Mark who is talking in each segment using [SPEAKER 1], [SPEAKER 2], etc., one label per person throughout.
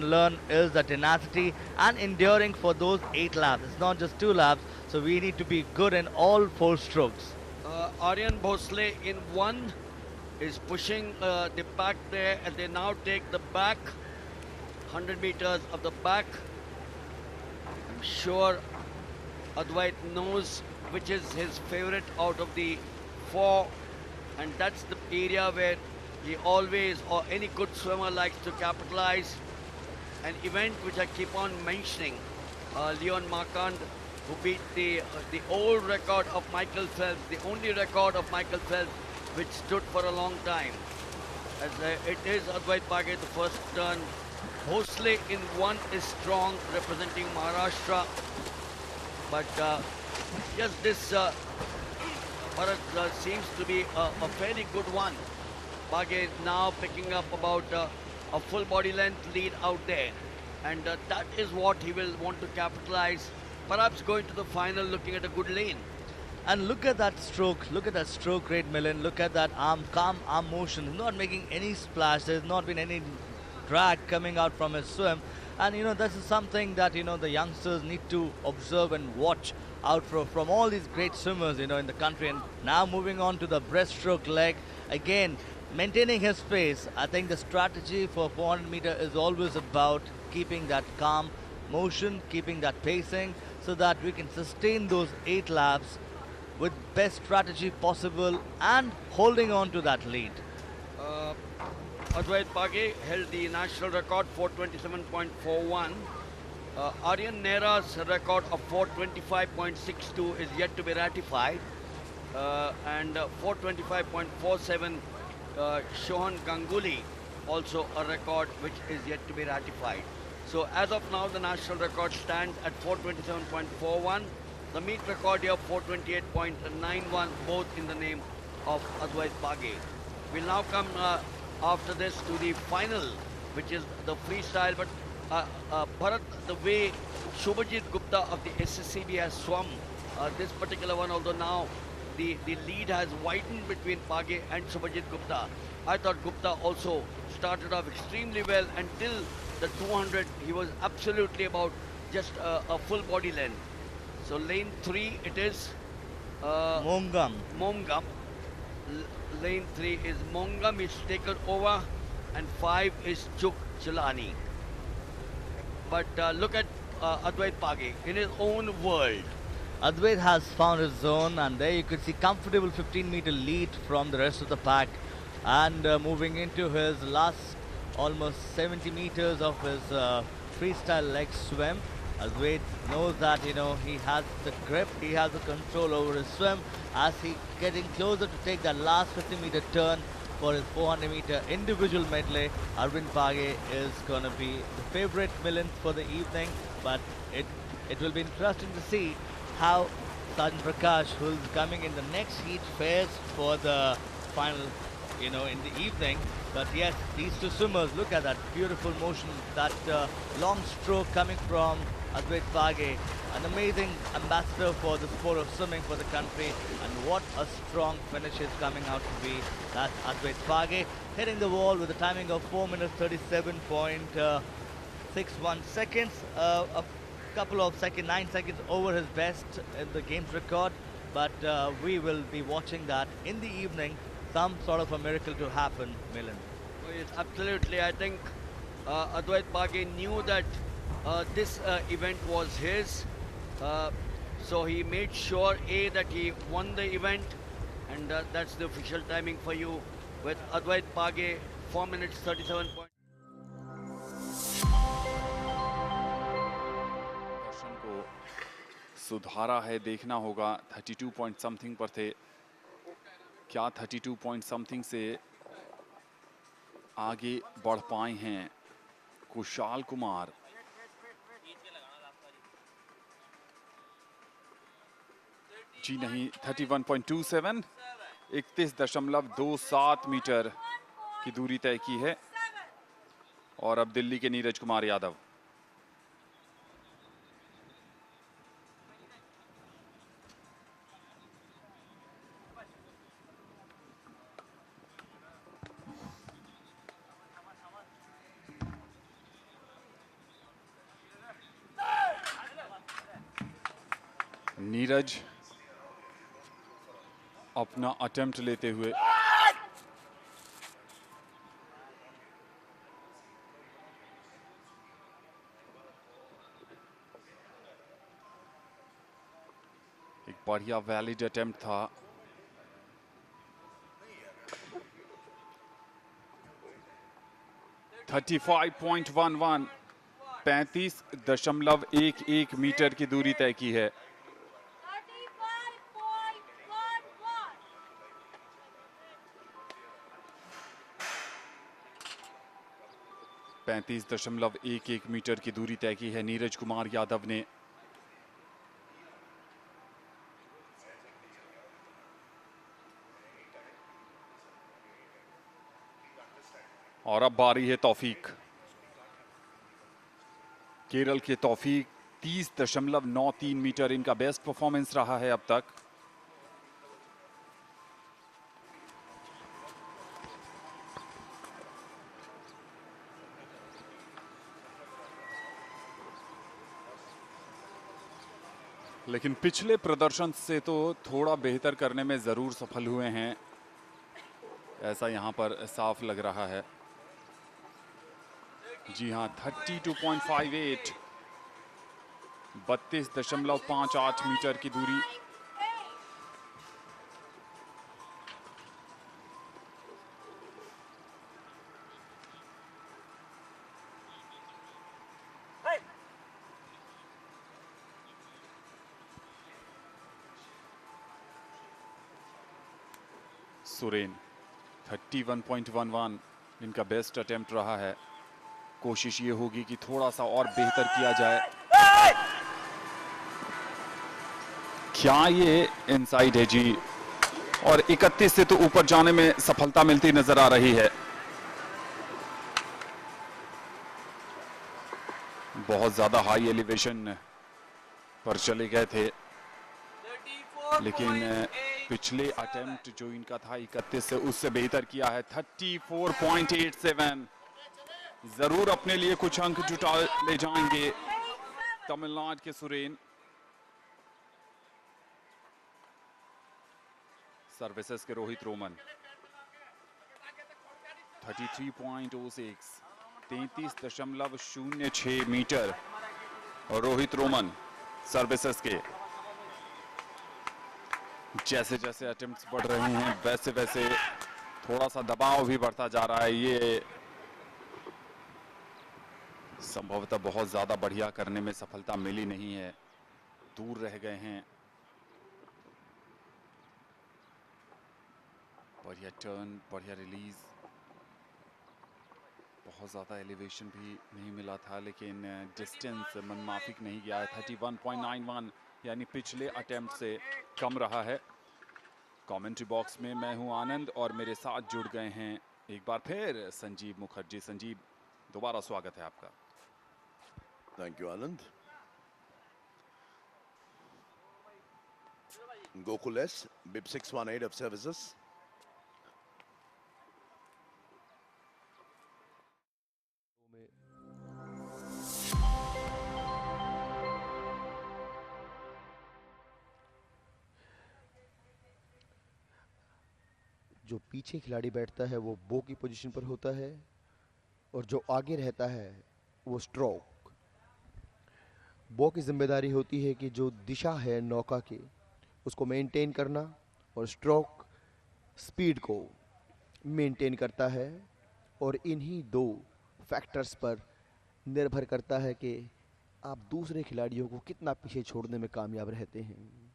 [SPEAKER 1] can learn is the tenacity and enduring for those 8 laps. It's not just 2 laps, so we need to be good in all 4 strokes.
[SPEAKER 2] Aryan Bhosle in one is pushing the pack there, and they now take the back 100 meters of the back. I'm sure Advait knows which is his favorite out of the four, and that's the area where he always, or any good swimmer, likes to capitalize. An event which I keep on mentioning, Leon Marquand, who beat the old record of Michael Phelps, the only record of Michael Phelps, which stood for a long time. As it is Advait Page, the first turn. Bhosle in one is strong, representing Maharashtra. But yes, this Bharat seems to be a fairly good one. Page now picking up about a full body length lead out there. And that is what he will want to capitalize. Perhaps going to the final looking at a good lane.
[SPEAKER 1] And look at that stroke. Look at that stroke rate, Millen. Look at that calm arm motion. He's not making any splash. There's not been any drag coming out from his swim. And this is something that the youngsters need to observe and watch out from all these great swimmers in the country. And now moving on to the breaststroke leg again, maintaining his pace. I think the strategy for 400 meter is always about keeping that calm motion, keeping that pacing, so that we can sustain those 8 laps with best strategy possible and holding on to that lead.
[SPEAKER 2] Uh, Advait Page held the national record 427.41. Aryan Nera's record of 425.62 is yet to be ratified. And 425.47 Shohan Ganguly, also a record which is yet to be ratified. So as of now, the national record stands at 427.41. The meet record here 428.91, both in the name of Advait Page. We'll now come after this to the final, which is the freestyle. But Bharat, the way Shubhajit Gupta of the SSCB has swum this particular one, although now the lead has widened between Page and Shubhajit Gupta. I thought Gupta also started off extremely well until the 200. He was absolutely about just a full body length. So lane 3 it is
[SPEAKER 1] Mongam.
[SPEAKER 2] Momgam. Lane 3 is Mongam is taken over, and 5 is Chuk Chulani. But look at Advait Page in his own world.
[SPEAKER 1] Advait has found his zone, and there you could see comfortable 15-meter lead from the rest of the pack. And moving into his last almost 70 meters of his freestyle leg swim, Advait knows that he has the grip, he has the control over his swim as he getting closer to take that last 50-meter turn for his 400-meter individual medley. Arvind Page is going to be the favorite villain for the evening, but it will be interesting to see how Sajjan Prakash, who is coming in the next heat, fares for the final in the evening. But yes, these two swimmers, look at that beautiful motion, that long stroke coming from Advait Page, an amazing ambassador for the sport of swimming for the country, and what a strong finish is coming out to be. That's Advait Page hitting the wall with a timing of 4 minutes 37.61 seconds, a couple of 9 seconds over his best in the game's record. But we will be watching that in the evening, some sort of a miracle to happen, Milan.
[SPEAKER 2] Oh, yes, absolutely. I think Advait Page knew that this event was his. So he made sure, A, that he won the event, and that's the official timing for you with Advait Page, 4 minutes 37.
[SPEAKER 3] दर्शन को सुधारा है, देखना होगा। 32 point something पर थे, क्या 32 point something से आगे बढ़ पाए हैं कुशाल कुमार। जी नहीं, 31.27, 31.27 मीटर की दूरी तय की है। और अब दिल्ली के नीरज कुमार यादव। नीरज अपना अटेम्प्ट लेते हुए एक बढ़िया वैलिड अटेम्प्ट था। थर्टी 35.11 मीटर की दूरी तय की है। 35.11 मीटर की दूरी तय की है नीरज कुमार यादव ने। और अब बारी है तौफीक। केरल के तौफीक 30.93 मीटर इनका बेस्ट परफॉर्मेंस रहा है अब तक। लेकिन पिछले प्रदर्शन से तो थोड़ा बेहतर करने में जरूर सफल हुए हैं, ऐसा यहां पर साफ लग रहा है। जी हां, 32.58 32.58 मीटर की दूरी। सुरेन 31.11 इनका बेस्ट अटेम्प्ट रहा है। कोशिश ये होगी कि थोड़ा सा और बेहतर किया जाए। क्या ये इनसाइड है जी, और 31 से तो ऊपर जाने में सफलता मिलती नजर आ रही है। बहुत ज्यादा हाई एलिवेशन पर चले गए थे, लेकिन पिछले अटेम्प्ट जो इनका था 31 से, उससे बेहतर किया है। 34.87 जरूर अपने लिए कुछ अंक जुटा ले जाएंगे तमिलनाडु के सुरेन। सर्विसेज के रोहित रोमन 33.06 33.06 मीटर और रोहित रोमन सर्विसेज के। जैसे जैसे अटेम्प्ट्स बढ़ रहे हैं वैसे वैसे थोड़ा सा दबाव भी बढ़ता जा रहा है। ये संभवतः बहुत ज्यादा बढ़िया करने में सफलता मिली नहीं है, दूर रह गए हैं। बढ़िया टर्न, बढ़िया रिलीज, बहुत ज्यादा एलिवेशन भी नहीं मिला था, लेकिन डिस्टेंस मनमाफिक नहीं गया है। 31.91 यानी पिछले अटेम्प्ट से कम रहा है। कमेंट्री बॉक्स में मैं हूं आनंद और मेरे साथ जुड़ गए हैं एक बार फिर संजीव मुखर्जी। संजीव, दोबारा स्वागत है आपका।
[SPEAKER 4] Thank you Anand. Gokul S, BIP 618 of services.
[SPEAKER 5] जो पीछे खिलाड़ी बैठता है वो बो की पोजीशन पर होता है और जो आगे रहता है वो स्ट्रोक। बो की जिम्मेदारी होती है कि जो दिशा है नौका की उसको मेंटेन करना, और स्ट्रोक स्पीड को मेंटेन करता है। और इन्हीं दो फैक्टर्स पर निर्भर करता है कि आप दूसरे खिलाड़ियों को कितना पीछे छोड़ने में कामयाब रहते हैं।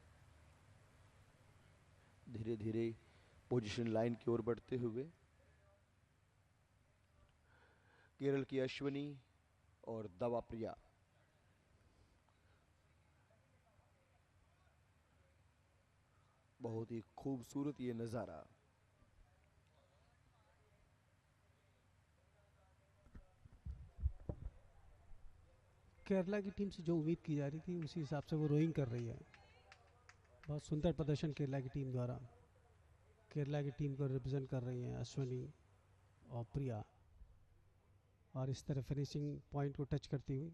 [SPEAKER 5] धीरे धीरे पोजीशन लाइन की ओर बढ़ते हुए केरल की अश्विनी और दवा प्रिया बहुत ही खूबसूरत ये नजारा।
[SPEAKER 6] केरला की टीम से जो उम्मीद की जा रही थी उसी हिसाब से वो रोइंग कर रही है। बहुत सुंदर प्रदर्शन केरला की टीम द्वारा। केरला की टीम को रिप्रेजेंट कर रही हैं अश्विनी और प्रिया, और इस तरह फिनिशिंग पॉइंट को टच करती हुई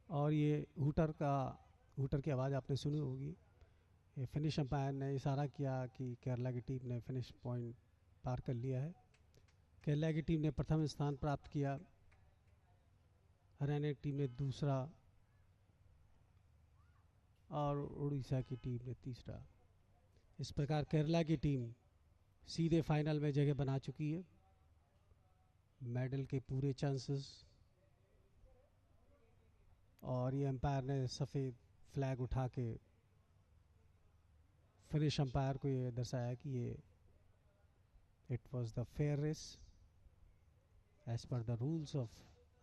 [SPEAKER 6] और ये हूटर की आवाज़ आपने सुनी होगी। ये फिनिश अंपायर ने इशारा किया कि केरला की टीम ने फिनिश पॉइंट पार कर लिया है। केरला की टीम ने प्रथम स्थान प्राप्त किया, हरियाणा की टीम ने दूसरा और उड़ीसा की टीम ने तीसरा। इस प्रकार केरला की टीम सीधे फाइनल में जगह बना चुकी है। मेडल के पूरे चांसेस, और ये एम्पायर ने सफ़ेद फ्लैग उठा के फिनिश अंपायर को ये दर्शाया कि ये it was the fair race as per the rules of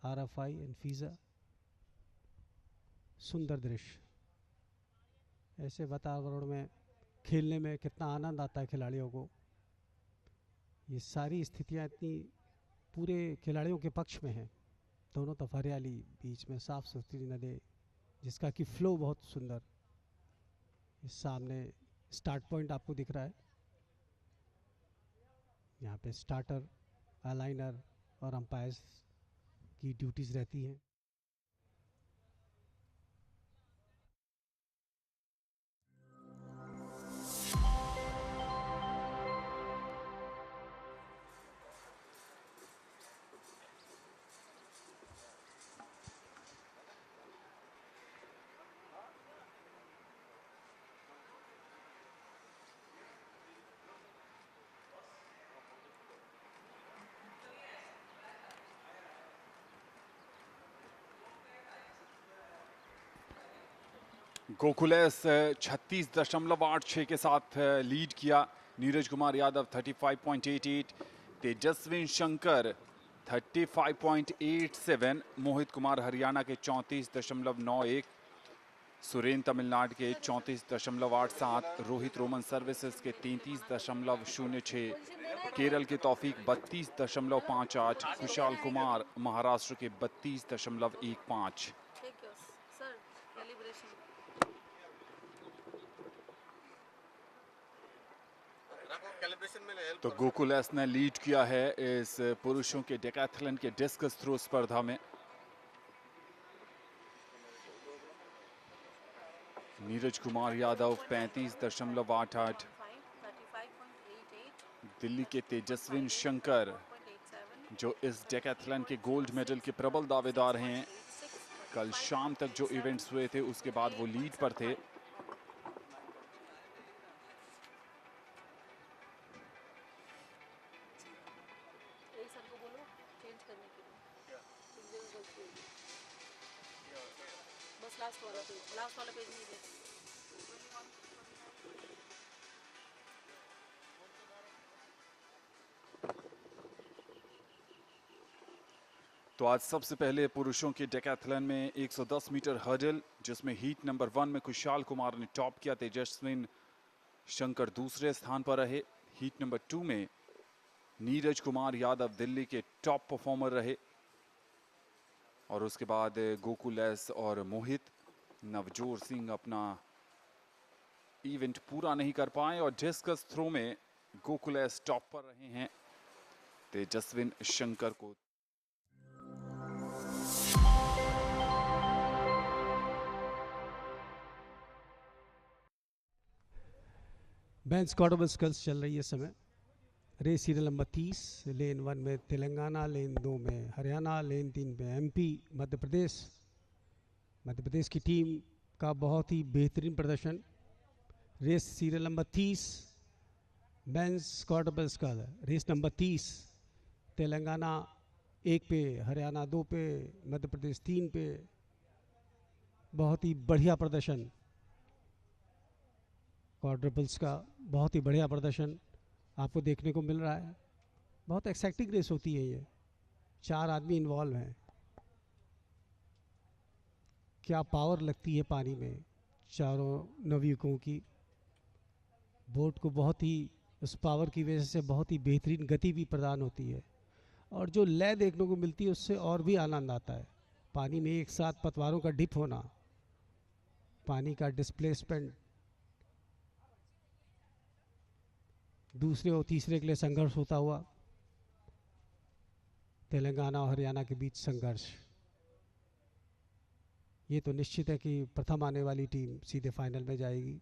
[SPEAKER 6] RFI and FISA. सुंदर दृश्य, ऐसे वातावरण में खेलने में कितना आनंद आता है खिलाड़ियों को। ये सारी स्थितियाँ इतनी पूरे खिलाड़ियों के पक्ष में हैं। दोनों तरफ हरियाली, बीच में साफ सुथरी नदी जिसका कि फ्लो बहुत सुंदर। इस सामने स्टार्ट पॉइंट आपको दिख रहा है। यहाँ पे स्टार्टर, अलाइनर और अंपायर्स की ड्यूटीज़ रहती हैं।
[SPEAKER 3] गोकुलेस 36.86 के साथ लीड किया। नीरज कुमार यादव 35.88, तेजस्विन शंकर 35.87, मोहित कुमार हरियाणा के 34.91, सुरेन तमिलनाडु के 34.87, रोहित रोमन सर्विसेज के 33.06, केरल के तौफीक 32.58, खुशाल कुमार महाराष्ट्र के 32.15। तो गोकुलेस ने लीड किया है इस पुरुषों के डेकाथलन के डिस्कस थ्रो स्पर्धा में। नीरज कुमार यादव 35.88, दिल्ली के तेजस्विन शंकर जो इस डेकाथलन के गोल्ड मेडल के प्रबल दावेदार हैं, कल शाम तक जो इवेंट्स हुए थे उसके बाद वो लीड पर थे। तो आज सबसे पहले पुरुषों के डेकाथलन में 110 मीटर हर्डल, जिसमें हीट नंबर 1 में खुशाल कुमार ने टॉप किया, तेजस्विन शंकर दूसरे स्थान पर रहे। हीट नंबर 2 में नीरज कुमार यादव दिल्ली के टॉप परफॉर्मर रहे, और उसके बाद गोकुलेस और मोहित। नवजोत सिंह अपना इवेंट पूरा नहीं कर पाए, और डिस्कस थ्रो में गोकुलेस टॉप पर रहे हैं, तेजस्विन शंकर को।
[SPEAKER 6] मेंस क्वार्टर स्कल्स चल रही है इस समय। रेस सीरियल नंबर 30, लेन 1 में तेलंगाना, लेन 2 में हरियाणा, लेन 3 में MP, मध्य प्रदेश की टीम का बहुत ही बेहतरीन प्रदर्शन। Race serial number 30, men's quarter scull, race number 30, Telangana 1 पे, हरियाणा 2 पे, मध्य प्रदेश 3 पे। बहुत ही बढ़िया प्रदर्शन क्वाड्रपल्स का, बहुत ही बढ़िया प्रदर्शन आपको देखने को मिल रहा है। बहुत एक्साइटिंग रेस होती है ये, 4 आदमी इन्वॉल्व हैं। क्या पावर लगती है पानी में चारों नवयुवकों की। बोट को बहुत ही उस पावर की वजह से बहुत ही बेहतरीन गति भी प्रदान होती है, और जो लय देखने को मिलती है उससे और भी आनंद आता है। पानी में एक साथ पतवारों का डिप होना, पानी का डिस्प्लेसमेंट, दूसरे और तीसरे के लिए संघर्ष होता हुआ, तेलंगाना और हरियाणा के बीच संघर्ष। ये तो निश्चित है कि प्रथम आने वाली टीम सीधे फाइनल में जाएगी।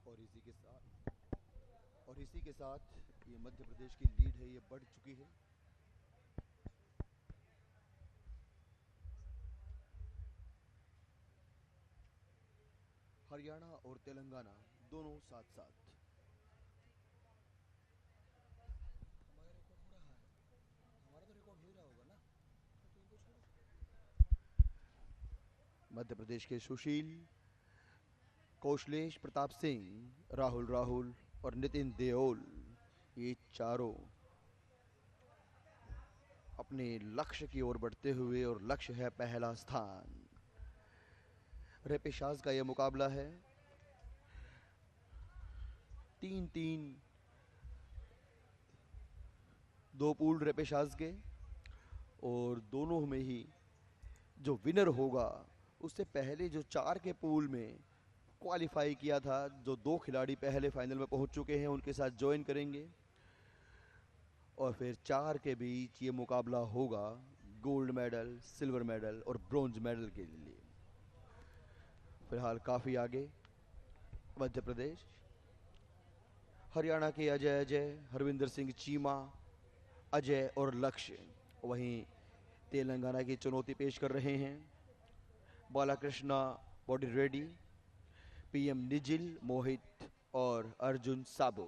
[SPEAKER 5] और इसी के साथ ये मध्य प्रदेश की लीड है, ये बढ़ चुकी है। हरियाणा और तेलंगाना दोनों साथ साथ। मध्य प्रदेश के सुशील, कौशलेश प्रताप सिंह, राहुल और नितिन देओल, ये चारों अपने लक्ष्य की ओर बढ़ते हुए, और लक्ष्य है पहला स्थान। रेपेशाज का यह मुकाबला है 3-3, 2 पूल रेपेशाज के, और दोनों में ही जो विनर होगा उससे पहले जो 4 के पूल में क्वालिफाई किया था, जो 2 खिलाड़ी पहले फाइनल में पहुंच चुके हैं, उनके साथ ज्वाइन करेंगे और फिर 4 के बीच ये मुकाबला होगा गोल्ड मेडल, सिल्वर मेडल और ब्रॉन्ज मेडल के लिए। फिलहाल काफ़ी आगे मध्य प्रदेश। हरियाणा के अजय, हरविंदर सिंह चीमा, अजय और लक्ष्य, वहीं तेलंगाना की चुनौती पेश कर रहे हैं बालाकृष्णा बॉडी रेडी, पीएम निजिल, मोहित और अर्जुन साबू।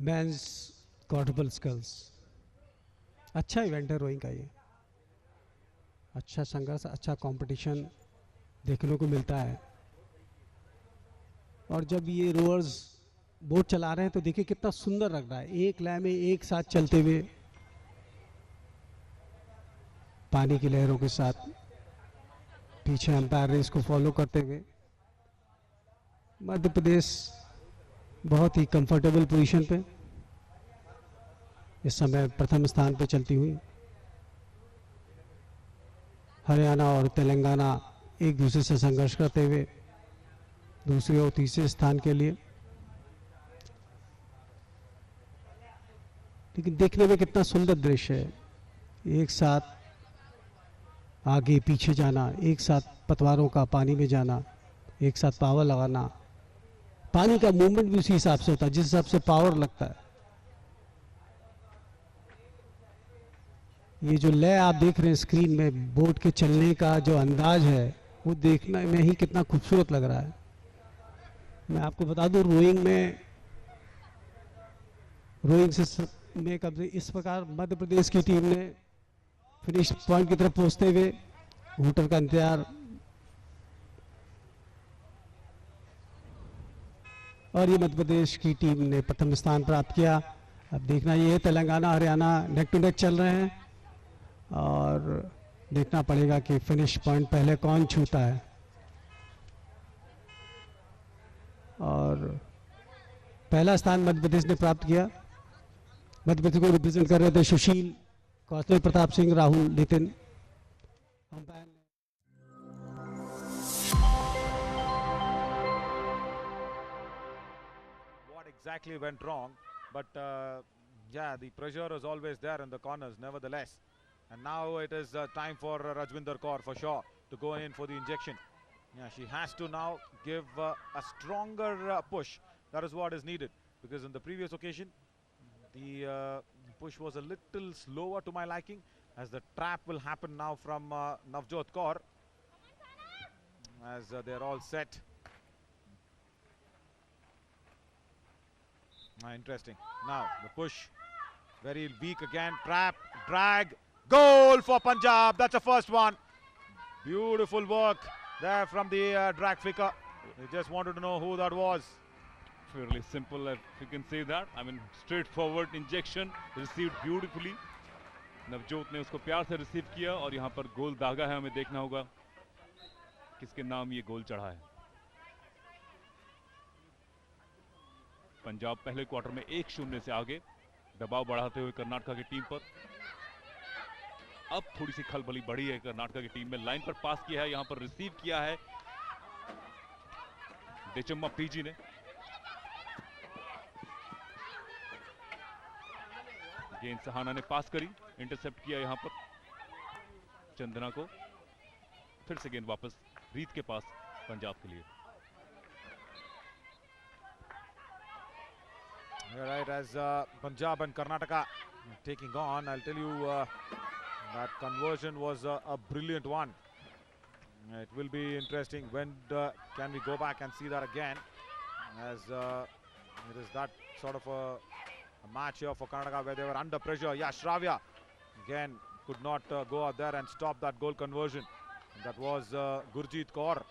[SPEAKER 6] मेंस क्वाड्रुपल स्कल्स, अच्छा इवेंट है रोइंग का ये। अच्छा संघर्ष, अच्छा कंपटीशन देखने को मिलता है। और जब ये रोअर्स बोट चला रहे हैं तो देखिए कितना सुंदर लग रहा है, एक लय में एक साथ चलते हुए पानी की लहरों के साथ, पीछे अंपायर रेस को फॉलो करते हुए। मध्य प्रदेश बहुत ही कंफर्टेबल पोजीशन पे इस समय प्रथम स्थान पे चलती हुई। हरियाणा और तेलंगाना एक दूसरे से संघर्ष करते हुए दूसरे और तीसरे स्थान के लिए। लेकिन देखने में कितना सुंदर दृश्य है, एक साथ आगे पीछे जाना, एक साथ पतवारों का पानी में जाना, एक साथ पावर लगाना। पानी का मूवमेंट भी उसी हिसाब से होता है जिस हिसाब से पावर लगता है। ये जो लय आप देख रहे हैं स्क्रीन में, बोट के चलने का जो अंदाज है वो देखने में ही कितना खूबसूरत लग रहा है। मैं आपको बता दूं रोइंग में कब इस प्रकार मध्य प्रदेश की टीम ने फिनिश पॉइंट की तरफ पहुंचते हुए हूटर का इंतजार, और ये मध्य प्रदेश की टीम ने प्रथम स्थान प्राप्त किया। अब देखना ये है, Telangana Haryana neck to neck चल रहे हैं और देखना पड़ेगा कि फिनिश पॉइंट पहले कौन छूता है। और पहला स्थान मध्य प्रदेश ने प्राप्त किया। मध्य प्रदेश को रिप्रेजेंट कर रहे थे सुशील, कौशल Pratap Singh, Rahul, Nitin.
[SPEAKER 7] What exactly went wrong, but yeah, the pressure is always there in the corners nevertheless. And now it is time for Rajvinder Kaur for sure to go in for the injection. Yeah, she has to now give a stronger push. That is what is needed, because in the previous occasion the push was a little slower to my liking, as the trap will happen now from Navjot Kaur, as they're all set. Interesting. Now the push, very weak again. Trap, drag, goal for Punjab. That's the first one. Beautiful work there from the drag flicker. We just wanted to know who that was.
[SPEAKER 8] Fairly simple, if you can say that. I mean, straightforward injection received beautifully. Navjot ने उसको प्यार से receive किया और यहाँ पर गोल दागा है, हमें देखना होगा किसके नाम ये गोल चढ़ा है। पंजाब पहले क्वार्टर में 1-0 से आगे, दबाव बढ़ाते हुए कर्नाटका की टीम पर। अब थोड़ी सी खलबली बढ़ी है कर्नाटका की टीम में। लाइन पर पास किया है, यहाँ पर रिसीव किया है देचम्मा पीजी ने। गेंद सहाना ने पास करी, इंटरसेप्ट किया यहाँ पर चंदना को, फिर से गेंद वापस रीत के पास पंजाब के लिए।
[SPEAKER 7] Right, as Punjab and Karnataka taking on, I'll tell you that conversion was a brilliant one. It will be interesting when can we go back and see that again, as it is that sort of a match here for Karnataka where they were under pressure. Yeah, Shravya again could not go out there and stop that goal conversion. And that was Gurjeet Kaur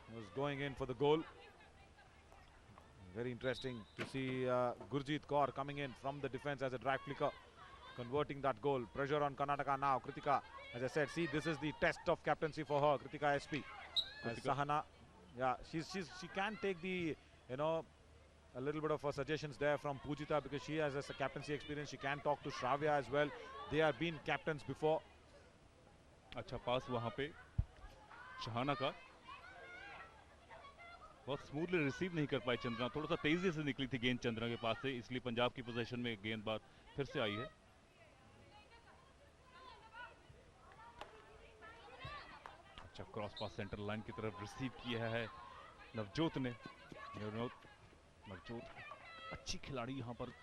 [SPEAKER 7] who was going in for the goal. Very interesting to see Gurjeet Kaur coming in from the defense as a drag flicker, converting that goal. Pressure on Karnataka now. Kritika, as I said, see, this is the test of captaincy for her. Kritika SP, as Sahana, yeah, she can take the, you know, a little bit of suggestions there from Pujita, because she has a captaincy experience. She can talk to Shravya as well. They have been captains before.
[SPEAKER 8] अच्छा पास वहां पे शहाना का, बहुत smoothly receive नहीं कर पाई चंद्रना, थोड़ा सा तेजी से निकली थी गेंद चंद्रना के पास से, इसलिए पंजाब की पोजीशन में गेंदबाज फिर से आई है। अच्छा क्रॉस पास सेंटर लाइन की तरफ रिसीव किया है नवजोत ने। नवजोत अच्छी खिलाड़ी, यहां पर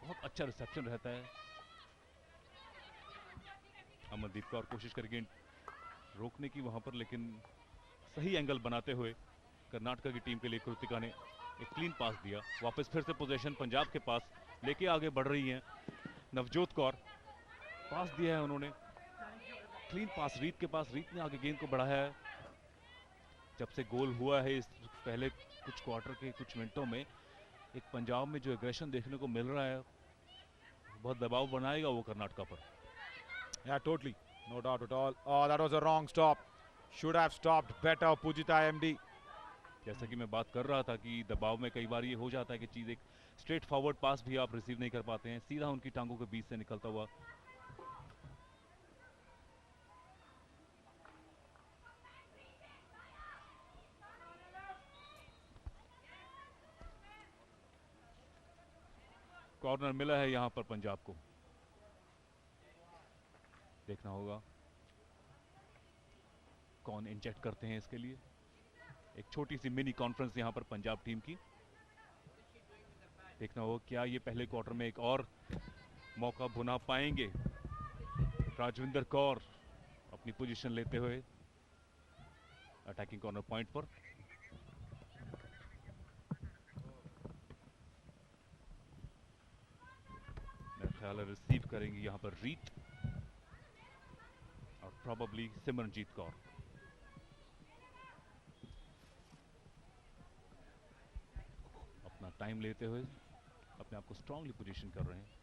[SPEAKER 8] बहुत अच्छा रिसेप्शन रहता है। अमनदीप कौर कोशिश करेंगे रोकने की वहां पर, लेकिन सही एंगल बनाते हुए कर्नाटका की टीम के लिए कृतिका ने एक क्लीन पास दिया। वापस फिर से पोजीशन पंजाब के पास लेके आगे बढ़ रही हैं नवजोत कौर, पास दिया है उन्होंने, क्लीन पास रीत के पास, रीत ने आगे गेंद को बढ़ाया है। जब से गोल हुआ है इस पहले कुछ क्वार्टर के कुछ मिनटों में, एक पंजाब में जो एग्रेशन देखने को मिल रहा है, बहुत दबाव बनाएगा वो कर्नाटका पर।
[SPEAKER 7] Yeah, totally, no doubt at all. Oh, that was a wrong stop. Should have stopped better, Pujita MD.
[SPEAKER 8] जैसा कि मैं बात कर रहा था कि दबाव में कई बार ये हो जाता है कि चीज़ एक स्ट्रेट फॉरवर्ड पास भी आप रिसीव नहीं कर पाते हैं, सीधा उनकी टांगों के बीच से निकलता हुआ। कॉर्नर मिला है यहां पर पंजाब को, देखना होगा कौन इंजेक्ट करते हैं इसके लिए। एक छोटी सी मिनी कॉन्फ्रेंस यहां पर पंजाब टीम की, देखना होगा क्या ये पहले क्वार्टर में एक और मौका बुना पाएंगे। राजविंदर कौर अपनी पोजीशन लेते हुए अटैकिंग कॉर्नर पॉइंट पर। मेरा ख्याल है रिसीव करेंगे यहां पर रीत और प्रोबेबली सिमरनजीत कौर। अपना टाइम लेते हुए अपने आप को स्ट्रांगली पोजीशन कर रहे हैं।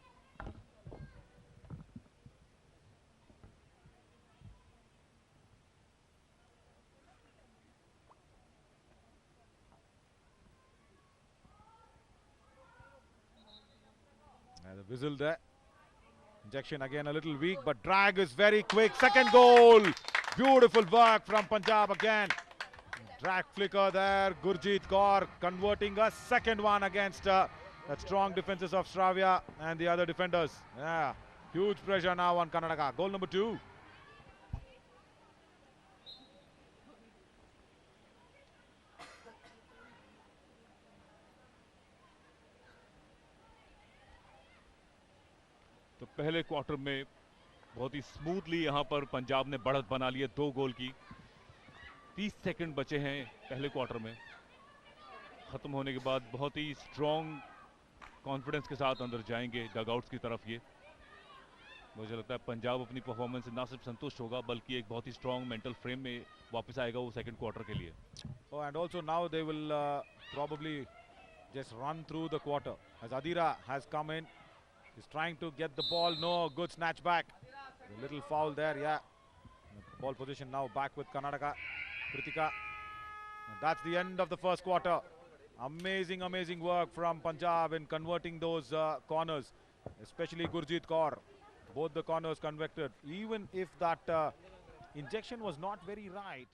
[SPEAKER 7] The whistle there. Injection again a little weak, but drag is very quick. Second goal. Beautiful work from Punjab again. Drag flicker there. Gurjeet Kaur converting a second one against the strong defenses of Shravya and the other defenders. Yeah, huge pressure now on Karnataka. Goal number 2.
[SPEAKER 8] तो पहले quarter में बहुत ही smoothly यहां पर पंजाब ने बढ़त बना ली है 2 गोल की। 30 सेकंड बचे हैं पहले क्वार्टर में, खत्म होने के बाद बहुत ही स्ट्रॉन्ग कॉन्फिडेंस के साथ अंदर जाएंगे डगआउट्स की तरफ। ये मुझे लगता है पंजाब अपनी परफॉर्मेंस से ना सिर्फ संतुष्ट होगा बल्कि एक बहुत ही स्ट्रॉन्ग मेंटल फ्रेम में वापस आएगा वो सेकंड क्वार्टर के लिए।
[SPEAKER 7] Oh, and also now they will probably just run through the quarter as Adira has come in. He's trying to get the ball. No, good snatch back. A little foul there, yeah. Ball position now back with Karnataka. Kritika. And that's the end of the first quarter. Amazing, amazing work from Punjab in converting those corners, especially Gurjeet Kaur. Both the corners converted. Even if that injection was not very right.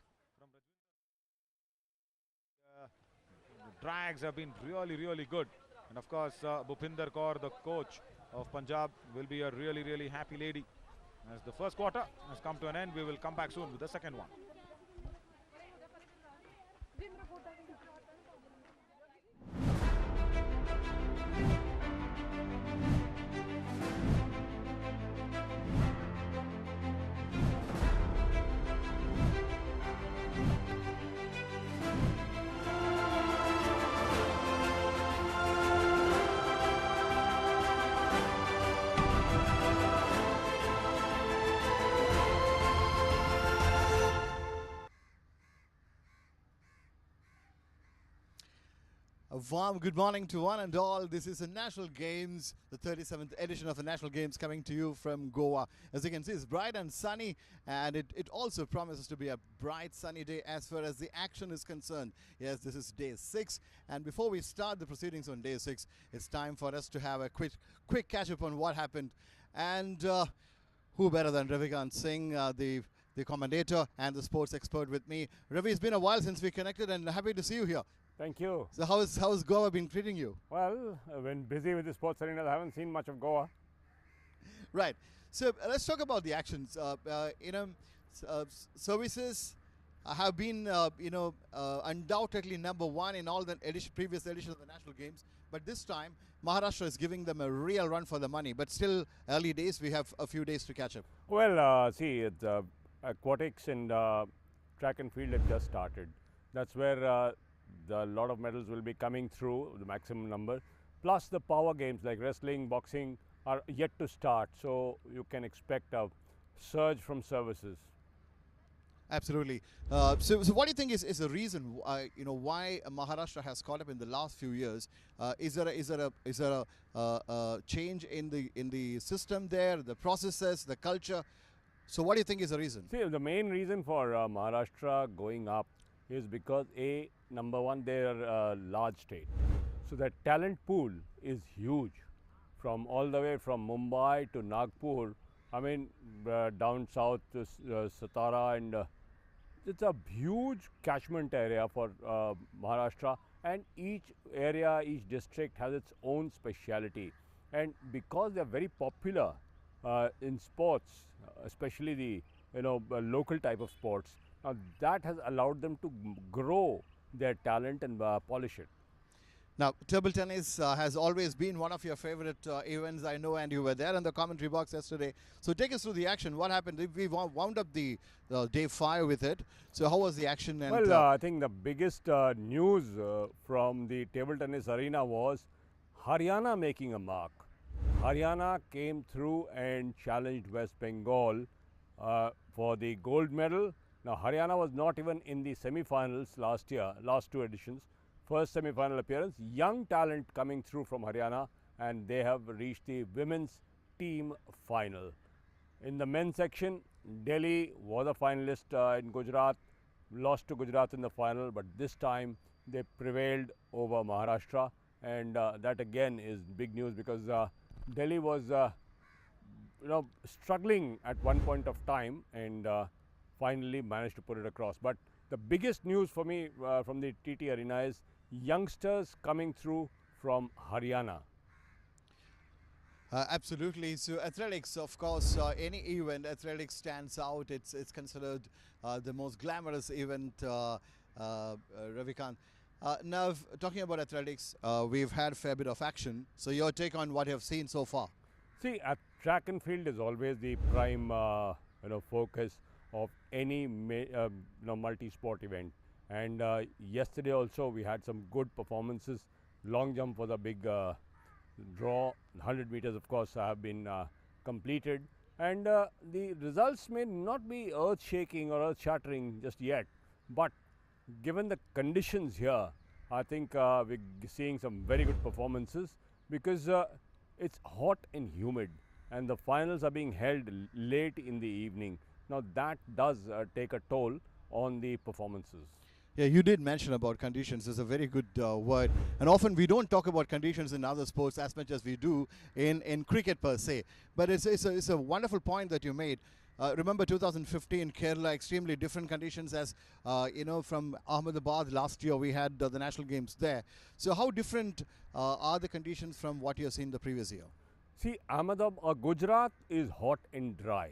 [SPEAKER 7] The drags have been really, really good. And of course, Bhupinder Kaur, the coach, of Punjab will be a really, really happy lady. As the first quarter has come to an end, we will come back soon with the second one.
[SPEAKER 9] A warm good morning to one and all. This is the National Games, the 37th edition of the National Games, coming to you from Goa. As you can see, it's bright and sunny, and it also promises to be a bright sunny day as far as the action is concerned. Yes, this is day 6, and before we start the proceedings on day 6, it's time for us to have a quick catch up on what happened. And who better than Ravikant Singh, the commentator and the sports expert with me. Ravi, it's been a while since we connected, and happy to see you here.
[SPEAKER 10] Thank you.
[SPEAKER 9] So how's Goa been treating you?
[SPEAKER 10] Well, when busy with the sports arena, I haven't seen much of Goa.
[SPEAKER 9] Right. So let's talk about the actions. Services have been, undoubtedly number one in all the previous editions of the National Games. But this time, Maharashtra is giving them a real run for the money. But still, early days, we have a few days to catch up.
[SPEAKER 10] Well, see, aquatics and track and field have just started. That's where a lot of medals will be coming through, the maximum number. Plus the power games like wrestling, boxing are yet to start. So you can expect a surge from services.
[SPEAKER 9] Absolutely. So what do you think is the reason why Maharashtra has caught up in the last few years? Is there a change in the system there, the processes, the culture? So what do you think is the reason?
[SPEAKER 10] See, the main reason for Maharashtra going up is because number one, they're a large state. So the talent pool is huge, from all the way from Mumbai to Nagpur. I mean, down south to Satara, and it's a huge catchment area for Maharashtra. And each area, each district has its own speciality. And because they're very popular in sports, especially the local type of sports, now that has allowed them to grow their talent and polish it.
[SPEAKER 9] Now, table tennis has always been one of your favorite events, I know, and you were there in the commentary box yesterday. So take us through the action. What happened? We wound up the day 5 with it. So how was the action? And
[SPEAKER 10] well, I think the biggest news from the table tennis arena was Haryana making a mark. Haryana came through and challenged West Bengal for the gold medal. Now, Haryana was not even in the semi-finals last two editions. First semi-final appearance, young talent coming through from Haryana, and they have reached the women's team final. In the men's section, Delhi was a finalist in Gujarat, lost to Gujarat in the final, but this time they prevailed over Maharashtra, and that again is big news because Delhi was struggling at one point of time, and finally managed to put it across. But the biggest news for me from the TT arena is youngsters coming through from Haryana.
[SPEAKER 9] Absolutely. So athletics, of course, any event, athletics stands out. It's considered the most glamorous event, Ravikant. Now, talking about athletics, we've had a fair bit of action. So your take on what you have seen so far?
[SPEAKER 10] See, track and field is always the prime focus of any multi-sport event. And yesterday also we had some good performances. Long jump was a big draw. 100 meters, of course, have been completed. And the results may not be earth-shaking or earth-shattering just yet. But given the conditions here, I think we're seeing some very good performances because it's hot and humid. And the finals are being held late in the evening. Now that does take a toll on the performances.
[SPEAKER 9] Yeah, you did mention about conditions. It's a very good word. And often we don't talk about conditions in other sports as much as we do in cricket per se. But it's a wonderful point that you made. Remember 2015, Kerala, extremely different conditions as, from Ahmedabad last year we had the National Games there. So how different are the conditions from what you have seen the previous year?
[SPEAKER 10] See, Gujarat is hot and dry.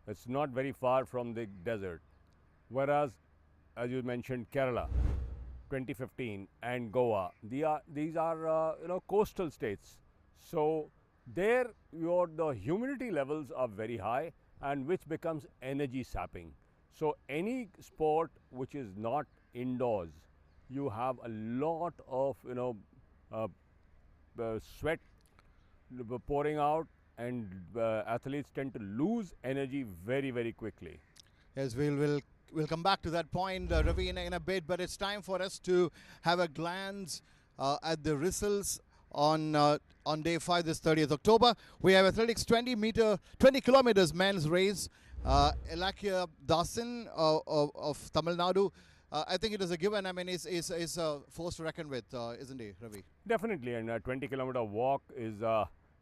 [SPEAKER 10] It's not very far from the desert. Whereas, as you mentioned, Kerala, 2015, and Goa, these are coastal states. So there, the humidity levels are very high, and which becomes energy sapping. So any sport which is not indoors, you have a lot of sweat pouring out, and athletes tend to lose energy very, very quickly.
[SPEAKER 9] Yes, we'll come back to that point, Ravi, in a bit. But it's time for us to have a glance at the results on day 5, this 30th October. We have athletics 20 kilometers men's race. Elakia Dasan of Tamil Nadu. I think it is a given. I mean, is a force to reckon with, isn't he, Ravi?
[SPEAKER 10] Definitely, and a 20-kilometer walk is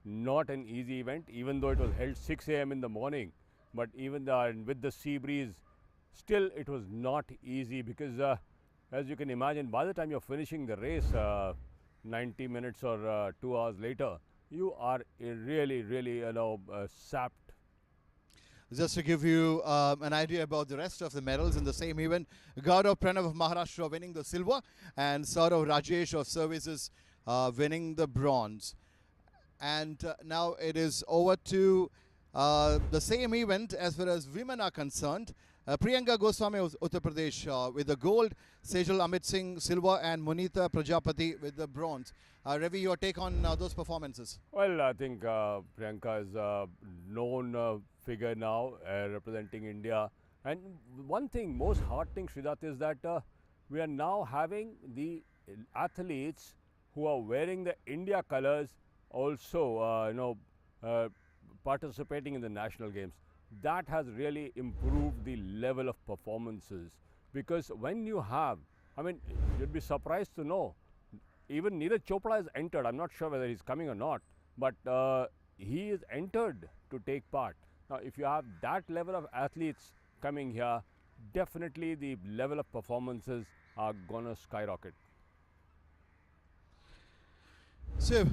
[SPEAKER 10] not an easy event, even though it was held 6 a.m. in the morning. But even with the sea breeze, still it was not easy, because as you can imagine, by the time you're finishing the race 90 minutes or 2 hours later, you are really, really sapped.
[SPEAKER 9] Just to give you an idea about the rest of the medals in the same event, Gaurav Pranav of Maharashtra winning the silver, and Saurav Rajesh of Services winning the bronze. And now it is over to the same event as far as women are concerned. Priyanka Goswami of Uttar Pradesh with the gold, Sejal Amit Singh silver, and Munita Prajapati with the bronze. Ravi, your take on those performances?
[SPEAKER 10] Well, I think Priyanka is a known figure now representing India. And one thing most heartening, Shridath, is that we are now having the athletes who are wearing the India colors also participating in the national games. That has really improved the level of performances, because when you have, I mean, you'd be surprised to know, even Neeraj Chopra has entered. I'm not sure whether he's coming or not, but he is entered to take part. Now, if you have that level of athletes coming here, definitely the level of performances are going to skyrocket.
[SPEAKER 9] So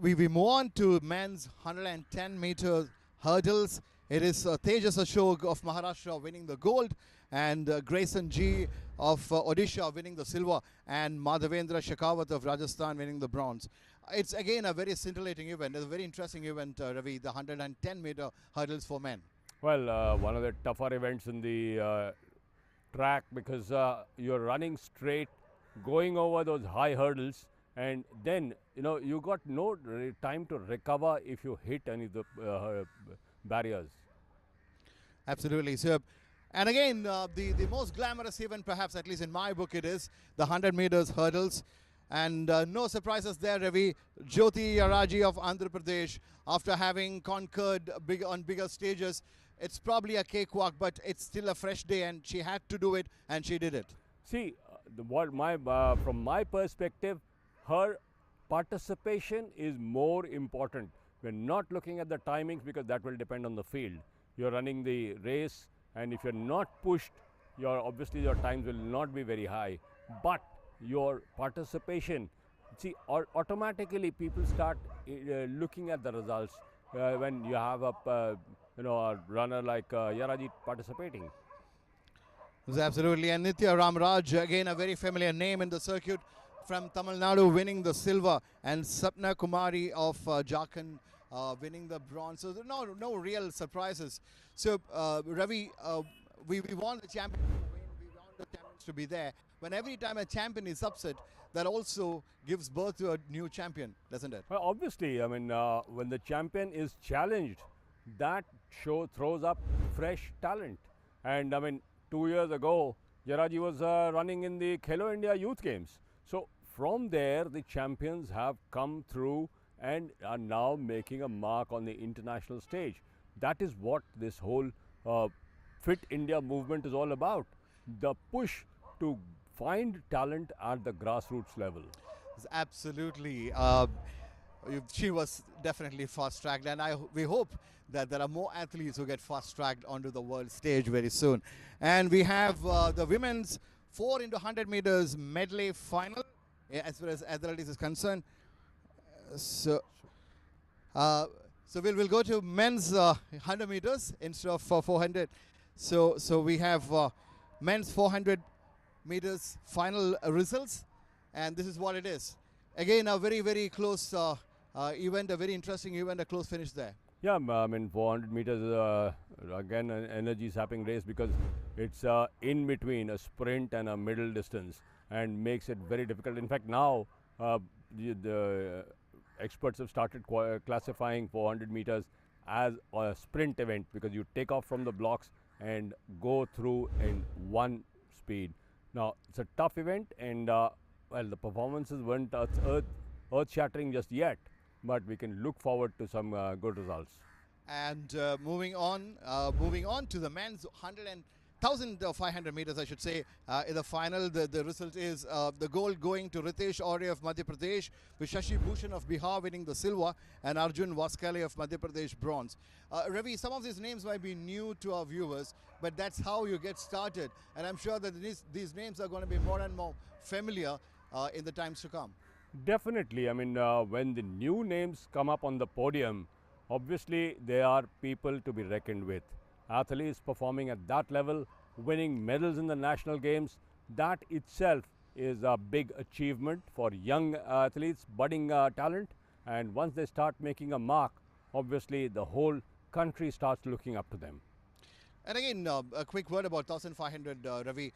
[SPEAKER 9] we move on to men's 110 meter hurdles. It is Tejas Ashok of Maharashtra winning the gold, and Grayson G of Odisha winning the silver, and Madhavendra Shekhawat of Rajasthan winning the bronze. It's again a very scintillating event. It's a very interesting event, Ravi, the 110 meter hurdles for men.
[SPEAKER 10] Well, one of the tougher events in the track, because you're running straight, going over those high hurdles, and then you got no time to recover if you hit any of the barriers.
[SPEAKER 9] Absolutely. So, and again, the most glamorous event, perhaps, at least in my book, it is the 100 meters hurdles. And no surprises there, Ravi. Jyoti Yaraji of Andhra Pradesh, after having conquered on bigger stages, it's probably a cakewalk, but it's still a fresh day, and she had to do it, and she did it.
[SPEAKER 10] See, from my perspective, her participation is more important. We're not looking at the timings, because that will depend on the field. You're running the race, and if you're not pushed, obviously your times will not be very high. But your participation, see, automatically people start looking at the results when you have a runner like Yaraji participating.
[SPEAKER 9] Absolutely. And Nitya Ramraj, again a very familiar name in the circuit, from Tamil Nadu winning the silver, and Sapna Kumari of Jharkhand winning the bronze. So no real surprises. So Ravi, we want the champion to win. We want the champions to be there. When every time a champion is upset, that also gives birth to a new champion, doesn't it?
[SPEAKER 10] Well, obviously, I mean, when the champion is challenged, that throws up fresh talent. And I mean, 2 years ago, Yaraji was running in the Khelo India Youth Games. So from there, the champions have come through and are now making a mark on the international stage. That is what this whole Fit India movement is all about. The push to find talent at the grassroots level.
[SPEAKER 9] Absolutely. She was definitely fast-tracked, and we hope that there are more athletes who get fast-tracked onto the world stage very soon. And we have the women's 4 into 100 meters medley final, as far as athletics is concerned. So So we'll go to men's 100 meters instead of 400. So we have men's 400 meters final results, and this is what it is. Again, a very close event, a very interesting event, a close finish there.
[SPEAKER 10] Yeah, I mean 400 meters again an energy sapping race because it's in between a sprint and a middle distance and makes it very difficult. In fact, now the experts have started classifying 400 meters as a sprint event because you take off from the blocks and go through in one speed. Now it's a tough event, and well, the performances weren't earth-shattering just yet, but we can look forward to some good results.
[SPEAKER 9] And moving on to the men's 1,500 meters, I should say, in the final, the result is the gold going to Ritesh Aure of Madhya Pradesh, with Shashi Bhushan of Bihar winning the silver, and Arjun Vaskale of Madhya Pradesh bronze. Ravi, some of these names might be new to our viewers, but that's how you get started, and I'm sure that these names are going to be more and more familiar in the times to come.
[SPEAKER 10] Definitely. I mean, when the new names come up on the podium, obviously they are people to be reckoned with. Athletes performing at that level, winning medals in the national games, that itself is a big achievement for young athletes, budding talent. And once they start making a mark, obviously the whole country starts looking up to them.
[SPEAKER 9] And again, a quick word about 1,500, Ravi.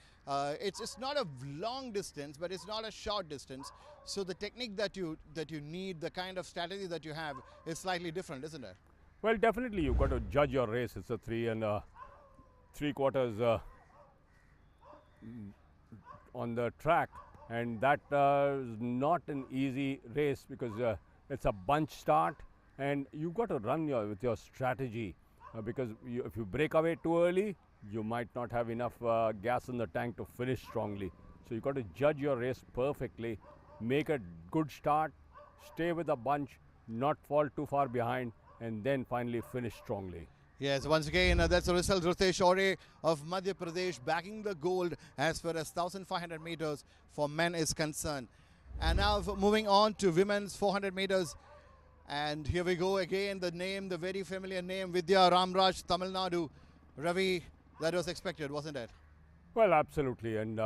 [SPEAKER 9] It's not a long distance, but it's not a short distance. So the technique that you need, the kind of strategy that you have, is slightly different, isn't it?
[SPEAKER 10] Well, definitely you've got to judge your race. It's a 3 3/4 on the track, and that is not an easy race because it's a bunch start, and you've got to run with your strategy. Because if you break away too early, you might not have enough gas in the tank to finish strongly. So you've got to judge your race perfectly, make a good start, stay with the bunch, not fall too far behind, and then finally finish strongly.
[SPEAKER 9] Yes, once again, that's the result. Ritesh Aure of Madhya Pradesh backing the gold as far as 1,500 meters for men is concerned. And now moving on to women's 400 meters. And here we go again, the very familiar name, Vidya Ramraj, Tamil Nadu. Ravi, that was expected, wasn't it?
[SPEAKER 10] Well, absolutely. And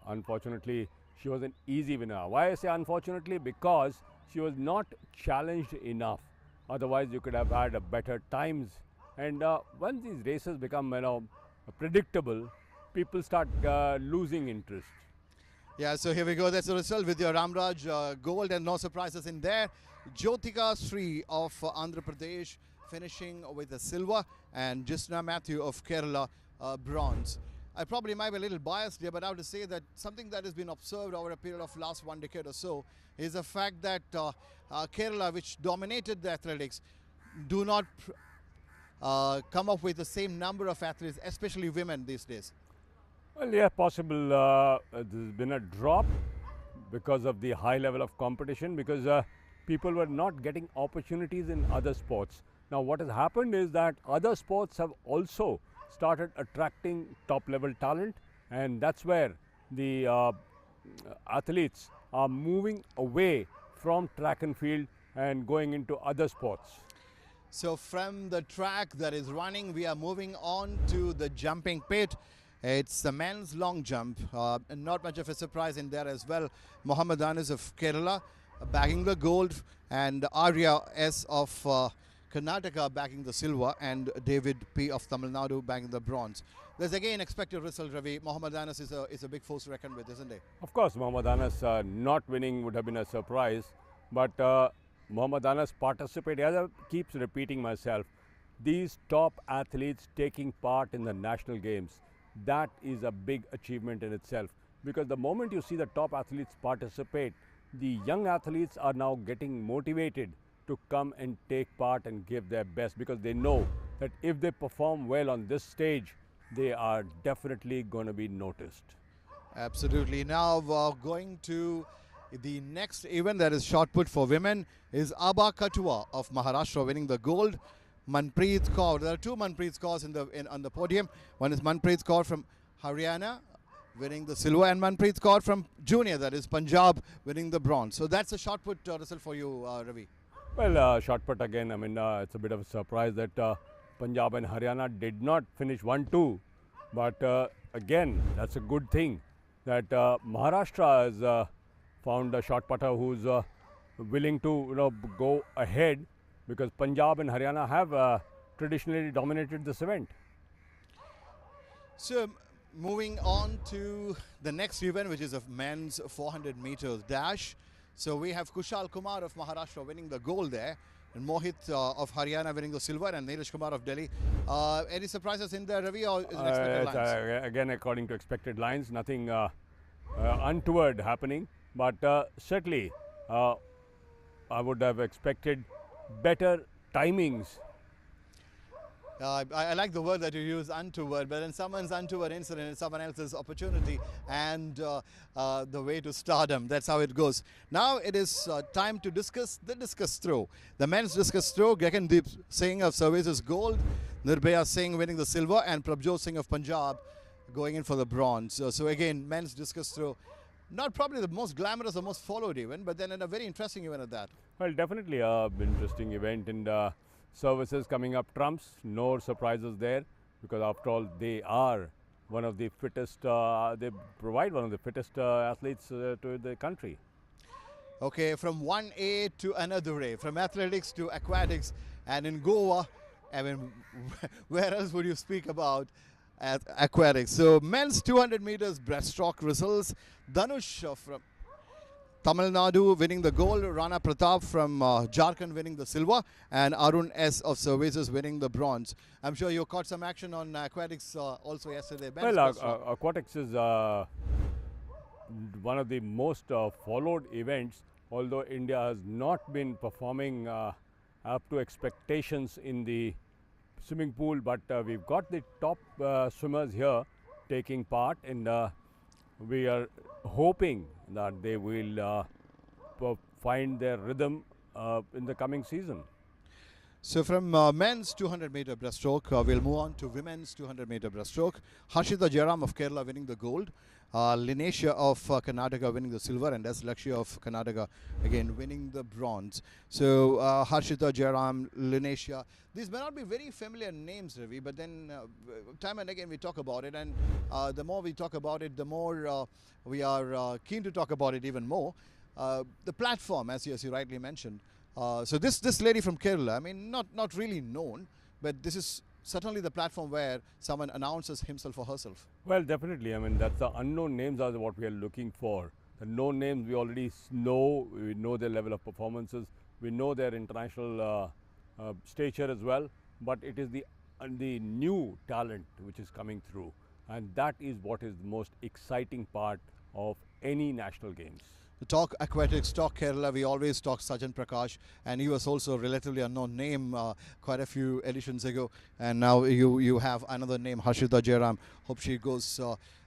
[SPEAKER 10] unfortunately, she was an easy winner. Why I say unfortunately? Because she was not challenged enough. Otherwise, you could have had better times. And once these races become, predictable, people start losing interest.
[SPEAKER 9] Yeah, so here we go. That's the result. Vidya Ramraj, gold, and no surprises in there. Jyotika Sri of Andhra Pradesh finishing with a silver, and Jisna Matthew of Kerala, bronze. I probably might be a little biased here, but I have to say that something that has been observed over a period of last 1 decade or so is the fact that Kerala, which dominated the athletics, do not come up with the same number of athletes, especially women these days.
[SPEAKER 10] Well, yeah, possible. There's been a drop because of the high level of competition, because people were not getting opportunities in other sports. Now, what has happened is that other sports have also started attracting top-level talent, and that's where the athletes are moving away from track and field and going into other sports.
[SPEAKER 9] So from the track that is running, we are moving on to the jumping pit. It's the men's long jump, and not much of a surprise in there as well. Mohammad Anas of Kerala bagging the gold, and Arya S of Karnataka bagging the silver, and David P of Tamil Nadu bagging the bronze. There's again expected result, Ravi. Mohammad Anas is a big force to reckon with, isn't he?
[SPEAKER 10] Of course, Mohammad Anas not winning would have been a surprise, but Mohammad Anas participated, as I keep repeating myself, these top athletes taking part in the national games, that is a big achievement in itself, because the moment you see the top athletes participate, the young athletes are now getting motivated to come and take part and give their best, because they know that if they perform well on this stage, they are definitely going to be noticed.
[SPEAKER 9] Absolutely. Now going to the next event, that is shot put for women, is Aba Katua of Maharashtra winning the gold. Manpreet Kaur. There are two Manpreet Kaurs on the podium. One is Manpreet Kaur from Haryana winning the silver, and Manpreet Kaur from junior, that is Punjab, winning the bronze. So that's a shot put result for you, Ravi.
[SPEAKER 10] Well, shot put again. I mean, it's a bit of a surprise that Punjab and Haryana did not finish 1-2. But again, that's a good thing that Maharashtra has found a shot putter who's willing to go ahead, because Punjab and Haryana have traditionally dominated this event.
[SPEAKER 9] So moving on to the next event, which is a men's 400 meters dash. So we have Kushal Kumar of Maharashtra winning the gold there, and Mohit of Haryana winning the silver, and Neeraj Kumar of Delhi. Any surprises in there, Ravi, or is it expected lines?
[SPEAKER 10] Again, according to expected lines, nothing untoward happening. But certainly, I would have expected better timings.
[SPEAKER 9] I like the word that you use, untoward, but then someone's untoward incident is someone else's opportunity and the way to stardom. That's how it goes. Now it is time to discuss the discus throw. The men's discus throw, Gagandeep Singh of Services gold, Nirbhaya Singh winning the silver, and Prabjot Singh of Punjab going in for the bronze. So again, men's discus throw, not probably the most glamorous or most followed event, but then a very interesting event at that.
[SPEAKER 10] Well, definitely a interesting event, and Services coming up trumps. No surprises there, because after all, they are one of the fittest, they provide one of the fittest athletes to the country.
[SPEAKER 9] Okay, from one A to another A, from athletics to aquatics, and in Goa, I mean, where else would you speak about aquatics? So men's 200 meters breaststroke results. Dhanush from Tamil Nadu winning the gold, Rana Pratap from Jharkhand winning the silver, and Arun S of Services winning the bronze. I'm sure you caught some action on aquatics also yesterday.
[SPEAKER 10] Well, aquatics is one of the most followed events, although India has not been performing up to expectations in the swimming pool, but we've got the top swimmers here taking part, and we are hoping that they will find their rhythm in the coming season.
[SPEAKER 9] So from men's 200 meter breaststroke, we'll move on to women's 200 meter breaststroke. Harshita Jairam of Kerala winning the gold, Linesha of Karnataka winning the silver, and S. Lakshya of Karnataka again winning the bronze. So Harshita Jairam, Linesha, these may not be very familiar names, Ravi, but then time and again we talk about it, and the more we talk about it, the more we are keen to talk about it even more. The platform, as you rightly mentioned. So this lady from Kerala, I mean, not really known, but this is certainly the platform where someone announces himself or herself.
[SPEAKER 10] Well, definitely. I mean, that's the unknown names are what we are looking for. The known names we already know. We know their level of performances. We know their international stature as well. But it is the new talent which is coming through, and that is what is the most exciting part of any national games.
[SPEAKER 9] To talk aquatics, talk Kerala, we always talk Sajan Prakash, and he was also a relatively unknown name quite a few editions ago, and now you have another name, Harshita Jairam. Hope she goes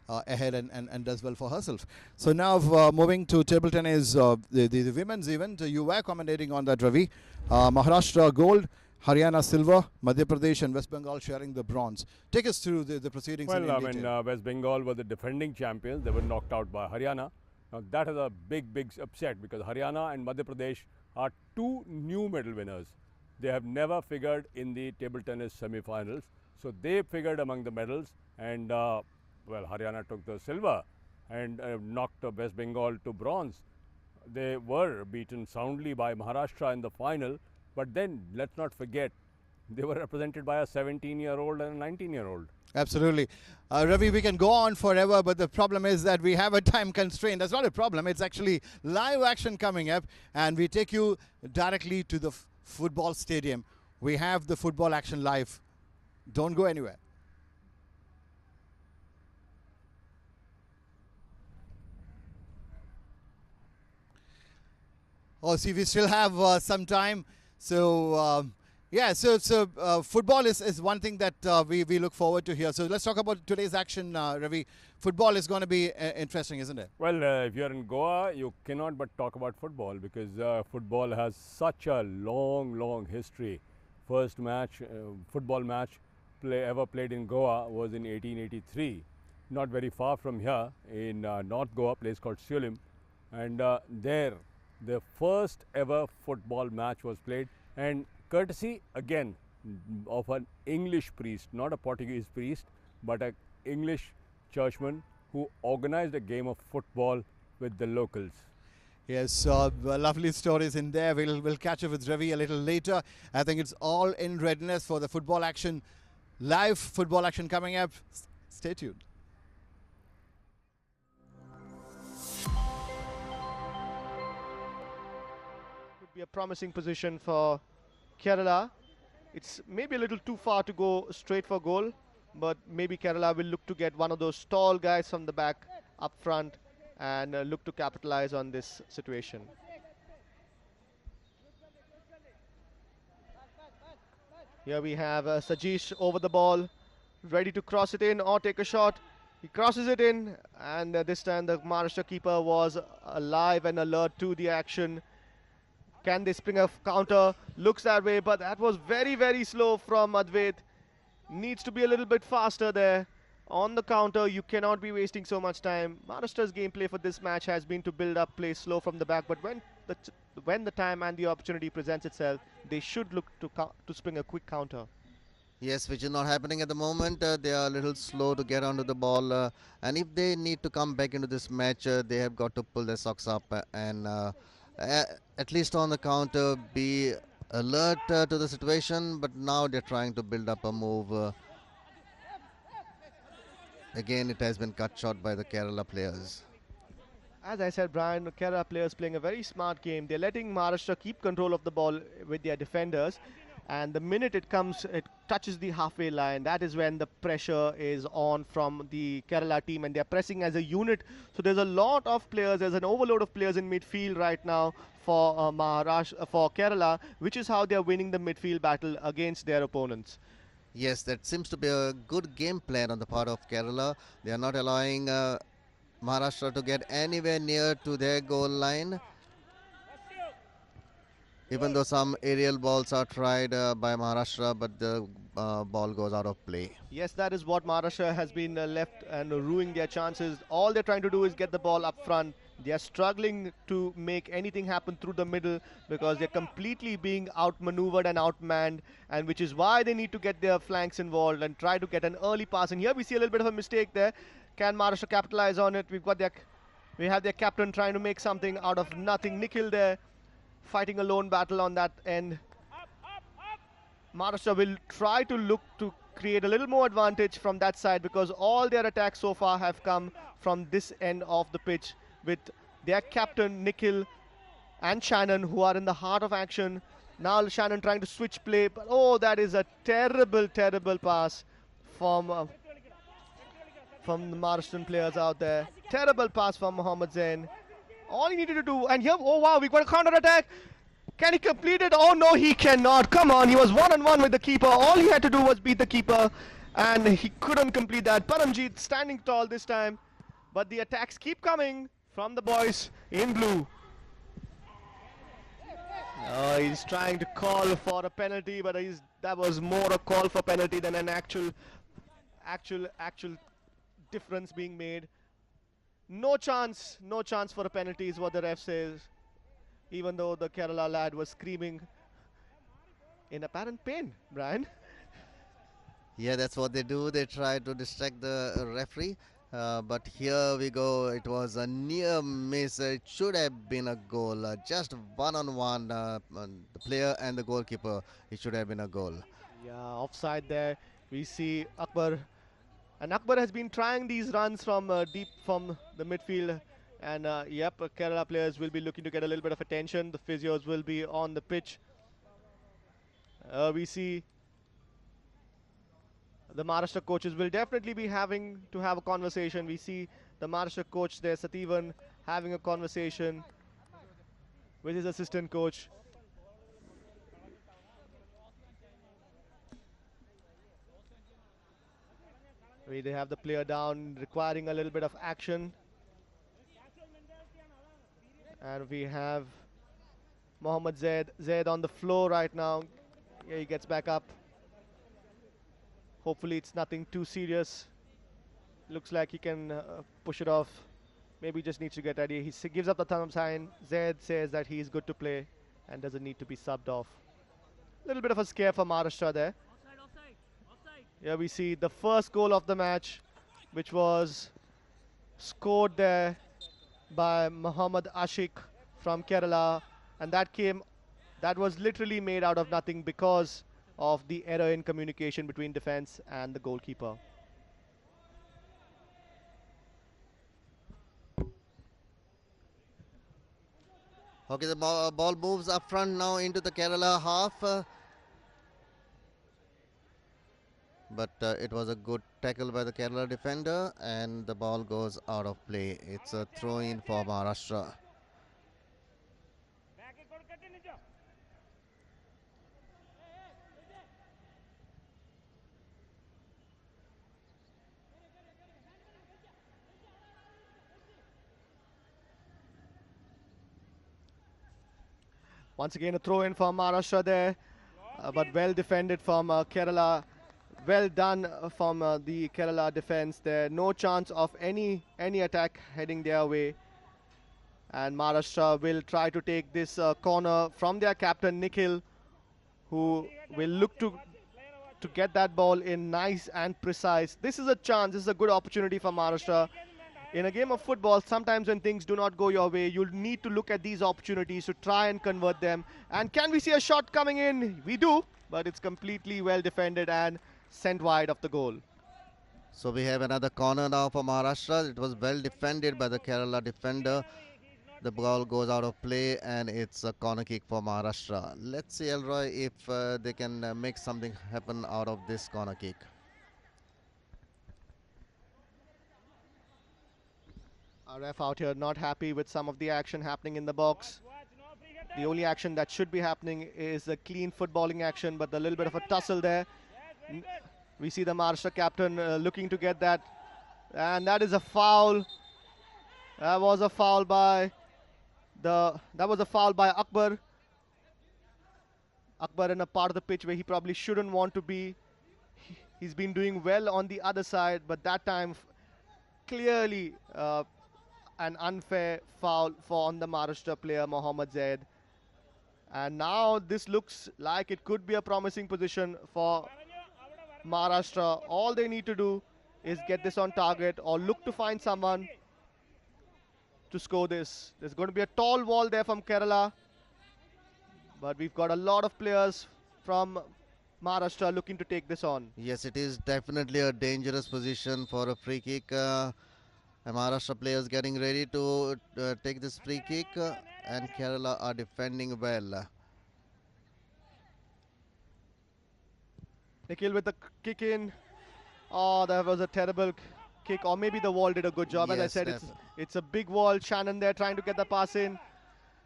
[SPEAKER 9] ahead and does well for herself. So now moving to table tennis, the women's event, you were commentating on that, Ravi. Maharashtra gold, Haryana silver, Madhya Pradesh and West Bengal sharing the bronze. Take us through the proceedings.
[SPEAKER 10] Well, I mean, West Bengal were the defending champions. They were knocked out by Haryana. Now that is a big upset, because Haryana and Madhya Pradesh are two new medal winners. They have never figured in the table tennis semi-finals. So they figured among the medals, and well, Haryana took the silver and knocked West Bengal to bronze. They were beaten soundly by Maharashtra in the final, but then let's not forget, they were represented by a 17-year-old and a 19-year-old.
[SPEAKER 9] Absolutely. Ravi, we can go on forever, but the problem is that we have a time constraint. That's not a problem. It's actually live action coming up, and we take you directly to the football stadium. We have the football action live. Don't go anywhere. Oh, see, we still have some time. So, yeah, so football is one thing that we look forward to here. So let's talk about today's action, Ravi. Football is going to be interesting, isn't it?
[SPEAKER 10] Well, if you're in Goa, you cannot but talk about football, because football has such a long history. First match, football match ever played in Goa was in 1883. Not very far from here in North Goa, a place called Sulim. And there the first ever football match was played, and courtesy again of an English priest, not a Portuguese priest, but an English churchman who organized a game of football with the locals.
[SPEAKER 9] Yes, lovely stories in there. We'll catch up with Ravi a little later. I think it's all in readiness for the football action, live football action coming up. Stay tuned.
[SPEAKER 11] Could be a promising position for Kerala. It's maybe a little too far to go straight for goal, but maybe Kerala will look to get one of those tall guys from the back up front and look to capitalize on this situation. Here we have Sajish over the ball, ready to cross it in or take a shot. He crosses it in, and this time the Maharashtra keeper was alive and alert to the action. Can they spring a counter? Looks that way, but that was very, very slow from Advait. Needs to be a little bit faster there. On the counter, you cannot be wasting so much time. Maharashtra's gameplay for this match has been to build up, play slow from the back, but when the time and the opportunity presents itself, they should look to spring a quick counter.
[SPEAKER 12] Yes, which is not happening at the moment. They are a little slow to get onto the ball, and if they need to come back into this match, they have got to pull their socks up and at least on the counter be alert to the situation. But now they're trying to build up a move. Again, it has been cut short by the Kerala players.
[SPEAKER 11] As I said, Brian, the Kerala players playing a very smart game. They're letting Maharashtra keep control of the ball with their defenders. And the minute it touches the halfway line, that is when the pressure is on from the Kerala team, and they're pressing as a unit. So there's a lot of players, there's an overload of players in midfield right now for for Kerala, which is how they're winning the midfield battle against their opponents.
[SPEAKER 12] Yes, that seems to be a good game plan on the part of Kerala. They are not allowing Maharashtra to get anywhere near to their goal line. Even though some aerial balls are tried by Maharashtra, but the ball goes out of play.
[SPEAKER 11] Yes, that is what Maharashtra has been left and ruining their chances. All they're trying to do is get the ball up front. They are struggling to make anything happen through the middle because they're completely being outmaneuvered and outmanned, and which is why they need to get their flanks involved and try to get an early pass. And here we see a little bit of a mistake there. Can Maharashtra capitalize on it? We have their captain trying to make something out of nothing. Nikhil there, fighting a lone battle on that end. Maharashtra will try to look to create a little more advantage from that side because all their attacks so far have come from this end of the pitch with their captain Nikhil and Shannon, who are in the heart of action. Now Shannon trying to switch play, but oh, that is a terrible, terrible pass from the Maharashtrian players out there. Terrible pass from Mohammad Zain. All he needed to do, and here, oh wow, we got a counter attack. Can he complete it? Oh no, he cannot. Come on, he was one-on-one with the keeper. All he had to do was beat the keeper, and he couldn't complete that. Paramjit standing tall this time, but the attacks keep coming from the boys in blue. He's trying to call for a penalty, but that was more a call for penalty than an actual difference being made. No chance for a penalty is what the ref says, even though the Kerala lad was screaming in apparent pain, Brian.
[SPEAKER 12] Yeah, that's what they do. They try to distract the referee. But here we go. It was a near miss. It should have been a goal. Just one-on-one, the player and the goalkeeper. It should have been a goal.
[SPEAKER 11] Yeah, offside there. We see Akbar. And Akbar has been trying these runs from deep from the midfield. And yep, Kerala players will be looking to get a little bit of attention. The physios will be on the pitch. We see the Maharashtra coaches will definitely be having to have a conversation. We see the Maharashtra coach there, Sativan, having a conversation with his assistant coach. They have the player down, requiring a little bit of action. And we have Mohammad Zaid on the floor right now. Yeah, he gets back up. Hopefully it's nothing too serious. Looks like he can push it off. maybe just needs to get ready. He gives up the thumb sign. Zaid says that he's good to play and doesn't need to be subbed off. A little bit of a scare for Maharashtra there. Here we see the first goal of the match, which was scored there by Muhammad Ashik from Kerala, and that was literally made out of nothing because of the error in communication between defense and the goalkeeper.
[SPEAKER 12] Okay, the ball moves up front now into the Kerala half. But it was a good tackle by the Kerala defender, and the ball goes out of play. It's a throw-in for Maharashtra.
[SPEAKER 11] Once again, a throw in for Maharashtra there, but well defended from Kerala. Well done from the Kerala defense there. No chance of any attack heading their way. And Maharashtra will try to take this corner from their captain Nikhil, who will look to get that ball in nice and precise. This is a chance. This is a good opportunity for Maharashtra. In a game of football, sometimes when things do not go your way, you'll need to look at these opportunities to try and convert them. And can we see a shot coming in? We do, but it's completely well defended and sent wide of the goal.
[SPEAKER 12] So we have another corner now for Maharashtra. It was well defended by the Kerala defender. The ball goes out of play and it's a corner kick for Maharashtra. Let's see, Elroy, if they can make something happen out of this corner kick.
[SPEAKER 11] Our ref out here not happy with some of the action happening in the box. The only action that should be happening is a clean footballing action, but a little bit of a tussle there. We see the Maharashtra captain looking to get that, and that is a foul. That was a foul by Akbar. Akbar in a part of the pitch where he probably shouldn't want to be. He's been doing well on the other side, but that time clearly an unfair foul on the Maharashtra player Mohammad Zaid. And now this looks like it could be a promising position for Maharashtra. All they need to do is get this on target or look to find someone to score this. There's going to be a tall wall there from Kerala, but we've got a lot of players from Maharashtra looking to take this on.
[SPEAKER 12] Yes, it is definitely a dangerous position for a free kick. Maharashtra players getting ready to take this free kick, and Kerala are defending well.
[SPEAKER 11] Nikhil with the kick in. Oh, that was a terrible kick, or maybe the wall did a good job. As I said, it's a big wall. Shannon there trying to get the pass in.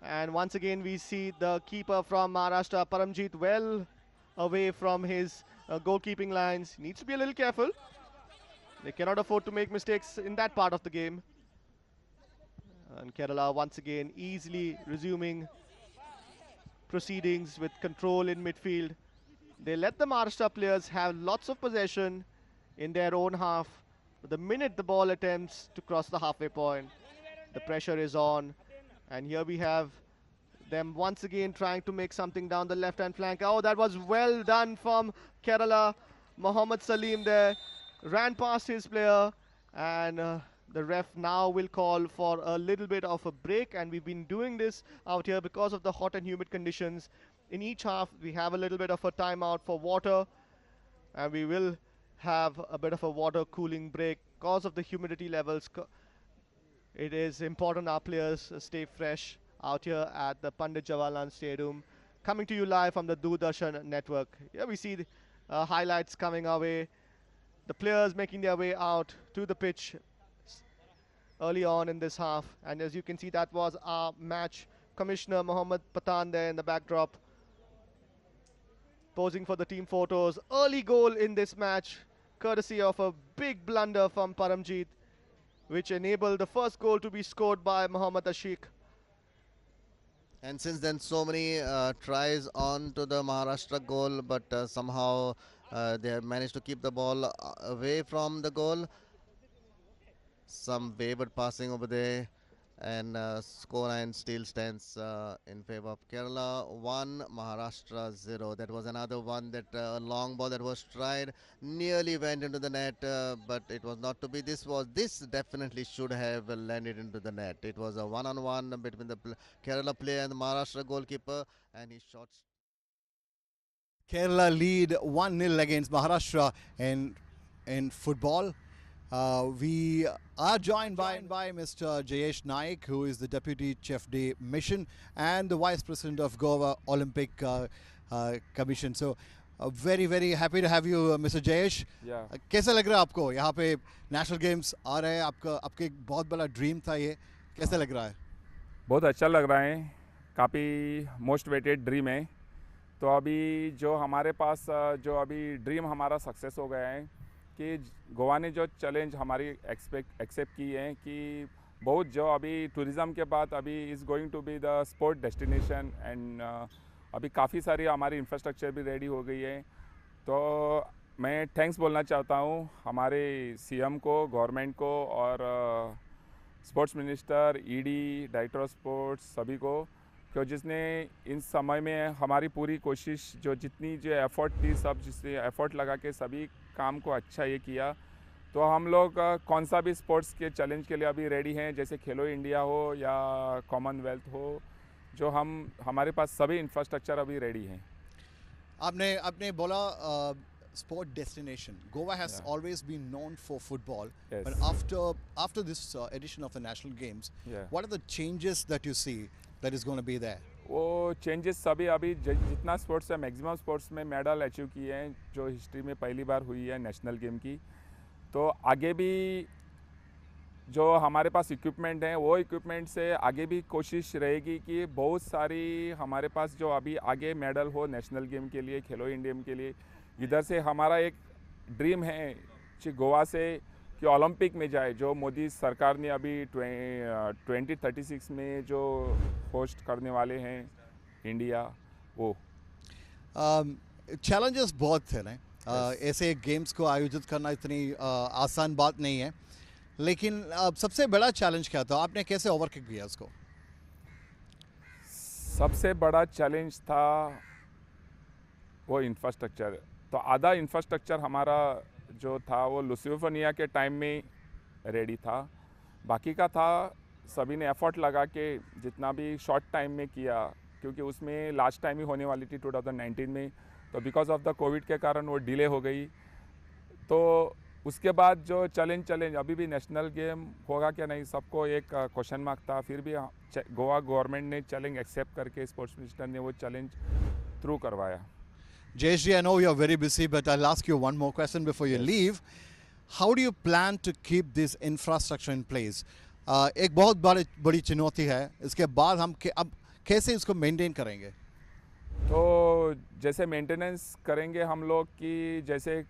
[SPEAKER 11] And once again, we see the keeper from Maharashtra, Paramjit, well away from his goalkeeping lines. He needs to be a little careful. They cannot afford to make mistakes in that part of the game. And Kerala once again easily resuming proceedings with control in midfield. They let the Maharashtra players have lots of possession in their own half. But the minute the ball attempts to cross the halfway point, the pressure is on. And here we have them once again trying to make something down the left-hand flank. Oh, that was well done from Kerala. Mohammad Salim there ran past his player, and the ref now will call for a little bit of a break. And we've been doing this out here because of the hot and humid conditions. In each half, we have a little bit of a timeout for water, and we will have a bit of a water cooling break because of the humidity levels. It is important our players stay fresh out here at the Pandit Jawaharlal Stadium. Coming to you live from the Doordarshan network. Here we see the highlights coming our way. The players making their way out to the pitch early on in this half. And as you can see, that was our match commissioner, Mohammad Patan, there in the backdrop, posing for the team photos. Early goal in this match, courtesy of a big blunder from Paramjit, which enabled the first goal to be scored by Mohammad Ashik.
[SPEAKER 12] And since then, so many tries on to the Maharashtra goal, but somehow they have managed to keep the ball away from the goal. some wayward passing over there, and scoreline still stands in favor of Kerala 1, Maharashtra 0. That was another one, that long ball that was tried, nearly went into the net, but it was not to be. This definitely should have landed into the net. It was a one-on-one between the Kerala player and the Maharashtra goalkeeper, and he shot.
[SPEAKER 9] Kerala lead 1-0 against Maharashtra in football. We are joined by Mr. Jayesh Naik, who is the Deputy Chief de Mission and the Vice President of Goa Olympic Commission. So, very, very happy to have you, Mr. Jayesh.
[SPEAKER 13] Yeah.
[SPEAKER 9] कैसा लग रहा है आपको यहाँ पे national games आ रहे हैं? आपका एक बहुत बड़ा ड्रीम था ये, कैसा लग रहा है?
[SPEAKER 13] बहुत अच्छा लग रहा है, काफ़ी मोस्ट वेटेड ड्रीम है। तो अभी जो हमारे पास जो अभी ड्रीम हमारा सक्सेस हो गया है कि गोवा ने जो चैलेंज हमारी एक्सेप्ट की है कि बहुत जो अभी टूरिज़म के बाद अभी is going to be the sport destination, and अभी काफ़ी सारी हमारी इंफ्रास्ट्रक्चर भी रेडी हो गई है। तो मैं थैंक्स बोलना चाहता हूँ हमारे सीएम को, गवर्नमेंट को और sports minister, ED, director of sports सभी को, क्यों जिसने इन समय में हमारी पूरी कोशिश जो जितनी जो एफर्ट थी सब जिसने एफर्ट लगा के सभी काम को अच्छा ये किया। तो हम लोग कौन सा भी स्पोर्ट्स के चैलेंज के लिए अभी रेडी हैं, जैसे खेलो इंडिया हो या कॉमनवेल्थ हो, जो हमारे पास सभी इंफ्रास्ट्रक्चर अभी रेडी हैं।
[SPEAKER 9] आपने बोला sport destination. Goa has always been known for football, but after this edition of the national games, what are the changes that you see that is going to be there?
[SPEAKER 13] वो changes सभी अभी जितना sports है maximum sports में medal achieve किए हैं, जो history में पहली बार हुई है नेशनल गेम की। तो आगे भी जो हमारे पास इक्विपमेंट हैं वो इक्विपमेंट से आगे भी कोशिश रहेगी कि बहुत सारी हमारे पास जो अभी आगे मेडल हो नेशनल गेम के लिए, खेलो इंडिया के लिए। इधर से हमारा एक ड्रीम है कि गोवा से कि ओलंपिक में जाए, जो मोदी सरकार ने अभी 2036 में जो होस्ट करने वाले हैं इंडिया, वो
[SPEAKER 9] चैलेंजेस बहुत थे ना। ऐसे गेम्स को आयोजित करना इतनी आसान बात नहीं है, लेकिन सबसे बड़ा चैलेंज क्या था? आपने कैसे ओवरकम किया उसको?
[SPEAKER 13] सबसे बड़ा चैलेंज था वो इंफ्रास्ट्रक्चर। तो आधा इंफ्रास्ट्रक्चर हमारा जो था वो लुसिफोनिया के टाइम में रेडी था, बाकी का था सभी ने एफर्ट लगा के जितना भी शॉर्ट टाइम में किया, क्योंकि उसमें लास्ट टाइम ही होने वाली थी 2019 में, तो बिकॉज ऑफ द कोविड के कारण वो डिले हो गई। तो उसके बाद जो चैलेंज अभी भी नेशनल गेम होगा क्या नहीं, सबको एक क्वेश्चन मार्क था। फिर भी गोवा गवर्नमेंट ने चैलेंज एक्सेप्ट करके स्पोर्ट्स मिनिस्टर ने वो चैलेंज थ्रू करवाया।
[SPEAKER 9] Jayesh ji, I know you're very busy, but I'll ask you one more question before you leave. How do you plan to keep this infrastructure in place? एक बहुत बड़ी चुनौती है, इसके बाद हम अब कैसे इसको मेंटेन करेंगे?
[SPEAKER 13] तो जैसे मेंटेनेंस करेंगे हम लोग कि जैसे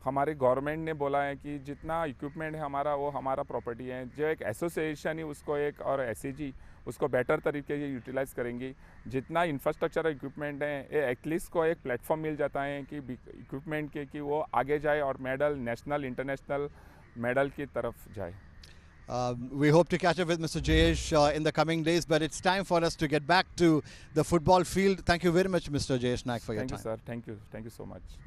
[SPEAKER 13] हमारे गवर्नमेंट ने बोला है कि जितना इक्विपमेंट है हमारा वो हमारा प्रॉपर्टी है, जो एक एसोसिएशन ही उसको एक और एसएजी उसको बेटर तरीके से यूटिलाइज करेंगी। जितना इंफ्रास्ट्रक्चर इक्विपमेंट है एटलीस्ट को एक प्लेटफॉर्म मिल जाता है कि इक्विपमेंट के कि वो आगे जाए और मेडल नेशनल इंटरनेशनल मेडल की तरफ जाए।
[SPEAKER 9] We hope to catch up with Mr. Jayesh in the coming days, but it's time for us to get back to the football field. Thank you very much, Mr. Jayesh Naik, for your time.
[SPEAKER 13] Thank you, sir. Thank you so much.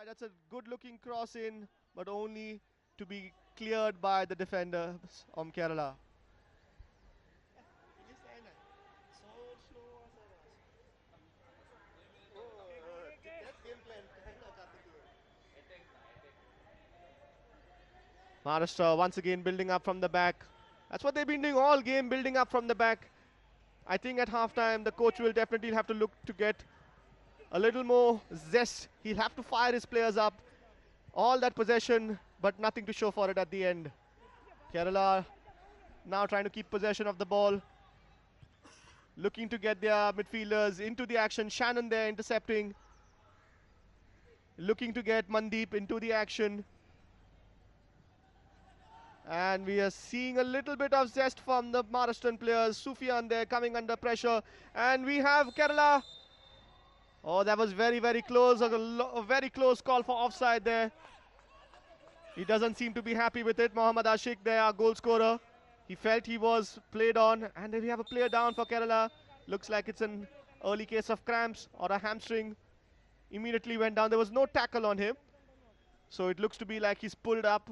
[SPEAKER 11] That's a good-looking cross in, but only to be cleared by the defenders from Kerala. Maharashtra once again building up from the back. That's what they've been doing all game, building up from the back. I think at halftime the coach will definitely have to look to get a little more zest. He'll have to fire his players up. All that possession, but nothing to show for it at the end. Kerala now trying to keep possession of the ball. Looking to get their midfielders into the action. Shannon there intercepting. Looking to get Mandeep into the action. And we are seeing a little bit of zest from the Maharashtrian players. Sufyan there coming under pressure. And we have Kerala. Oh, that was very, very close. A very close call for offside there. He doesn't seem to be happy with it. Mohammad Ashik there, our goal scorer. He felt he was played on. And then we have a player down for Kerala. Looks like it's an early case of cramps or a hamstring. Immediately went down. There was no tackle on him. So it looks to be like he's pulled up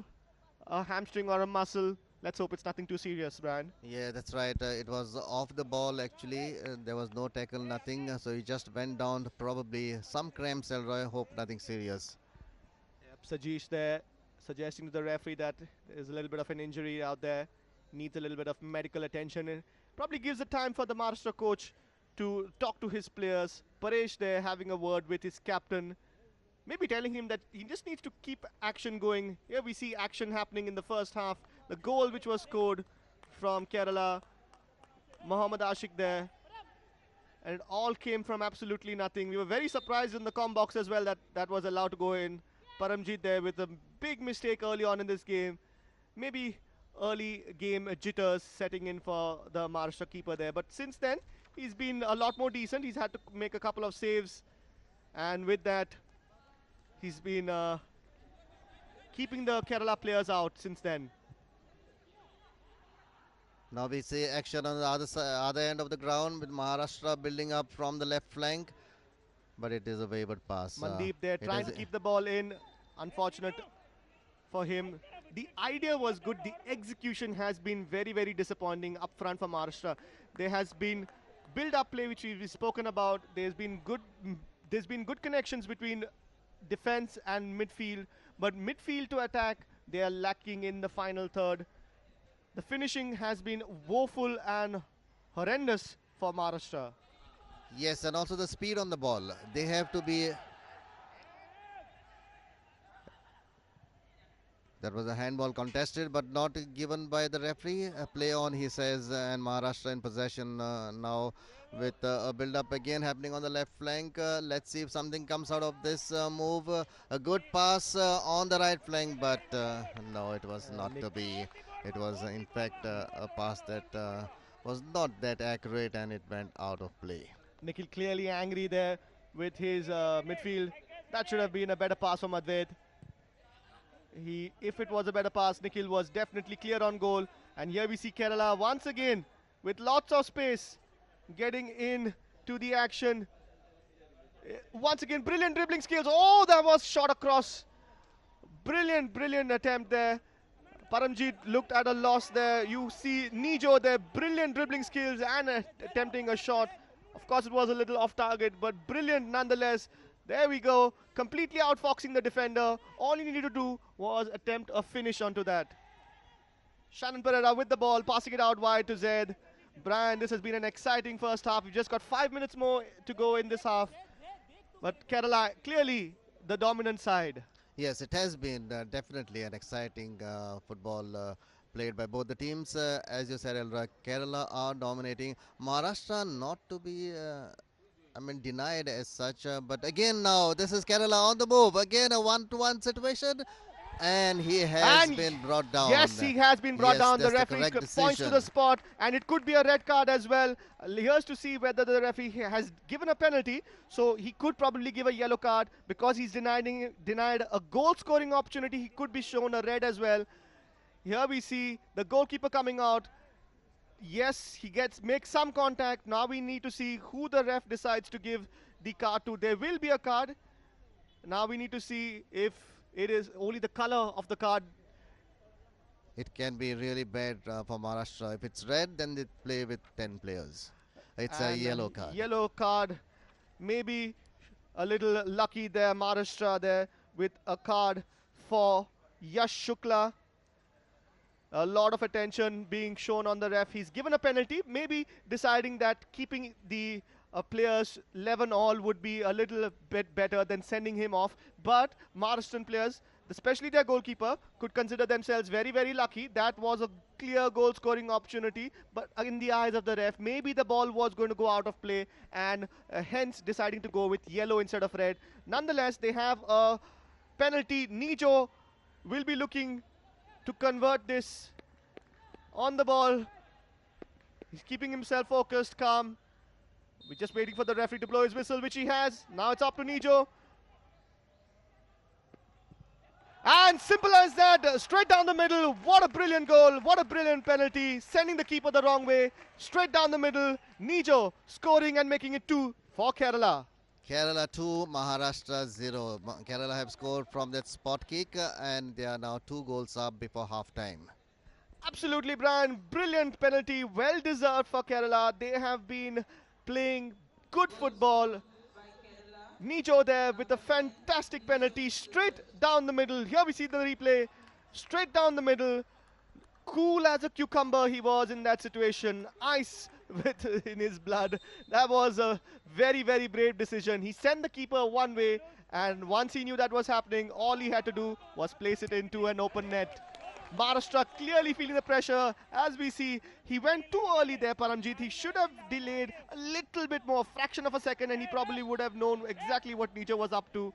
[SPEAKER 11] a hamstring or a muscle. Let's hope it's nothing too serious, Brian.
[SPEAKER 12] Yeah, that's right. It was off the ball actually. There was no tackle, nothing. So he just went down. Probably some cramps, Elroy. Hope nothing serious.
[SPEAKER 11] Yep, Sajesh there suggesting to the referee that there's a little bit of an injury out there. Needs a little bit of medical attention. And probably gives the time for the Maharashtra coach to talk to his players. Paresh there having a word with his captain. Maybe telling him that he just needs to keep action going. Here we see action happening in the first half. The goal which was scored from Kerala. Mohammad Ashik there. And it all came from absolutely nothing. We were very surprised in the comm box as well that that was allowed to go in. Paramjit there with a big mistake early on in this game. Maybe early game jitters setting in for the Maharashtra keeper there. But since then, he's been a lot more decent. He's had to make a couple of saves. And with that, he's been keeping the Kerala players out since then.
[SPEAKER 12] Now we see action on the other end of the ground with Maharashtra building up from the left flank. But it is a wayward pass.
[SPEAKER 11] Mandeep there trying to keep the ball in. Unfortunate for him. The idea was good. The execution has been very, very disappointing up front for Maharashtra. There has been build-up play which we've spoken about. There's been good connections between defense and midfield, but midfield to attack, they are lacking in the final third. The finishing has been woeful and horrendous for Maharashtra.
[SPEAKER 12] Yes, and also the speed on the ball. They have to be... That was a handball contested, but not given by the referee. A play on, he says, and Maharashtra in possession now with a build-up again happening on the left flank. Let's see if something comes out of this move. A good pass on the right flank, but no, it was not to be. It was, in fact, a pass that was not that accurate, and it went out of play.
[SPEAKER 11] Nikhil clearly angry there with his midfield. That should have been a better pass from Advait. If it was a better pass, Nikhil was definitely clear on goal. And here we see Kerala once again with lots of space getting in to the action. Once again, brilliant dribbling skills. Oh, that was shot across. Brilliant, brilliant attempt there. Paramjit looked at a loss there. You see Nijo there, brilliant dribbling skills and attempting a shot. Of course, it was a little off target, but brilliant nonetheless. There we go, completely outfoxing the defender. All he needed to do was attempt a finish onto that. Shannon Pereira with the ball, passing it out wide to Zaid. Brian, this has been an exciting first half. We've just got 5 minutes more to go in this half. But Kerala, clearly the dominant side.
[SPEAKER 12] Yes, it has been definitely an exciting football played by both the teams. As you said, Elra, Kerala are dominating. Maharashtra not to be... denied as such, but again now this is Kerala on the move. Again a one-to-one situation, and he has been brought down.
[SPEAKER 11] Yes, he has been brought down. The referee points to the spot, and it could be a red card as well. Here's to see whether the referee has given a penalty. So he could probably give a yellow card because he's denied a goal-scoring opportunity. He could be shown a red as well. Here we see the goalkeeper coming out. Yes, he makes some contact. Now we need to see who the ref decides to give the card to. There will be a card. Now we need to see if it is only the color of the card.
[SPEAKER 12] It can be really bad for Maharashtra. If it's red, then they play with 10 players. It's a yellow card.
[SPEAKER 11] Yellow card. Maybe a little lucky there, Maharashtra there with a card for Yash Shukla. A lot of attention being shown on the ref. He's given a penalty, maybe deciding that keeping the players 11 all would be a little bit better than sending him off. But Maharashtrian players, especially their goalkeeper, could consider themselves very, very lucky. That was a clear goal-scoring opportunity. But in the eyes of the ref, maybe the ball was going to go out of play, and hence deciding to go with yellow instead of red. Nonetheless, they have a penalty. Nijo will be looking to convert this on the ball. He's keeping himself focused, calm. We're just waiting for the referee to blow his whistle, which he has. Now it's up to Nijo. And simple as that, straight down the middle. What a brilliant goal, what a brilliant penalty. Sending the keeper the wrong way, straight down the middle. Nijo scoring and making it 2 for Kerala.
[SPEAKER 12] Kerala 2, Maharashtra 0. Kerala have scored from that spot kick and they are now 2 goals up before half time.
[SPEAKER 11] Absolutely, Brian. Brilliant penalty, well deserved for Kerala. They have been playing good football. Nijo there with a fantastic penalty, straight down the middle. Here we see the replay, straight down the middle. Cool as a cucumber he was in that situation. Ice in his blood. That was a very, very brave decision. He sent the keeper one way, and once he knew that was happening, all he had to do was place it into an open net. Maharashtra clearly feeling the pressure. As we see, he went too early there, Paramjit. He should have delayed a little bit more, fraction of a second, and he probably would have known exactly what Nijo was up to.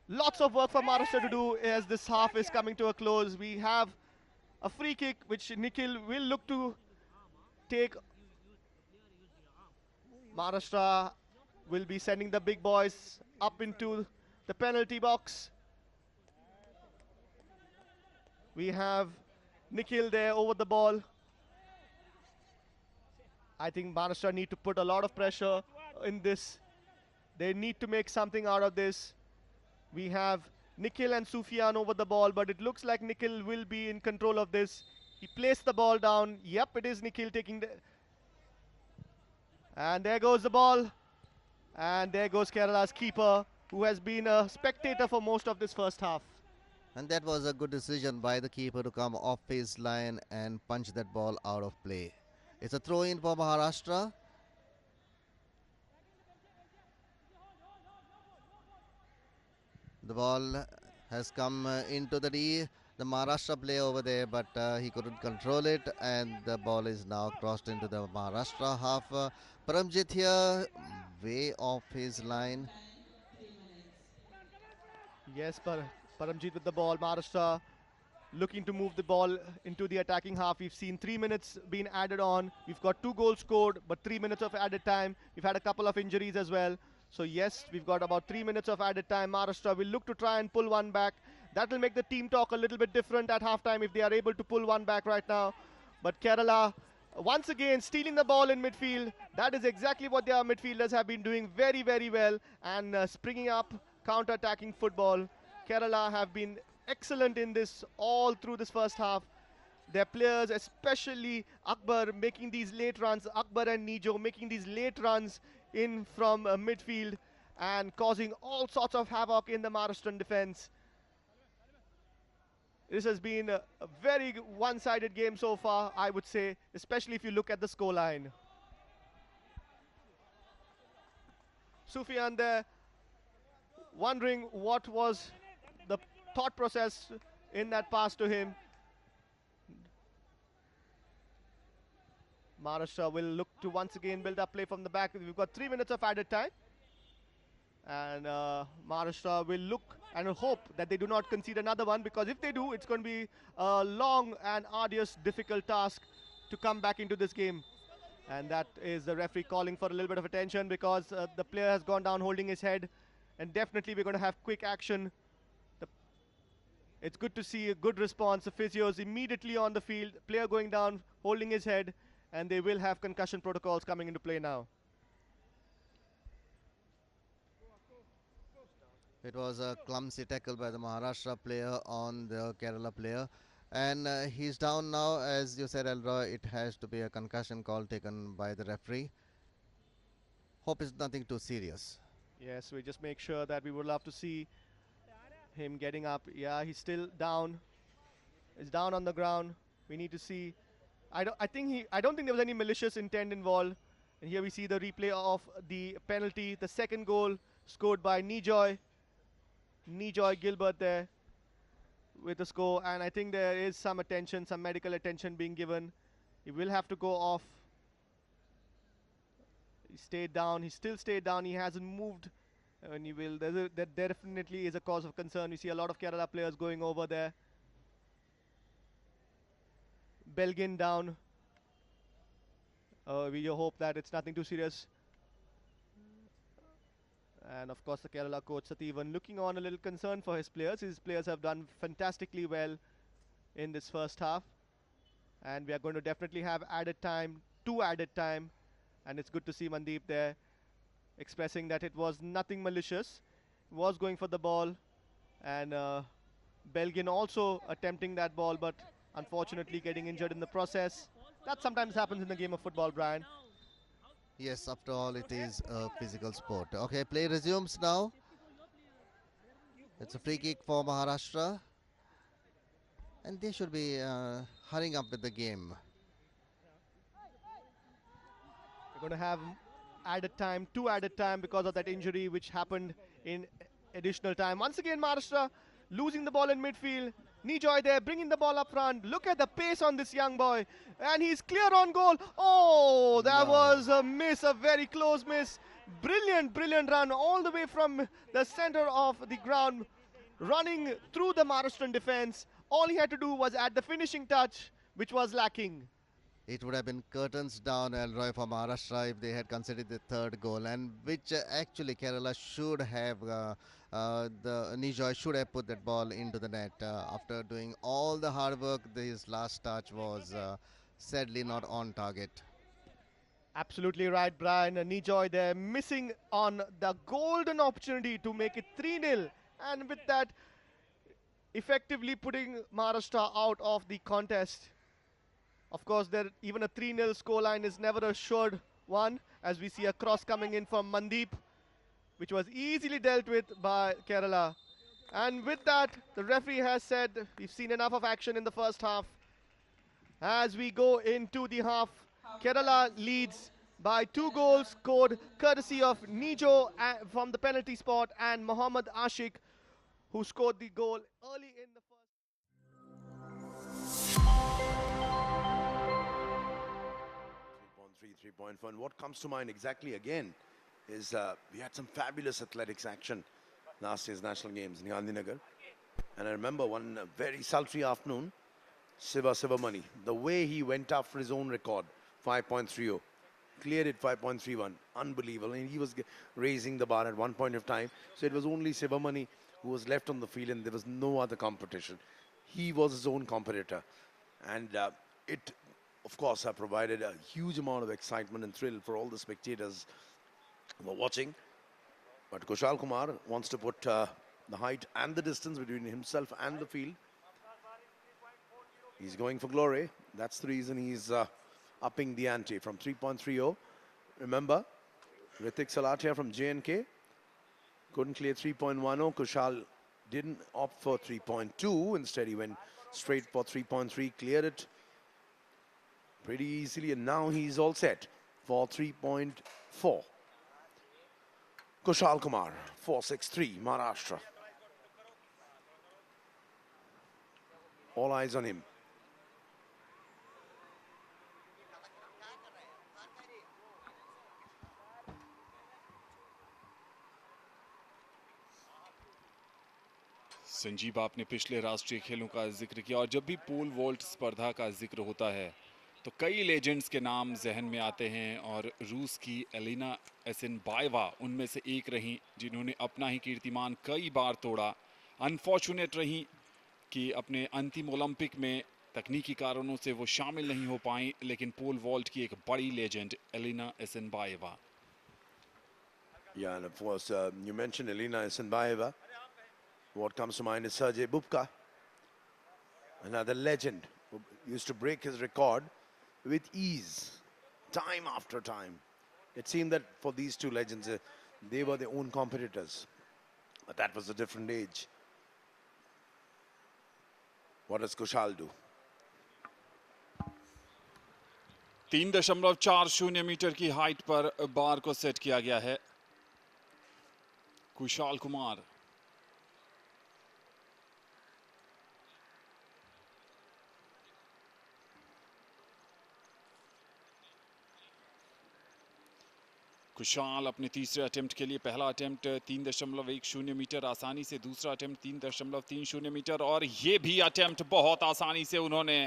[SPEAKER 11] Lots of work for Maharashtra to do as this half is coming to a close. We have a free kick which Nikhil will look to take. Maharashtra will be sending the big boys up into the penalty box. We have Nikhil there over the ball. I think Maharashtra need to put a lot of pressure in this. They need to make something out of this. We have Nikhil and Sufyan over the ball, but it looks like Nikhil will be in control of this. He placed the ball down. Yep, it is Nikhil taking the... And there goes the ball. And there goes Kerala's keeper, who has been a spectator for most of this first half.
[SPEAKER 12] And that was a good decision by the keeper to come off his line and punch that ball out of play. It's a throw-in for Maharashtra. The ball has come into the D. The Maharashtra player over there, but he couldn't control it, and the ball is now crossed into the Maharashtra half. Paramjit here, way off his line.
[SPEAKER 11] Yes, Paramjit with the ball. Maharashtra looking to move the ball into the attacking half. We've seen 3 minutes being added on. We've got 2 goals scored, but 3 minutes of added time. We've had a couple of injuries as well. So yes, we've got about 3 minutes of added time. Maharashtra will look to try and pull one back. That will make the team talk a little bit different at halftime if they are able to pull one back right now. But Kerala, once again, stealing the ball in midfield. That is exactly what their midfielders have been doing very, very well. And springing up, counter-attacking football. Kerala have been excellent in this all through this first half. Their players, especially Akbar, making these late runs. Akbar and Nijo making these late runs in from midfield and causing all sorts of havoc in the Maharashtrian defense. This has been a very one-sided game so far, I would say, especially if you look at the scoreline. Sufyan there, wondering what was the thought process in that pass to him. Maharashtra will look to once again build up play from the back. We've got 3 minutes of added time. And Maharashtra will look and hope that they do not concede another one, because if they do, it's going to be a long and arduous, difficult task to come back into this game. And that is the referee calling for a little bit of attention, because the player has gone down holding his head. And definitely we're going to have quick action. It's good to see a good response. The physios immediately on the field, player going down holding his head. And they will have concussion protocols coming into play now.
[SPEAKER 12] It was a clumsy tackle by the Maharashtra player on the Kerala player. And he's down now. As you said, Elroy, it has to be a concussion call taken by the referee. Hope it's nothing too serious.
[SPEAKER 11] Yes, we just make sure that we would love to see him getting up. Yeah, he's still down. He's down on the ground. We need to see. I don't think there was any malicious intent involved. And here we see the replay of the penalty, the second goal scored by Nijoy Gilbert there with the score. And I think there is some attention, some medical attention being given. He will have to go off. He stayed down. He still stayed down. He hasn't moved And you will, that definitely is a cause of concern. We see a lot of Kerala players going over there. Belgin down. We hope that it's nothing too serious. And of course the Kerala coach Sathivan looking on a little concerned for his players. His players have done fantastically well in this first half. And we are going to definitely have added time, 2 added time. And it's good to see Mandeep there expressing that it was nothing malicious. He was going for the ball. And Belgin also attempting that ball, but unfortunately getting injured in the process. That sometimes happens in the game of football, Brian.
[SPEAKER 12] Yes, after all, it is a physical sport. Okay, play resumes now. It's a free kick for Maharashtra. And they should be hurrying up with the game.
[SPEAKER 11] We're going to have added time, 2 added time because of that injury which happened in additional time. Once again, Maharashtra losing the ball in midfield. Nijoy there, bringing the ball up front. Look at the pace on this young boy. And he's clear on goal. Oh, that was a miss, a very close miss. Brilliant, brilliant run all the way from the center of the ground, running through the Maharashtrian defense. All he had to do was add the finishing touch, which was lacking.
[SPEAKER 12] It would have been curtains down, Elroy, for Maharashtra if they had considered the third goal, and which actually Kerala should have, the Nijoy should have put that ball into the net. After doing all the hard work, his last touch was sadly not on target.
[SPEAKER 11] Absolutely right, Brian. Nijoy there missing on the golden opportunity to make it 3-0. And with that, effectively putting Maharashtra out of the contest. Of course, even a 3-0 scoreline is never a assured one, as we see a cross coming in from Mandeep, which was easily dealt with by Kerala. And with that, the referee has said we've seen enough of action in the first half. As we go into the half, Kerala leads by 2 goals scored courtesy of Nijo from the penalty spot and Mohammad Ashik, who scored the goal early in the first.
[SPEAKER 4] 3.4. And what comes to mind exactly again is we had some fabulous athletics action last year's National Games in Gandhinagar. And I remember one very sultry afternoon, Sivamani, the way he went after his own record, 5.30, cleared it 5.31, unbelievable. And he was raising the bar at one point of time. So it was only Sivamani who was left on the field and there was no other competition. He was his own competitor. And it, of course, provided a huge amount of excitement and thrill for all the spectators who were watching. But Kushal Kumar wants to put the height and the distance between himself and the field. He's going for glory. That's the reason he's upping the ante from 3.30. Remember, Ritik Salatia from J&K couldn't clear 3.10. Kushal didn't opt for 3.2. Instead, he went straight for 3.3, cleared it pretty easily, and now he's all set for 3.4. Kushal Kumar, 4.63, Maharashtra. All eyes on him.
[SPEAKER 3] Sanjeev, आपने पिछले राष्ट्रीय खेलों का जिक्र किया और जब भी पोल वॉल्ट स्पर्धा का जिक्र होता है तो कई लेजेंड्स के नाम जहन में आते हैं और रूस की एलिना एसिनबाएवा उनमें से एक रहीं जिन्होंने अपना ही कीर्तिमान कई बार तोड़ा। अनफॉर्चुनेट रहीं कि अपने अंतिम ओलंपिक में तकनीकी कारणों से वो शामिल नहीं हो पाई, लेकिन पोल वॉल्ट की एक बड़ी legend Yelena Isinbayeva.
[SPEAKER 4] Yeah, and of course, you mentioned Elina Isinbaeva. What comes to mind is Sergei Bubka, another legend who used to break his record with ease, time after time. It seemed that for these two legends, they were their own competitors. But that was a different age. What does Kushal do?
[SPEAKER 3] 3.40 metre की height पर बार को set किया गया है। कुशाल कुमार कुशाल अपने तीसरे attempt के लिए, पहला अटेम्प्ट 3.10 मीटर आसानी से, दूसरा अटेम्प्ट 3.30 मीटर और ये भी अटेम्प्ट बहुत आसानी से उन्होंने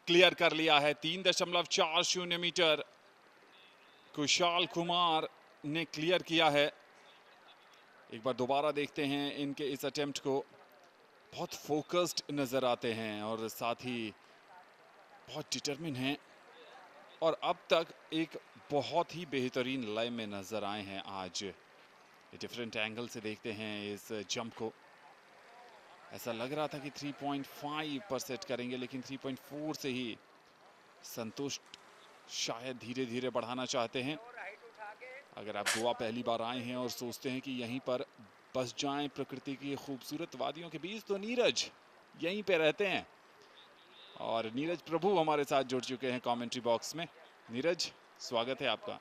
[SPEAKER 3] क्लियर कर लिया है। 3.40 मीटर कुशाल कुमार ने क्लियर किया है। एक बार दोबारा देखते हैं इनके इस अटेम्प्ट को, बहुत फोकस्ड नजर आते हैं और साथ ही बहुत डिटरमिन हैं और अब तक एक बहुत ही बेहतरीन लय में नजर आए हैं। आज डिफरेंट एंगल से देखते हैं इस जंप को, ऐसा लग रहा था कि 3.5 पर सेट करेंगे लेकिन 3.4 से ही संतुष्ट शायद धीरे धीरे बढ़ाना चाहते हैं। अगर आप गोवा पहली बार आए हैं और सोचते हैं कि यहीं पर बस जाएं प्रकृति की खूबसूरत वादियों के बीच, तो नीरज यहीं पे रहते हैं और नीरज प्रभु हमारे साथ जुड़ चुके हैं कमेंट्री बॉक्स में। नीरज, स्वागत है आपका।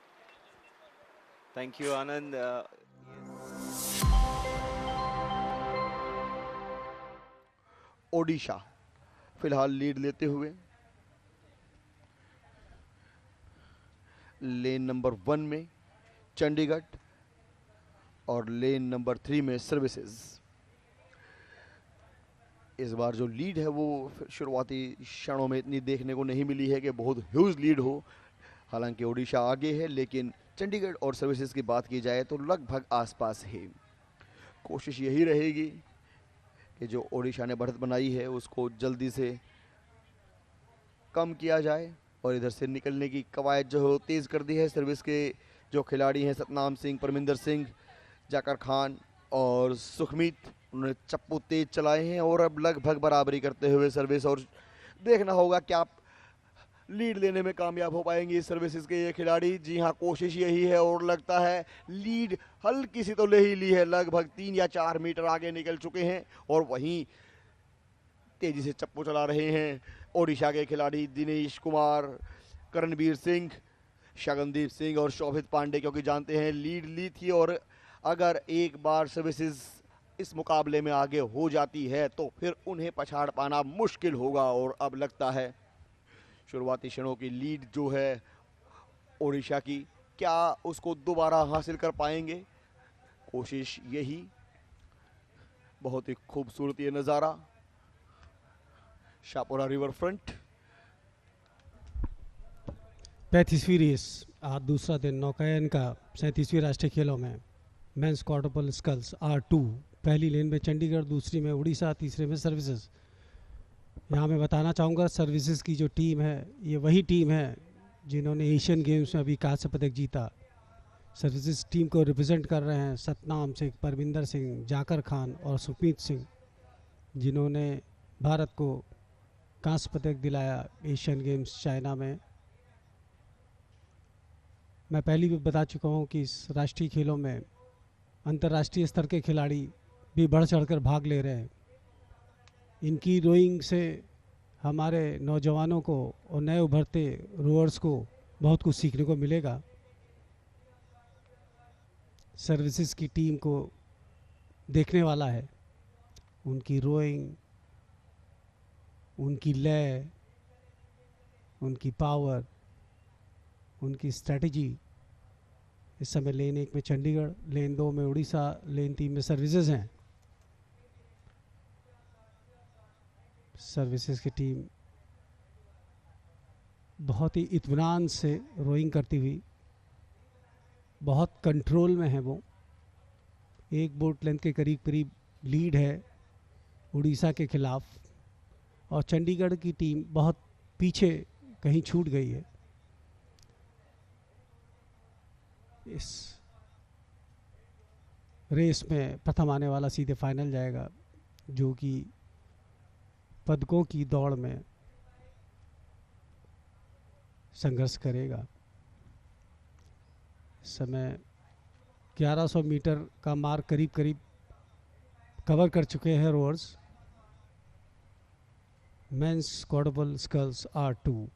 [SPEAKER 14] थैंक यू आनंद।
[SPEAKER 5] ओडिशा फिलहाल लीड लेते हुए लेन नंबर 1 में चंडीगढ़ और लेन नंबर 3 में सर्विसेज। इस बार जो लीड है वो शुरुआती क्षणों में इतनी देखने को नहीं मिली है कि बहुत ह्यूज लीड हो। हालांकि ओडिशा आगे है लेकिन चंडीगढ़ और सर्विसेज की बात की जाए तो लगभग आसपास है। कोशिश यही रहेगी कि जो ओडिशा ने बढ़त बनाई है उसको जल्दी से कम किया जाए और इधर से निकलने की कवायद जो है तेज़ कर दी है। सर्विस के जो खिलाड़ी हैं सतनाम सिंह, परमिंदर सिंह, जाकर खान और सुखमीत, उन्होंने चप्पू तेज चलाए हैं और अब लगभग बराबरी करते हुए सर्विस, और देखना होगा क्या लीड लेने में कामयाब हो पाएंगे सर्विसेज के ये खिलाड़ी। जी हाँ, कोशिश यही है और लगता है लीड हल्की सी तो ले ही ली है, लगभग 3 या 4 मीटर आगे निकल चुके हैं और वहीं तेजी से चप्पू चला रहे हैं ओडिशा के खिलाड़ी दिनेश कुमार, करणवीर सिंह, शगनदीप सिंह और शोभित पांडे, क्योंकि जानते हैं लीड ली थी और अगर एक बार सर्विसेज इस मुकाबले में आगे हो जाती है तो फिर उन्हें पछाड़ पाना मुश्किल होगा। और अब लगता है शुरुआती क्षणों की लीड जो है ओडिशा की, क्या उसको दोबारा हासिल कर पाएंगे? कोशिश यही। बहुत ही खूबसूरत ये नज़ारा शाहपुरा रिवर फ्रंट।
[SPEAKER 6] 35वीं रेस, आज दूसरा दिन नौकायन का 37वीं राष्ट्रीय खेलों में मेंस क्वाड्रुपल स्कल्स R2, पहली लेन में चंडीगढ़, दूसरी में उड़ीसा, तीसरे में सर्विसेज। यहाँ मैं बताना चाहूँगा सर्विसेज की जो टीम है ये वही टीम है जिन्होंने एशियन गेम्स में अभी कांस्य पदक जीता। सर्विसेज टीम को रिप्रेजेंट कर रहे हैं सतनाम सिंह, परमिंदर सिंह, जाकर खान और सुखमीत सिंह, जिन्होंने भारत को कांस्य पदक दिलाया एशियन गेम्स चाइना में। मैं पहले भी बता चुका हूँ कि इस राष्ट्रीय खेलों में अंतर्राष्ट्रीय स्तर के खिलाड़ी भी बढ़ चढ़कर भाग ले रहे हैं। इनकी रोइंग से हमारे नौजवानों को और नए उभरते रोअर्स को बहुत कुछ सीखने को मिलेगा। सर्विसेज की टीम को देखने वाला है, उनकी रोइंग, उनकी लय, उनकी पावर, उनकी स्ट्रेटजी। इस समय लेन 1 में चंडीगढ़, लेन 2 में उड़ीसा, लेन 3 में सर्विसेज हैं। सर्विसेज की टीम बहुत ही इत्मीनान से रोइंग करती हुई, बहुत कंट्रोल में है वो। 1 बोट लेंथ के करीब करीब लीड है उड़ीसा के खिलाफ और चंडीगढ़ की टीम बहुत पीछे कहीं छूट गई है। इस रेस में प्रथम आने वाला सीधे फाइनल जाएगा, जो कि पदकों की दौड़ में संघर्ष करेगा। इस समय 1100 मीटर का मार्क करीब करीब कवर कर चुके हैं rowers. Men's quadruple sculls R2।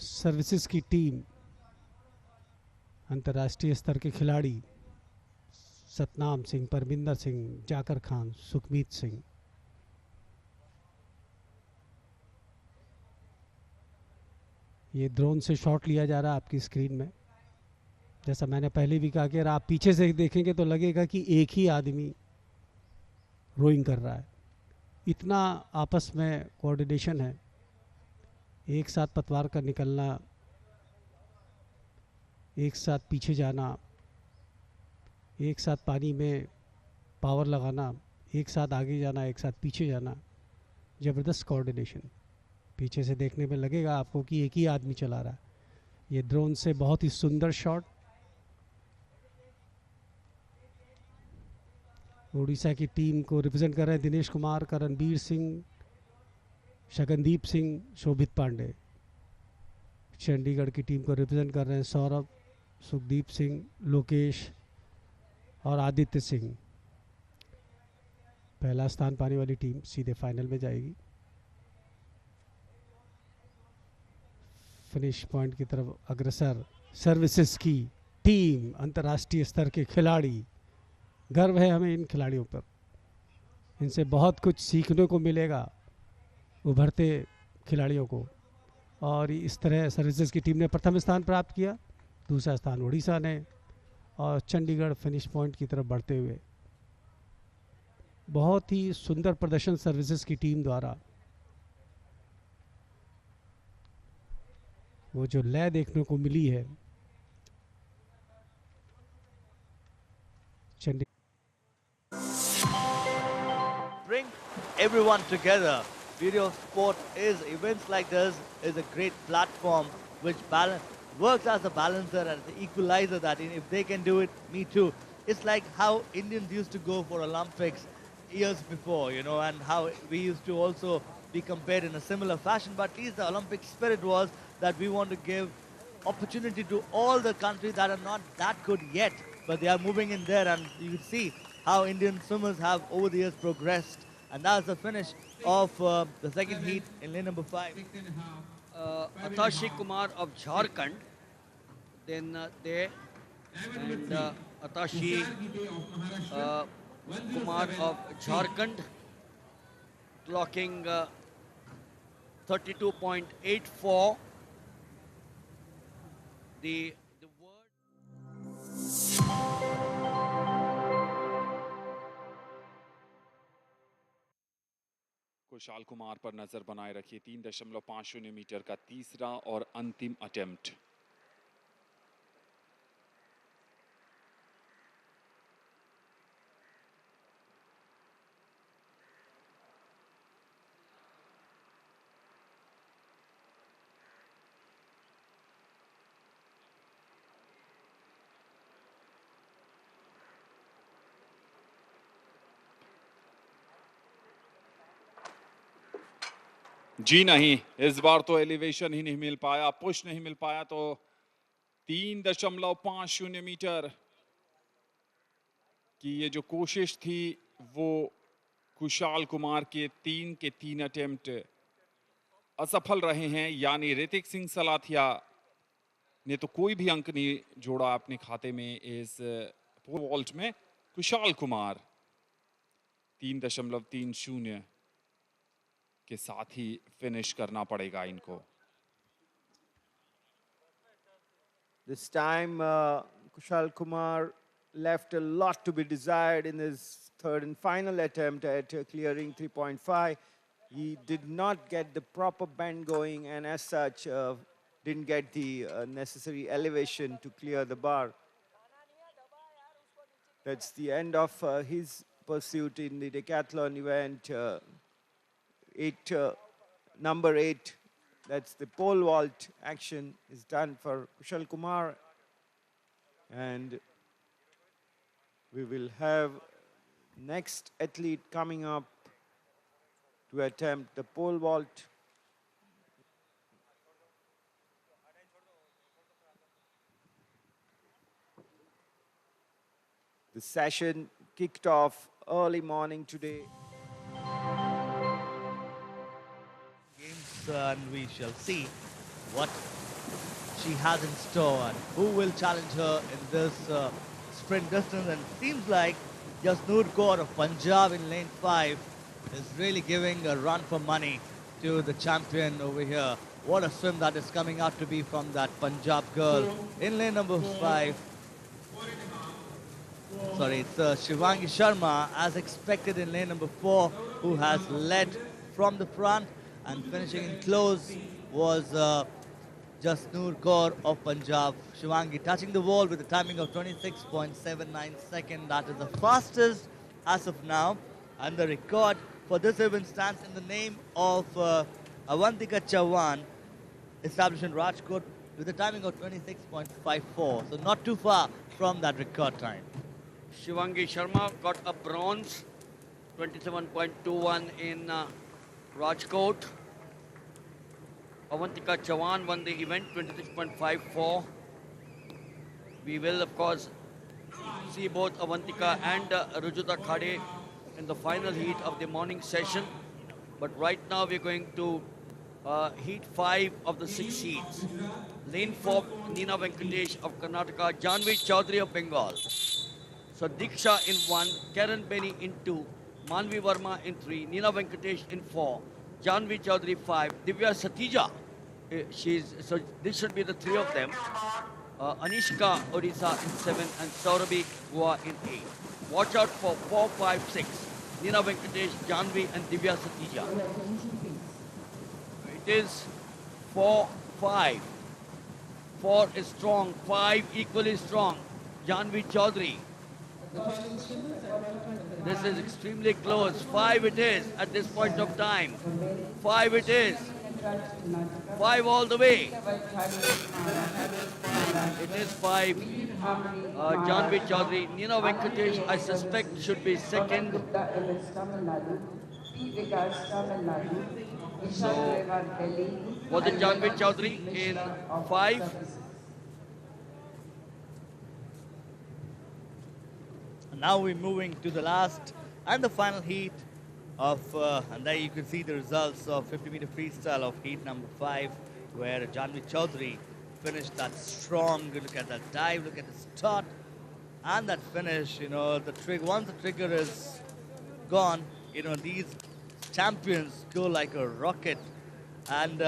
[SPEAKER 6] Services की टीम अंतर्राष्ट्रीय स्तर के खिलाड़ी सतनाम सिंह, परमिंदर सिंह, जाकर खान, सुखमीत सिंह। ये ड्रोन से शॉट लिया जा रहा है आपकी स्क्रीन में। जैसा मैंने पहले भी कहा कि अगर आप पीछे से देखेंगे तो लगेगा कि एक ही आदमी रोइंग कर रहा है, इतना आपस में कोऑर्डिनेशन है। एक साथ पतवार का निकलना, एक साथ पीछे जाना, एक साथ पानी में पावर लगाना, एक साथ आगे जाना, एक साथ पीछे जाना, ज़बरदस्त कोऑर्डिनेशन। पीछे से देखने में लगेगा आपको कि एक ही आदमी चला रहा है। ये ड्रोन से बहुत ही सुंदर शॉट। उड़ीसा की टीम को रिप्रेजेंट कर रहे हैं दिनेश कुमार, करणबीर सिंह, शगनदीप सिंह, शोभित पांडे। चंडीगढ़ की टीम को रिप्रेजेंट कर रहे हैं सौरभ, सुखदीप सिंह, लोकेश और आदित्य सिंह। पहला स्थान पाने वाली टीम सीधे फाइनल में जाएगी। फिनिश पॉइंट की तरफ अग्रसर सर्विसेज की टीम, अंतर्राष्ट्रीय स्तर के खिलाड़ी। गर्व है हमें इन खिलाड़ियों पर, इनसे बहुत कुछ सीखने को मिलेगा उभरते खिलाड़ियों को। और इस तरह सर्विसेज की टीम ने प्रथम स्थान प्राप्त किया, दूसरा स्थान उड़ीसा ने, और चंडीगढ़ फिनिश पॉइंट की तरफ बढ़ते हुए। बहुत ही सुंदर प्रदर्शन सर्विसेज की टीम द्वारा। वो जो लय देखने को मिली है Chandigarh.
[SPEAKER 1] Bring everyone together. Beauty of sport is events like this is a great platform which works as a balancer and the equalizer, that if they can do it, me too. It's like how Indians used to go for Olympics years before, you know, and how we used to also be compared in a similar fashion. But at least the Olympic spirit was that we want to give opportunity to all the countries that are not that good yet, but they are moving in there, and you can see how Indian swimmers have over the years progressed. And that's the finish of the second heat in lane number 5.
[SPEAKER 2] Atashi Kumar of Jharkhand, then there, and Atashi Kumar of Jharkhand, clocking 32.84. The
[SPEAKER 3] Kushal Kumar पर नजर बनाए रखिए। 3.50 metre का तीसरा और अंतिम attempt. जी नहीं, इस बार तो एलिवेशन ही नहीं मिल पाया, पुश नहीं मिल पाया। तो 3.50 मीटर की ये जो कोशिश थी वो कुशाल कुमार के 3 के 3 अटेम्प्ट असफल रहे हैं। यानी ऋतिक सिंह सलाथिया ने तो कोई भी अंक नहीं जोड़ा अपने खाते में इस पोल वॉल्ट में। कुशाल कुमार 3.30 के साथ ही फिनिश करना पड़ेगा इनको।
[SPEAKER 15] This time Kushal Kumar left a lot to be desired in his third and final attempt at clearing 3.5. He did not get the proper bend going, and as such didn't get the necessary elevation to clear the bar. That's the end of his pursuit in the decathlon event. Number 8, that's the pole vault action, is done for Kushal Kumar. And we will have next athlete coming up to attempt the pole vault. The session kicked off early morning today.
[SPEAKER 1] And we shall see what she has in store and who will challenge her in this sprint distance. And it seems like Jasnoor Kaur of Punjab in lane 5 is really giving a run for money to the champion over here. What a swim that is coming out to be from that Punjab girl in lane number 5. Sorry, it's Shivangi Sharma, as expected, in lane number 4, who has led from the front, and finishing in close was Jasnoor Kaur of Punjab. Shivangi touching the wall with a timing of 26.79 seconds. That is the fastest as of now, and the record for this event stands in the name of Avantika Chauhan, established in Rajkot, with a timing of 26.54. So not too far from that record time.
[SPEAKER 2] Shivangi Sharma got a bronze, 27.21 in Rajkot. Avantika Chauhan won the event, 26.54. We will, of course, see both Avantika and Rujuta Khade in the final heat of the morning session. But right now we're going to heat 5 of the 6 heats. Lane 4, Neena Venkatesh of Karnataka, Janvi Chaudhary of Bengal. So Diksha in 1, Karen Beni in 2, Manvi Verma in 3, Neena Venkatesh in 4, Janvi Chaudhary 5, Divya Satija. So this should be the 3 of them. Anishka Odisha in 7 and Saurabhi Goa in 8. Watch out for 4, 5, 6. Neena Venkatesh, Janvi and Divya Satija. It is 4, 5. 4 is strong, 5 equally strong. Janvi Chaudhary. This is extremely close. 5 it is at this point of time. 5 it is. 5 all the way. It is 5. Janvi Chaudhary. Neena Venkatesh, I suspect, should be second. So, was it Janvi Chaudhary in 5?
[SPEAKER 1] Now we're moving to the last and the final heat of, and there you can see the results of 50-meter freestyle of heat number 5, where Janvi Chaudhary finished that strong. Look at that dive, look at the start, and that finish. You know, the once the trigger is gone, you know, these champions go like a rocket. And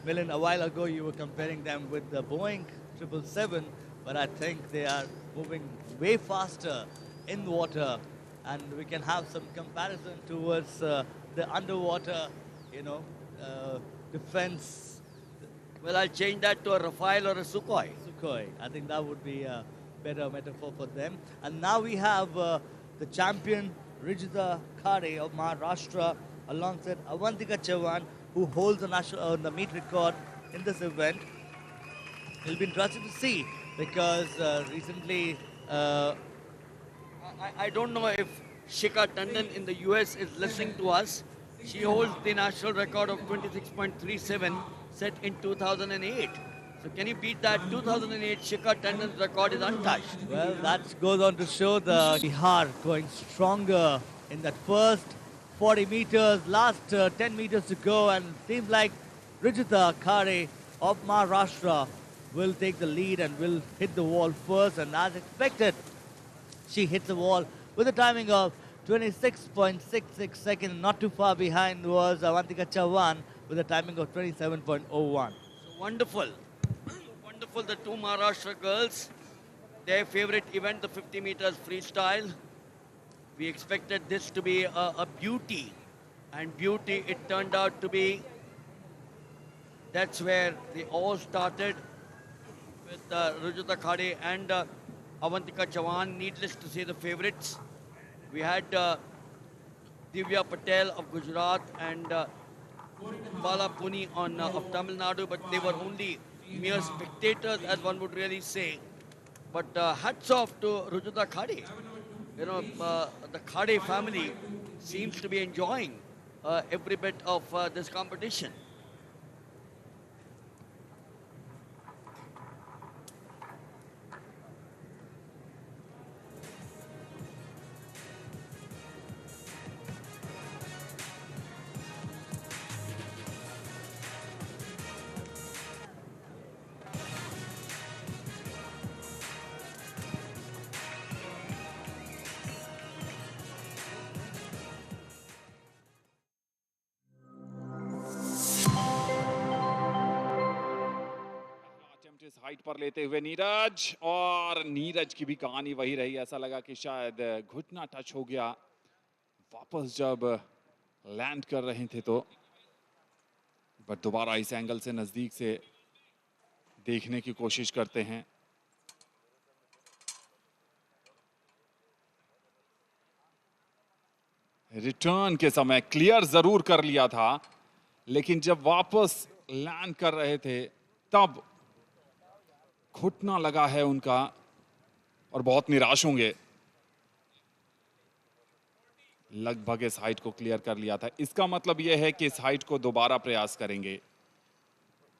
[SPEAKER 1] Milind, a while ago you were comparing them with the Boeing 777, but I think they are moving way faster in water, and we can have some comparison towards the underwater, you know, defense.
[SPEAKER 2] Well, I'll change that to a Rafale or a Sukhoi.
[SPEAKER 1] Sukhoi. I think that would be a better metaphor for them. And now we have the champion Rujuta Khade of Maharashtra alongside Avantika Chauhan, who holds the meet record in this event. It'll be interesting to see, because recently
[SPEAKER 2] I don't know if Shikha Tandon in the US is listening to us. She holds the national record of 26.37 set in 2008. So can you beat that? 2008 Shikha Tandon's record is untouched.
[SPEAKER 1] Well, that goes on to show the Bihar going stronger in that first 40 meters, last 10 meters to go, and it seems like Rujuta Khade of Maharashtra will take the lead and will hit the wall first, and as expected, she hits the wall with a timing of 26.66 seconds. Not too far behind was Avantika Chauhan with a timing of 27.01.
[SPEAKER 2] So wonderful. Wonderful, the two Maharashtra girls. Their favorite event, the 50 meters freestyle. We expected this to be a beauty, and beauty it turned out to be. That's where they all started, with Rujuta Khade and Avantika Chauhan. Needless to say, the favorites. We had Divya Patel of Gujarat and Bala Puni of Tamil Nadu, but they were only mere spectators, as one would really say. But hats off to Rujuta Khade. You know, the Khade family seems to be enjoying every bit of this competition.
[SPEAKER 3] Height पर लेते हुए नीरज, और नीरज की भी कहानी वही रही, ऐसा लगा कि शायद घुटना टच हो गया वापस जब लैंड कर रहे थे तो, बट दोबारा इस एंगल से नजदीक से देखने की कोशिश करते हैं। रिटर्न के समय क्लियर जरूर कर लिया था, लेकिन जब वापस लैंड कर रहे थे तब घुटना लगा है उनका और बहुत निराश होंगे। लगभग इस हाइट को क्लियर कर लिया था, इसका मतलब यह है कि इस हाइट को दोबारा प्रयास करेंगे।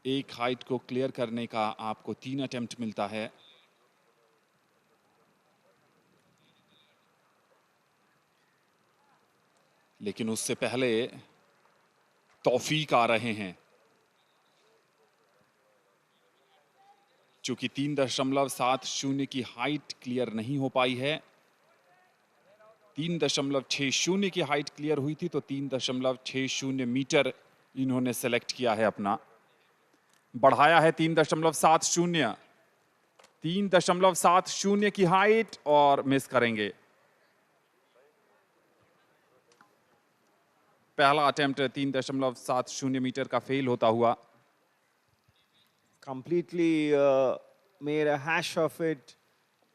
[SPEAKER 3] एक हाइट को क्लियर करने का आपको 3 अटेम्प्ट मिलता है। लेकिन उससे पहले तौफीक आ रहे हैं, चूंकि 3.70 की हाइट क्लियर नहीं हो पाई है। 3.60 की हाइट क्लियर हुई थी तो 3.60 मीटर इन्होंने सेलेक्ट किया है अपना, बढ़ाया है 3.70। 3.70 की हाइट और मिस करेंगे। पहला अटेम्प्ट 3.70 मीटर का फेल होता हुआ।
[SPEAKER 15] Completely made a hash of it.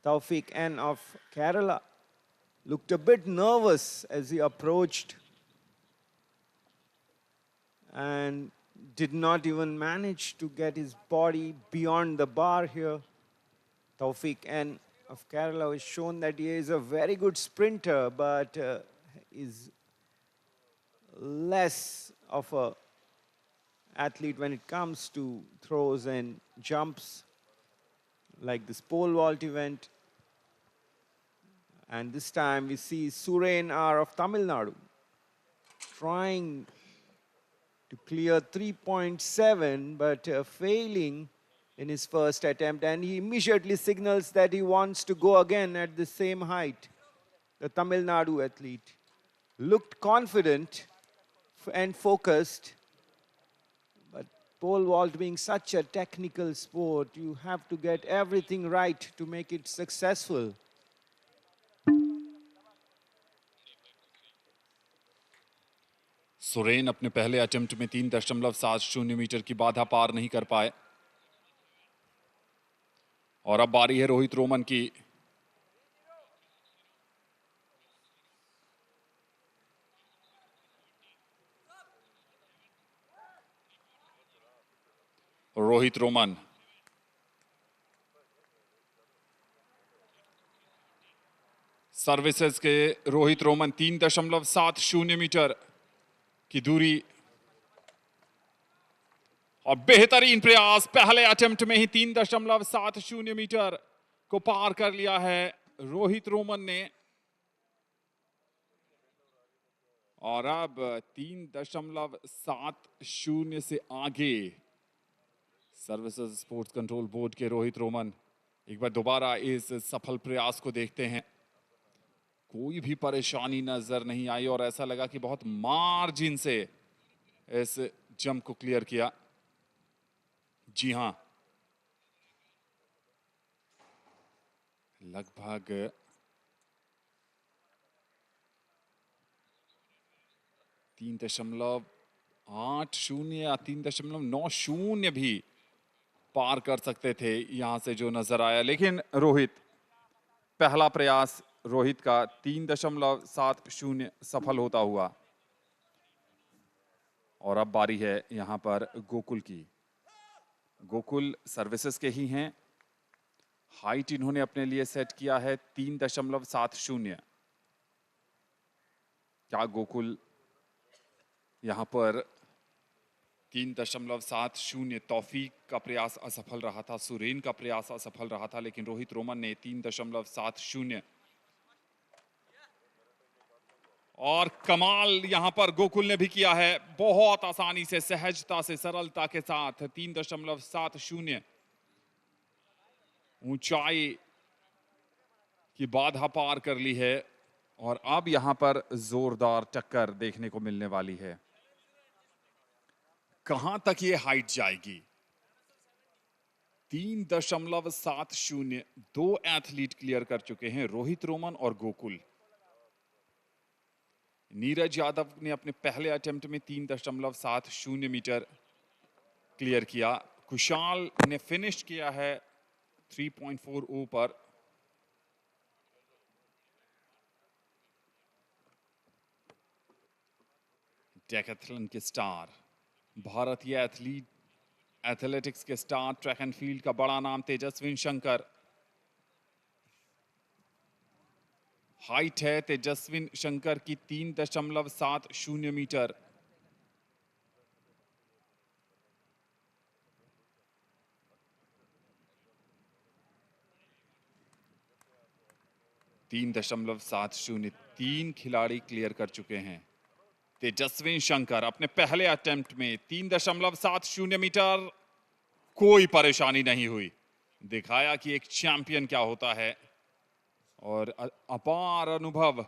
[SPEAKER 15] Tawfiq N of Kerala looked a bit nervous as he approached and did not even manage to get his body beyond the bar here. Tawfiq N of Kerala has shown that he is a very good sprinter, but is less of a athlete when it comes to throws and jumps like this pole vault event. And this time we see Suren R of Tamil Nadu trying to clear 3.7 but failing in his first attempt, and he immediately signals that he wants to go again at the same height. The Tamil Nadu athlete looked confident and focused, but pole vault being such a technical sport, you have to get everything right to make it successful.
[SPEAKER 3] Suren अपने पहले attempt में 3.70 metre की बाधा पार नहीं कर पाए, और अब बारी है रोहित रोमन की। रोहित रोमन सर्विसेज के रोहित रोमन 3.70 मीटर की दूरी, और बेहतरीन प्रयास, पहले अटेम्प्ट में ही 3.70 मीटर को पार कर लिया है रोहित रोमन ने, और अब 3.70 से आगे सर्विसेज स्पोर्ट्स कंट्रोल बोर्ड के रोहित रोमन एक बार दोबारा इस सफल प्रयास को देखते हैं। कोई भी परेशानी नजर नहीं आई और ऐसा लगा कि बहुत मार्जिन से इस जंप को क्लियर किया। जी हां, लगभग 3.80 या 3.90 भी पार कर सकते थे यहां से जो नजर आया, लेकिन रोहित, पहला प्रयास रोहित का 3.70 सफल होता हुआ। और अब बारी है यहां पर गोकुल की। गोकुल सर्विसेज के ही हैं, हाइट इन्होंने अपने लिए सेट किया है 3.70। क्या गोकुल यहां पर 3.70? तौफीक का प्रयास असफल रहा था, सुरेन का प्रयास असफल रहा था, लेकिन रोहित रोमन ने 3.70 और कमाल यहां पर गोकुल ने भी किया है, बहुत आसानी से, सहजता से, सरलता के साथ 3.70 ऊंचाई की बाधा पार कर ली है, और अब यहां पर जोरदार टक्कर देखने को मिलने वाली है। कहां तक ये हाइट जाएगी? 3.70 दो एथलीट क्लियर कर चुके हैं, रोहित रोमन और गोकुल। नीरज यादव ने अपने पहले अटेम्प्ट में 3.70 मीटर क्लियर किया। कुशाल ने फिनिश किया है 3.40 पर। डेकाथलॉन के स्टार, भारतीय एथलेटिक्स के स्टार, ट्रैक एंड फील्ड का बड़ा नाम तेजस्विन शंकर। हाइट है तेजस्विन शंकर की 3.70 मीटर। तीन खिलाड़ी क्लियर कर चुके हैं। तेजस्विन शंकर अपने पहले अटेम्प्ट में 3.70 मीटर, कोई परेशानी नहीं हुई। दिखाया कि एक चैंपियन क्या होता है और अपार अनुभव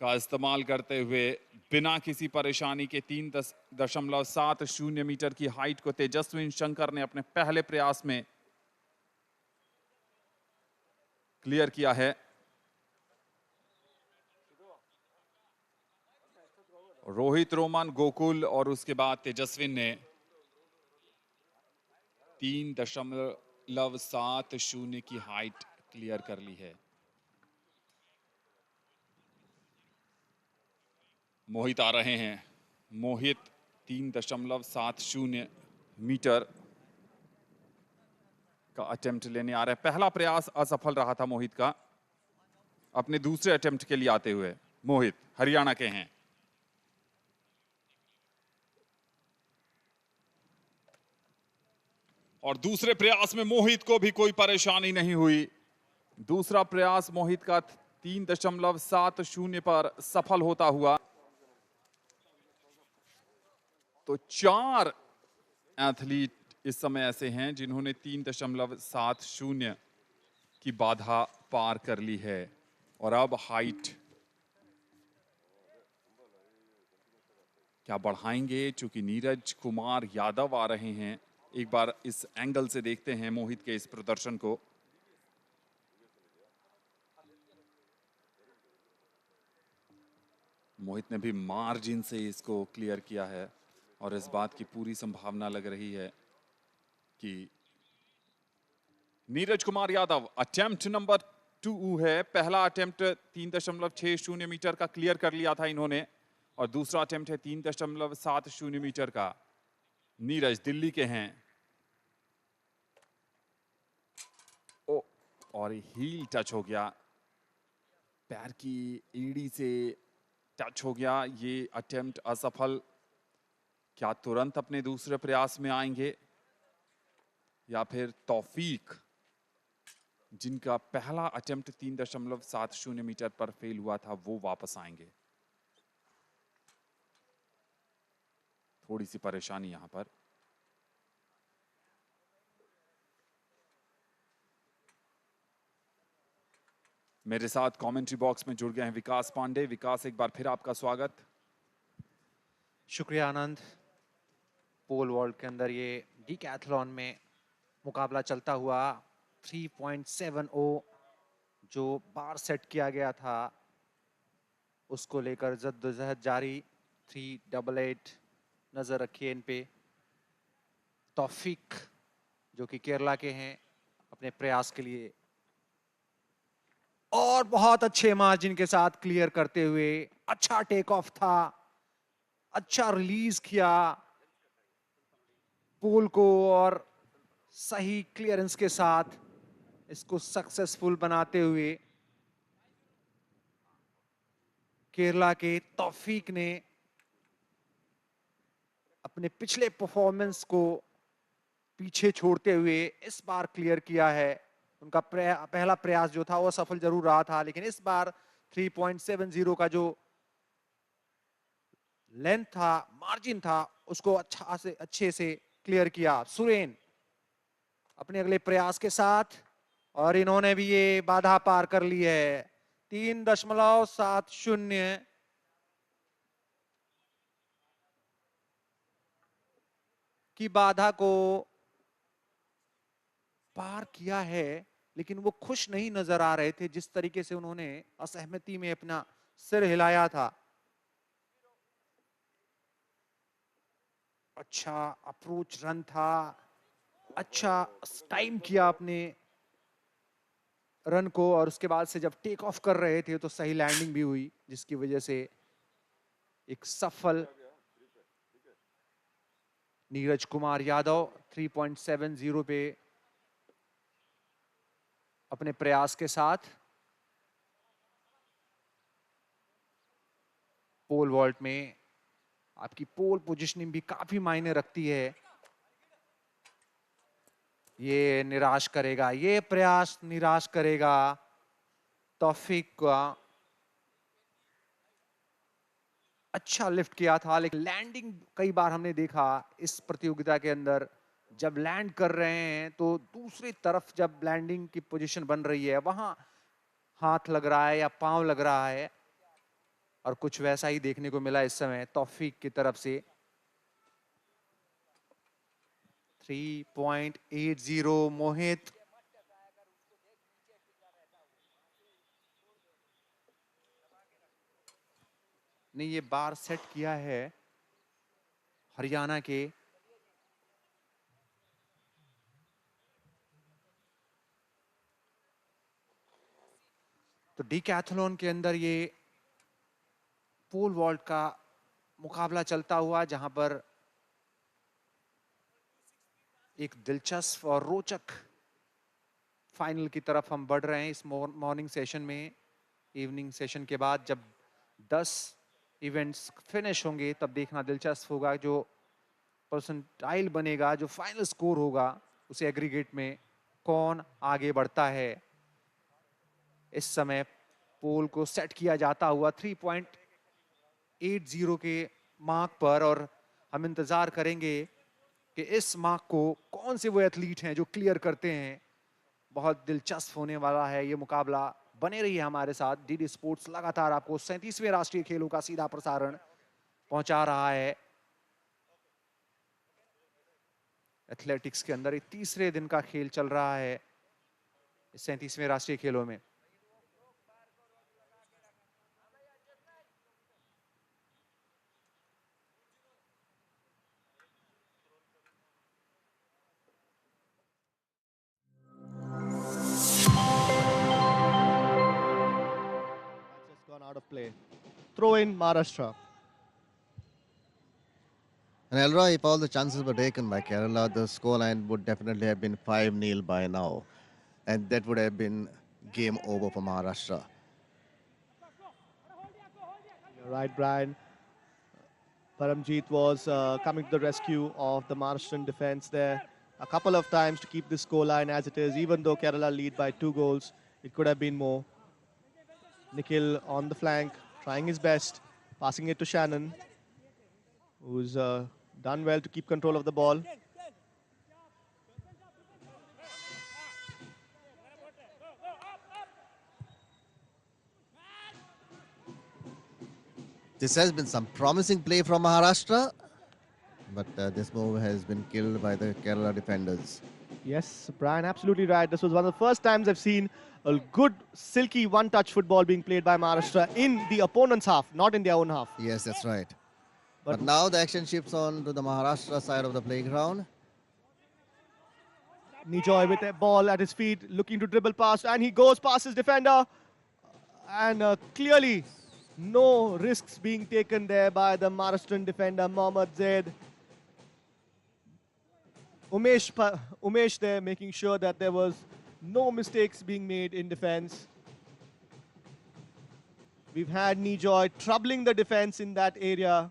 [SPEAKER 3] का इस्तेमाल करते हुए बिना किसी परेशानी के 3.70 मीटर की हाइट को तेजस्विन शंकर ने अपने पहले प्रयास में क्लियर किया है। रोहित रोमन, गोकुल और उसके बाद तेजस्विन ने 3.70 की हाइट क्लियर कर ली है। मोहित आ रहे हैं। मोहित 3.70 मीटर का अटेम्प्ट लेने आ रहे हैं। पहला प्रयास असफल रहा था मोहित का। अपने दूसरे अटेम्प्ट के लिए आते हुए मोहित हरियाणा के हैं। और दूसरे प्रयास में मोहित को भी कोई परेशानी नहीं हुई। दूसरा प्रयास मोहित का 3.70 पर सफल होता हुआ। तो 4 एथलीट इस समय ऐसे हैं जिन्होंने 3.70 की बाधा पार कर ली है। और अब हाइट क्या बढ़ाएंगे, चूंकि नीरज कुमार यादव आ रहे हैं। एक बार इस एंगल से देखते हैं मोहित के इस प्रदर्शन को। मोहित ने भी मार्जिन से इसको क्लियर किया है और इस बात की पूरी संभावना लग रही है कि नीरज कुमार यादव अटेम्प्ट नंबर 2 है। पहला अटेम्प्ट 3.60 मीटर का क्लियर कर लिया था इन्होंने और दूसरा अटेम्प्ट है 3.70 मीटर का। नीरज दिल्ली के हैं। ओ, और हील टच हो गया, पैर की एड़ी से टच हो गया। ये अटेम्प्ट असफल। क्या तुरंत अपने दूसरे प्रयास में आएंगे या फिर तौफीक, जिनका पहला अटेम्प्ट 3.70 मीटर पर फेल हुआ था, वो वापस आएंगे? थोड़ी सी परेशानी यहां पर। मेरे साथ कमेंट्री बॉक्स में जुड़ गए हैं विकास पांडे। विकास, एक बार फिर आपका स्वागत।
[SPEAKER 16] शुक्रिया आनंद। पोल वॉल्ट के अंदर ये डीकैथलॉन में मुकाबला चलता हुआ 3.70 जो बार सेट किया गया था उसको लेकर जद्दोजहद जारी। 388 नजर रखिए इन पे। तौफीक जो कि केरला के हैं अपने प्रयास के लिए और बहुत अच्छे मार्जिन के साथ क्लियर करते हुए। अच्छा टेक ऑफ था, अच्छा रिलीज किया पोल को और सही क्लियरेंस के साथ इसको सक्सेसफुल बनाते हुए केरला के तौफीक ने अपने पिछले परफॉर्मेंस को पीछे छोड़ते हुए इस बार क्लियर किया है। उनका पहला प्रयास जो था वो सफल जरूर रहा था, लेकिन इस बार 3.70 का जो लेंथ था, मार्जिन था, उसको अच्छे से क्लियर किया सुरेन अपने अगले प्रयास के साथ। और इन्होंने भी ये बाधा पार कर ली है। 3.70 की बाधा को पार किया है, लेकिन वो खुश नहीं नजर आ रहे थे जिस तरीके से उन्होंने असहमति में अपना सिर हिलाया था। अच्छा अप्रोच रन था, अच्छा टाइम किया अपने रन को, और उसके बाद से जब टेक ऑफ कर रहे थे तो सही लैंडिंग भी हुई, जिसकी वजह से एक सफल नीरज कुमार यादव 3.70 पे अपने प्रयास के साथ पोल वॉल्ट में। आपकी पोल पोजीशनिंग भी काफी मायने रखती है। ये निराश करेगा, ये प्रयास निराश करेगा तौफीक का। अच्छा लिफ्ट किया था, लेकिन लैंडिंग कई बार हमने देखा इस प्रतियोगिता के अंदर, जब लैंड कर रहे हैं तो दूसरी तरफ जब लैंडिंग की पोजीशन बन रही है वहां हाथ लग रहा है या पांव लग रहा है, और कुछ वैसा ही देखने को मिला इस समय तौफीक की तरफ से। 3.80 मोहित। ने ये बार सेट किया है हरियाणा के तो डीकैथलॉन के अंदर ये पोल वॉल्ट का मुकाबला चलता हुआ, जहां पर एक दिलचस्प और रोचक फाइनल की तरफ हम बढ़ रहे हैं इस मॉर्निंग सेशन में। इवनिंग सेशन के बाद जब 10 इवेंट्स फिनिश होंगे तब देखना दिलचस्प होगा, जो परसेंटाइल बनेगा, जो फाइनल स्कोर होगा, उसे एग्रीगेट में कौन आगे बढ़ता है। इस समय पोल को सेट किया जाता हुआ 3.80 के मार्क पर, और हम इंतजार करेंगे कि इस मार्क को कौन से वो एथलीट हैं जो क्लियर करते हैं। बहुत दिलचस्प होने वाला है ये मुकाबला। बने रहिए हमारे साथ। डीडी स्पोर्ट्स लगातार आपको 37वें राष्ट्रीय खेलों का सीधा प्रसारण पहुंचा रहा है। एथलेटिक्स के अंदर एक तीसरे दिन का खेल चल रहा है इस 37वें राष्ट्रीय खेलों में।
[SPEAKER 11] Out of play. Throw in Maharashtra.
[SPEAKER 12] And Elroy, if all the chances were taken by Kerala, the scoreline would definitely have been 5-0 by now. And that would have been game over for Maharashtra.
[SPEAKER 11] You're right, Brian. Paramjeet was coming to the rescue of the Maharashtrian defense there a couple of times to keep this scoreline as it is. Even though Kerala lead by 2 goals, it could have been more. Nikhil on the flank, trying his best, passing it to Shannon, who's done well to keep control of the ball.
[SPEAKER 12] This has been some promising play from Maharashtra, but this move has been killed by the Kerala defenders.
[SPEAKER 11] Yes, Brian, absolutely right. This was one of the first times I've seen a good, silky one-touch football being played by Maharashtra in the opponent's half, not in their own half.
[SPEAKER 12] Yes, that's right. But now the action shifts on to the Maharashtra side of the playground.
[SPEAKER 11] Nijoy with a ball at his feet, looking to dribble past, and he goes past his defender. And clearly, no risks being taken there by the Maharashtrian defender, Mohammad Zaid. Umesh there making sure that there was no mistakes being made in defense. We've had Nijoy troubling the defense in that area,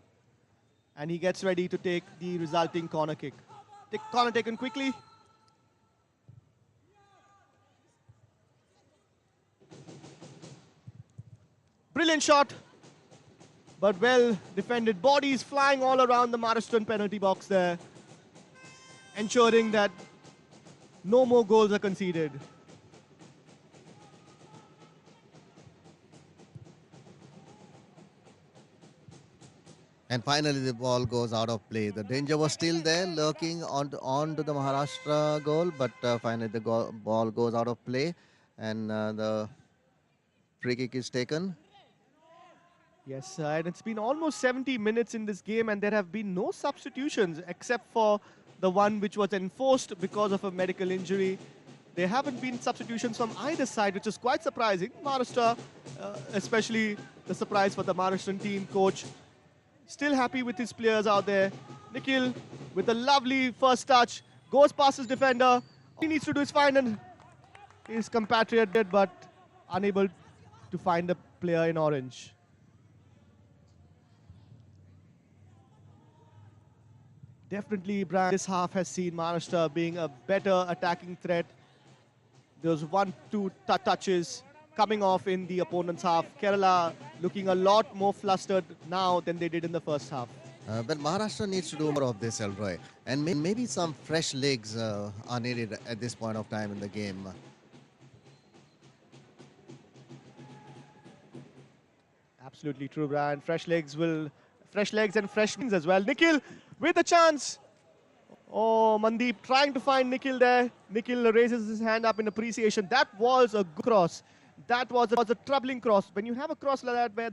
[SPEAKER 11] and he gets ready to take the resulting corner kick. Corner taken quickly. Brilliant shot, but well defended. Bodies flying all around the Maharashtrian penalty box there, ensuring that no more goals are conceded.
[SPEAKER 12] And finally, the ball goes out of play. The danger was still there, lurking onto the Maharashtra goal, but finally the ball goes out of play, and the free kick is taken.
[SPEAKER 11] Yes, and it's been almost 70 minutes in this game, and there have been no substitutions except for the one which was enforced because of a medical injury. There haven't been substitutions from either side, which is quite surprising. Maharashtra, especially the surprise for the Maharashtrian team coach, still happy with his players out there. Nikhil with a lovely first touch, goes past his defender. All he needs to do is find his compatriot, but unable to find a player in orange. Definitely, Brian, this half has seen Maharashtra being a better attacking threat. Those 1-2 touches coming off in the opponent's half. Kerala looking a lot more flustered now than they did in the first half.
[SPEAKER 12] But Maharashtra needs to do more of this, Elroy. And maybe some fresh legs are needed at this point of time in the game.
[SPEAKER 11] Absolutely true, Brian. Fresh legs and fresh wings as well. Nikhil with a chance. Oh, Mandeep trying to find Nikhil there. Nikhil raises his hand up in appreciation. That was a good cross. That was a troubling cross. When you have a cross like that where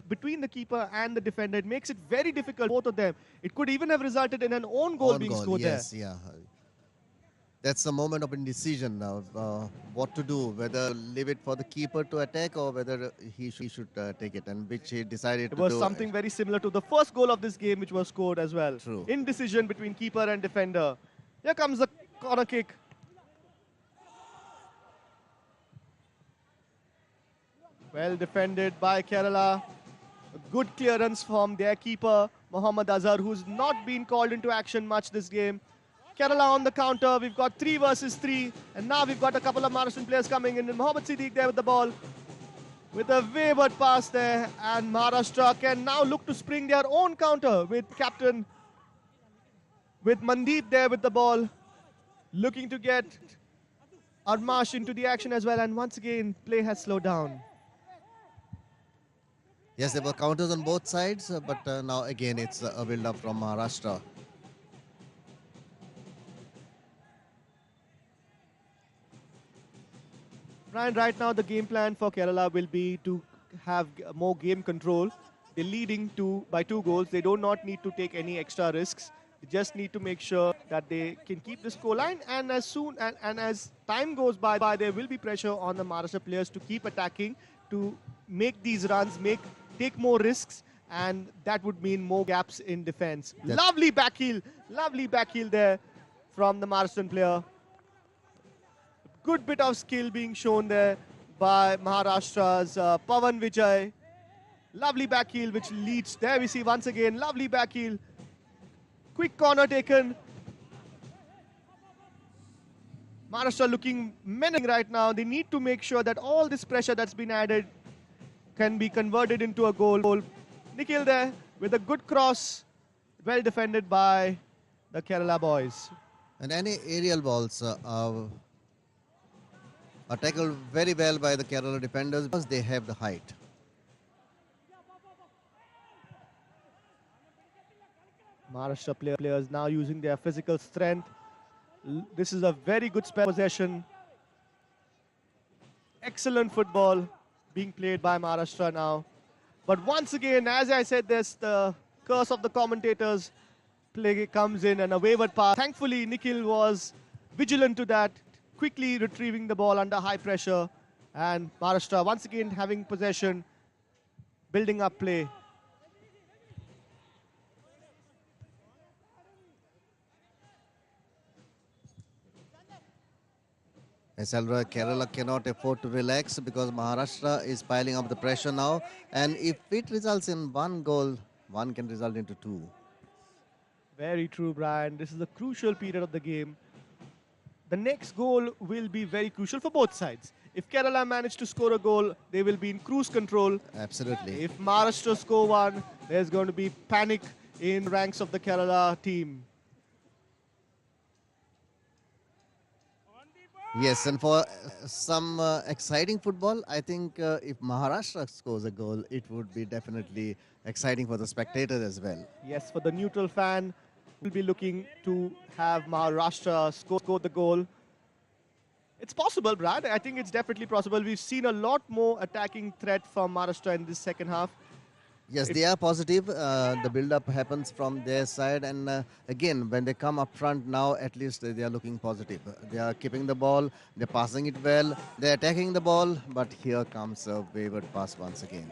[SPEAKER 11] between the keeper and the defender, it makes it very difficult, both of them. It could even have resulted in an own goal being scored there.
[SPEAKER 12] Yes, yeah. That's the moment of indecision now. What to do, whether leave it for the keeper to attack or whether he should take it, and which he decided to do.
[SPEAKER 11] It was something very similar to the first goal of this game, which was scored as well.
[SPEAKER 12] True.
[SPEAKER 11] Indecision between keeper and defender. Here comes the corner kick. Well defended by Kerala. A good clearance from their keeper, Mohammad Azhar, who's not been called into action much this game. Kerala on the counter. We've got 3 versus 3. And now we've got a couple of Maharashtrian players coming in. And Mohammad Siddiq there with the ball. With a wayward pass there. And Maharashtra can now look to spring their own counter with Mandeep there with the ball. Looking to get Armash into the action as well. And once again, play has slowed down.
[SPEAKER 12] Yes, there were counters on both sides, but now again it's a build-up from Maharashtra.
[SPEAKER 11] Brian, right now the game plan for Kerala will be to have more game control. They're leading by 2 goals. They do not need to take any extra risks. They just need to make sure that they can keep the scoreline. And as time goes by, there will be pressure on the Maharashtra players to keep attacking, to make these runs, take more risks, and that would mean more gaps in defense. Lovely back heel there from the Maharashtrian player. Good bit of skill being shown there by Maharashtra's Pavan Vijay. Lovely back heel which leads. There we see once again, lovely back heel. Quick corner taken. Maharashtra looking menacing right now. They need to make sure that all this pressure that's been added can be converted into a goal. Nikhil there with a good cross. Well defended by the Kerala boys.
[SPEAKER 12] And any aerial balls are tackled very well by the Kerala defenders because they have the height.
[SPEAKER 11] Maharashtra players now using their physical strength. This is a very good possession. Excellent football being played by Maharashtra now. But once again, as I said, there's the curse of the commentators. Play comes in and a wayward pass. Thankfully, Nikhil was vigilant to that, quickly retrieving the ball under high pressure. And Maharashtra once again having possession, building up play.
[SPEAKER 12] Yes, Elroy, Kerala cannot afford to relax because Maharashtra is piling up the pressure now. And if it results in 1 goal, 1 can result into 2.
[SPEAKER 11] Very true, Brian. This is a crucial period of the game. The next goal will be very crucial for both sides. If Kerala manage to score a goal, they will be in cruise control.
[SPEAKER 12] Absolutely.
[SPEAKER 11] If Maharashtra score 1, there's going to be panic in ranks of the Kerala team.
[SPEAKER 12] Yes, and for some exciting football, I think if Maharashtra scores a goal, it would be definitely exciting for the spectators as well.
[SPEAKER 11] Yes, for the neutral fan, we'll be looking to have Maharashtra score the goal. It's possible, Brad. I think it's definitely possible. We've seen a lot more attacking threat from Maharashtra in this second half.
[SPEAKER 12] Yes, they are positive. The build-up happens from their side, and again, when they come up front now, at least they are looking positive. They are keeping the ball, they're passing it well, they're attacking the ball, but here comes a wayward pass once again.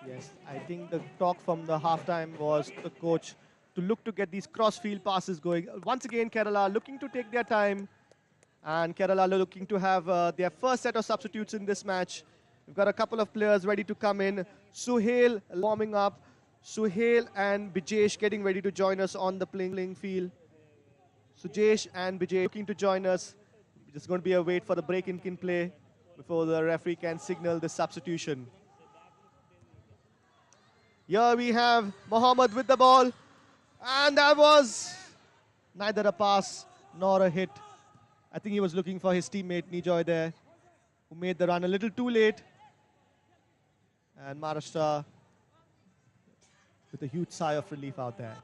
[SPEAKER 11] Yes, I think the talk from the halftime was the coach to look to get these cross-field passes going. Once again, Kerala looking to take their time, and Kerala looking to have their first set of substitutes in this match. We've got a couple of players ready to come in. Suhail warming up. Suhail and Bijesh getting ready to join us on the playing field. Sujesh and Bijesh looking to join us. Just going to be a wait for the break in play before the referee can signal the substitution. Here we have Mohammed with the ball. And that was neither a pass nor a hit. I think he was looking for his teammate Nijoy there, who made the run a little too late. And Maharashtra with a huge sigh of relief out there.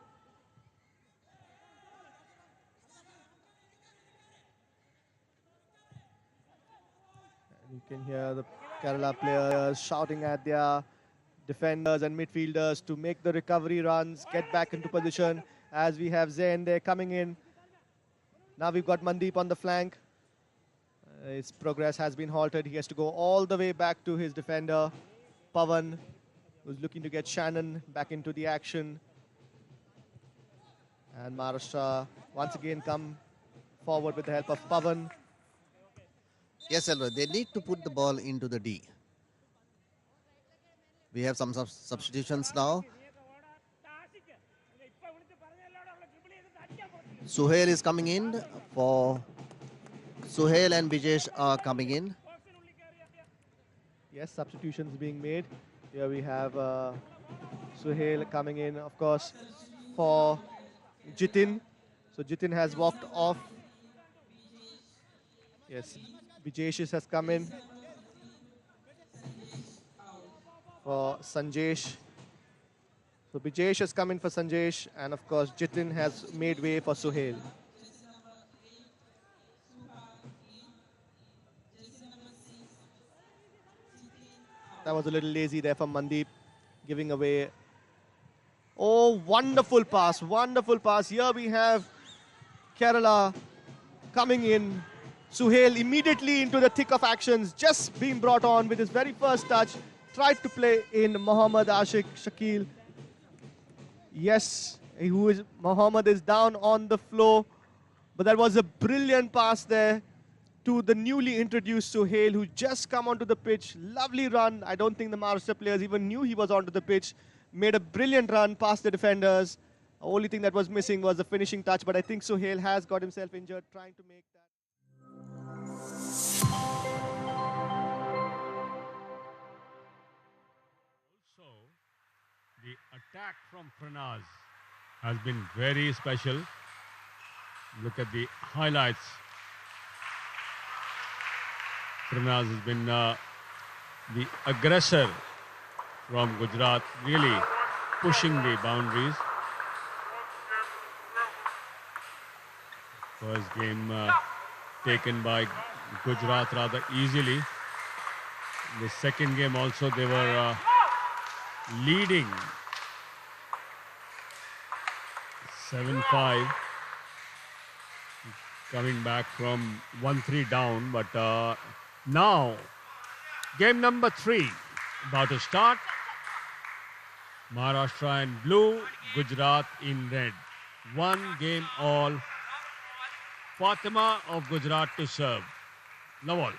[SPEAKER 11] And you can hear the Kerala players shouting at their defenders and midfielders to make the recovery runs, get back into position, as we have Zain there coming in. Now we've got Mandeep on the flank. His progress has been halted. He has to go all the way back to his defender, Pavan, who's looking to get Shannon back into the action. And Maharashtra once again come forward with the help of Pavan.
[SPEAKER 12] Yes, Elroy, they need to put the ball into the D. We have some substitutions now. Suhail is coming in for Suhail and Bijesh are coming in.
[SPEAKER 11] Yes, substitutions being made. Here we have Suhail coming in, of course, for Jitin. So Jitin has walked off. Yes, Bijesh has come in for Sanjesh. So Bijesh has come in for Sanjesh, and of course Jitin has made way for Suhail. That was a little lazy there from Mandeep, giving away. Oh, wonderful pass, wonderful pass. Here we have Kerala coming in. Suhail immediately into the thick of actions, just being brought on with his very first touch. Tried to play in Mohammad Ashik Shakil. Yes, Mohammad is down on the floor, but that was a brilliant pass there to the newly introduced Suhail, who just come onto the pitch. Lovely run. I don't think the Maharashtra players even knew he was onto the pitch. Made a brilliant run past the defenders. The only thing that was missing was the finishing touch, but I think Suhail has got himself injured trying to make that.
[SPEAKER 17] Also, the attack from Pranaz has been very special. Look at the highlights. Pranaz has been the aggressor from Gujarat, really pushing the boundaries. First game taken by Gujarat rather easily. The second game also they were leading 7-5, coming back from 1-3 down, but now game number 3 about to start. Maharashtra in blue, Gujarat in red. 1 game all. Fatima of Gujarat to serve. Lawal.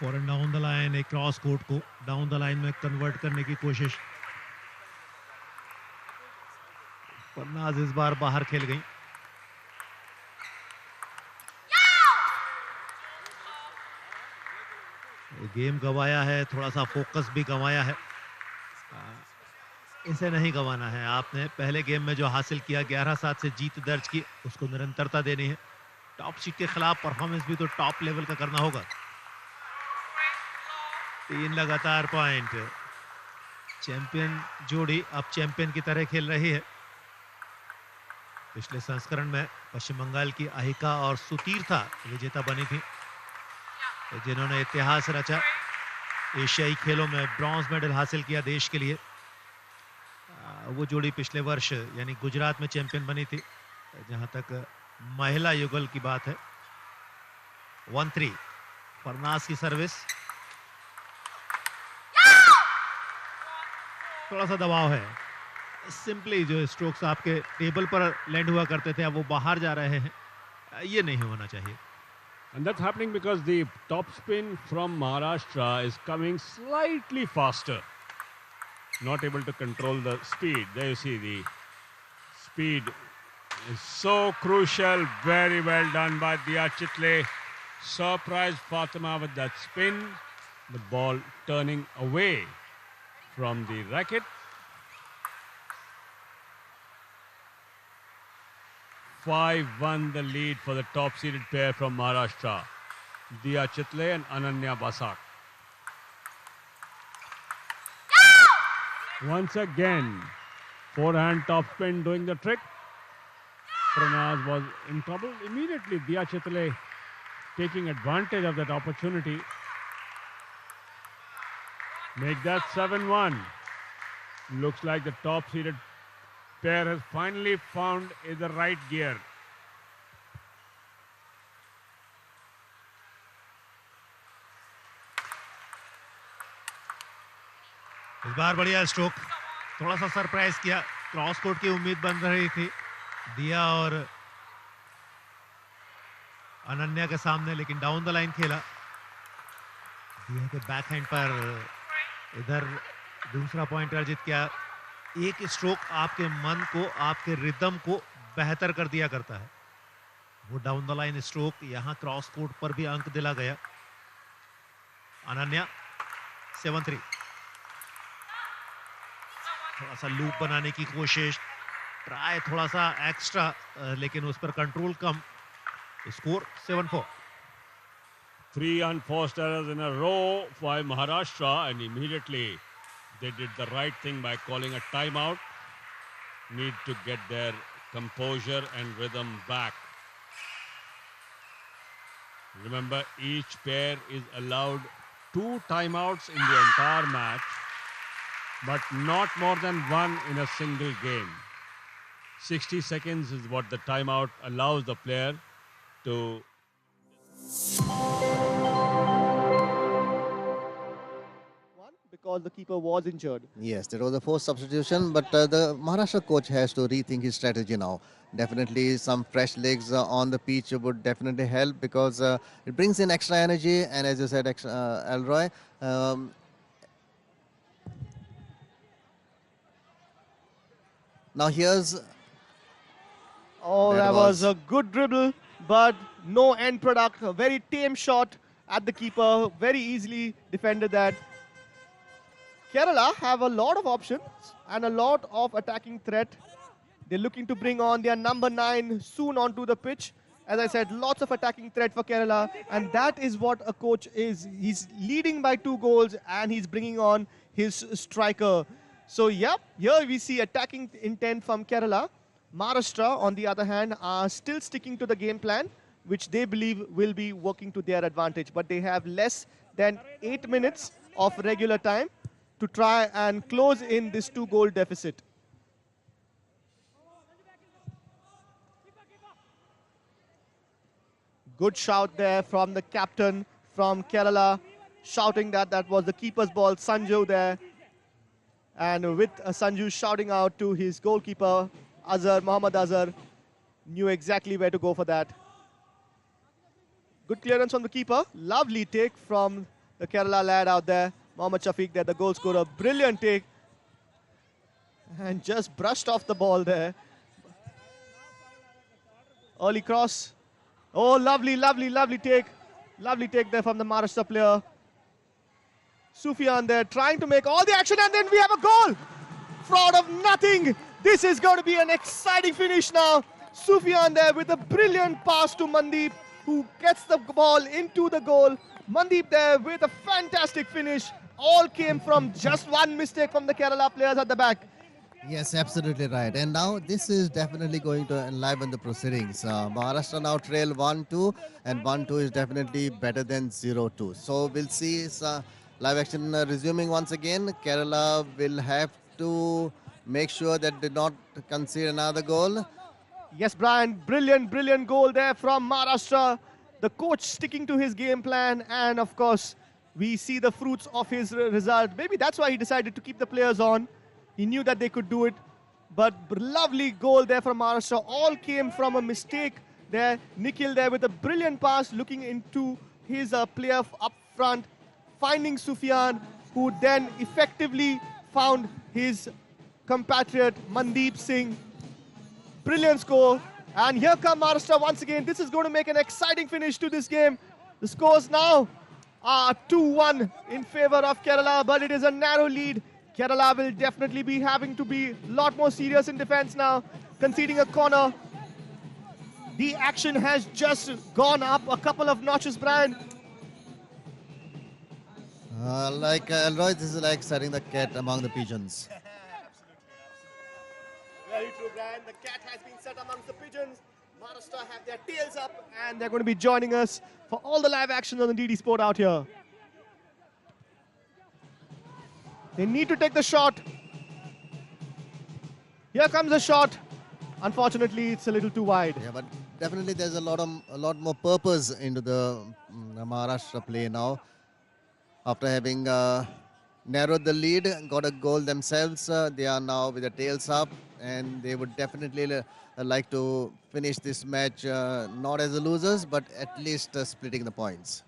[SPEAKER 18] Foreign down the line एक cross court को down the line में convert करने की कोशिश. फरनाज इस बार बाहर खेल गई. गेम गवाया है, थोड़ा सा फोकस भी गवाया है. इसे नहीं गवाना है. आपने पहले गेम में जो हासिल किया 11-7 से जीत दर्ज की, उसको निरंतरता देनी है. टॉप सीट के खिलाफ परफॉर्मेंस भी तो टॉप लेवल का करना होगा. 3 लगातार पॉइंट। चैंपियन जोड़ी अब चैंपियन की तरह खेल रही है। पिछले संस्करण में पश्चिम बंगाल की अहिका और सुतीर्था विजेता बनी थी, जिन्होंने इतिहास रचा। एशियाई खेलों में ब्रॉन्ज मेडल हासिल किया देश के लिए। वो जोड़ी पिछले वर्ष यानी गुजरात में चैंपियन बनी थी। जहां तक महिला युगल की बात है, 1-3 फरनाज की सर्विस। थोड़ा सा दबाव है, सिंपली जो स्ट्रोक्स आपके टेबल पर लैंड हुआ करते थे अब वो बाहर जा रहे हैं, ये नहीं होना चाहिए।
[SPEAKER 17] And that's happening because the topspin from Maharashtra is coming slightly faster. Not able to control the speed. There you see the speed is so crucial. Very well done by Diya Chitle. Surprised Fatima with that spin. The ball turning away from the racket. 5-1 the lead for the top-seeded pair from Maharashtra, Diya Chitle and Ananya Basak. Once again, forehand topspin doing the trick. Pranaz was in trouble. Immediately, Diya Chitle taking advantage of that opportunity. Make that 7-1. Looks like the top-seeded pair has finally found the right gear.
[SPEAKER 18] इस बार बढ़िया stroke, थोड़ा सा surprise किया। Cross court की उम्मीद बन रही थी दिया और अनन्या के सामने, लेकिन डाउन द लाइन खेला। दिया के बैकहैंड पर इधर दूसरा पॉइंट अर्जित किया। एक स्ट्रोक आपके मन को, आपके रिदम को बेहतर कर दिया करता है। वो डाउन द लाइन स्ट्रोक, यहां क्रॉस कोर्ट पर भी अंक दिला गया। अनन्या 7-3। थोड़ा सा लूप बनाने की कोशिश, ट्राई थोड़ा सा एक्स्ट्रा, लेकिन उस पर control come. Score 7-4।
[SPEAKER 17] 3 unforced errors in a row by Maharashtra, and immediately they did the right thing by calling a timeout. Need to get their composure and rhythm back. Remember, each pair is allowed 2 timeouts in the entire match, but not more than 1 in a single game. 60 seconds is what the timeout allows the player to.
[SPEAKER 11] Because the keeper was injured.
[SPEAKER 12] Yes, there was a forced substitution, but the Maharashtra coach has to rethink his strategy now. Definitely some fresh legs on the pitch would definitely help, because it brings in extra energy, and as you said, Elroy, now here's...
[SPEAKER 11] Oh, that was a good dribble, but no end product. A very tame shot at the keeper, very easily defended that. Kerala have a lot of options and a lot of attacking threat. They're looking to bring on their number 9 soon onto the pitch. As I said, lots of attacking threat for Kerala, and that is what a coach is. He's leading by 2 goals and he's bringing on his striker. So yeah, here we see attacking intent from Kerala. Maharashtra, on the other hand, are still sticking to the game plan, which they believe will be working to their advantage. But they have less than 8 minutes of regular time to try and close in this 2-goal deficit. Good shout there from the captain from Kerala, shouting that that was the keeper's ball, Sanju there. And with Sanju shouting out to his goalkeeper, Azhar, Mohammad Azhar, knew exactly where to go for that. Good clearance from the keeper. Lovely take from the Kerala lad out there. Mohammad Shafiq there, the goal scorer. Brilliant take. And just brushed off the ball there. Early cross. Oh, lovely, lovely, lovely take. Lovely take there from the Maharashtra player. Sufyan there trying to make all the action, and then we have a goal. Fraud of nothing. This is going to be an exciting finish now. Sufyan there with a brilliant pass to Mandeep, who gets the ball into the goal. Mandeep there with a fantastic finish. All came from just one mistake from the Kerala players at the back.
[SPEAKER 12] Yes, absolutely right. And now this is definitely going to enliven the proceedings. Maharashtra now trail 1-2, and 1-2 is definitely better than 0-2. So we'll see live action resuming once again. Kerala will have to make sure that they not concede another goal.
[SPEAKER 11] Yes, Brian, brilliant goal there from Maharashtra. The coach sticking to his game plan, and of course, we see the fruits of his result. Maybe that's why he decided to keep the players on. He knew that they could do it. But lovely goal there from Maharashtra. All came from a mistake there. Nikhil there with a brilliant pass, looking into his player up front, finding Sufyan, who then effectively found his compatriot Mandeep Singh. Brilliant score. And here come Maharashtra once again. This is going to make an exciting finish to this game. The scores now are 2-1 in favor of Kerala, but it is a narrow lead. Kerala will definitely be having to be a lot more serious in defense now, conceding a corner. The action has just gone up a couple of notches, Brian.
[SPEAKER 12] Like Elroy, this is like setting the cat among the pigeons.
[SPEAKER 11] Very true, Brian. The cat has been set amongst the pigeons. Maharashtra have their tails up, and they're going to be joining us for all the live action on the DD Sport out here. They need to take the shot. Here comes the shot. Unfortunately, it's a little too wide.
[SPEAKER 12] Yeah, but definitely there's a lot more purpose into the Maharashtra play now. After having narrowed the lead, got a goal themselves, they are now with the tails up, and they would definitely like to finish this match not as the losers, but at least splitting the points.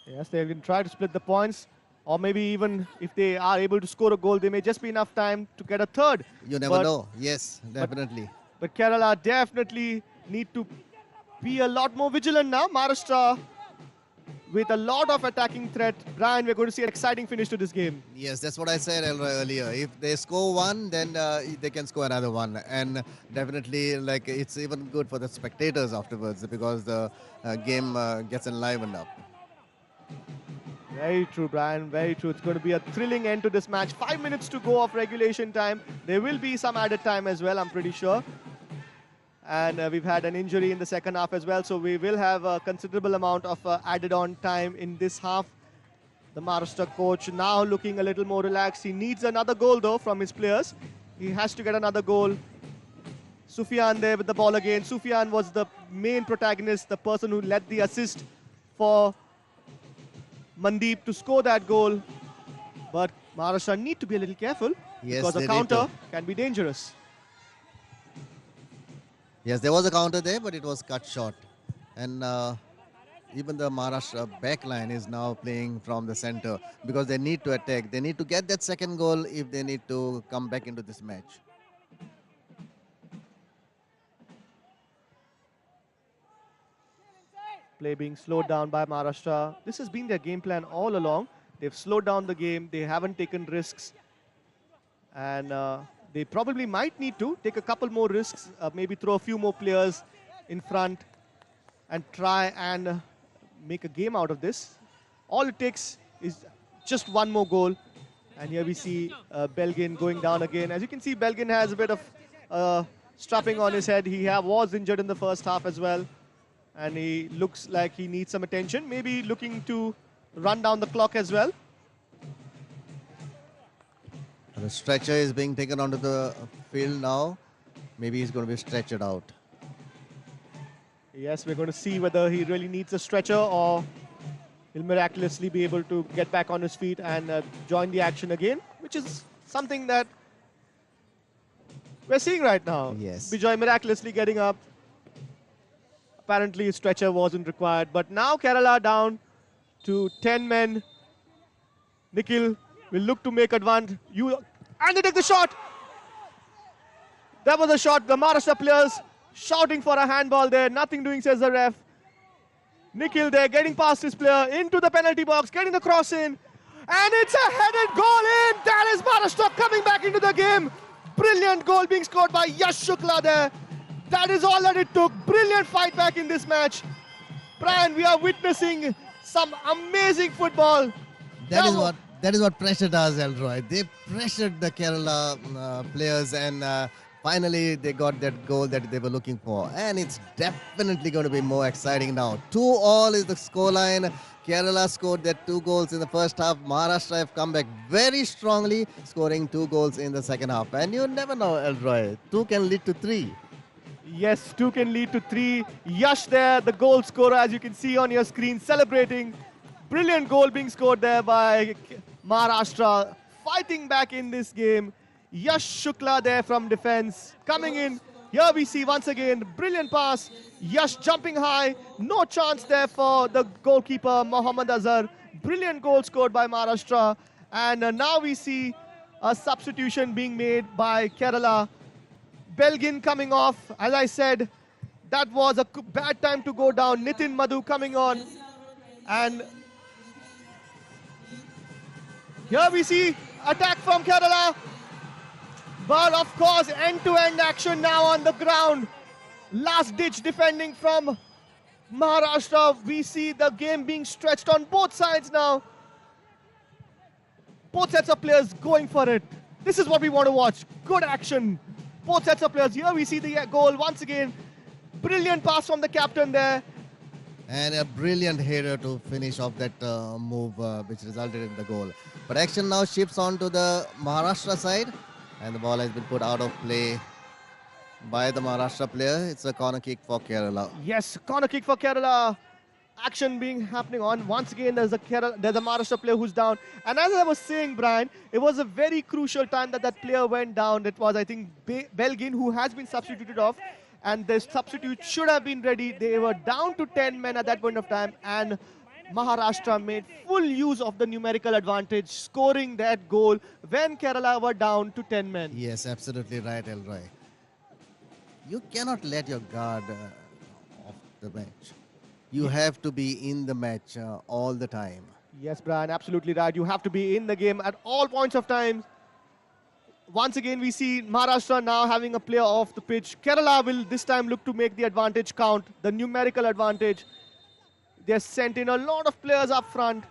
[SPEAKER 11] Yes, they can try to split the points, or maybe even if they are able to score a goal, there may just be enough time to get a third.
[SPEAKER 12] You never know. Yes, definitely.
[SPEAKER 11] But Kerala definitely need to be a lot more vigilant now. Maharashtra with a lot of attacking threat. Brian, we're going to see an exciting finish to this game.
[SPEAKER 12] Yes, that's what I said earlier. If they score one, then they can score another one. And definitely, like, it's even good for the spectators afterwards because the game gets enlivened up.
[SPEAKER 11] Very true, Brian. Very true. It's going to be a thrilling end to this match. 5 minutes to go of regulation time. There will be some added time as well, I'm pretty sure. And we've had an injury in the second half as well, so we will have a considerable amount of added on time in this half. The Maharashtra coach now looking a little more relaxed. He needs another goal though from his players. He has to get another goal. Sufyan there with the ball again. Sufyan was the main protagonist, the person who led the assist for Mandeep to score that goal. But Maharashtra need to be a little careful because a counter can be dangerous.
[SPEAKER 12] Yes, there was a counter there, but it was cut short. And even the Maharashtra backline is now playing from the center because they need to attack. They need to get that second goal if they need to come back into this match.
[SPEAKER 11] Play being slowed down by Maharashtra. This has been their game plan all along. They've slowed down the game. They haven't taken risks. And they probably might need to take a couple more risks, maybe throw a few more players in front and try and make a game out of this. All it takes is just one more goal. And here we see Belgin going down again. As you can see, Belgin has a bit of strapping on his head. He was injured in the first half as well. And he looks like he needs some attention. Maybe looking to run down the clock as well.
[SPEAKER 12] The stretcher is being taken onto the field now. Maybe he's going to be stretchered out.
[SPEAKER 11] Yes, we're going to see whether he really needs a stretcher or he'll miraculously be able to get back on his feet and join the action again, which is something that we're seeing right now.
[SPEAKER 12] Yes.
[SPEAKER 11] Bijoy miraculously getting up. Apparently, a stretcher wasn't required. But now Kerala down to 10 men. Nikhil will look to make advantage. And they take the shot. That was a shot. The Maharashtra players shouting for a handball there. Nothing doing, says the ref. Nikhil there getting past his player into the penalty box, getting the cross in. And it's a headed goal in. That is Maharashtra coming back into the game. Brilliant goal being scored by Yash Shukla there. That is all that it took. Brilliant fight back in this match. Brian, we are witnessing Some amazing football.
[SPEAKER 12] That is what pressure does, Elroy. They pressured the Kerala players, and finally they got that goal that they were looking for. And it's definitely going to be more exciting now. 2-2 is the scoreline. Kerala scored their 2 goals in the first half. Maharashtra have come back very strongly, scoring 2 goals in the second half. And you never know, Elroy. 2 can lead to 3.
[SPEAKER 11] Yes, 2 can lead to 3. Yash there, the goal scorer, as you can see on your screen, celebrating. Brilliant goal being scored there by Maharashtra, fighting back in this game. Yash Shukla there from defense, coming in. Here we see once again, brilliant pass. Yash jumping high, no chance there for the goalkeeper, Mohammad Azhar. Brilliant goal scored by Maharashtra. And now we see a substitution being made by Kerala. Belgin coming off. As I said, that was a bad time to go down. Nitin Madhu coming on. And here we see attack from Kerala. But of course, end-to-end action now on the ground. Last-ditch defending from Maharashtra. We see the game being stretched on both sides now. Both sets of players going for it. This is what we want to watch. Good action. Both sets of players. Here we see the goal once again. Brilliant pass from the captain there.
[SPEAKER 12] And a brilliant header to finish off that move, which resulted in the goal. But action now shifts on to the Maharashtra side. And the ball has been put out of play by the Maharashtra player. It's a corner kick for Kerala.
[SPEAKER 11] Yes, corner kick for Kerala. Action being happening on. Once again, there's a Maharashtra player who's down. And as I was saying, Brian, it was a very crucial time that player went down. It was, I think, Belgin, who has been substituted off. And the substitute should have been ready. They were down to 10 men at that point of time. And Maharashtra made full use of the numerical advantage, scoring that goal when Kerala were down to 10 men.
[SPEAKER 12] Yes, absolutely right, Elroy. You cannot let your guard off the bench. You have to be in the match all the time.
[SPEAKER 11] Yes, Brian, absolutely right. You have to be in the game at all points of time. Once again, we see Maharashtra now having a player off the pitch. Kerala will this time look to make the advantage count, the numerical advantage. They're sent in a lot of players up front.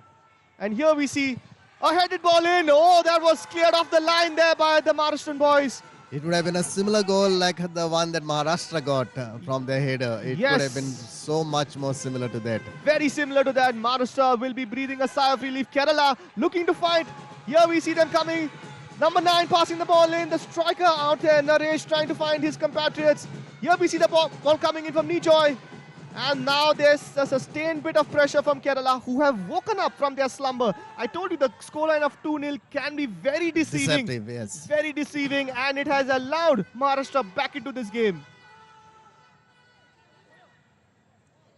[SPEAKER 11] And here we see a headed ball in. Oh, that was cleared off the line there by the Maharashtrian boys.
[SPEAKER 12] It would have been a similar goal like the one that Maharashtra got from their header. It would have been so much more similar to that.
[SPEAKER 11] Very similar to that. Maharashtra will be breathing a sigh of relief. Kerala looking to fight. Here we see them coming. Number 9 passing the ball in. The striker out there, Naresh, trying to find his compatriots. Here we see the ball coming in from Nijoy. And now there's a sustained bit of pressure from Kerala, who have woken up from their slumber. I told you the scoreline of 2-0 can be very deceiving.
[SPEAKER 12] Deceptive, yes.
[SPEAKER 11] Very deceiving, and it has allowed Maharashtra back into this game.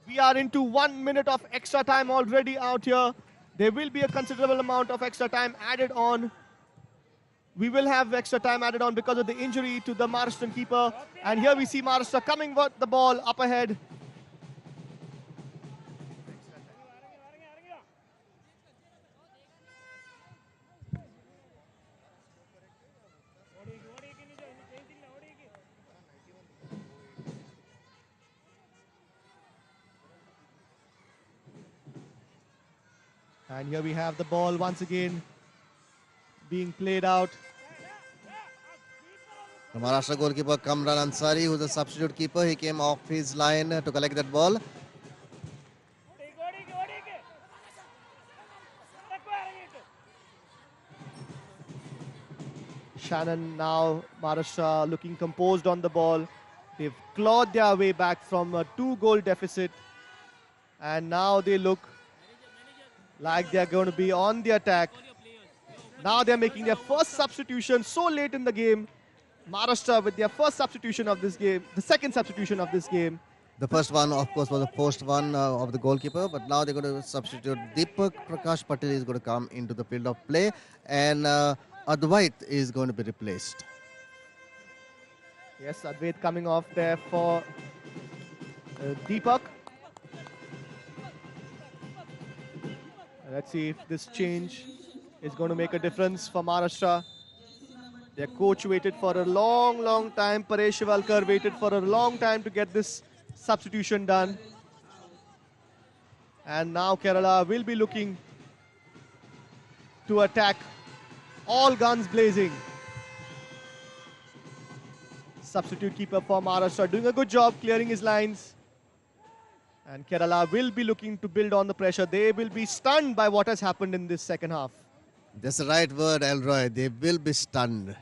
[SPEAKER 11] We are into 1 minute of extra time already out here. There will be a considerable amount of extra time added on. We will have extra time added on because of the injury to the Maharashtrian keeper. And here we see Maharashtra coming with the ball up ahead. And here we have the ball once again being played out.
[SPEAKER 12] The Maharashtra goalkeeper Kamran Ansari, who's a substitute keeper, he came off his line to collect that ball.
[SPEAKER 11] Shannon now, Maharashtra looking composed on the ball. They've clawed their way back from a 2-goal deficit. And now they look like they're going to be on the attack. Now they're making their first substitution so late in the game. Maharashtra with their first substitution of this game, the second substitution of this game.
[SPEAKER 12] The first one, of course, was the first one of the goalkeeper, but now they're going to substitute Deepak Prakash Patel is going to come into the field of play, and Advait is going to be replaced.
[SPEAKER 11] Yes, Advait coming off there for Deepak. Let's see if this change is going to make a difference for Maharashtra. Their coach waited for a long time. Paresh Shivalkar waited for a long time to get this substitution done. And now Kerala will be looking to attack. All guns blazing. Substitute keeper for Maharashtra doing a good job clearing his lines. And Kerala will be looking to build on the pressure. They will be stunned by what has happened in this second half.
[SPEAKER 12] That's the right word, Elroy. They will be stunned.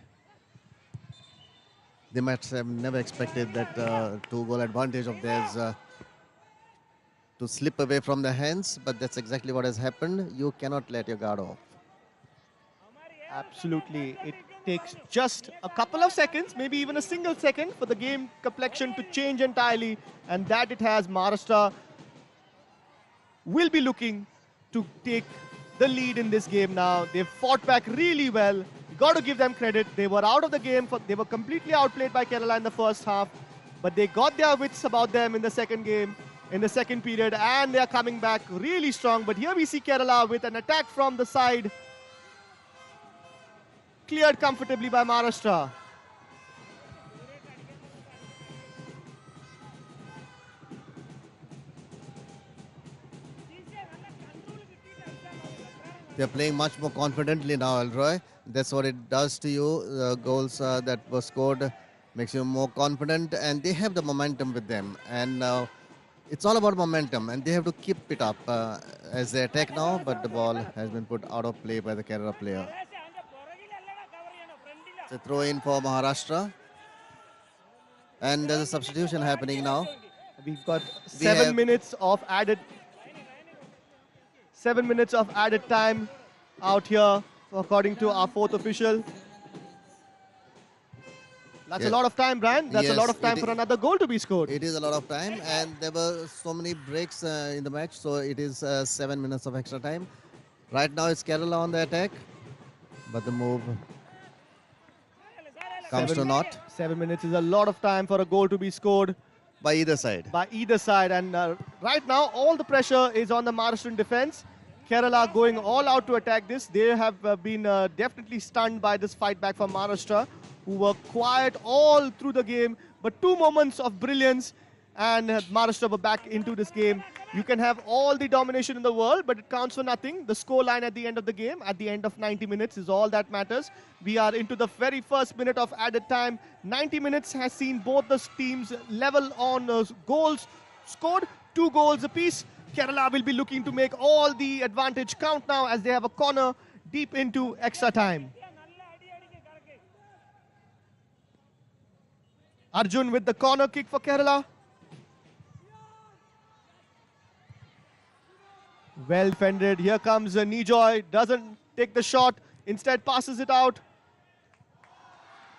[SPEAKER 12] They might have never expected that 2-goal advantage of theirs to slip away from their hands, but that's exactly what has happened. You cannot let your guard off.
[SPEAKER 11] Absolutely. It takes just a couple of seconds, maybe even a single second, for the game complexion to change entirely, and that it has. Maharashtra will be looking to take the lead in this game now. They've fought back really well. You got to give them credit. They were out of the game. They were completely outplayed by Kerala in the first half, but they got their wits about them in the second game, in the second period, and they are coming back really strong. But here we see Kerala with an attack from the side, cleared comfortably by Maharashtra.
[SPEAKER 12] They're playing much more confidently now, Elroy. That's what it does to you. Goals that were scored makes you more confident, and they have the momentum with them. And it's all about momentum, and they have to keep it up as they attack now, but the ball has been put out of play by the Kerala player. It's a throw in for Maharashtra. And there's a substitution happening now.
[SPEAKER 11] We've got 7 minutes of added 7 minutes of added time out here, according to our fourth official. That's a lot of time, Brian. That's a lot of time for another goal to be scored.
[SPEAKER 12] It is a lot of time, and there were so many breaks in the match, so it is 7 minutes of extra time. Right now it's Kerala on the attack, but the move comes to naught.
[SPEAKER 11] 7 minutes is a lot of time for a goal to be scored.
[SPEAKER 12] By either side.
[SPEAKER 11] By either side. And right now, all the pressure is on the Maharashtrian defense. Kerala going all out to attack this. They have been definitely stunned by this fight back from Maharashtra, who were quiet all through the game. But 2 moments of brilliance, and Maharashtra were back into this game. You can have all the domination in the world, but it counts for nothing. The score line at the end of the game, at the end of 90 minutes, is all that matters. We are into the very first minute of added time. 90 minutes has seen both the teams level on goals scored, 2 goals apiece. Kerala will be looking to make all the advantage count now, as they have a corner deep into extra time. Arjun with the corner kick for Kerala. Well defended. Here comes Nijoy. Doesn't take the shot. Instead passes it out.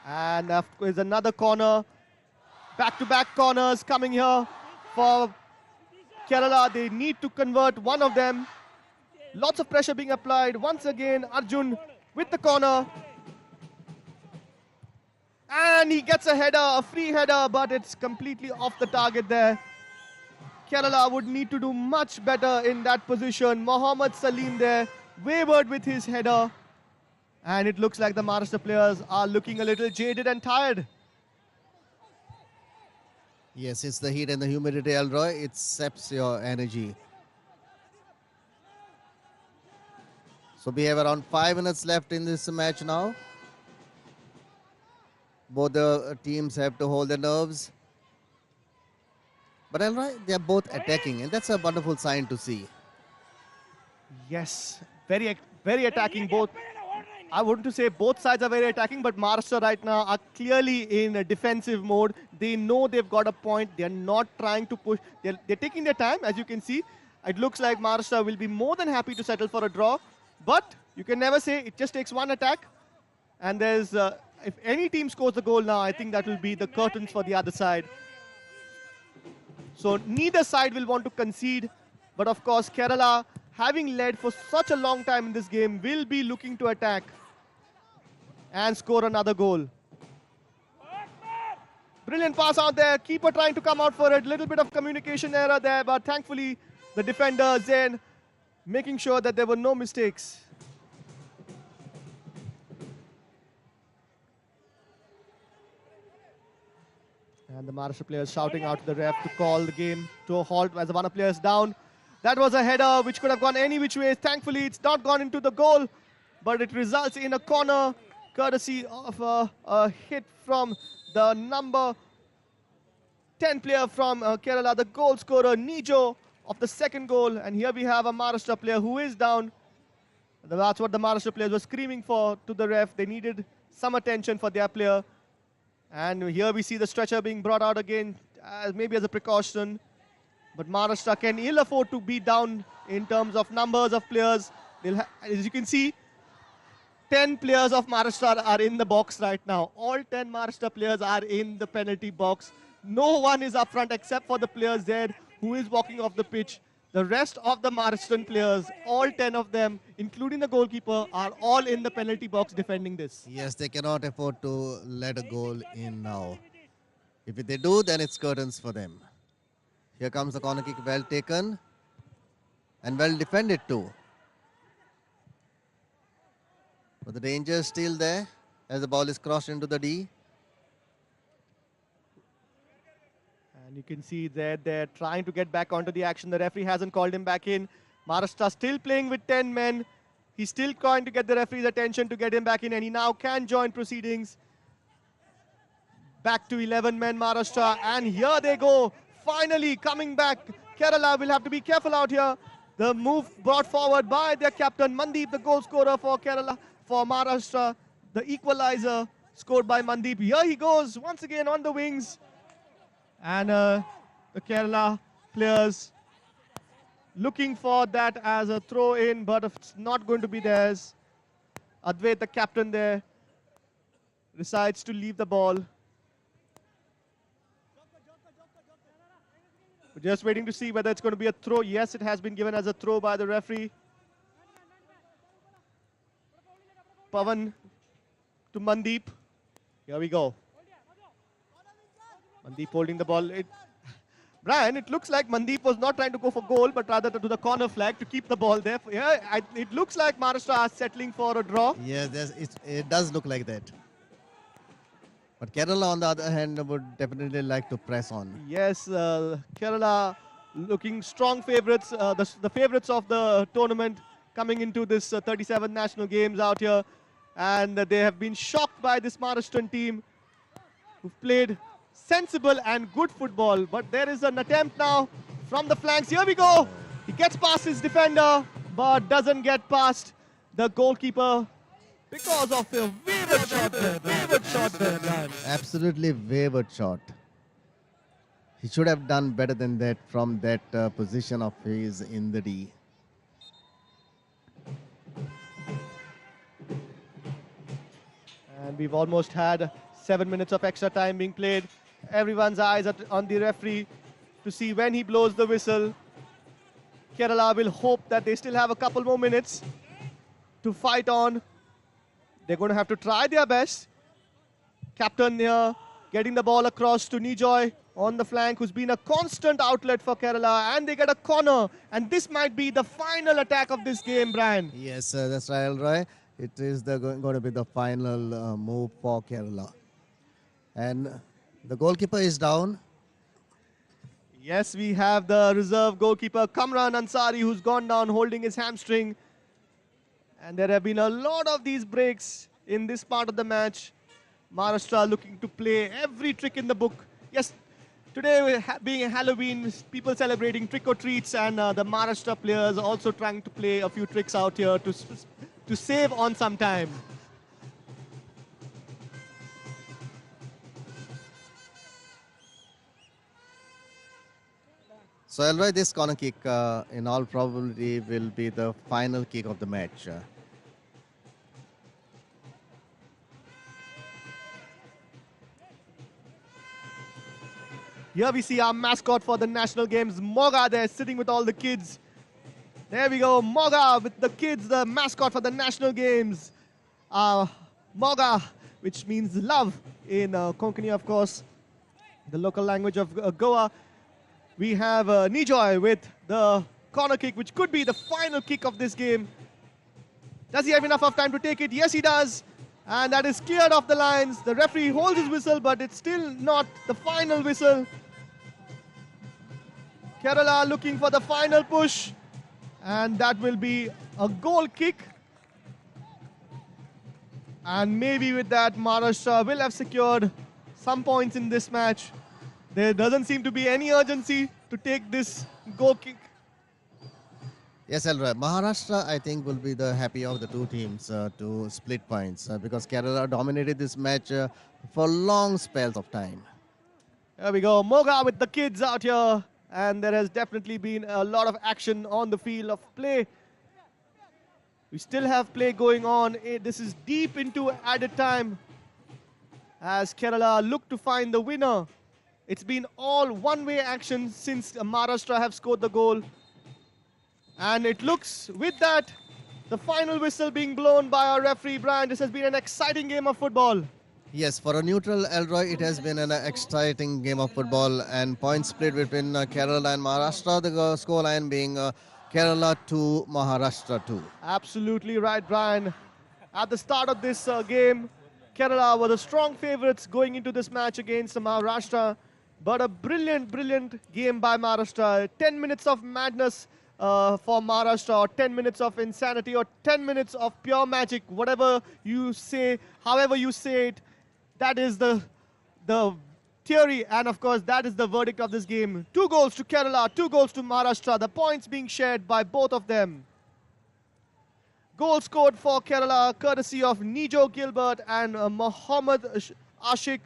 [SPEAKER 11] And there's another corner. Back-to-back corners coming here for Kerala. They need to convert one of them. Lots of pressure being applied. Once again, Arjun with the corner. And he gets a header, a free header, but it's completely off the target there. Kerala would need to do much better in that position. Mohammad Salim there, wavered with his header. And it looks like the Maharashtra players are looking a little jaded and tired.
[SPEAKER 12] Yes, it's the heat and the humidity, Elroy. It saps your energy. So we have around 5 minutes left in this match now. Both the teams have to hold their nerves. But Elroy, they are both attacking, and that's a wonderful sign to see.
[SPEAKER 11] Yes, very attacking both. I wouldn't say both sides are very attacking, but Maharashtra right now are clearly in a defensive mode. They know they've got a point. They're not trying to push. They're taking their time, as you can see. It looks like Maharashtra will be more than happy to settle for a draw. But you can never say. It just takes one attack. And there's, if any team scores the goal now, I think that will be the curtains for the other side. So neither side will want to concede. But of course, Kerala, having led for such a long time in this game, will be looking to attack and score another goal. Brilliant pass out there. Keeper trying to come out for it. Little bit of communication error there, but thankfully the defender, Zain, making sure that there were no mistakes. And the Maharashtra players shouting out to the ref to call the game to a halt as one of the players down. That was a header which could have gone any which way. Thankfully, it's not gone into the goal, but it results in a corner courtesy of a hit from the number 10 player from Kerala, the goal scorer Nijo of the second goal. And here we have a Maharashtra player who is down. That's what the Maharashtra players were screaming for to the ref. They needed some attention for their player. And here we see the stretcher being brought out again, maybe as a precaution. But Maharashtra can ill afford to be down in terms of numbers of players. As you can see, 10 players of Maharashtra are in the box right now. All 10 Maharashtra players are in the penalty box. No one is up front except for the player Zed, who is walking off the pitch. The rest of the Maharashtrian players, all 10 of them, including the goalkeeper, are all in the penalty box defending this.
[SPEAKER 12] Yes, they cannot afford to let a goal in now. If they do, then it's curtains for them. Here comes the corner kick, well taken and well defended too. But the danger is still there as the ball is crossed into the D.
[SPEAKER 11] And you can see that they're trying to get back onto the action. The referee hasn't called him back in. Maharashtra still playing with 10 men. He's still trying to get the referee's attention to get him back in, and he now can join proceedings. Back to 11 men Maharashtra, and here they go. Finally coming back. Kerala will have to be careful out here. The move brought forward by their captain Mandeep, the goal scorer for Kerala, for Maharashtra. The equalizer scored by Mandeep. Here he goes once again on the wings. And the Kerala players looking for that as a throw in, but it's not going to be theirs. Advait, the captain there, decides to leave the ball. We're just waiting to see whether it's going to be a throw. Yes, it has been given as a throw by the referee. Pavan to Mandeep. Here we go. Mandeep holding the ball. Brian, it looks like Mandeep was not trying to go for goal, but rather to the corner flag to keep the ball there. Yeah, it looks like Maharashtra are settling for a draw.
[SPEAKER 12] Yes, it does look like that. But Kerala, on the other hand, would definitely like to press on.
[SPEAKER 11] Yes, Kerala looking strong favourites, the favourites of the tournament coming into this 37th National Games out here. And they have been shocked by this Maharashtrian team who've played sensible and good football. But there is an attempt now from the flanks. Here we go. He gets past his defender, but doesn't get past the goalkeeper because of a wayward shot there.
[SPEAKER 12] Absolutely wayward shot. He should have done better than that from that position of his in the D.
[SPEAKER 11] And we've almost had 7 minutes of extra time being played. Everyone's eyes are on the referee to see when he blows the whistle. Kerala will hope that they still have a couple more minutes to fight on. They're going to have to try their best. Captain here getting the ball across to Nijoy on the flank, who's been a constant outlet for Kerala. And they get a corner. And this might be the final attack of this game, Brian.
[SPEAKER 12] Yes, that's right, Roy. It is going to be the final move for Kerala. And the goalkeeper is down.
[SPEAKER 11] Yes, we have the reserve goalkeeper Kamran Ansari, who's gone down holding his hamstring. And there have been a lot of these breaks in this part of the match. Maharashtra looking to play every trick in the book. Yes, today being Halloween, people celebrating trick or treats, and the Maharashtra players also trying to play a few tricks out here to save on some time.
[SPEAKER 12] So, Elroy, this corner kick in all probability will be the final kick of the match.
[SPEAKER 11] Here we see our mascot for the national games, Moga, there sitting with all the kids. There we go, Moga with the kids, the mascot for the national games. Moga, which means love in Konkani, of course, the local language of Goa. We have Nijoy with the corner kick, which could be the final kick of this game. Does he have enough of time to take it? Yes, he does. And that is cleared off the lines. The referee holds his whistle, but it's still not the final whistle. Kerala looking for the final push, and that will be a goal kick. And maybe with that, Maharashtra will have secured some points in this match. There doesn't seem to be any urgency to take this goal kick.
[SPEAKER 12] Yes, Elroy. Maharashtra, I think, will be the happy of the two teams to split points because Kerala dominated this match for long spells of time.
[SPEAKER 11] There we go. Moga with the kids out here. And there has definitely been a lot of action on the field of play. We still have play going on. This is deep into added time as Kerala look to find the winner. It's been all one-way action since Maharashtra have scored the goal. And it looks, with that, the final whistle being blown by our referee, Brian. This has been an exciting game of football.
[SPEAKER 12] Yes, for a neutral, Elroy, it has been an exciting game of football, and points split between Kerala and Maharashtra, the scoreline being Kerala 2, Maharashtra 2.
[SPEAKER 11] Absolutely right, Brian. At the start of this game, Kerala were the strong favourites going into this match against Maharashtra, but a brilliant, brilliant game by Maharashtra. 10 minutes of madness for Maharashtra, or 10 minutes of insanity, or 10 minutes of pure magic, whatever you say, however you say it. That is the theory, and of course that is the verdict of this game. 2 goals to Kerala, 2 goals to Maharashtra. The points being shared by both of them. Goal scored for Kerala courtesy of Nijo Gilbert and Mohammad Ashik.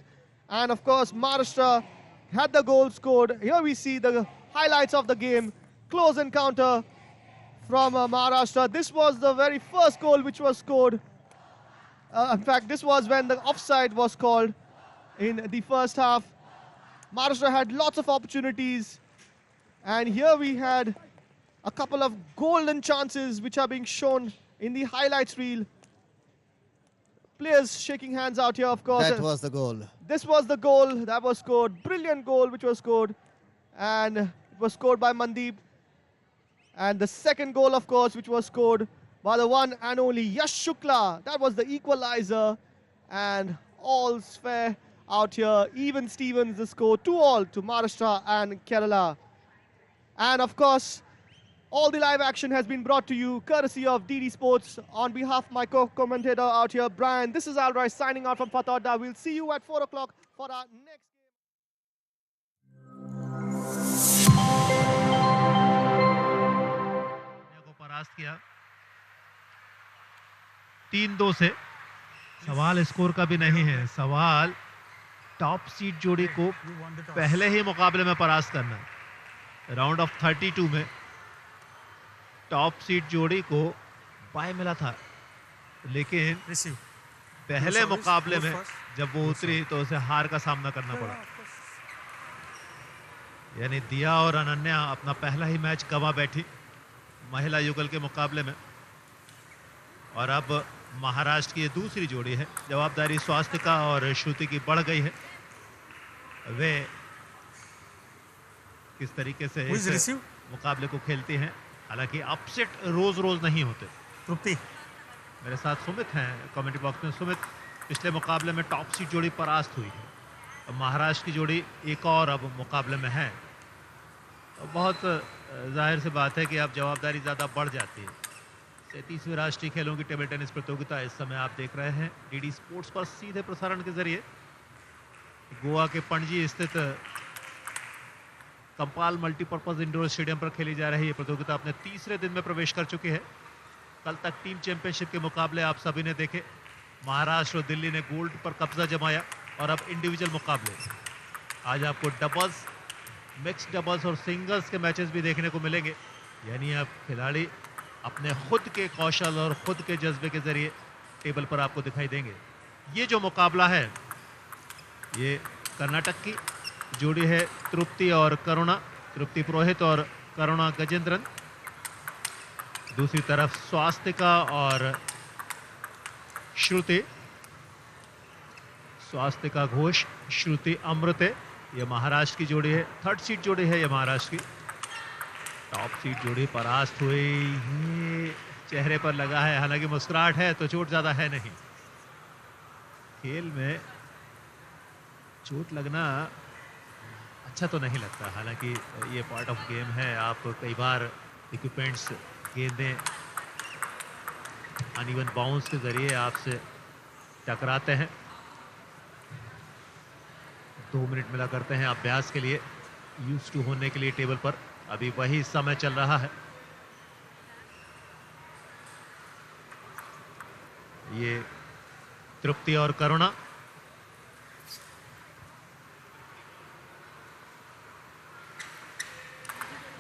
[SPEAKER 11] And of course Maharashtra had the goal scored. Here we see the highlights of the game. Close encounter from Maharashtra. This was the very first goal which was scored. In fact, this was when the offside was called in the first half. Maharashtra had lots of opportunities. And here we had a couple of golden chances which are being shown in the highlights reel. Players shaking hands out here, of course.
[SPEAKER 12] That was the goal.
[SPEAKER 11] This was the goal that was scored. Brilliant goal which was scored. And it was scored by Mandeep. And the second goal, of course, which was scored by the one and only Yash Shukla. That was the equalizer. And all's fair out here. Even Stevens, the score 2-2 to Maharashtra and Kerala. And of course, all the live action has been brought to you courtesy of DD Sports. On behalf of my co-commentator out here, Brian, this is Alroy signing out from Fatarda. We'll see you at 4 o'clock for our next
[SPEAKER 18] को परास्त किया 3-2 से। सवाल score का भी नहीं है, सवाल टॉप सीड जोड़ी को पहले ही मुकाबले में परास्त करना है। राउंड ऑफ 32 में टॉप सीड जोड़ी को बाय मिला था, लेकिन पहले मुकाबले में जब वो उतरी तो उसे हार का सामना करना पड़ा। यानी दिया और अनन्या अपना पहला ही मैच गंवा बैठी महिला युगल के मुकाबले में, और अब महाराष्ट्र की ये दूसरी जोड़ी है। जवाबदारी स्वास्थ्य का और श्रुति की बढ़ गई है। वे किस तरीके से इस मुकाबले को खेलती हैं। हालांकि अपसेट रोज रोज नहीं होते। तृप्ति मेरे साथ सुमित हैं कमेंट्री बॉक्स में। सुमित, पिछले मुकाबले में टॉप सीड जोड़ी परास्त हुई है, अब महाराष्ट्र की जोड़ी एक और अब मुकाबले में है, तो बहुत जाहिर सी बात है कि अब जवाबदारी ज़्यादा बढ़ जाती है। 37वीं राष्ट्रीय खेलों की टेबल टेनिस प्रतियोगिता इस समय आप देख रहे हैं डीडी स्पोर्ट्स पर सीधे प्रसारण के जरिए। गोवा के पणजी स्थित कंपाल मल्टीपर्पज इंडोर स्टेडियम पर खेली जा रही ये प्रतियोगिता अपने तीसरे दिन में प्रवेश कर चुकी है। कल तक टीम चैंपियनशिप के मुकाबले आप सभी ने देखे। महाराष्ट्र और दिल्ली ने गोल्ड पर कब्जा जमाया, और अब इंडिविजुअल मुकाबले। आज आपको डबल्स, मिक्स डबल्स और सिंगल्स के मैचेस भी देखने को मिलेंगे। यानी अब खिलाड़ी अपने खुद के कौशल और खुद के जज्बे के जरिए टेबल पर आपको दिखाई देंगे। ये जो मुकाबला है ये कर्नाटक की जोड़ी है, तृप्ति और करुणा, तृप्ति पुरोहित और करुणा गजेंद्रन। दूसरी तरफ स्वास्तिका और श्रुति, स्वास्तिका घोष, श्रुति अमृते। ये महाराष्ट्र की जोड़ी है, थर्ड सीट जोड़ी है ये महाराष्ट्र की। टॉप सीट जोड़ी परास्त हुई, ये चेहरे पर लगा है, हालांकि मुस्कुराहट है तो चोट ज्यादा है नहीं। खेल में चोट लगना अच्छा तो नहीं लगता। हालांकि ये पार्ट ऑफ गेम है, आप कई बार इक्विपमेंट्स गेंदें अनइवन बाउंस के जरिए आपसे टकराते हैं। 2 मिनट मिला करते हैं अभ्यास के लिए, यूज टू होने के लिए टेबल पर। अभी वही समय चल रहा है। ये तृप्ति और करुणा।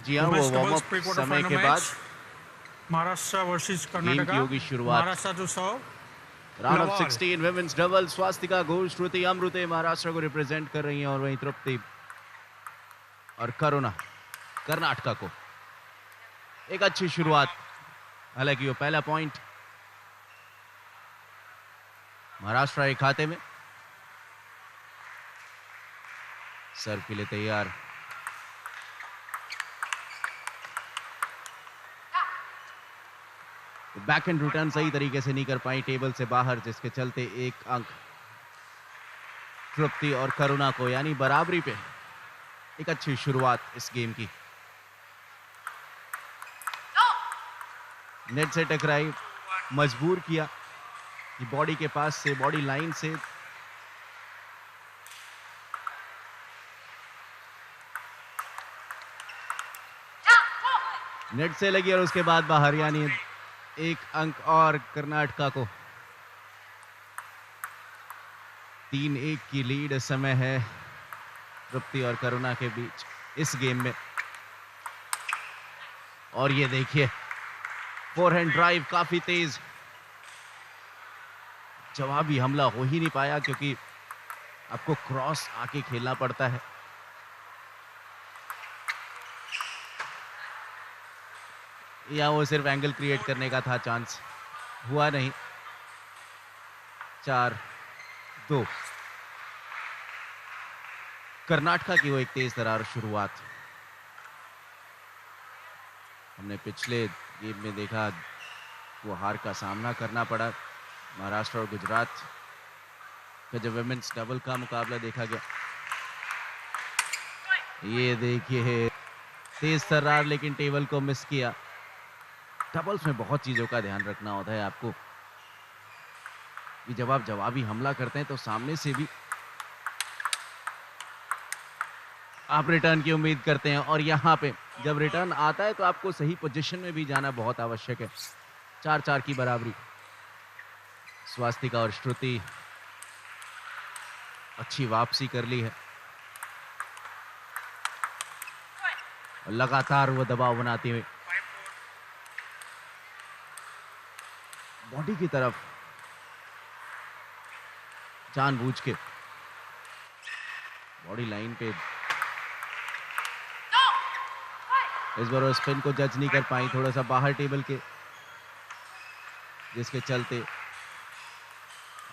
[SPEAKER 19] जी हाँ, वो वार्म अप समय के बाद
[SPEAKER 20] महाराष्ट्र वर्सेस
[SPEAKER 19] गेम की
[SPEAKER 20] कर्नाटका।
[SPEAKER 19] होगी शुरुआत।
[SPEAKER 20] Maharashtra to serve.
[SPEAKER 19] Round of 16 women's double, Swastika Ghosh, Shruti Amrute Maharashtra को रिप्रेजेंट कर रही हैं और वहीं तृप्ति और करुणा कर्नाटका को। एक अच्छी शुरुआत, हालांकि वो पहला पॉइंट महाराष्ट्र के खाते में। सर्व के लिए तैयार। बैक एंड रिटर्न सही तरीके से नहीं कर पाई, टेबल से बाहर, जिसके चलते 1 अंक तृप्ति और करुणा को, यानी बराबरी पे। एक अच्छी शुरुआत इस गेम की। नेट से टकराई, मजबूर किया कि बॉडी के पास से, बॉडी लाइन से नेट से लगी और उसके बाद बाहर, यानी 1 अंक और कर्नाटका को। 3-1 की लीड इस समय है तृप्ति और करुणा के बीच इस गेम में। और ये देखिए, फोरहैंड ड्राइव काफी तेज, जवाबी हमला हो ही नहीं पाया क्योंकि आपको क्रॉस आके खेलना पड़ता है। या वो सिर्फ एंगल क्रिएट करने का था चांस, हुआ नहीं। 4-2 कर्नाटका की वो एक तेज तरार शुरुआत। हमने पिछले गेम में देखा वो हार का सामना करना पड़ा महाराष्ट्र और गुजरात का जब विमेंस डबल का मुकाबला देखा गया। ये देखिए तेज तरार, लेकिन टेबल को मिस किया। डबल्स में बहुत चीजों का ध्यान रखना होता है आपको कि जब आप जवाबी हमला करते हैं तो सामने से भी आप रिटर्न की उम्मीद करते हैं, और यहाँ पे जब रिटर्न आता है तो आपको सही पोजीशन में भी जाना बहुत आवश्यक है। 4-4 की बराबरी। स्वास्तिका और श्रुति अच्छी वापसी कर ली है और लगातार वो दबाव बनाती हुई बॉडी की तरफ जानबूझ के बॉडी लाइन पे। इस बार वो स्पिन को जज नहीं कर पाई, थोड़ा सा बाहर टेबल के, जिसके चलते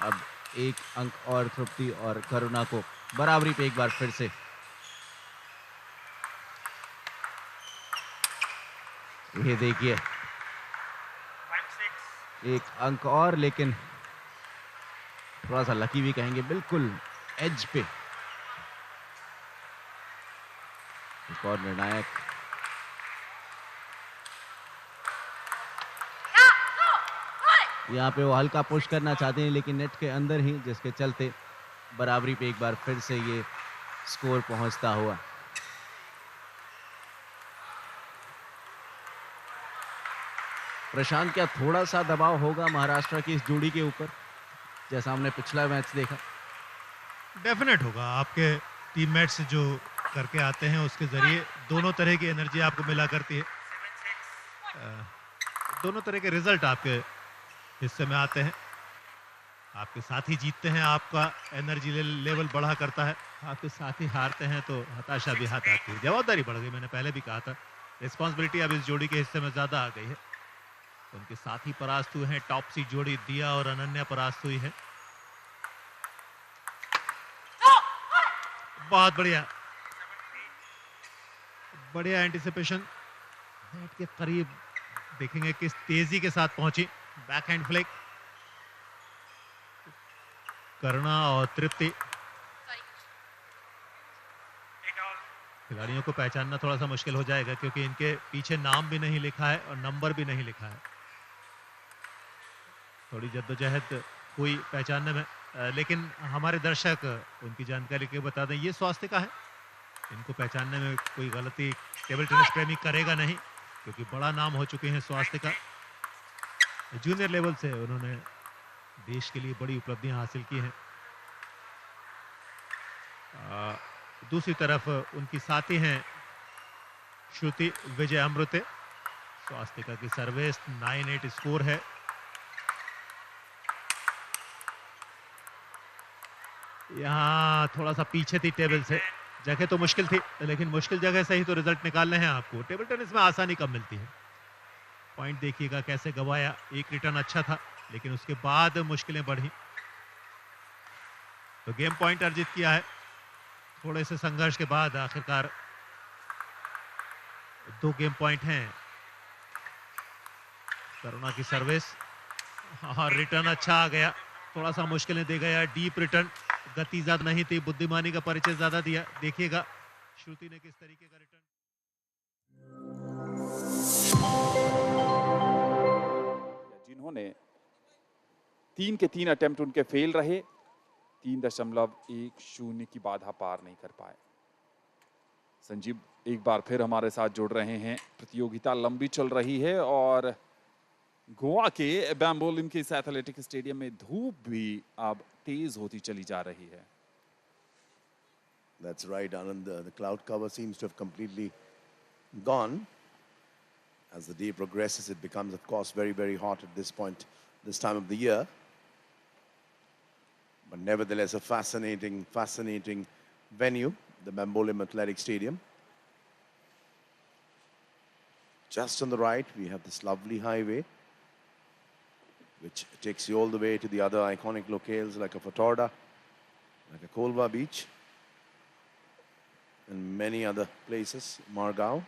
[SPEAKER 19] अब 1 अंक और तृप्ति और करुणा को बराबरी पे एक बार फिर से। ये देखिए 1 अंक और, लेकिन थोड़ा सा लकी भी कहेंगे, बिल्कुल एज पे। एक और निर्णायक। यहाँ पे वो हल्का पुश करना चाहते हैं लेकिन नेट के अंदर ही, जिसके चलते बराबरी पे एक बार फिर से ये स्कोर पहुंचता हुआ। प्रशांत, क्या थोड़ा सा दबाव होगा महाराष्ट्र की इस जोड़ी के ऊपर, जैसा हमने पिछला मैच देखा?
[SPEAKER 18] डेफिनेट होगा। आपके टीममेट्स जो करके आते हैं उसके जरिए दोनों तरह की एनर्जी आपको मिला करती है, दोनों तरह के रिजल्ट आपके हिस्से में आते हैं। आपके साथ ही जीतते हैं, आपका एनर्जी लेवल बढ़ा करता है। आपके साथ ही हारते हैं तो हताशा भी हाथ आती है, जवाबदारी बढ़ गई। मैंने पहले भी कहा था, रिस्पॉन्सिबिलिटी अब इस जोड़ी के हिस्से में ज्यादा आ गई है। उनके साथ ही परास्त हुए हैं, टॉप सीड जोड़ी दिया और अनन्या परास्त हुई है। बहुत बढ़िया, बढ़िया एंटिसिपेशन। नेट के करीब, देखेंगे किस तेजी के साथ पहुंची। बैक हैंड फ्लिक, करुणा और तृप्ति। खिलाड़ियों को पहचानना थोड़ा सा मुश्किल हो जाएगा क्योंकि इनके पीछे नाम भी नहीं लिखा है और नंबर भी नहीं लिखा है। थोड़ी जद्दोजहद हुई पहचानने में, लेकिन हमारे दर्शक उनकी जानकारी के बता दें ये स्वास्तिका है। इनको पहचानने में कोई गलती टेबल टेनिस प्रेमी करेगा नहीं क्योंकि बड़ा नाम हो चुके हैं स्वास्तिका। जूनियर लेवल से उन्होंने देश के लिए बड़ी उपलब्धियां हासिल की हैं। दूसरी तरफ उनकी साथी हैं श्रुति विजय अमृते। स्वास्तिका की सर्विस 9-8 स्कोर है। यहाँ थोड़ा सा पीछे थी टेबल से, जगह तो मुश्किल थी लेकिन मुश्किल जगह से ही तो रिजल्ट निकालने हैं आपको। टेबल टेनिस में आसानी कम मिलती है। पॉइंट देखिएगा कैसे गवाया। एक रिटर्न अच्छा था लेकिन उसके बाद मुश्किलें बढ़ी तो गेम पॉइंट अर्जित किया है। थोड़े से संघर्ष के बाद आखिरकार 2 गेम पॉइंट हैं। करुणा की सर्विस, हाँ रिटर्न अच्छा आ गया। थोड़ा सा मुश्किलें दे गया। डीप रिटर्न, गति ज्यादा नहीं थी, बुद्धिमानी का परिचय ज्यादा दिया। देखिएगा श्रुति ने किस तरीके का रिटर्न।
[SPEAKER 3] जिन्होंने 3 के 3 अटेम्प्ट उनके फेल रहे, 3.10 की बाधा पार नहीं कर पाए। संजीव एक बार फिर हमारे साथ जुड़ रहे हैं। प्रतियोगिता लंबी चल रही है और गोवा के बैम्बोलिम के इस एथलेटिक स्टेडियम में धूप भी अब तेज होती चली जा रही है।
[SPEAKER 4] That's right, Anand. The cloud cover seems to have completely gone. As the day progresses, it becomes, of course, very, very hot at this point, this time of the year. But nevertheless, a fascinating, fascinating venue, the Bambolim Athletic Stadium. Just on the right, we have this lovely highway, which takes you all the way to the other iconic locales like a Fatorda, like a Kolva Beach, and many other places, Margao.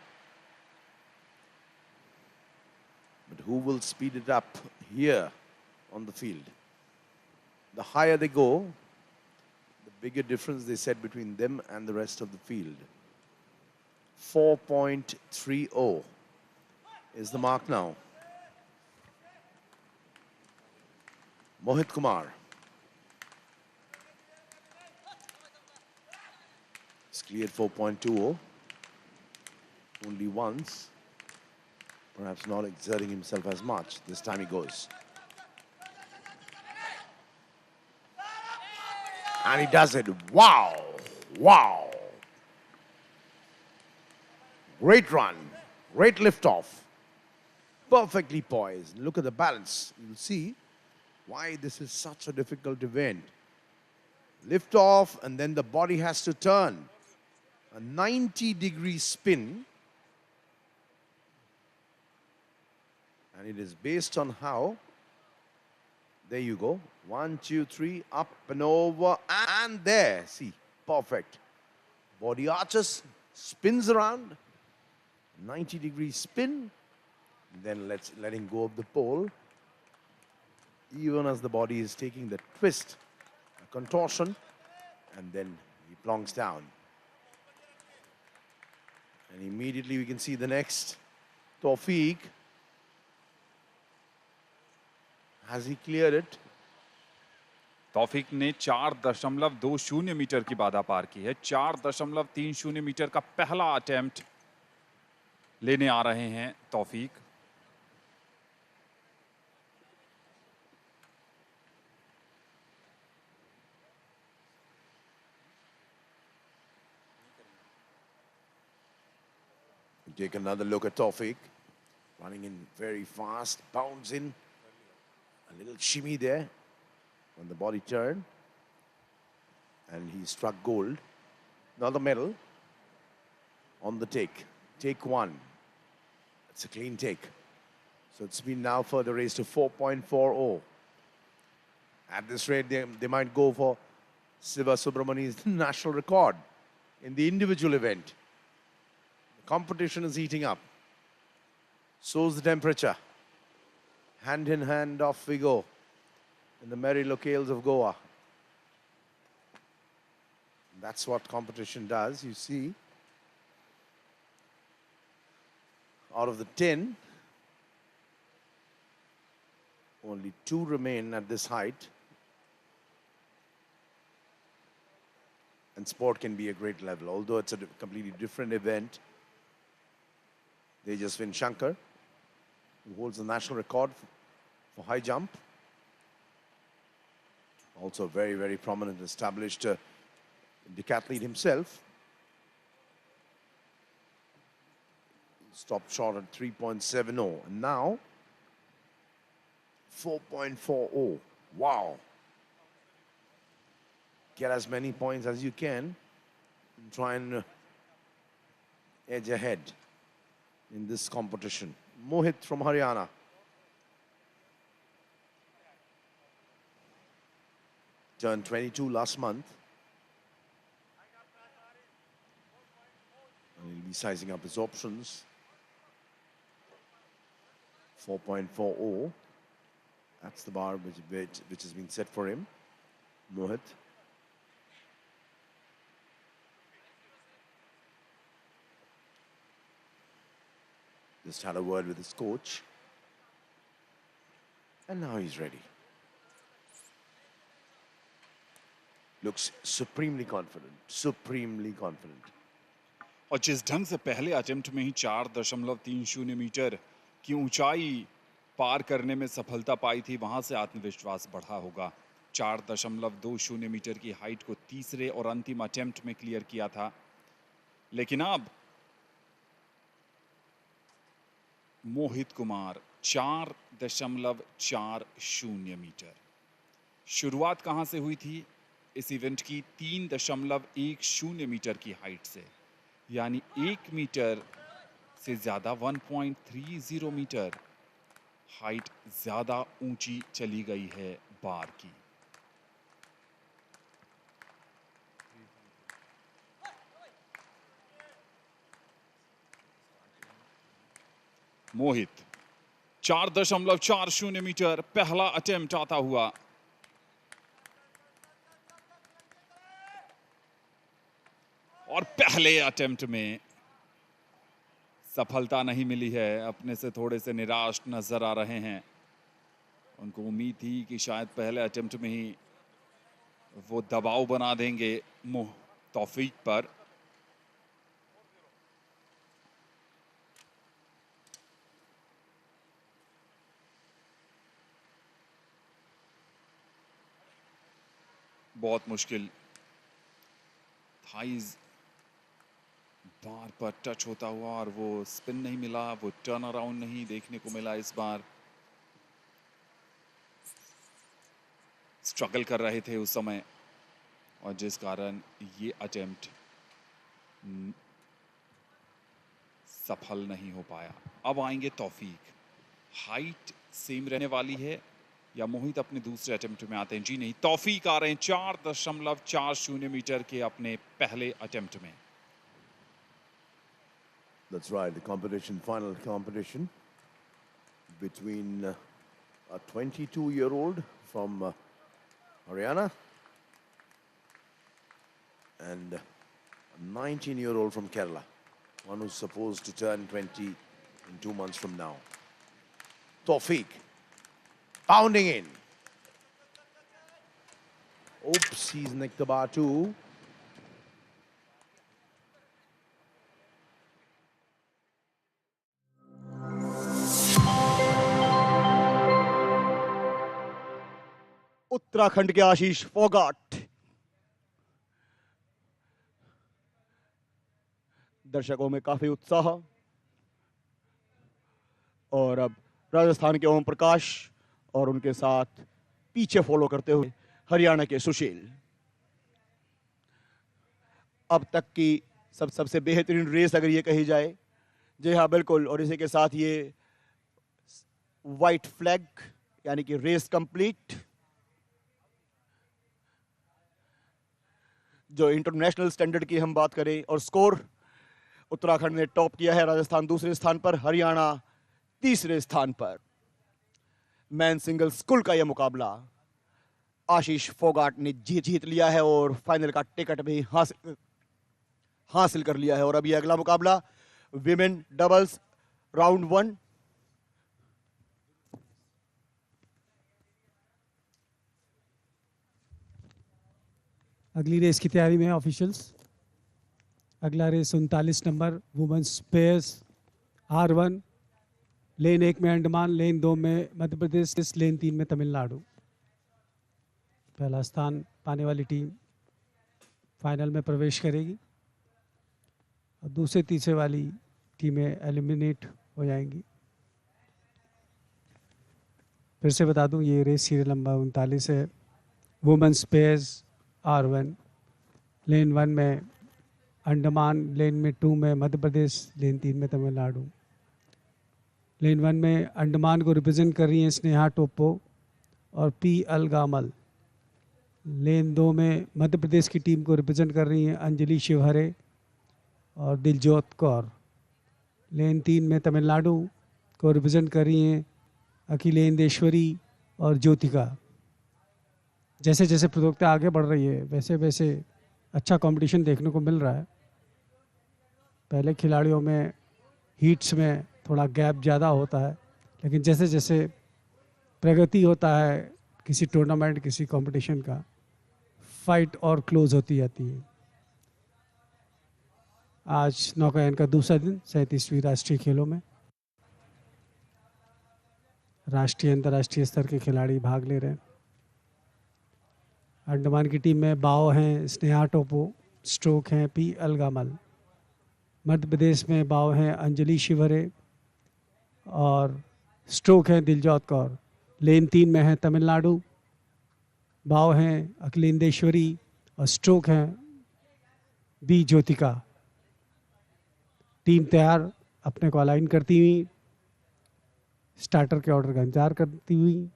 [SPEAKER 4] But who will speed it up here on the field? The higher they go, the bigger difference they set between them and the rest of the field. 4.30 is the mark now. Mohit Kumar. He's cleared 4.20. Only once. Perhaps not exerting himself as much. This time he goes. And he does it. Wow. Wow. Great run. Great liftoff. Perfectly poised. Look at the balance. You'll see why this is such a difficult event. Lift off and then the body has to turn. A 90-degree spin. And it is based on how. There you go. 1, 2, 3, up and over, and there. See, perfect. Body arches, spins around, 90-degree spin. Then letting go of the pole. Even as the body is taking the twist, a contortion, and then he plonks down. And immediately we can see the next. Tawfiq. Has he cleared it?
[SPEAKER 3] तौफीक ने 4.20 metre की बाधा पार की है। 4.30 metre का पहला attempt लेने आ रहे हैं तौफीक।
[SPEAKER 4] Take another look at Tawfiq. Running in very fast, bounds in. A little shimmy there on the body turn. And he struck gold. Another medal on the take. Take 1. It's a clean take. So it's been now further raised to 4.40. At this rate, they might go for Siva Subramani's national record in the individual event. The competition is heating up. So's the temperature. Hand in hand, off we go in the merry locales of Goa. That's what competition does. You see out of the 10. Only 2 remain at this height. And sport can be a great level, although it's a completely different event. Tejaswin Shankar, who holds the national record for high jump. Also very, very prominent, established decathlete himself. Stopped short at 3.70. And now, 4.40. Wow. Get as many points as you can and try and edge ahead in this competition. Mohit from Haryana. Turned 22 last month. And he'll be sizing up his options. 4.40. That's the bar which has been set for him. Mohit. Just had a word with his coach. And now he's ready. Looks supremely confident. Supremely confident.
[SPEAKER 3] और जिस ढंग से पहले attempt में ही 4.30 metre की ऊंचाई पार करने में सफलता पाई थी, वहां से आत्मविश्वास बढ़ा होगा। 4.20 मीटर की हाइट को तीसरे और अंतिम अटेम्प्ट में क्लियर किया था, लेकिन अब मोहित कुमार 4.40 मीटर। शुरुआत कहां से हुई थी इस इवेंट की? 3.10 मीटर की हाइट से, यानी 1 मीटर से ज्यादा 1.30 मीटर हाइट ज्यादा ऊंची चली गई है बार की। मोहित 4.40 मीटर पहला अटेम्प्ट आता हुआ। और पहले अटेम्प्ट में सफलता नहीं मिली है, अपने से थोड़े से निराश नजर आ रहे हैं। उनको उम्मीद थी कि शायद पहले अटेम्प्ट में ही वो दबाव बना देंगे तौफीक पर। बहुत मुश्किल, थाइज बार पर टच होता हुआ और वो स्पिन नहीं मिला, वो टर्न अराउंड नहीं देखने को मिला। इस बार स्ट्रगल कर रहे थे उस समय, और जिस कारण ये अटेम्प्ट सफल नहीं हो पाया। अब आएंगे तौफीक। हाइट सेम रहने वाली है या मोहित अपने दूसरे अटेम्प्ट में आते हैं? जी नहीं, तौफीक आ रहे हैं 4.40 मीटर के अपने पहले अटेम्प्ट में।
[SPEAKER 4] That's right, the competition, final competition between a 22-year-old from Haryana and a 19-year-old from Kerala, one who's supposed to turn 20 in 2 months from now. Tawfiq, pounding in. Oops, he's nicked the bar too.
[SPEAKER 11] Uttarakhand के आशीष फोगाट दर्शकों में काफी उत्साह, और अब राजस्थान के ओम प्रकाश और उनके साथ पीछे फॉलो करते हुए हरियाणा के सुशील। अब तक की सबसे बेहतरीन रेस अगर ये कही जाए, जी हाँ बिल्कुल, और इसी के साथ ये वाइट फ्लैग यानी कि रेस कंप्लीट। जो इंटरनेशनल स्टैंडर्ड की हम बात करें और स्कोर, उत्तराखंड ने टॉप किया है, राजस्थान दूसरे स्थान पर, हरियाणा तीसरे स्थान पर। मैन सिंगल स्कूल का यह मुकाबला आशीष फोगाट ने जीत लिया है और फाइनल का टिकट भी हासिल कर लिया है। और अब यह अगला मुकाबला विमेन डबल्स Round 1.
[SPEAKER 6] अगली रेस की तैयारी में ऑफिशियल्स। अगला race 39 number women's pairs R1। Lane 1 में अंडमान, लेन 2 में मध्य प्रदेश, लेन 3 में तमिलनाडु। पहला स्थान पाने वाली टीम फाइनल में प्रवेश करेगी और दूसरे तीसरे वाली टीमें एलिमिनेट हो जाएंगी। फिर से बता दूं, ये रेस सीरियल नंबर 39 है। Women's pairs R1। लेन 1 में अंडमान, लेन में 2 में मध्य प्रदेश, लेन 3 में तमिलनाडु। लेन 1 में अंडमान को रिप्रेजेंट कर रही हैं स्नेहा टोप्पो और P अलगामल। लेन 2 में मध्य प्रदेश की टीम को रिप्रेजेंट कर रही हैं अंजलि शिवहरे और दिलजोत कौर। लेन 3 में तमिलनाडु को रिप्रेजेंट कर रही हैं अखिलेंदेश्वरी और ज्योतिका। जैसे जैसे प्रतियोगिता आगे बढ़ रही है वैसे वैसे अच्छा कंपटीशन देखने को मिल रहा है। पहले खिलाड़ियों में हीट्स में थोड़ा गैप ज़्यादा होता है, लेकिन जैसे जैसे प्रगति होता है किसी टूर्नामेंट, किसी कंपटीशन का, फाइट और क्लोज होती जाती है। आज नौकायन का दूसरा दिन 37वीं राष्ट्रीय खेलों में राष्ट्रीय अंतर्राष्ट्रीय स्तर के खिलाड़ी भाग ले रहे हैं। अंडमान की टीम में बाओ हैं स्नेहा टोप्पो, स्ट्रोक हैं P अलगामल। मध्य प्रदेश में बाओ हैं अंजलि शिवहरे और स्ट्रोक हैं दिलजोत कौर। लेन 3 में है तमिलनाडु, बाओ हैं अखिलेंदेश्वरी और स्ट्रोक हैं B ज्योतिका। टीम तैयार अपने को अलाइन करती हुई, स्टार्टर के ऑर्डर का इंतजार करती हुई।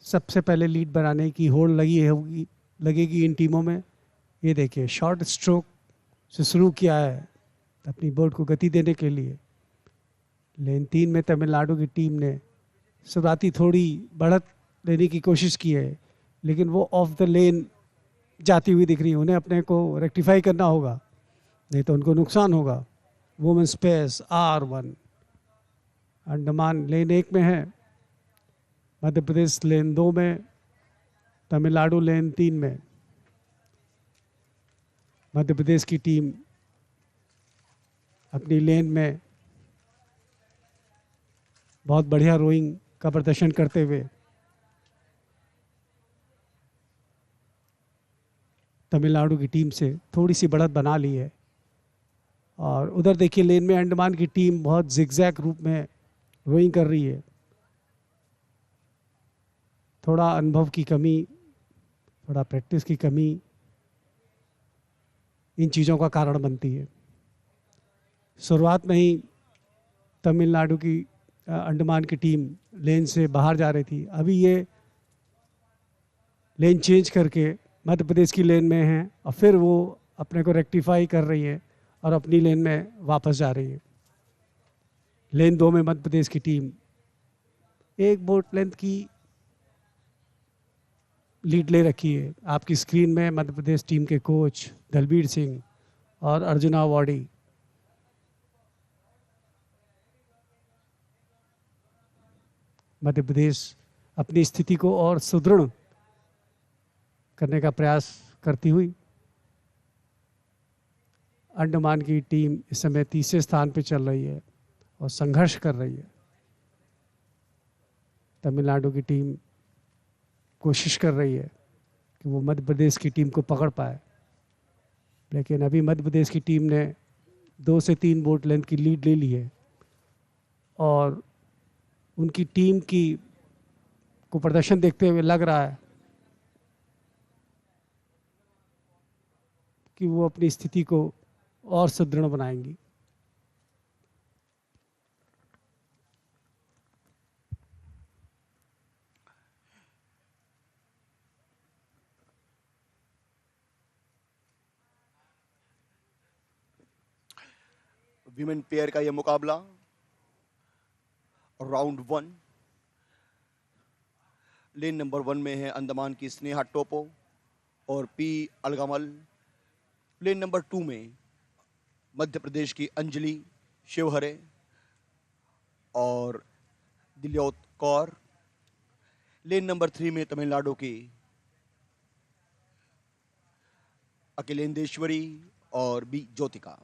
[SPEAKER 6] सबसे पहले लीड बनाने की होड़ लगेगी इन टीमों में। ये देखिए, शॉर्ट स्ट्रोक से शुरू किया है अपनी बोट को गति देने के लिए। लेन 3 में तमिलनाडु की टीम ने शुरुआती थोड़ी बढ़त लेने की कोशिश की है, लेकिन वो ऑफ द लेन जाती हुई दिख रही है। उन्हें अपने को रेक्टिफाई करना होगा, नहीं तो उनको नुकसान होगा। Women's pairs R1। अंडमान लेन 1 में है, मध्य प्रदेश लेन 2 में, तमिलनाडु लेन 3 में। मध्य प्रदेश की टीम अपनी लेन में बहुत बढ़िया रोइंग का प्रदर्शन करते हुए तमिलनाडु की टीम से थोड़ी सी बढ़त बना ली है। और उधर देखिए, लेन में अंडमान की टीम बहुत जिगजैग रूप में रोइंग कर रही है। थोड़ा अनुभव की कमी, थोड़ा प्रैक्टिस की कमी इन चीज़ों का कारण बनती है। शुरुआत में ही तमिलनाडु की अंडमान की टीम लेन से बाहर जा रही थी। अभी ये लेन चेंज करके मध्य प्रदेश की लेन में है और फिर वो अपने को रेक्टिफाई कर रही है और अपनी लेन में वापस जा रही है। लेन 2 में मध्य प्रदेश की टीम एक बोट लेंथ की लीड ले रखी है। आपकी स्क्रीन में मध्य प्रदेश टीम के कोच दलबीर सिंह और अर्जुना वाडी। मध्य प्रदेश अपनी स्थिति को और सुदृढ़ करने का प्रयास करती हुई। अंडमान की टीम इस समय तीसरे स्थान पर चल रही है और संघर्ष कर रही है। तमिलनाडु की टीम कोशिश कर रही है कि वो मध्य प्रदेश की टीम को पकड़ पाए, लेकिन अभी मध्य प्रदेश की टीम ने 2 से 3 बोट लेंथ की लीड ले ली है और उनकी टीम की को प्रदर्शन देखते हुए लग रहा है कि वो अपनी स्थिति को और सुदृढ़ बनाएंगी।
[SPEAKER 5] विमेन पेयर का यह मुकाबला राउंड 1। लेन नंबर 1 में है अंडमान की स्नेहा टोप्पो और P अलगामल। लेन नंबर 2 में मध्य प्रदेश की अंजलि शिवहरे और दिल्योत कौर। लेन नंबर 3 में तमिलनाडु की अखिलेंदेश्वरी और बी ज्योतिका।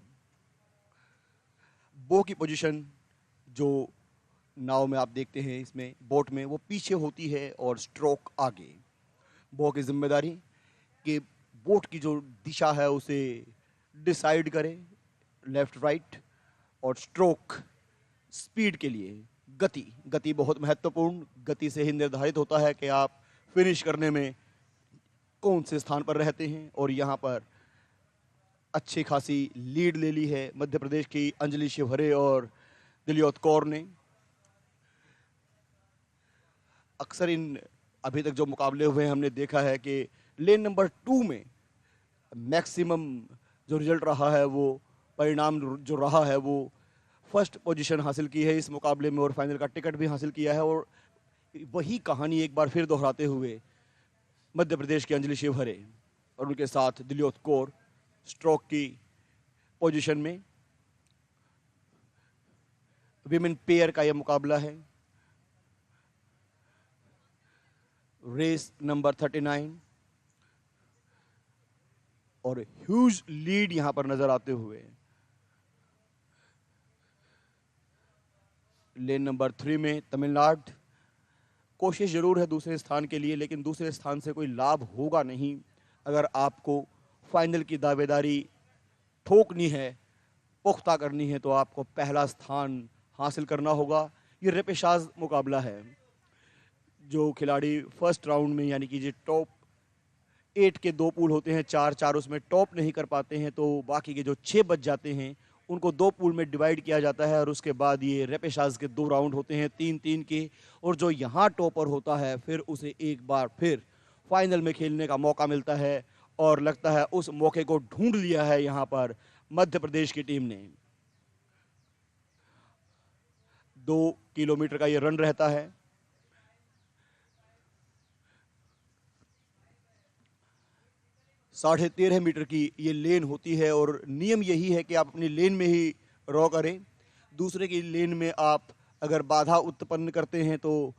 [SPEAKER 5] बो की पोजीशन जो नाव में आप देखते हैं, इसमें बोट में, वो पीछे होती है और स्ट्रोक आगे। बो की जिम्मेदारी कि बोट की जो दिशा है उसे डिसाइड करे, लेफ्ट राइट, और स्ट्रोक स्पीड के लिए गति बहुत महत्वपूर्ण। गति से ही निर्धारित होता है कि आप फिनिश करने में कौन से स्थान पर रहते हैं। और यहाँ पर अच्छी खासी लीड ले ली है मध्य प्रदेश की अंजलि शिवहरे और दिल्योत कौर ने। अक्सर इन अभी तक जो मुकाबले हुए हैं हमने देखा है कि लेन नंबर 2 में मैक्सिमम जो रिजल्ट रहा है, वो परिणाम जो रहा है, वो फर्स्ट पोजीशन हासिल की है इस मुकाबले में और फाइनल का टिकट भी हासिल किया है। और वही कहानी एक बार फिर दोहराते हुए मध्य प्रदेश की अंजलि शिवहरे और उनके साथ दिल्योत कौर स्ट्रोक की पोजीशन में। विमेन पेयर का यह मुकाबला है। रेस नंबर 39 और ह्यूज लीड यहां पर नजर आते हुए लेन नंबर 3 में तमिलनाडु। कोशिश जरूर है दूसरे स्थान के लिए, लेकिन दूसरे स्थान से कोई लाभ होगा नहीं। अगर आपको फाइनल की दावेदारी ठोकनी है, पुख्ता करनी है, तो आपको पहला स्थान हासिल करना होगा। ये रेपेशाज मुकाबला है। जो खिलाड़ी फर्स्ट राउंड में, यानी कि जो टॉप 8 के 2 पूल होते हैं, 4 उसमें टॉप नहीं कर पाते हैं, तो बाकी के जो 6 बच जाते हैं उनको 2 पूल में डिवाइड किया जाता है। और उसके बाद ये रेपेशाज के 2 राउंड होते हैं 3-3 के। और जो यहाँ टॉपर होता है फिर उसे एक बार फिर फाइनल में खेलने का मौका मिलता है। और लगता है उस मौके को ढूंढ लिया है यहाँ पर मध्य प्रदेश की टीम ने। 2 किलोमीटर का ये रन रहता है। साढ़े 13 मीटर की ये लेन होती है और नियम यही है कि आप अपनी लेन में ही रॉ करें। दूसरे की लेन में आप अगर बाधा उत्पन्न करते हैं तो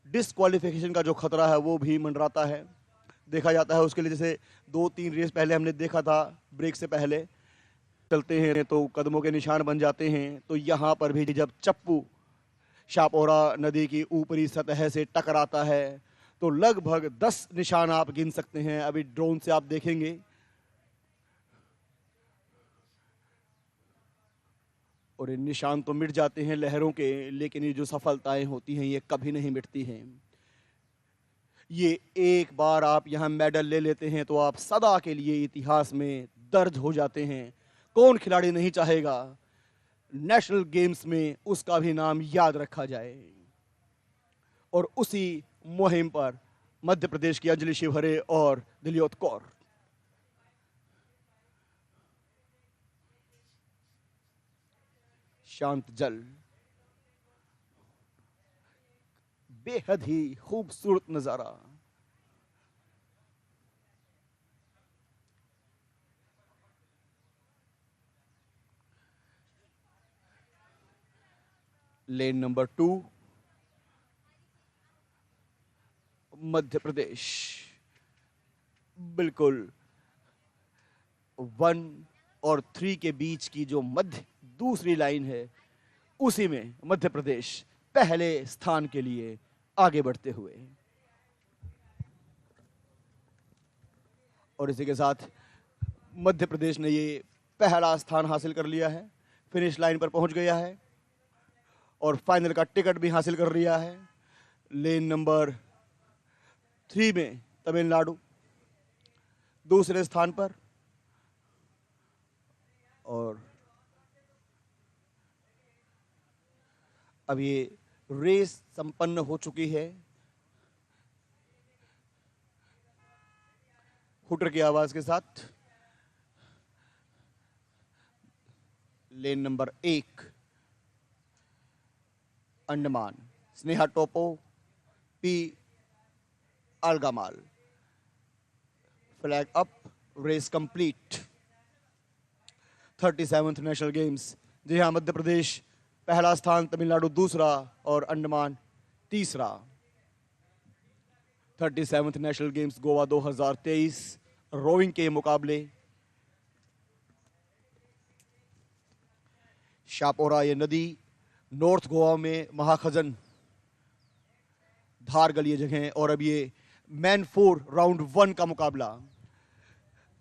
[SPEAKER 5] डिस्क्वालिफिकेशन का जो खतरा है वो भी मंडराता है, देखा जाता है। उसके लिए जैसे 2-3 रेस पहले हमने देखा था, ब्रेक से पहले चलते हैं तो कदमों के निशान बन जाते हैं। तो यहाँ पर भी जब चप्पू शापोरा नदी की ऊपरी सतह से टकराता है तो लगभग 10 निशान आप गिन सकते हैं। अभी ड्रोन से आप देखेंगे। और ये निशान तो मिट जाते हैं लहरों के, लेकिन ये जो सफलताएं होती हैं ये कभी नहीं मिटती हैं। ये एक बार आप यहाँ मेडल ले लेते हैं तो आप सदा के लिए इतिहास में दर्ज हो जाते हैं। कौन खिलाड़ी नहीं चाहेगा नेशनल गेम्स में उसका भी नाम याद रखा जाए। और उसी मुहिम पर मध्य प्रदेश की अंजलि शिवहरे और दिल्योत कौर। शांत जल, बेहद ही खूबसूरत नजारा। लेन नंबर 2 मध्य प्रदेश। बिल्कुल 1 और 3 के बीच की जो मध्य दूसरी लाइन है, उसी में मध्य प्रदेश पहले स्थान के लिए आगे बढ़ते हुए। और इसी के साथ मध्य प्रदेश ने ये पहला स्थान हासिल कर लिया है, फिनिश लाइन पर पहुंच गया है और फाइनल का टिकट भी हासिल कर लिया है। लेन नंबर 3 में तमिलनाडु दूसरे स्थान पर। और अब ये रेस संपन्न हो चुकी है। हुटर की आवाज के साथ lane number 1 Andaman Sneha Topo P Alagamal. Flag up, race complete.
[SPEAKER 21] 37th national games. जी हाँ, मध्य प्रदेश पहला स्थान, तमिलनाडु दूसरा और अंडमान तीसरा। 37th national games Goa 2023 rowing के मुकाबले। शापोरा ये नदी नॉर्थ गोवा में महाखजन धार गली जगह। और अब ये मैन 4 राउंड 1 का मुकाबला।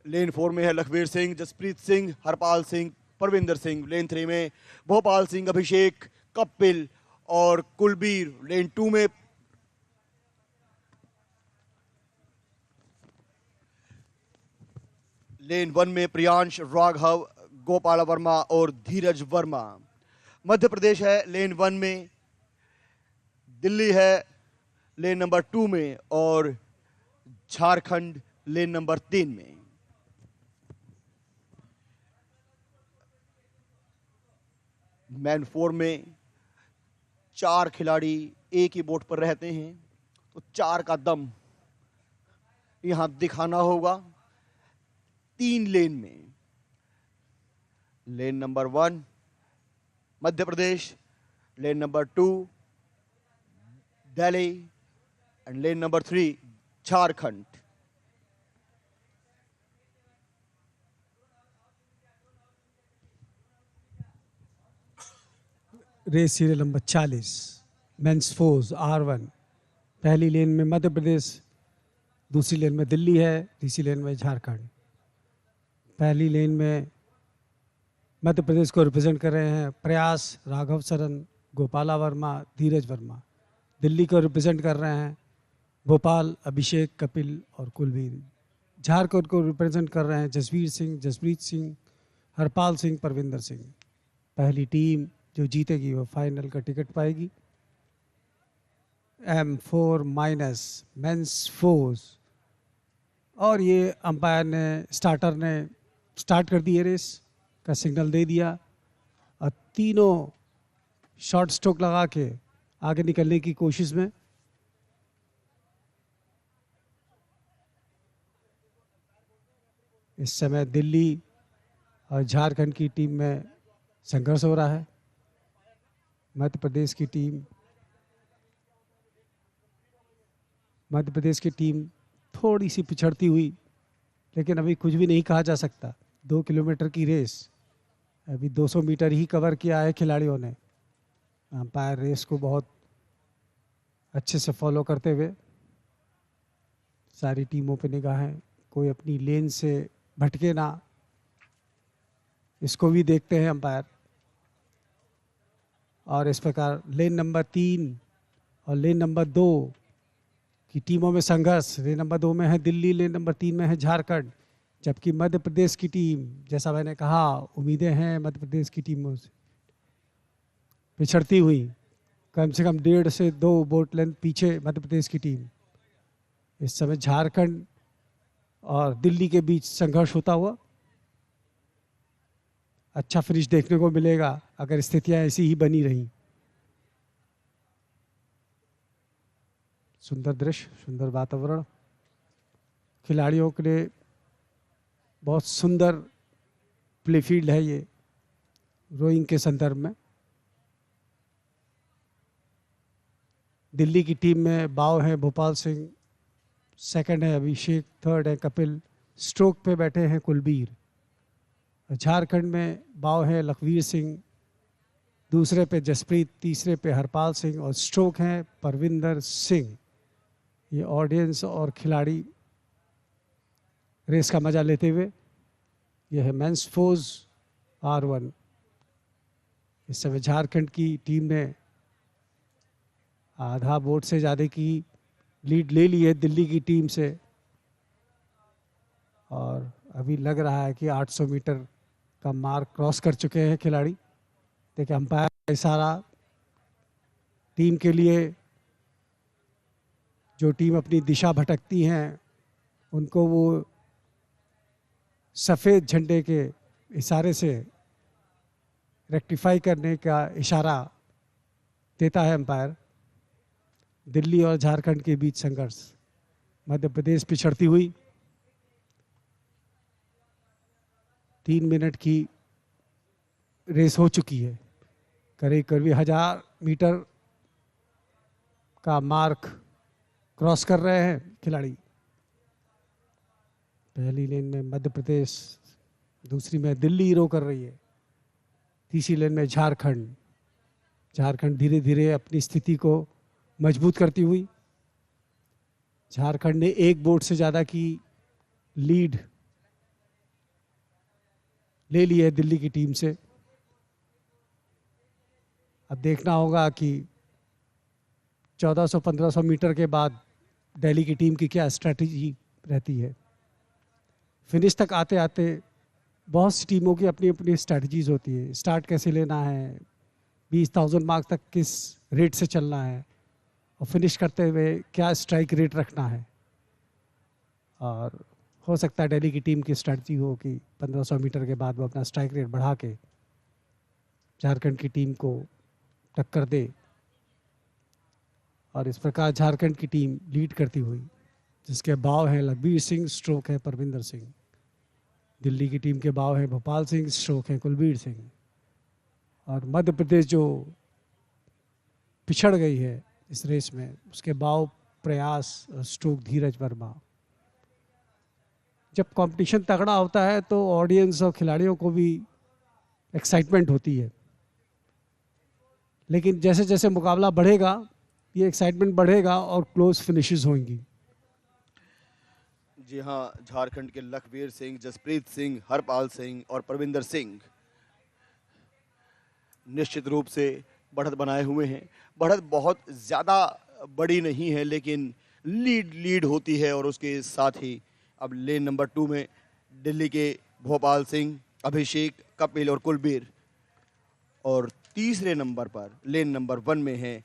[SPEAKER 21] लेन 4 में है लखवीर सिंह, जसप्रीत सिंह, हरपाल सिंह, परविंदर सिंह। लेन 3 में भोपाल सिंह, अभिषेक, कपिल और कुलबीर। लेन 2 में लेन 1 में प्रियांश, राघव, गोपाल वर्मा और धीरज वर्मा। मध्य प्रदेश है लेन 1 में, दिल्ली है लेन नंबर 2 में और झारखंड लेन नंबर 3 में। मैन 4 में 4 खिलाड़ी एक ही बोट पर रहते हैं, तो 4 का दम यहां दिखाना होगा। 3 लेन में, lane number 1 Madhya Pradesh, lane number 2 Delhi and lane number 3 Jharkhand.
[SPEAKER 6] Race serial number 40 men's fours R1। पहली लेन में मध्य प्रदेश, दूसरी लेन में दिल्ली है, तीसरी लेन में झारखंड। पहली लेन में मध्य प्रदेश को रिप्रेजेंट कर रहे हैं प्रयास, राघव सरन, गोपाला वर्मा, धीरज वर्मा। दिल्ली को रिप्रेजेंट कर रहे हैं भोपाल, अभिषेक, कपिल और कुलबीर। झारखंड को रिप्रेजेंट कर रहे हैं जसवीर सिंह, जसप्रीत सिंह, हरपाल सिंह, परविंदर सिंह। पहली टीम जो जीतेगी वो फाइनल का टिकट पाएगी। M4 minus mains force. और ये अंपायर ने, स्टार्टर ने स्टार्ट कर दी है, रेस का सिग्नल दे दिया और तीनों शॉर्ट स्ट्रोक लगा के आगे निकलने की कोशिश में। इस समय दिल्ली और झारखंड की टीम में संघर्ष हो रहा है। मध्य प्रदेश की टीम थोड़ी सी पिछड़ती हुई, लेकिन अभी कुछ भी नहीं कहा जा सकता। 2 किलोमीटर की रेस, अभी 200 मीटर ही कवर किया है खिलाड़ियों ने। अंपायर रेस को बहुत अच्छे से फॉलो करते हुए सारी टीमों पे निगाहें, कोई अपनी लेन से भटके ना, इसको भी देखते हैं अंपायर। और इस प्रकार लेन नंबर 3 और लेन नंबर 2 की टीमों में संघर्ष। लेन नंबर 2 में है दिल्ली, लेन नंबर 3 में है झारखंड। जबकि मध्य प्रदेश की टीम, जैसा मैंने कहा, उम्मीदें हैं मध्य प्रदेश की टीमों से पिछड़ती हुई, कम से कम 1.5 से 2 बोट लेंथ पीछे मध्य प्रदेश की टीम। इस समय झारखंड और दिल्ली के बीच संघर्ष होता हुआ अच्छा फिनिश देखने को मिलेगा अगर स्थितियां ऐसी ही बनी रही। सुंदर दृश्य, सुंदर वातावरण, खिलाड़ियों के लिए बहुत सुंदर प्ले फील्ड है ये रोइंग के संदर्भ में। दिल्ली की टीम में बाव है भोपाल सिंह, सेकंड है अभिषेक, थर्ड है कपिल, स्ट्रोक पे बैठे हैं कुलबीर। झारखंड में बाव है लखवीर सिंह, दूसरे पे जसप्रीत, तीसरे पे हरपाल सिंह और स्ट्रोक हैं परविंदर सिंह। ये ऑडियंस और खिलाड़ी रेस का मजा लेते हुए, यह है मेंस फोर्स R1। इस समय झारखंड की टीम ने आधा बोट से ज़्यादा की लीड ले ली है दिल्ली की टीम से, और अभी लग रहा है कि 800 मीटर का मार्क क्रॉस कर चुके हैं खिलाड़ी। देखिए अंपायर का इशारा टीम के लिए, जो टीम अपनी दिशा भटकती हैं उनको वो सफ़ेद झंडे के इशारे से रेक्टिफाई करने का इशारा देता है अंपायर। दिल्ली और झारखंड के बीच संघर्ष, मध्य प्रदेश पिछड़ती हुई। 3 मिनट की रेस हो चुकी है। करीब करीब 1000 मीटर का मार्क क्रॉस कर रहे हैं खिलाड़ी। पहली लेन में मध्य प्रदेश, दूसरी में दिल्ली रो कर रही है, तीसरी लेन में झारखंड। झारखंड धीरे धीरे अपनी स्थिति को मजबूत करती हुई, झारखंड ने एक बोर्ड से ज़्यादा की लीड ले ली है दिल्ली की टीम से। अब देखना होगा कि 1400-1500 मीटर के बाद दिल्ली की टीम की क्या स्ट्रैटेजी रहती है। फिनिश तक आते आते बहुत सी टीमों की अपनी अपनी स्ट्रैटेजीज होती है। स्टार्ट कैसे लेना है, 20,000 मार्क तक किस रेट से चलना है, और फिनिश करते हुए क्या स्ट्राइक रेट रखना है। और हो सकता है दिल्ली की टीम की स्ट्रैटेजी हो कि 1500 मीटर के बाद वो अपना स्ट्राइक रेट बढ़ा के झारखंड की टीम को टक्कर दे, और इस प्रकार झारखंड की टीम लीड करती हुई, जिसके बाव हैं लखबीर सिंह, स्ट्रोक है परविंदर सिंह। दिल्ली की टीम के बाव हैं भोपाल सिंह, स्ट्रोक है कुलबीर सिंह। और मध्य प्रदेश जो पिछड़ गई है इस रेस में, उसके बाव प्रयास, स्ट्रोक धीरज वर्मा। जब कंपटीशन तगड़ा होता है तो ऑडियंस और खिलाड़ियों को भी एक्साइटमेंट होती है, लेकिन जैसे जैसे मुकाबला बढ़ेगा ये एक्साइटमेंट बढ़ेगा और क्लोज फिनिशेस होंगी।
[SPEAKER 21] जी हाँ, झारखंड के लखबीर सिंह, जसप्रीत सिंह, हरपाल सिंह और परविंदर सिंह निश्चित रूप से बढ़त बनाए हुए हैं। बढ़त बहुत ज़्यादा बड़ी नहीं है, लेकिन लीड होती है। और उसके साथ ही अब लेन नंबर 2 में दिल्ली के भोपाल सिंह, अभिषेक, कपिल और कुलबीर, और तीसरे नंबर पर लेन नंबर 1 में है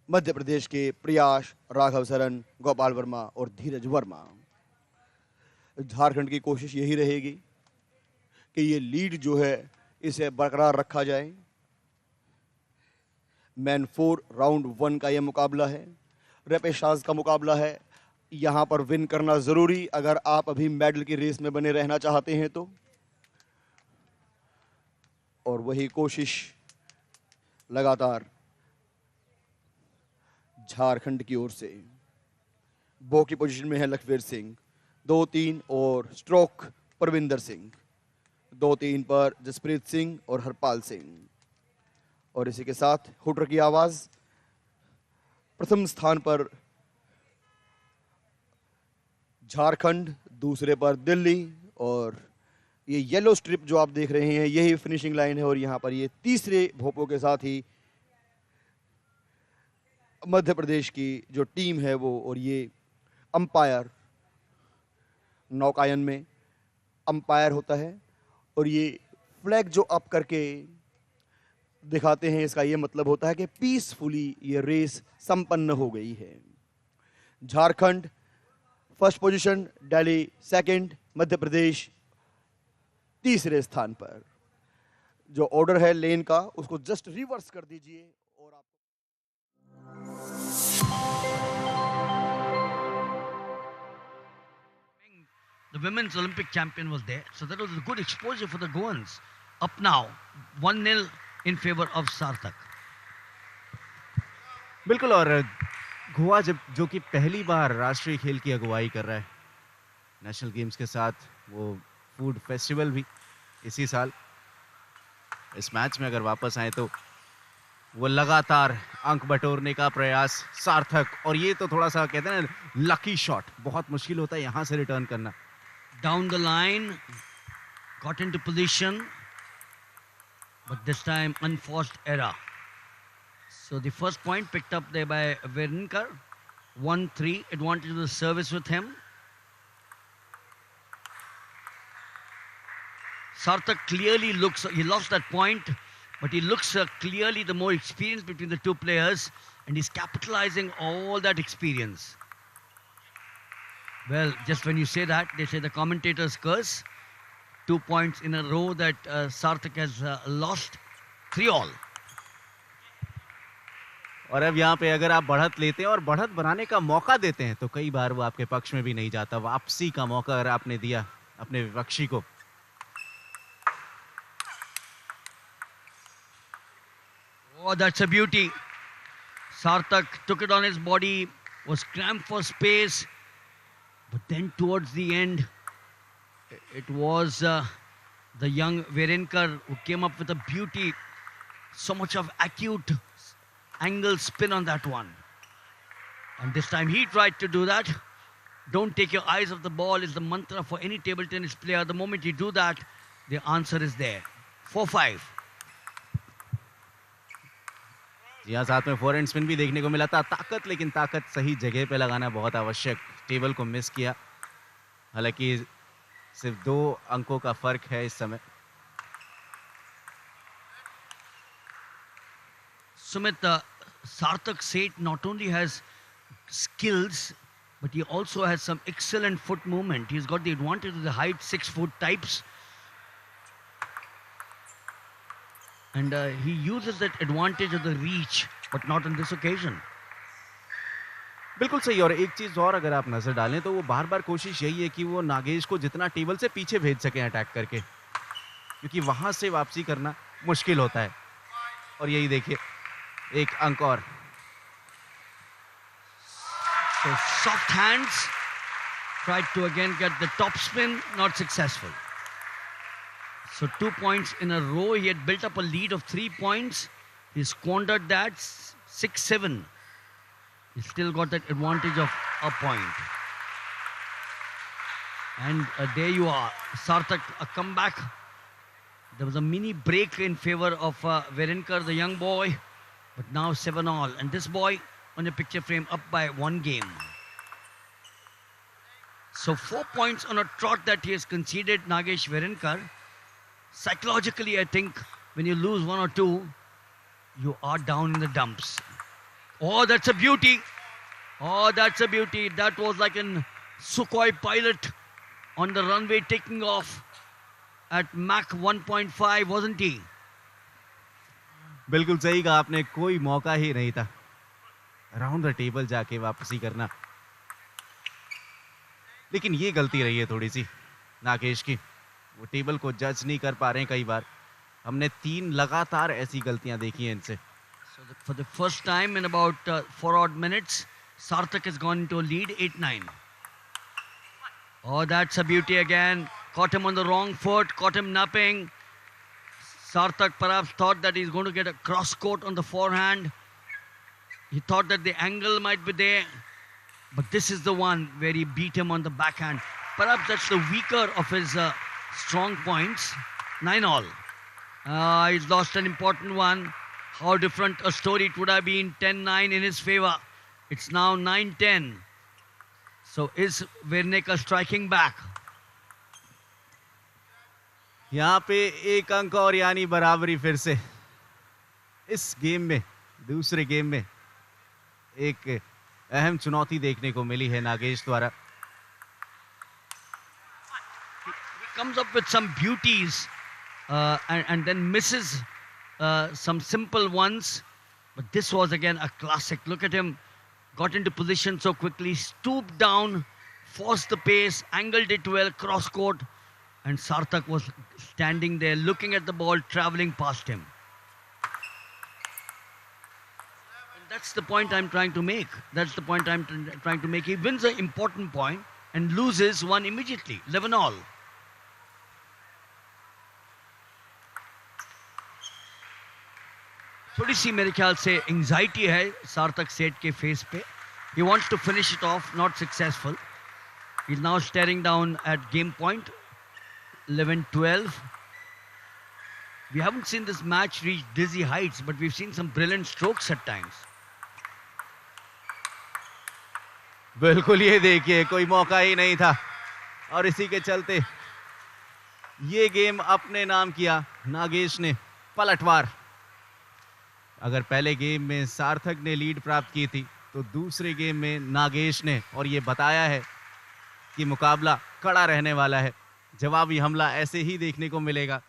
[SPEAKER 21] मध्य प्रदेश के प्रयास, राघव सरन, गोपाल वर्मा और धीरज वर्मा। झारखंड की कोशिश यही रहेगी कि ये लीड जो है इसे बरकरार रखा जाए। मैन 4 राउंड 1 का यह मुकाबला है, रेपेशाज का मुकाबला है। यहाँ पर विन करना ज़रूरी, अगर आप अभी मेडल की रेस में बने रहना चाहते हैं तो। और वही कोशिश लगातार झारखंड की ओर से। बो की पोजीशन में है लखबीर सिंह, 2-3 और स्ट्रोक परविंदर सिंह, 2-3 पर जसप्रीत सिंह और हरपाल सिंह। और इसी के साथ हुटर की आवाज। प्रथम स्थान पर झारखंड, दूसरे पर दिल्ली, और ये येलो स्ट्रिप जो आप देख रहे हैं यही फिनिशिंग लाइन है। और यहाँ पर ये तीसरे भोपों के साथ ही मध्य प्रदेश की जो टीम है वो, और ये अंपायर नौकायन में अंपायर होता है, और ये फ्लैग जो अप करके दिखाते हैं, इसका ये मतलब होता है कि पीसफुली ये रेस संपन्न हो गई है। Jharkhand first position, Delhi second, Madhya Pradesh तीसरे स्थान पर। जो ऑर्डर है लेन का उसको जस्ट रिवर्स कर दीजिए और आप
[SPEAKER 2] The women's Olympic champion was there, so that was a good exposure for the Goans. Up now, 1-0 in favor of Sarthak.
[SPEAKER 19] बिल्कुल, और गोवा जो कि पहली बार राष्ट्रीय खेल की अगुवाई कर रहा है नेशनल गेम्स के साथ, वो फूड फेस्टिवल भी इसी साल। इस मैच में अगर वापस आए तो वो लगातार अंक बटोरने का प्रयास सार्थक, और ये तो थोड़ा सा कहते हैं ना लकी शॉट, बहुत मुश्किल होता है यहाँ से रिटर्न करना।
[SPEAKER 2] Down the line, got into position, but this time unforced error. So the first point picked up there by Verinkar. 1-3 advantage of the service with him. Sarthak clearly looks, he lost that point, but he looks clearly the more experienced between the two players, and he's capitalizing all that experience. Well, just when you say that, they say the commentators curse. 2 points in a row that Sarthak has lost. 3-all.
[SPEAKER 19] और अब यहाँ पे अगर आप बढ़त लेते हैं और बढ़त बनाने का मौका देते हैं तो कई बार वो आपके पक्ष में भी नहीं जाता। वापसी का मौका अगर आपने दिया अपने विपक्षी को,
[SPEAKER 2] Oh, that's a beauty. Sarthak took it on his body, was cramped for space, but then towards the end, it was the young Verenkar who came up with a beauty. So much of acute angle spin on that one. And this time he tried to do that. Don't take your eyes off the ball is the mantra for any table tennis player. The moment you do that, the answer is there. 4-5.
[SPEAKER 19] यहाँ साथ में forehand spin भी देखने को मिला था. ताकत, लेकिन ताकत सही जगह पे लगाना बहुत आवश्यक. टेबल को मिस किया. हालांकि सिर्फ 2 अंकों का फर्क है इस समय.
[SPEAKER 2] Sumit, Sarthak Seth not only has skills, but he also has some excellent foot movement. He's got the advantage of the height, 6-foot types. And he uses that advantage of the reach, but not on this occasion.
[SPEAKER 19] बिल्कुल सही. और एक चीज और अगर आप नजर डालें तो वो बार बार कोशिश यही है कि वो नागेश को जितना टेबल से पीछे भेज सके अटैक करके, क्योंकि वहां से वापसी करना मुश्किल होता है. और यही देखिए, एक अंक और.
[SPEAKER 2] So soft hands, tried to again get the top spin, not successful. So 2 points in a row. He had built up a lead of 3 points. He squandered that. 6-7. He still got that advantage of a point. And there you are. Sarthak, a comeback. There was a mini break in favor of Verenkar, the young boy. But now 7-all. And this boy on the picture frame up by 1 game. So 4 points on a trot that he has conceded, Nagesh Verenkar. Psychologically, I think when you lose 1 or 2, you are down in the dumps. Oh, that's a beauty. Oh, that's a beauty. That was like a Sukhoi pilot on the runway taking off at Mach 1.5, wasn't he?
[SPEAKER 19] बिल्कुल सही कहा आपने. कोई मौका ही नहीं था round the table जाके वापसी करना. लेकिन ये गलती रही है थोड़ी सी नागेश की. वो टेबल को जज नहीं कर पा रहे हैं. कई बार हमने 3 लगातार ऐसी गलतियां देखी हैं इनसे.
[SPEAKER 2] So for the first time in about 4 odd minutes, Sarthak has gone into a lead, 8-9. Oh, that's a beauty again. Caught him on the wrong foot, caught him napping. Sarthak perhaps thought that he's going to get a cross court on the forehand. He thought that the angle might be there. But this is the one where he beat him on the backhand. Perhaps that's the weaker of his strong points. 9-all. He's lost an important one. How different a story it would have been. 10-9 in his favor. It's now 9-10. So is Verenkar striking back?
[SPEAKER 19] यहाँ पे 1 अंक और यानी बराबरी फिर से. इस game में, दूसरे गेम में एक अहम चुनौती देखने को मिली है नागेश द्वारा.
[SPEAKER 2] He comes up with some beauties and then misses some simple ones. But this was again a classic. Look at him. Got into position so quickly, stooped down, forced the pace, angled it well, cross court. And Sarthak was standing there looking at the ball traveling past him. And that's the point I'm trying to make. That's the point I'm trying to make. He wins an important point and loses one immediately. 11-all. थोड़ी सी मेरे ख्याल से anxiety है सार्थक सेठ के face पे. He wants to finish it off, not successful. He's now staring down at game point. 11-12. We haven't seen this match reach dizzy heights, but we've seen some brilliant strokes at times.
[SPEAKER 19] बिल्कुल ये देखिए, कोई मौका ही नहीं था और इसी के चलते ये गेम अपने नाम किया नागेश ने. पलटवार. अगर पहले गेम में सार्थक ने लीड प्राप्त की थी तो दूसरे गेम में नागेश ने, और ये बताया है कि मुकाबला कड़ा रहने वाला है. जवाबी हमला ऐसे ही देखने को मिलेगा.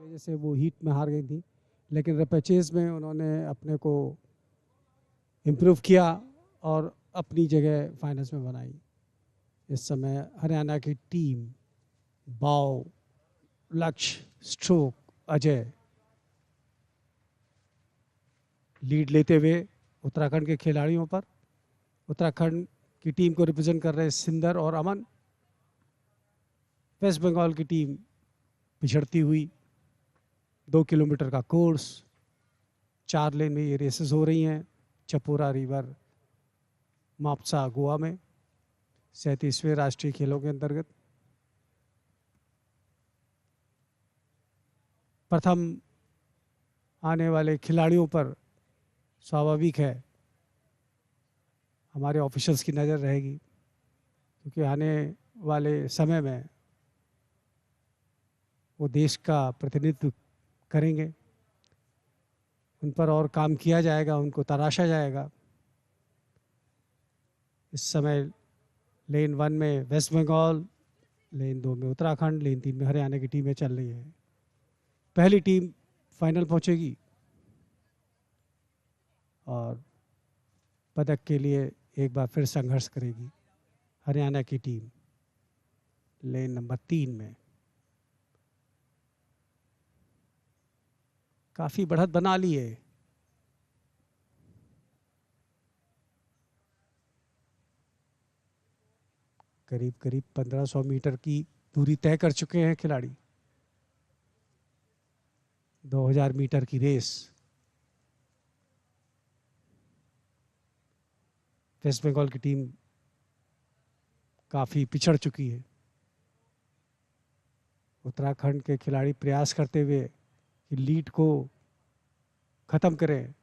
[SPEAKER 6] वजह से वो हीट में हार गई थी, लेकिन रिपेचेज में उन्होंने अपने को इम्प्रूव किया और अपनी जगह फाइनल्स में बनाई. इस समय हरियाणा की टीम बाव, लक्ष्य, स्ट्रोक, अजय लीड लेते हुए उत्तराखंड के खिलाड़ियों पर। उत्तराखंड की टीम को रिप्रेजेंट कर रहे सिंदर और अमन। वेस्ट बंगाल की टीम पिछड़ती हुई। 2 किलोमीटर का कोर्स, 4 लेन में ये रेसेस हो रही हैं चपोरा रिवर मापसा गोवा में 37वें राष्ट्रीय खेलों के अंतर्गत। प्रथम आने वाले खिलाड़ियों पर स्वाभाविक है हमारे ऑफिशियल्स की नज़र रहेगी, क्योंकि आने वाले समय में वो देश का प्रतिनिधित्व करेंगे। उन पर और काम किया जाएगा, उनको तराशा जाएगा। इस समय लेन 1 में वेस्ट बंगाल, लेन 2 में उत्तराखंड, लेन 3 में हरियाणा की टीमें चल रही हैं। पहली टीम फाइनल पहुंचेगी और पदक के लिए एक बार फिर संघर्ष करेगी हरियाणा की टीम लेन नंबर 3 में। काफी बढ़त बना ली है। करीब करीब 1500 मीटर की दूरी तय कर चुके हैं खिलाड़ी। 2000 मीटर की रेस। वेस्ट बंगाल की टीम काफी पिछड़ चुकी है। उत्तराखंड के खिलाड़ी प्रयास करते हुए कि लीड को खत्म करें,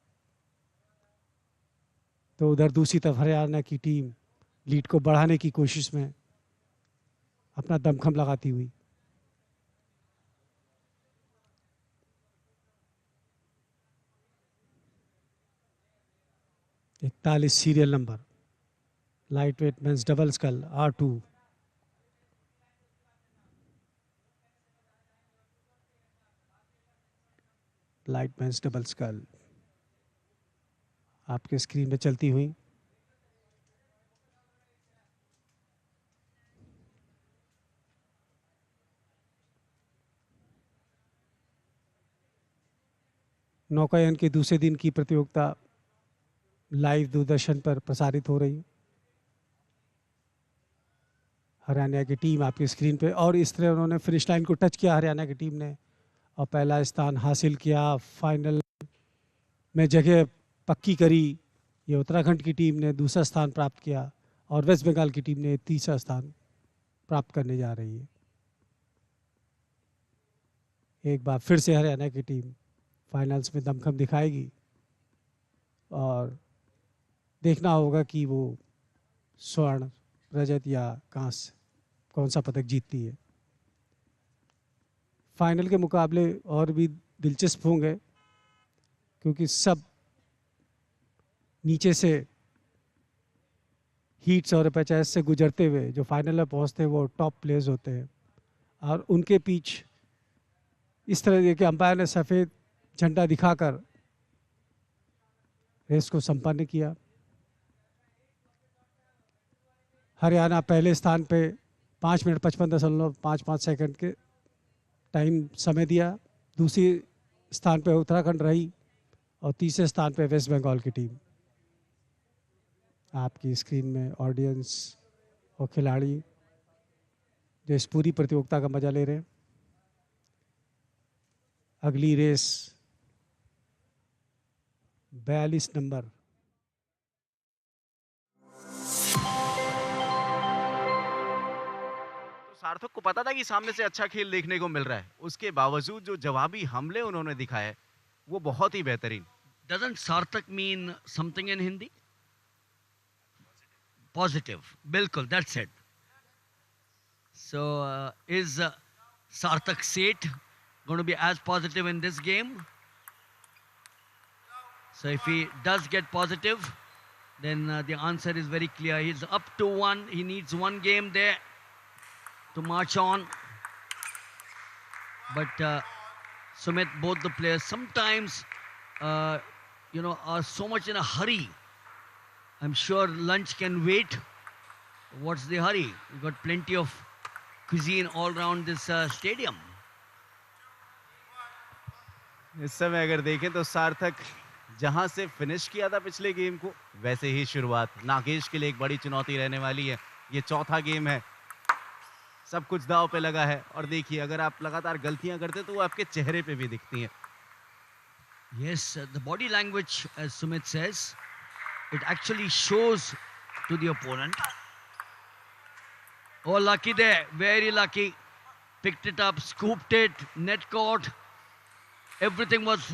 [SPEAKER 6] तो उधर दूसरी तरफ हरियाणा की टीम लीड को बढ़ाने की कोशिश में अपना दमखम लगाती हुई। इकतालीस serial number, light weight men's double scull R2। Light men's double scull आपके स्क्रीन पे चलती हुई। नौकायन के दूसरे दिन की प्रतियोगिता लाइव दूरदर्शन पर प्रसारित हो रही है। हरियाणा की टीम आपकी स्क्रीन पे, और इस तरह उन्होंने फिनिश लाइन को टच किया हरियाणा की टीम ने और पहला स्थान हासिल किया। फाइनल में जगह पक्की करी। ये उत्तराखंड की टीम ने दूसरा स्थान प्राप्त किया और वेस्ट बंगाल की टीम ने तीसरा स्थान प्राप्त करने जा रही है। एक बार फिर से हरियाणा की टीम फाइनल्स में दमखम दिखाएगी और देखना होगा कि वो स्वर्ण, रजत या कांस्य कौन सा पदक जीतती है। फाइनल के मुकाबले और भी दिलचस्प होंगे, क्योंकि सब नीचे से हीट्स और पैचेस से गुजरते हुए जो फाइनल में पहुंचते हैं वो टॉप प्लेयर्स होते हैं, और उनके बीच इस तरह के अंपायर ने सफ़ेद झंडा दिखाकर रेस को संपन्न किया। हरियाणा पहले स्थान पे 5 मिनट 55.55 सेकंड के टाइम समय दिया। दूसरी स्थान पे उत्तराखंड रही और तीसरे स्थान पे वेस्ट बंगाल की टीम। आपकी स्क्रीन में ऑडियंस और खिलाड़ी जो इस पूरी प्रतियोगिता का मजा ले रहे हैं। अगली रेस 42 नंबर।
[SPEAKER 19] सार्थक को पता था कि सामने से अच्छा खेल देखने को मिल रहा है, उसके बावजूद जो जवाबी हमले उन्होंने दिखाए वो बहुत ही बेहतरीन।
[SPEAKER 2] Doesn't Sarthak mean something in Hindi? Positive. Bilkul, that's it. So is Sarthak Seth going to be as positive in this game? So if he does get positive, then the answer is very clear. He's up to 1. He needs one game there to march on. But Sumit, both the players sometimes, are so much in a hurry. I'm sure lunch can wait. What's the hurry? We've got plenty of cuisine all around this stadium.
[SPEAKER 19] इस समय अगर देखें तो सार्थक जहां से finish किया था पिछले गेम को, वैसे ही शुरुआत नागेश के लिए एक बड़ी चुनौती रहने वाली है। ये चौथा गेम है, सब कुछ दांव पे लगा है। और देखिए, अगर आप लगातार गलतियां करते तो वो आपके चेहरे पे भी दिखती हैं।
[SPEAKER 2] Yes, the body language, as Sumit says, it actually shows to the opponent. Oh, lucky there, very lucky. Picked it up, scooped it, net caught. Everything was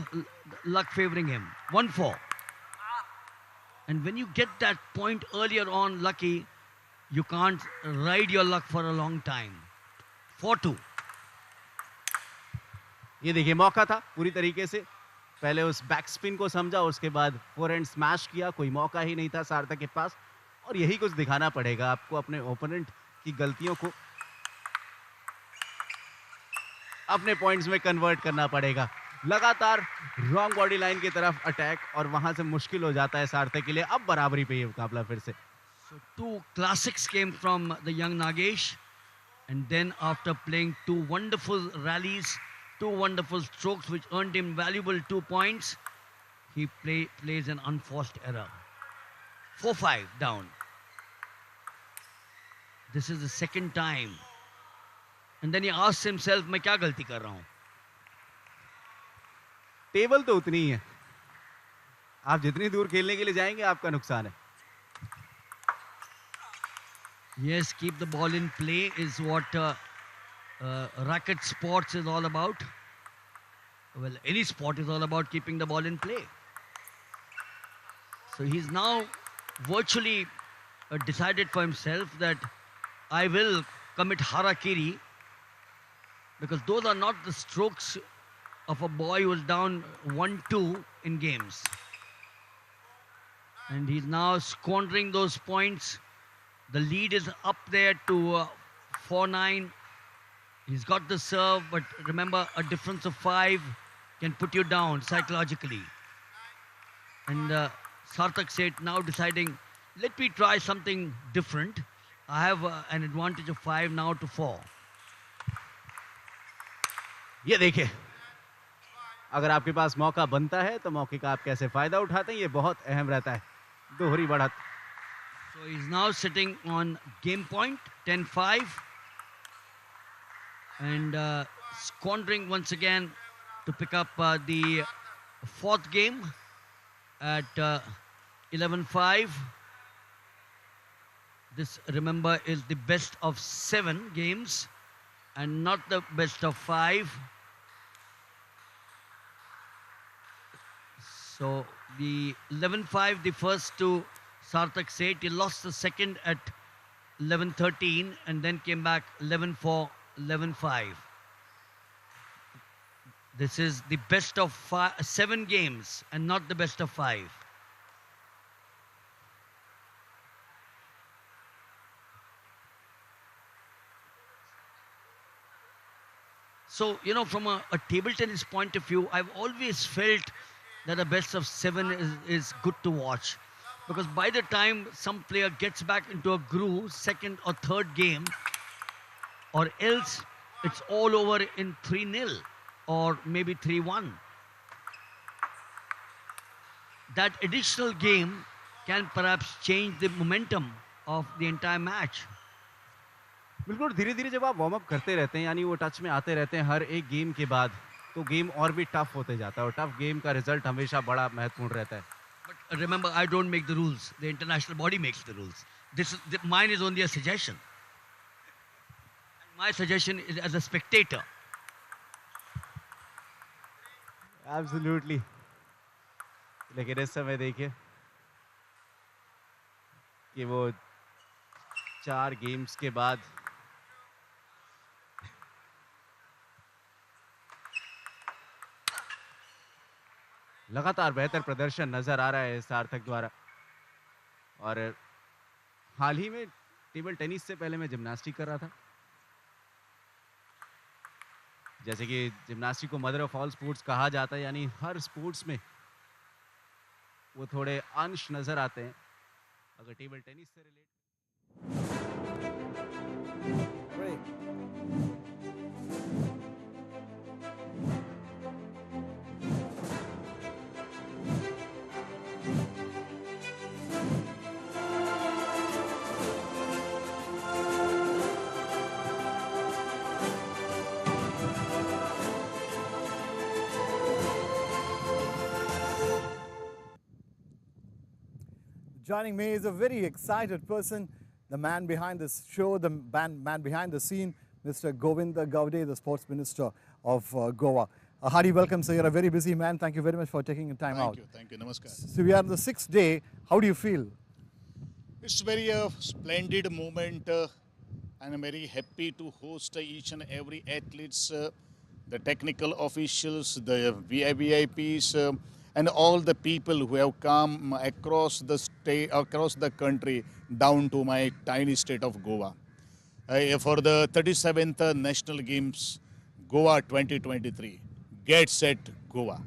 [SPEAKER 2] luck favoring him. 1-4. And when you get that point earlier on, lucky, you can't ride your luck for a long time. 4-2.
[SPEAKER 19] ये देखिए, मौका था पूरी तरीके से। पहले उस back spin को समझा, उसके बाद फोरहैंड स्मैश किया। कोई मौका ही नहीं था सार्थक के पास। और यही कुछ दिखाना पड़ेगा आपको, अपने ओपोनेंट की गलतियों को अपने पॉइंट्स में कन्वर्ट करना पड़ेगा। लगातार रॉन्ग बॉडी लाइन की तरफ अटैक, और वहां से मुश्किल हो जाता है सार्थक के लिए। अब बराबरी पे ये मुकाबला फिर से।
[SPEAKER 2] So 2 classics came from the young Nagesh, and then after playing 2 wonderful rallies, 2 wonderful strokes which earned him valuable 2 points, he plays an unforced error. 4-5 down. This is the second time. And then he asks himself, मैं क्या गलती कर रहा हूँ?
[SPEAKER 19] Table तो उतनी ही है, आप जितनी दूर खेलने के लिए जाएंगे आपका नुकसान है।
[SPEAKER 2] Yes, keep the ball in play is what racket sports is all about. Well, any sport is all about keeping the ball in play. So he's now virtually decided for himself that I will commit harakiri, because those are not the strokes of a boy who is down 1-2 in games. And he's now squandering those points. The lead is up there to 4-9. He's got the serve, but remember, a difference of 5 can put you down psychologically. And Sarthak Seth now deciding, let me try something different. I have an advantage of 5 now to 4.
[SPEAKER 19] ये देखिए, अगर आपके पास मौका बनता है तो मौके का आप कैसे फायदा उठाते हैं, ये बहुत अहम रहता है। दोहरी बढ़त।
[SPEAKER 2] So he's now sitting on game point, 10-5. And squandering once again to pick up the 4th game at 11-5. This, remember, is the best of 7 games and not the best of 5. So the 11-5, the first to Sarthak Seth. He lost the second at 11-13 and then came back 11-4, 11-5. This is the best of 7 games and not the best of 5. So, you know, from a table tennis point of view, I've always felt that the best of 7 is good to watch. Because by the time some player gets back into a groove, second or third game, or else it's all over in 3-0 or maybe 3-1. That additional game can perhaps change the momentum of the entire match.
[SPEAKER 19] बिल्कुल धीरे धीरे जब आप warm up करते रहते हैं, यानी वो टच में आते रहते हैं हर एक गेम के बाद, तो गेम और भी टफ होते जाता है और टफ गेम का रिजल्ट हमेशा बड़ा महत्वपूर्ण रहता है।
[SPEAKER 2] But remember, I don't make the rules. The international body makes the rules. Mine is only a suggestion. My suggestion is as a spectator.
[SPEAKER 19] Absolutely. लेकिन इस समय देखिए कि वो 4 गेम्स के बाद लगातार बेहतर प्रदर्शन नजर आ रहा है सार्थक द्वारा। और हाल ही में टेबल टेनिस से पहले मैं जिम्नास्टिक कर रहा था। जैसे कि जिम्नास्टिक को मदर ऑफ ऑल स्पोर्ट्स कहा जाता है, यानी हर स्पोर्ट्स में वो थोड़े अंश नजर आते हैं। अगर टेबल टेनिस से relate
[SPEAKER 9] Joining me is a very excited person, the man behind this show, the man behind the scene, Mr. Govinda Gowde, the Sports Minister of Goa. A hearty welcome, sir. You're a very busy man. Thank you very much for taking the time out.
[SPEAKER 8] Thank you. Namaskar.
[SPEAKER 9] So we are on the 6th day. How do you feel?
[SPEAKER 8] It's very splendid moment and I'm very happy to host each and every athletes, the technical officials, the VIPs, and all the people who have come across the state, across the country, down to my tiny state of Goa. For the 37th National Games, Goa 2023. Get Set Goa.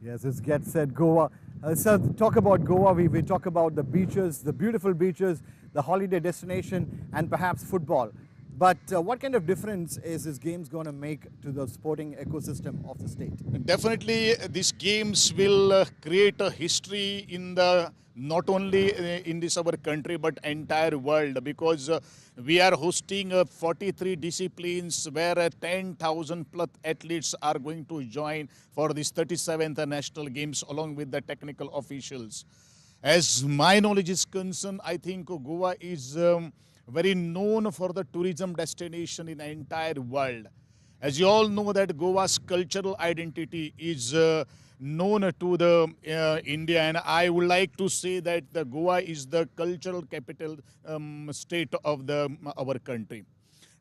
[SPEAKER 9] Yes, it's Get Set Goa. Sir, talk about Goa. We talk about the beaches, the beautiful beaches, the holiday destination, and perhaps football. But what kind of difference is this games going to make to the sporting ecosystem of the state?
[SPEAKER 8] Definitely, these games will create a history in the not only in this our country but entire world, because we are hosting 43 disciplines where 10,000 plus athletes are going to join for this 37th National Games along with the technical officials. As my knowledge is concerned, I think Goa is very known for the tourism destination in the entire world. As you all know that Goa's cultural identity is known to the India, and I would like to say that the Goa is the cultural capital state of our country.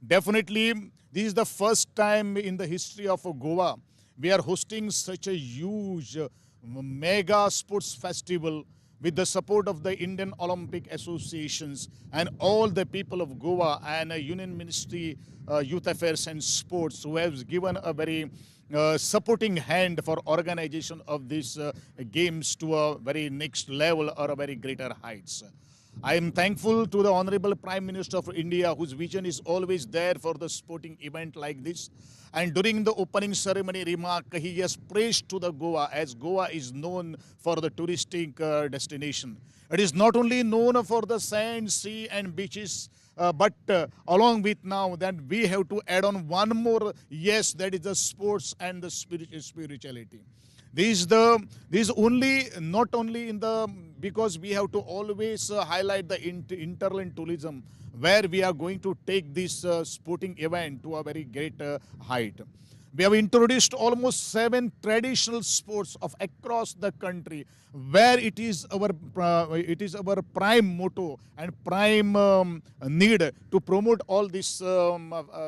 [SPEAKER 8] Definitely, this is the first time in the history of Goa we are hosting such a huge mega sports festival with the support of the Indian Olympic Associations and all the people of Goa and Union Ministry Youth Affairs and Sports, who have given a very supporting hand for organization of these games to a very next level or a very greater heights. I am thankful to the Honorable Prime Minister of India, whose vision is always there for the sporting event like this. And during the opening ceremony remark, he has praised to the Goa, as Goa is known for the touristic destination. It is not only known for the sand, sea and beaches, but along with now that we have to add on one more, yes, that is the sports and the spirituality. This is only not only in the, because we have to always highlight the interland tourism, where we are going to take this sporting event to a very great height. We have introduced almost 7 traditional sports of across the country, where it is our prime motto and prime need to promote all these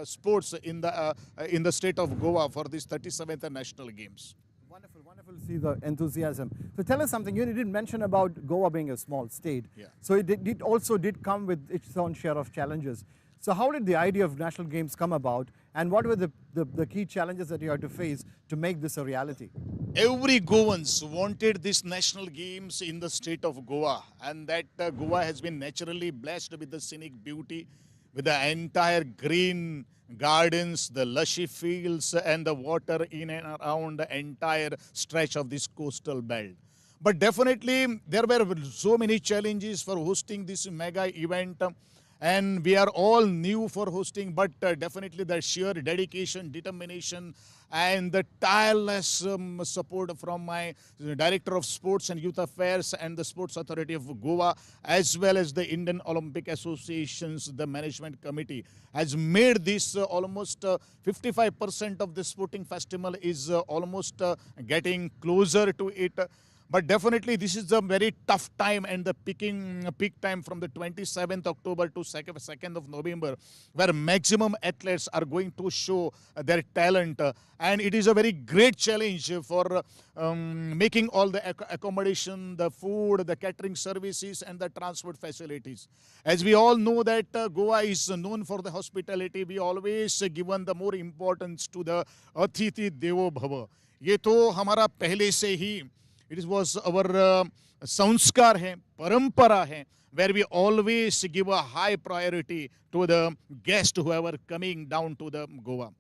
[SPEAKER 8] sports in the state of Goa for this 37th National Games.
[SPEAKER 9] Wonderful to see the enthusiasm. So tell us something. You did mention about Goa being a small state.
[SPEAKER 8] Yeah.
[SPEAKER 9] So it also did come with its own share of challenges. So how did the idea of National Games come about, and what were the key challenges that you had to face to make this a reality?
[SPEAKER 8] Every Goans wanted this National Games in the state of Goa, and that Goa has been naturally blessed with the scenic beauty, with the entire green gardens, the lushy fields and the water in and around the entire stretch of this coastal belt. But definitely there were so many challenges for hosting this mega event, and we are all new for hosting, but definitely the sheer dedication, determination and the tireless support from my Director of Sports and Youth Affairs and the Sports Authority of Goa, as well as the Indian Olympic Associations, the management committee, has made this almost 55% of the sporting festival is almost getting closer to it. But definitely this is a very tough time, and the peak time from the 27th October to 2nd of November, where maximum athletes are going to show their talent. And it is a very great challenge for making all the accommodation, the food, the catering services and the transport facilities. As we all know that Goa is known for the hospitality, we always given the more importance to the Atithi Devo Bhava. ये तो हमारा पहले से ही it was our sanskar hai, parampara hai, where we always give a high priority to the guest whoever coming down to the Goa.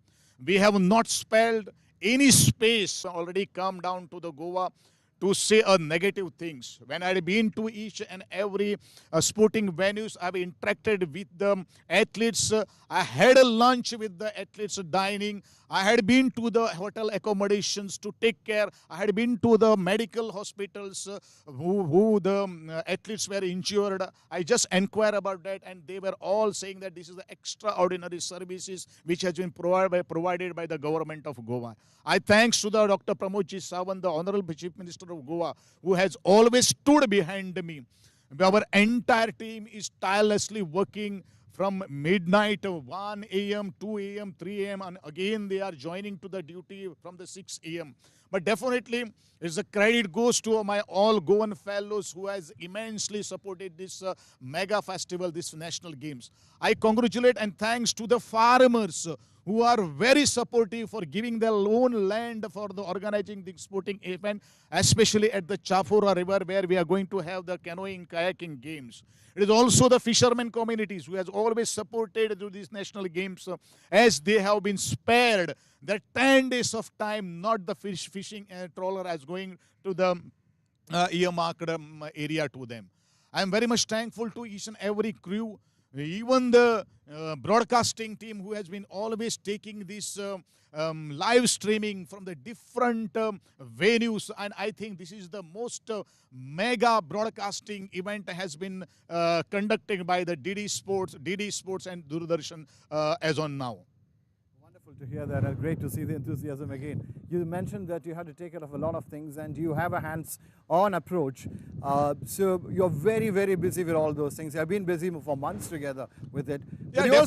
[SPEAKER 8] We have not spared any space already come down to the Goa to say negative things. When I had been to each and every sporting venues, I've interacted with the athletes. I had a lunch with the athletes dining. I had been to the hotel accommodations to take care. I had been to the medical hospitals who the athletes were injured. I just inquired about that, and they were all saying that this is the extraordinary services which has been provided by the government of Goa. I thanks to the Dr. Pramod Ji Sawant, the Honorable Chief Minister of Goa, who has always stood behind me. Our entire team is tirelessly working from midnight, 1 a.m., 2 a.m., 3 a.m., and again they are joining to the duty from the 6 a.m. But definitely, the credit goes to my all Goan fellows who has immensely supported this mega festival, this national games. I congratulate and thanks to the farmers who are very supportive for giving their own land for the organizing the sporting event, especially at the Chafura River where we are going to have the canoeing, kayaking games. It is also the fishermen communities who has always supported through these national games as they have been spared the 10 days of time, not the fishing trawler as going to the earmarked area to them. I am very much thankful to each and every crew, even the broadcasting team who has been always taking this live streaming from the different venues, and I think this is the most mega broadcasting event has been conducted by the DD Sports and Doordarshan as on now.
[SPEAKER 9] To hear that, and great to see the enthusiasm again. You mentioned that you had to take care of a lot of things and you have a hands-on approach. So you're very, very busy with all those things. You've been busy for months together with it. But
[SPEAKER 8] Yeah,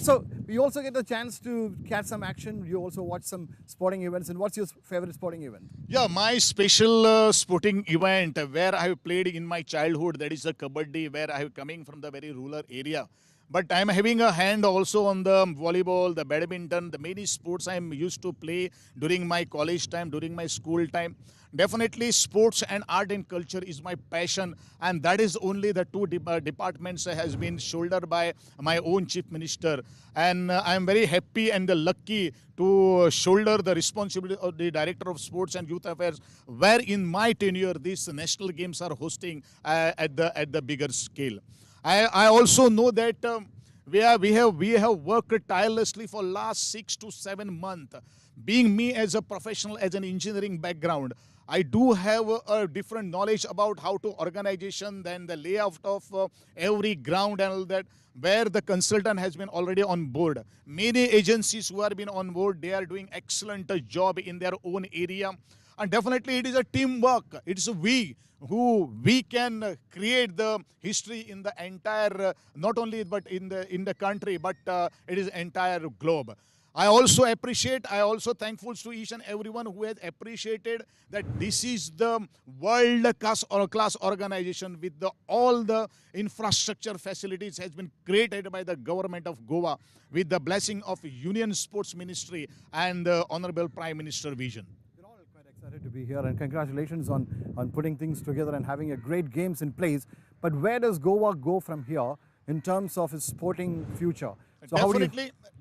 [SPEAKER 9] you also get the chance to catch some action. You also watch some sporting events. And what's your favorite sporting event?
[SPEAKER 8] Yeah, my special sporting event where I have played in my childhood, that is the Kabaddi, where I am coming from the very rural area. But I'm having a hand also on the volleyball, the badminton, the many sports I'm used to play during my college time, during my school time. Definitely sports and art and culture is my passion, and that is only the two departments has been shouldered by my own chief minister. And I'm very happy and lucky to shoulder the responsibility of the director of sports and youth affairs, where in my tenure these national games are hosting at the bigger scale. I also know that we have worked tirelessly for last 6 to 7 months. Being me as a professional, as an engineering background, I do have a different knowledge about how to organization than the layout of every ground and all that, where the consultant has been already on board. Many agencies who have been on board, they are doing excellent job in their own area. And definitely it is a teamwork. It's we can create the history in the entire, not only but in the country, but it is entire globe. I also thankful to each and everyone who has appreciated that this is the world class organization with all the infrastructure facilities has been created by the government of Goa with the blessing of Union Sports Ministry and the Honorable Prime Minister vision.
[SPEAKER 9] Excited to be here, and congratulations on putting things together and having a great games in place. But where does Goa go from here in terms of its sporting future? So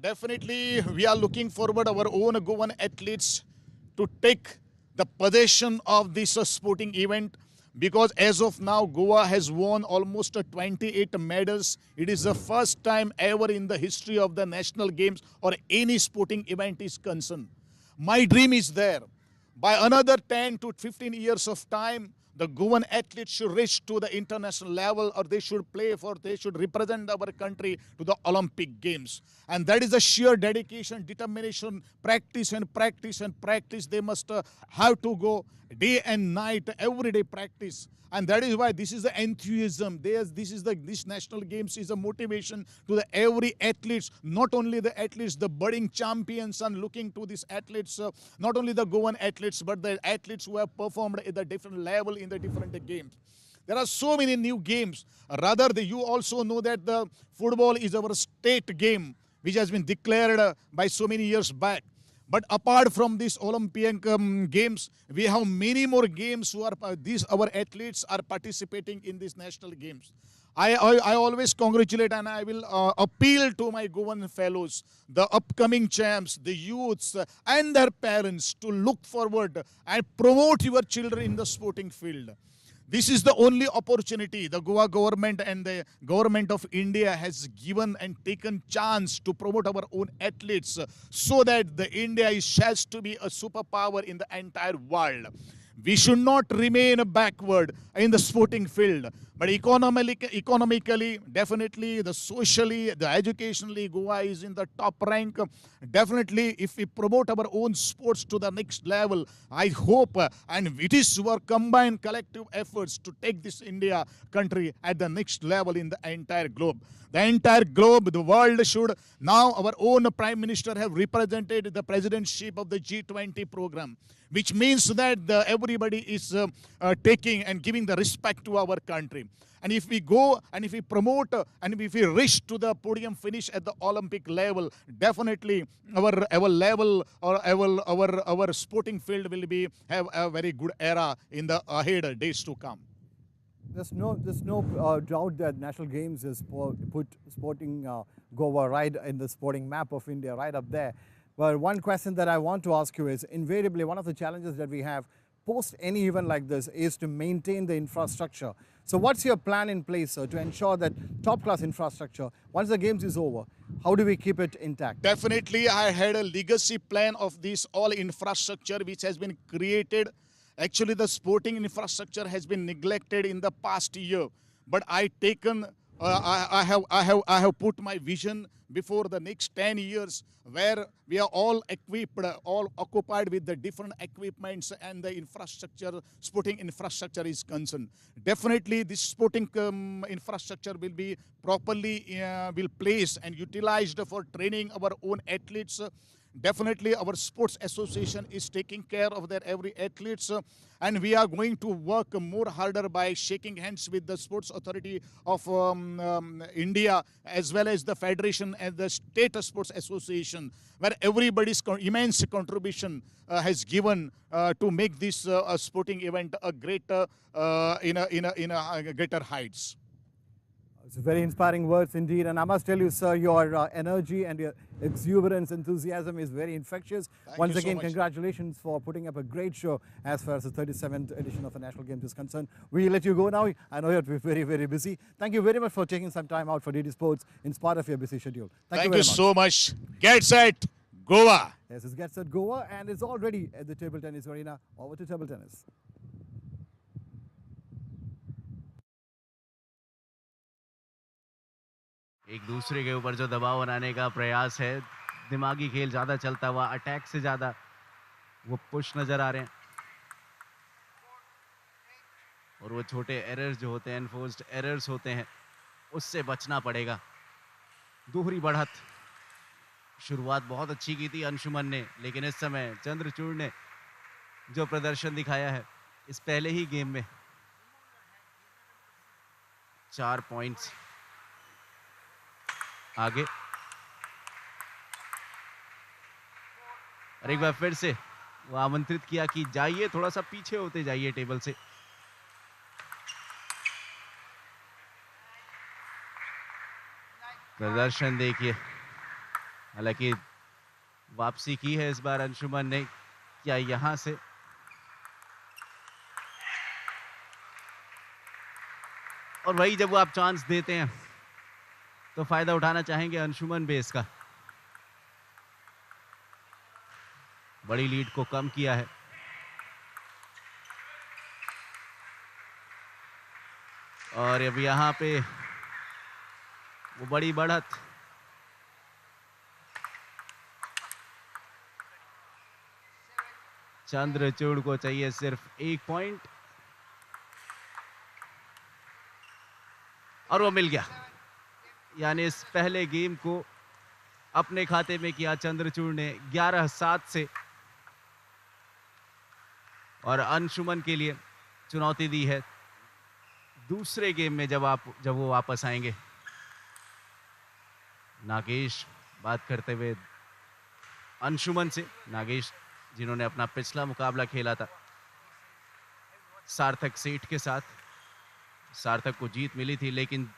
[SPEAKER 8] definitely, we are looking forward our own Goan athletes to take the possession of this sporting event, because as of now, Goa has won almost 28 medals. It is the first time ever in the history of the national games or any sporting event is concerned. My dream is there. By another 10 to 15 years of time, the Goan athletes should reach to the international level, or they should represent our country to the Olympic Games. And that is a sheer dedication, determination, practice and practice and practice. They must have to go day and night, everyday practice. And that is why this is the enthusiasm. This national games is a motivation to every athletes, not only the athletes, the budding champions, and looking to these athletes, not only the Goan athletes, but the athletes who have performed at the different level in the different games. There are so many new games. Rather, you also know that the football is our state game, which has been declared by so many years back. But apart from these Olympic games, we have many more games our athletes are participating in these national games. I always congratulate and I will appeal to my Goan fellows, the upcoming champs, the youths and their parents to look forward and promote your children in the sporting field. This is the only opportunity the Goa government and the government of India has given and taken chance to promote our own athletes so that the India is has to be a superpower in the entire world. We should not remain backward in the sporting field, but economically, definitely, the socially, the educationally, Goa is in the top rank. Definitely, if we promote our own sports to the next level, I hope, and it is our combined collective efforts to take this India country at the next level in the entire globe. The entire globe, the world should now, our own Prime Minister have represented the presidentship of the G20 program, which means that everybody is taking and giving the respect to our country. And if we go and if we promote and if we reach to the podium finish at the Olympic level, definitely our level or our sporting field will be have a very good era in the ahead days to come.
[SPEAKER 9] There's no doubt that National Games has put sporting Goa right in the sporting map of India, right up there. But one question that I want to ask you is, invariably, one of the challenges that we have post any event like this is to maintain the infrastructure. So what's your plan in place, sir, to ensure that top-class infrastructure, once the Games is over, how do we keep it intact?
[SPEAKER 8] Definitely, I had a legacy plan of this all infrastructure which has been created. Actually, the sporting infrastructure has been neglected in the past year, but I have put my vision before the next 10 years where we are all equipped, all occupied with the different equipments and the infrastructure, sporting infrastructure is concerned. Definitely this sporting infrastructure will be properly will placed and utilized for training our own athletes. Definitely our sports association is taking care of their every athletes and we are going to work more harder by shaking hands with the sports authority of India as well as the federation and the state sports association where everybody's immense contribution has given to make this sporting event a greater in a greater heights.
[SPEAKER 9] It's very inspiring words indeed, and I must tell you, sir, your energy and your exuberance, enthusiasm is very infectious. Once again, congratulations for putting up a great show as far as the 37th edition of the National Games is concerned. We'll let you go now. I know you're very, very busy. Thank you very much for taking some time out for DD Sports in spite of your busy schedule.
[SPEAKER 8] Thank you so much. Get set, Goa.
[SPEAKER 9] Yes, it's Get Set Goa, and it's all ready at the table tennis arena. Over to table tennis.
[SPEAKER 19] एक दूसरे के ऊपर जो दबाव बनाने का प्रयास है, दिमागी खेल ज़्यादा चलता हुआ, अटैक से ज़्यादा वो पुश नज़र आ रहे हैं और वो छोटे एरर्स जो होते हैं, एनफोर्स्ड एरर्स होते हैं, उससे बचना पड़ेगा। दोहरी बढ़त शुरुआत बहुत अच्छी की थी अंशुमन ने, लेकिन इस समय चंद्रचूड़ ने जो प्रदर्शन दिखाया है इस पहले ही गेम में 4 पॉइंट्स आगे। और एक बार फिर से वो आमंत्रित किया कि जाइए, थोड़ा सा पीछे होते जाइए टेबल से। प्रदर्शन देखिए, हालांकि वापसी की है इस बार अंशुमन ने। क्या यहां से और वही जब वो आप चांस देते हैं तो फायदा उठाना चाहेंगे अंशुमन बेस का। बड़ी लीड को कम किया है। और अब यहां पे वो बड़ी बढ़त, चंद्रचूड़ को चाहिए सिर्फ 1 पॉइंट और वो मिल गया। यानी इस पहले गेम को अपने खाते में किया चंद्रचूड़ ने 11-7 से, और अंशुमन के लिए चुनौती दी है दूसरे गेम में जब वो वापस आएंगे। नागेश बात करते हुए अंशुमन से, नागेश जिन्होंने अपना पिछला मुकाबला खेला था सार्थक सेठ के साथ। सार्थक को जीत मिली थी, लेकिन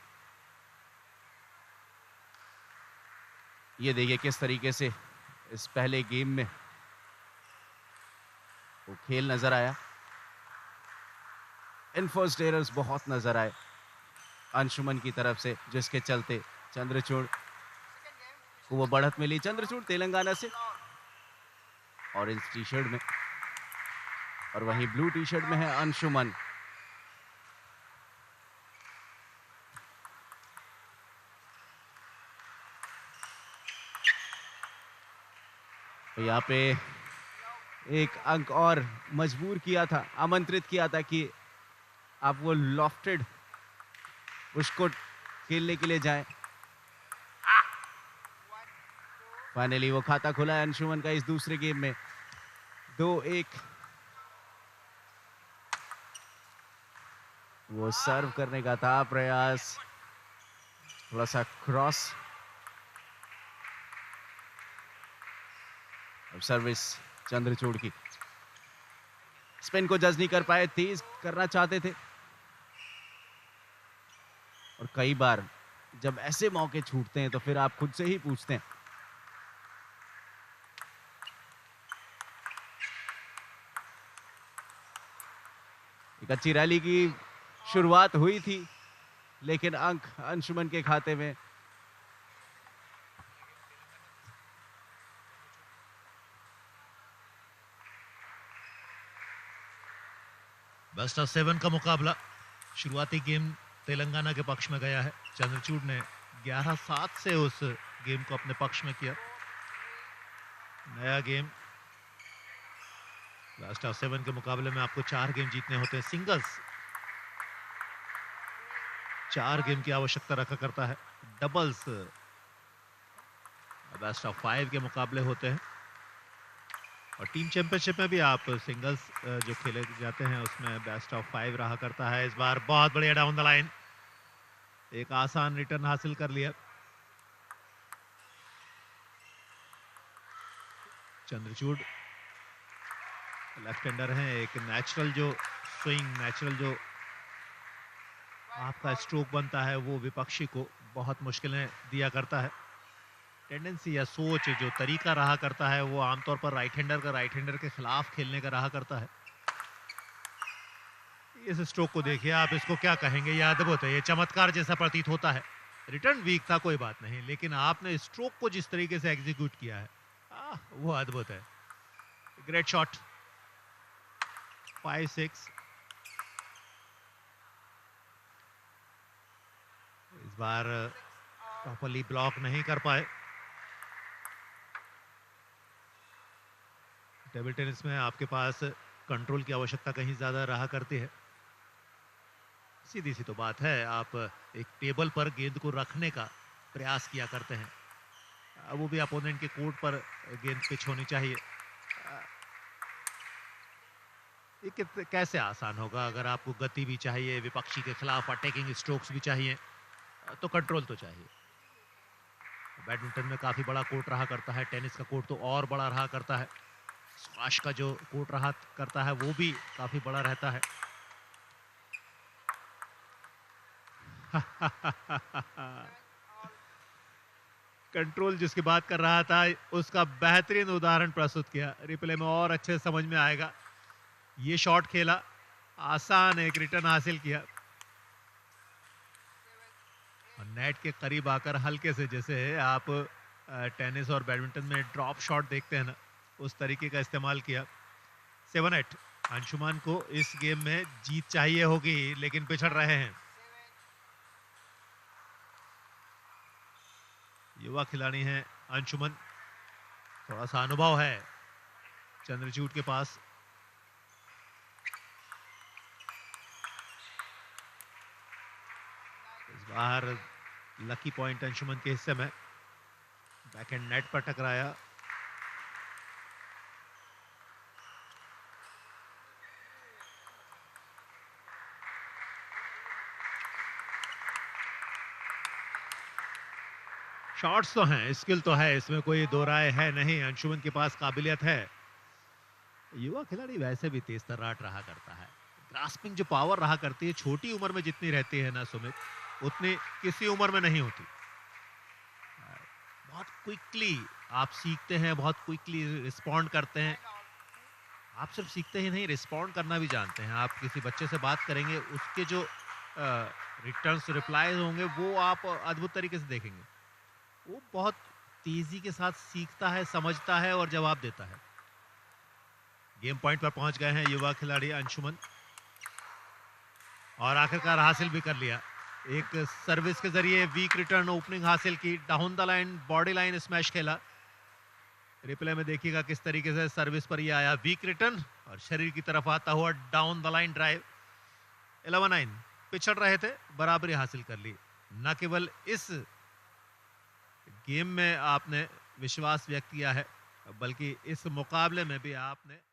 [SPEAKER 19] ये देखिए किस तरीके से इस पहले गेम में वो खेल नजर आया। इनफर्स्ट एरर्स बहुत नजर आए अंशुमन की तरफ से, जिसके चलते चंद्रचूड़ को वो बढ़त मिली। चंद्रचूड़ तेलंगाना से ऑरेंज टी शर्ट में, और वहीं ब्लू टी शर्ट में है अंशुमन। तो यहाँ पे एक अंक और मजबूर किया था, आमंत्रित किया था कि आप वो लॉफ्टेड उसको खेलने के लिए जाएं। फाइनली वो खाता खुला है अंशुमन का इस दूसरे गेम में। 2-1। वो सर्व करने का था प्रयास, थोड़ा सा क्रॉस, अब सर्विस चंद्रचूड़ की। स्पिन को जज नहीं कर पाए, तेज करना चाहते थे, और कई बार जब ऐसे मौके छूटते हैं तो फिर आप खुद से ही पूछते हैं एक अच्छी रैली की शुरुआत हुई थी, लेकिन अंक अंशुमन के खाते में।
[SPEAKER 18] बेस्ट ऑफ 7 का मुकाबला शुरुआती गेम तेलंगाना के पक्ष में गया है। चंद्रचूड़ ने 11-7 से उस गेम को अपने पक्ष में किया। नया गेम बेस्ट ऑफ 7 के मुकाबले में आपको 4 गेम जीतने होते हैं। सिंगल्स 4 गेम की आवश्यकता रखा करता है। डबल्स बेस्ट ऑफ 5 के मुकाबले होते हैं, और टीम चैंपियनशिप में भी आप सिंगल्स जो खेले जाते हैं उसमें बेस्ट ऑफ 5 रहा करता है। इस बार बहुत बढ़िया डाउन द लाइन, एक आसान रिटर्न हासिल कर लिया। चंद्रचूड़ लेफ्ट हैंडर हैं, एक नेचुरल जो स्विंग, नेचुरल जो आपका स्ट्रोक बनता है वो विपक्षी को बहुत मुश्किलें दिया करता है। टेंडेंसी या सोच जो तरीका रहा करता है वो आमतौर पर राइट हैंडर के खिलाफ खेलने का रहा करता है। इस स्ट्रोक को देखिए आप, इसको क्या कहेंगे, ये अद्भुत है, ये चमत्कार जैसा प्रतीत होता है। रिटर्न वीक था कोई बात नहीं, लेकिन आपने स्ट्रोक को जिस तरीके से एग्जीक्यूट किया है वो अद्भुत है। Great shot. 5-6। इस बार प्रॉपर्ली ब्लॉक नहीं कर पाए। टेबल टेनिस में आपके पास कंट्रोल की आवश्यकता कहीं ज्यादा रहा करती है। सीधी सी तो बात है, आप एक टेबल पर गेंद को रखने का प्रयास किया करते हैं, वो भी अपोनेंट के कोर्ट पर गेंद पिच होनी चाहिए। ये कैसे आसान होगा अगर आपको गति भी चाहिए, विपक्षी के खिलाफ अटैकिंग स्ट्रोक्स भी चाहिए, तो कंट्रोल तो चाहिए। बैडमिंटन में काफी बड़ा कोर्ट रहा करता है, टेनिस का कोर्ट तो और बड़ा रहा करता है। स्क्वैश का जो कोर्ट रहा करता है वो भी काफी बड़ा रहता है। कंट्रोल जिसकी बात कर रहा था उसका बेहतरीन उदाहरण प्रस्तुत किया। रिप्ले में और अच्छे समझ में आएगा। ये शॉट खेला, आसान एक रिटर्न हासिल किया, और नेट के करीब आकर हल्के से, जैसे आप टेनिस और बैडमिंटन में ड्रॉप शॉट देखते हैं ना, उस तरीके का इस्तेमाल किया। 7-8। अंशुमान को इस गेम में जीत चाहिए होगी, लेकिन पिछड़ रहे हैं। युवा खिलाड़ी हैं अंशुमन, थोड़ा सा अनुभव है चंद्रचूड़ के पास। इस बार लकी पॉइंट अंशुमन के हिस्से में, बैकहैंड नेट पर टकराया। शॉट्स तो हैं, स्किल तो है, इसमें कोई दो राय है नहीं। अंशुमन के पास काबिलियत है। युवा खिलाड़ी वैसे भी तेज तर्राट रहा करता है। ग्रास्पिंग जो पावर रहा करती है छोटी उम्र में जितनी रहती है ना सुमित, उतनी किसी उम्र में नहीं होती। बहुत क्विकली आप सीखते हैं, बहुत क्विकली रिस्पॉन्ड करते हैं। आप सिर्फ सीखते ही नहीं, रिस्पॉन्ड करना भी जानते हैं। आप किसी बच्चे से बात करेंगे, उसके जो रिटर्न्स रिप्लाईज होंगे वो आप अद्भुत तरीके से देखेंगे। वो बहुत तेजी के साथ सीखता है, समझता है और जवाब देता है। गेम पॉइंट पर पहुंच गए हैं युवा खिलाड़ी अंशुमन और आखिरकार हासिल भी कर लिया। एक सर्विस के जरिए वीक रिटर्न ओपनिंग हासिल की, down the line body line smash खेला। रिप्ले में देखिएगा किस तरीके से सर्विस पर ये आया, वीक रिटर्न और शरीर की तरफ आता हुआ डाउन द लाइन ड्राइव। 11-9 पिछड़ रहे थे, बराबरी हासिल कर ली। न केवल इस गेम में आपने विश्वास व्यक्त किया है, बल्कि इस मुकाबले में भी आपने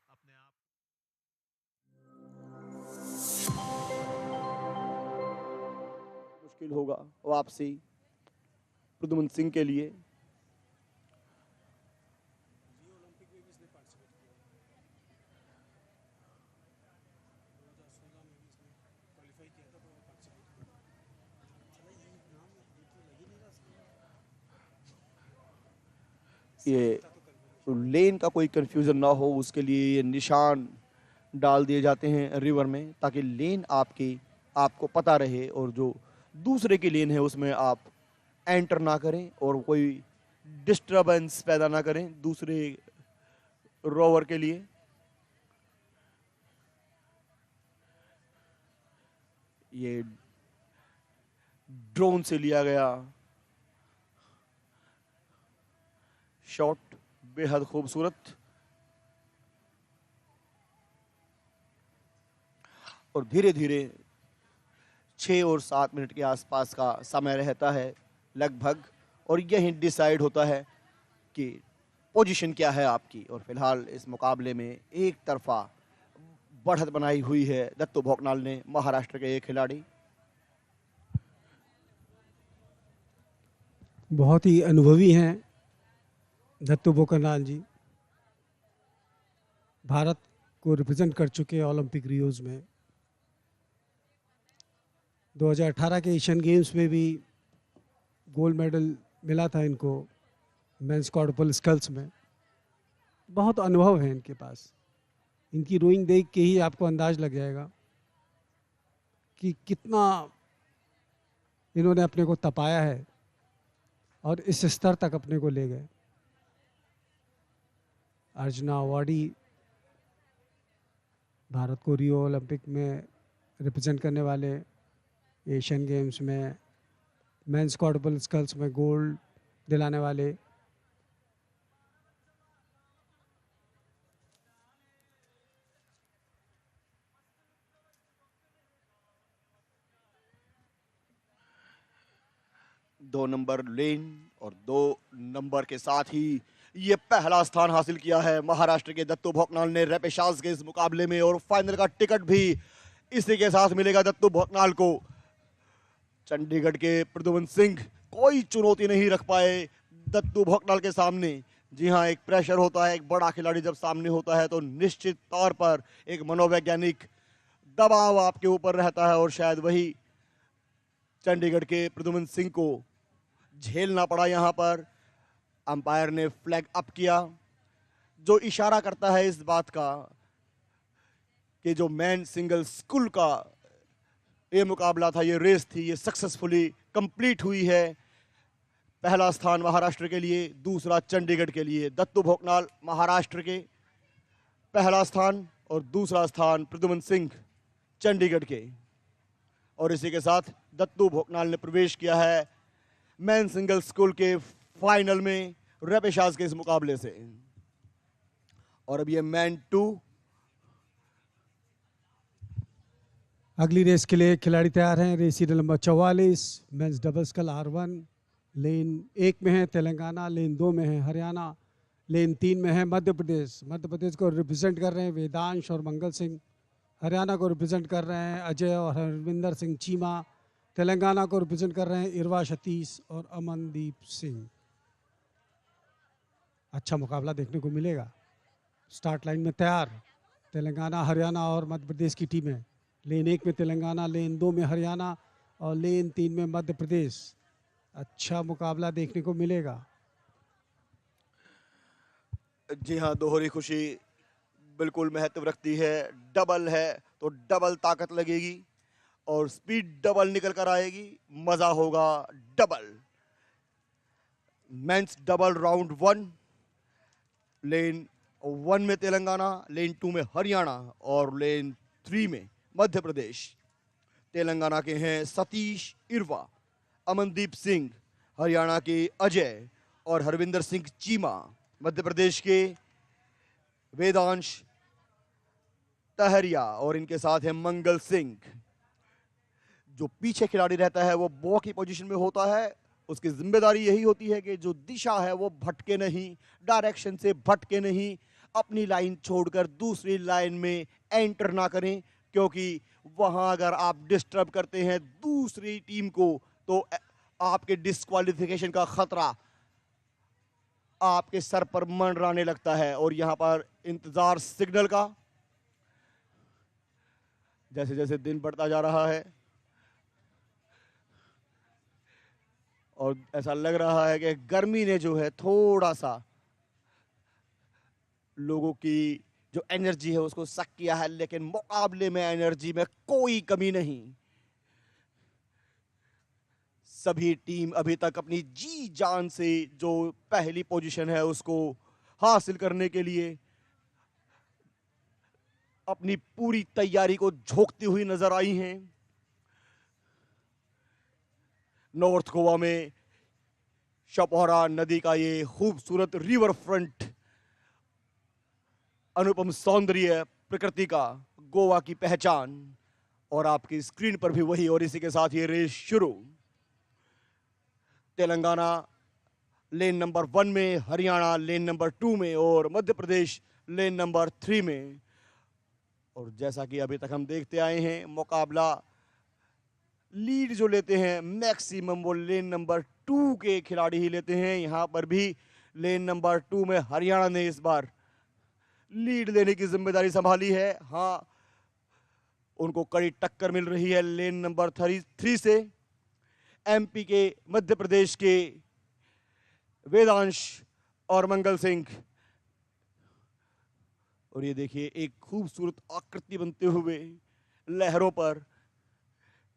[SPEAKER 21] मुश्किल होगा वापसी प्रद्युमन सिंह के लिए। ये लेन का कोई कंफ्यूजन ना हो उसके लिए ये निशान डाल दिए जाते हैं रिवर में, ताकि लेन आपको पता रहे और जो दूसरे की लेन है उसमें आप एंटर ना करें और कोई डिस्टरबेंस पैदा ना करें दूसरे रोवर के लिए। ये ड्रोन से लिया गया शॉट बेहद खूबसूरत और धीरे धीरे 6 और 7 मिनट के आसपास का समय रहता है लगभग, और यही डिसाइड होता है कि पोजीशन क्या है आपकी। और फिलहाल इस मुकाबले में एक तरफा बढ़त बनाई हुई है दत्तू भोकनाल ने, महाराष्ट्र के एक खिलाड़ी।
[SPEAKER 6] बहुत ही अनुभवी हैं दत्तू भोकनाल जी, भारत को रिप्रेजेंट कर चुके हैं ओलंपिक रियोज में। 2018 के एशियन गेम्स में भी गोल्ड मेडल मिला था इनको मेंस क्वाड्रुपल स्कल्स में। बहुत अनुभव है इनके पास। इनकी रोइंग देख के ही आपको अंदाज लग जाएगा कि कितना इन्होंने अपने को तपाया है और इस स्तर तक अपने को ले गए। अर्जुना अवार्डी भारत को रियो ओलंपिक में रिप्रेजेंट करने वाले, एशियन गेम्स में मेंस क्वाड्रुपल स्कल्स में गोल्ड दिलाने वाले।
[SPEAKER 21] दो नंबर लेन और 2 नंबर के साथ ही ये पहला स्थान हासिल किया है महाराष्ट्र के दत्तू भोकनाल ने रेपेशाज के इस मुकाबले में, और फाइनल का टिकट भी इसी के साथ मिलेगा दत्तू भोकनाल को। चंडीगढ़ के प्रद्युमन सिंह कोई चुनौती नहीं रख पाए दत्तू भोकनाल के सामने। जी हाँ, एक प्रेशर होता है, एक बड़ा खिलाड़ी जब सामने होता है तो निश्चित तौर पर एक मनोवैज्ञानिक दबाव आपके ऊपर रहता है, और शायद वही चंडीगढ़ के प्रद्युमन सिंह को झेलना पड़ा। यहाँ पर अंपायर ने फ्लैग अप किया, जो इशारा करता है इस बात का कि जो मैन सिंगल स्कूल का ये मुकाबला था, ये रेस थी, ये सक्सेसफुली कंप्लीट हुई है। पहला स्थान महाराष्ट्र के लिए, दूसरा चंडीगढ़ के लिए। दत्तू भोकनाल महाराष्ट्र के पहला स्थान और दूसरा स्थान प्रद्युमन सिंह चंडीगढ़ के। और इसी के साथ दत्तू भोकनाल ने प्रवेश किया है मैन सिंगल स्कूल के फाइनल में रेपेशाज के इस मुकाबले से। और अब ये मैन 2
[SPEAKER 6] अगली रेस के लिए खिलाड़ी तैयार हैं। Race serial number 44 men's double scull R1। Lane 1 में है तेलंगाना, लेन 2 में है हरियाणा, लेन 3 में है मध्य प्रदेश। मध्य प्रदेश को रिप्रेजेंट कर रहे हैं वेदांश और मंगल सिंह। हरियाणा को रिप्रेजेंट कर रहे हैं अजय और हरविंदर सिंह चीमा। तेलंगाना को रिप्रेजेंट कर रहे हैं इरवा सतीश और अमनदीप सिंह। अच्छा मुकाबला देखने को मिलेगा। स्टार्ट लाइन में तैयार तेलंगाना, हरियाणा और मध्य प्रदेश की टीमें। लेन 1 में तेलंगाना, लेन 2 में हरियाणा और लेन 3 में मध्य प्रदेश। अच्छा मुकाबला देखने को मिलेगा।
[SPEAKER 21] जी हाँ, दोहरी खुशी बिल्कुल महत्व रखती है। डबल है तो डबल ताकत लगेगी और स्पीड डबल निकल कर आएगी, मजा होगा डबल। मेंस डबल राउंड 1, लेन 1 में तेलंगाना, लेन 2 में हरियाणा और लेन 3 में मध्य प्रदेश। तेलंगाना के हैं सतीश इरवा, अमनदीप सिंह, हरियाणा के अजय और हरविंदर सिंह चीमा, मध्य प्रदेश के वेदांश तहरिया और इनके साथ है मंगल सिंह। जो पीछे खिलाड़ी रहता है वो बॉ की पोजीशन में होता है, उसकी जिम्मेदारी यही होती है कि जो दिशा है वो भटके नहीं, डायरेक्शन से भटके नहीं, अपनी लाइन छोड़कर दूसरी लाइन में एंटर ना करें, क्योंकि वहां अगर आप डिस्टर्ब करते हैं दूसरी टीम को तो आपके डिस्क्वालिफिकेशन का खतरा आपके सर पर मंडराने लगता है। और यहां पर इंतजार सिग्नल का। जैसे जैसे दिन बढ़ता जा रहा है और ऐसा लग रहा है कि गर्मी ने जो है थोड़ा सा लोगों की जो एनर्जी है उसको सक किया है, लेकिन मुकाबले में एनर्जी में कोई कमी नहीं। सभी टीम अभी तक अपनी जी जान से जो पहली पोजीशन है उसको हासिल करने के लिए अपनी पूरी तैयारी को झोंकती हुई नजर आई हैं। नॉर्थ गोवा में शपोरा नदी का ये खूबसूरत रिवर फ्रंट, अनुपम सौंदर्य प्रकृति का, गोवा की पहचान, और आपकी स्क्रीन पर भी वही। और इसी के साथ ये रेस शुरू। तेलंगाना लेन नंबर 1 में, हरियाणा लेन नंबर 2 में और मध्य प्रदेश लेन नंबर 3 में। और जैसा कि अभी तक हम देखते आए हैं, मुकाबला लीड जो लेते हैं मैक्सिमम वो लेन नंबर 2 के खिलाड़ी ही लेते हैं। यहां पर भी लेन नंबर 2 में हरियाणा ने इस बार लीड लेने की जिम्मेदारी संभाली है। हाँ, उनको कड़ी टक्कर मिल रही है लेन नंबर 3 से। एमपी के, मध्य प्रदेश के वेदांश और मंगल सिंह। और ये देखिए एक खूबसूरत आकृति बनते हुए लहरों पर,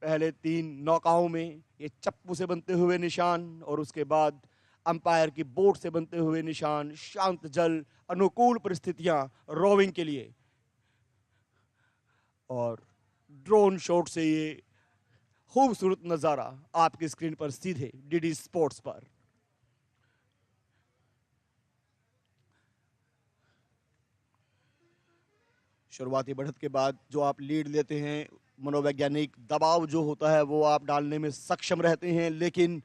[SPEAKER 21] पहले 3 नौकाओं में ये चप्पू से बनते हुए निशान और उसके बाद अंपायर की बोट से बनते हुए निशान। शांत जल, अनुकूल परिस्थितियां रोविंग के लिए, और ड्रोन शॉट से ये खूबसूरत नजारा आपकी स्क्रीन पर सीधे डीडी स्पोर्ट्स पर। शुरुआती बढ़त के बाद जो आप लीड लेते हैं, मनोवैज्ञानिक दबाव जो होता है वो आप डालने में सक्षम रहते हैं, लेकिन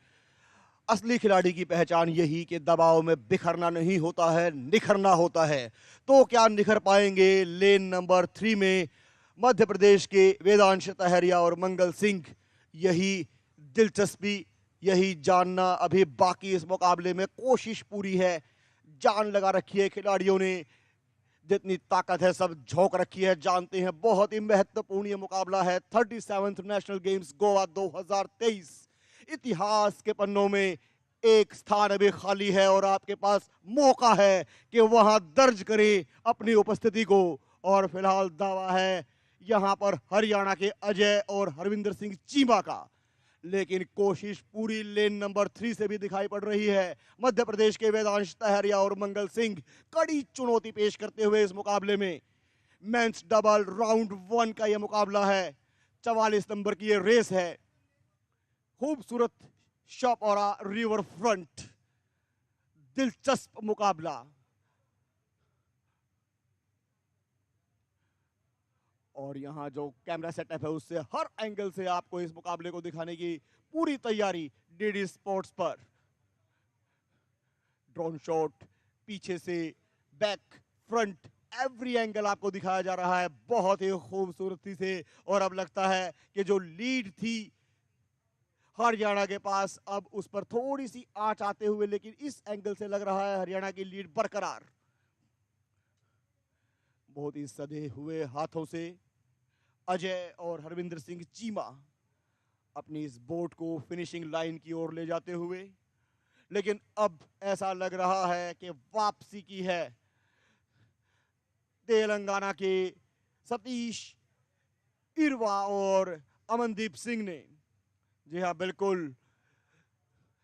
[SPEAKER 21] असली खिलाड़ी की पहचान यही कि दबाव में बिखरना नहीं होता है, निखरना होता है। तो क्या निखर पाएंगे लेन नंबर 3 में मध्य प्रदेश के वेदांश तहरिया और मंगल सिंह? यही दिलचस्पी, यही जानना अभी बाकी इस मुकाबले में। कोशिश पूरी है, जान लगा रखी है खिलाड़ियों ने, जितनी ताकत है सब झोंक रखी है। जानते हैं बहुत ही महत्वपूर्ण ये मुकाबला है। 37th national games Goa 2023। इतिहास के पन्नों में एक स्थान अभी खाली है और आपके पास मौका है कि वहां दर्ज करें अपनी उपस्थिति को। और फिलहाल दावा है यहां पर हरियाणा के अजय और हरविंदर सिंह चीमा का, लेकिन कोशिश पूरी लेन नंबर 3 से भी दिखाई पड़ रही है। मध्य प्रदेश के वेदांश तहरिया और मंगल सिंह कड़ी चुनौती पेश करते हुए इस मुकाबले में। मेंस डबल राउंड 1 का यह मुकाबला है, 44 नंबर की यह रेस है। खूबसूरत शपोरा रिवर फ्रंट, दिलचस्प मुकाबला। और यहाँ जो कैमरा सेटअप है उससे हर एंगल से आपको इस मुकाबले को दिखाने की पूरी तैयारी डीडी स्पोर्ट्स पर। ड्रोन शॉट, पीछे से, बैक, फ्रंट, एवरी एंगल आपको दिखाया जा रहा है बहुत ही खूबसूरती से। और अब लगता है कि जो लीड थी हरियाणा के पास, अब उस पर थोड़ी सी आंच आते हुए, लेकिन इस एंगल से लग रहा है हरियाणा की लीड बरकरार। बहुत ही सधे हुए हाथों से अजय और हरविंदर सिंह चीमा अपनी इस बोट को फिनिशिंग लाइन की ओर ले जाते हुए, लेकिन अब ऐसा लग रहा है कि वापसी की है तेलंगाना के सतीश इरवा और अमनदीप सिंह ने। जी हाँ, बिल्कुल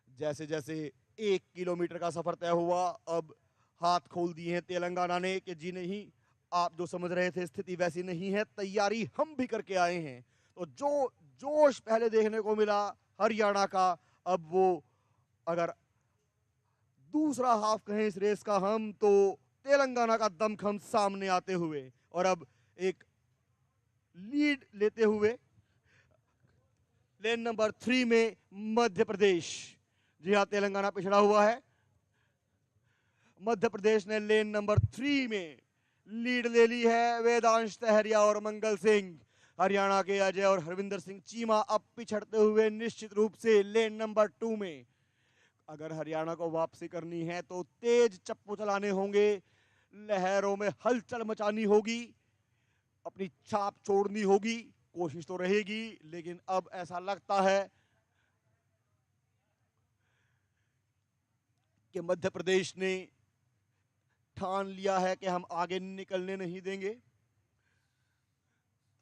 [SPEAKER 21] जैसे जैसे 1 किलोमीटर का सफर तय हुआ, अब हाथ खोल दिए हैं तेलंगाना ने कि जी नहीं, आप जो समझ रहे थे स्थिति वैसी नहीं है, तैयारी हम भी करके आए हैं। तो जो जोश पहले देखने को मिला हरियाणा का, अब वो अगर दूसरा हाफ कहें इस रेस का हम, तो तेलंगाना का दमखम सामने आते हुए और अब एक लीड लेते हुए लेन नंबर 3 में मध्य प्रदेश। जी हाँ, तेलंगाना पिछड़ा हुआ है, मध्य प्रदेश ने लेन नंबर 3 में लीड ले ली है। वेदांश तहरिया और मंगल सिंह, हरियाणा के अजय और हरविंदर सिंह चीमा अब पिछड़ते हुए निश्चित रूप से लेन नंबर 2 में। अगर हरियाणा को वापसी करनी है तो तेज चप्पू चलाने होंगे, लहरों में हलचल मचानी होगी, अपनी छाप छोड़नी होगी, कोशिश तो रहेगी, लेकिन अब ऐसा लगता है कि मध्य प्रदेश ने ठान लिया है कि हम आगे निकलने नहीं देंगे।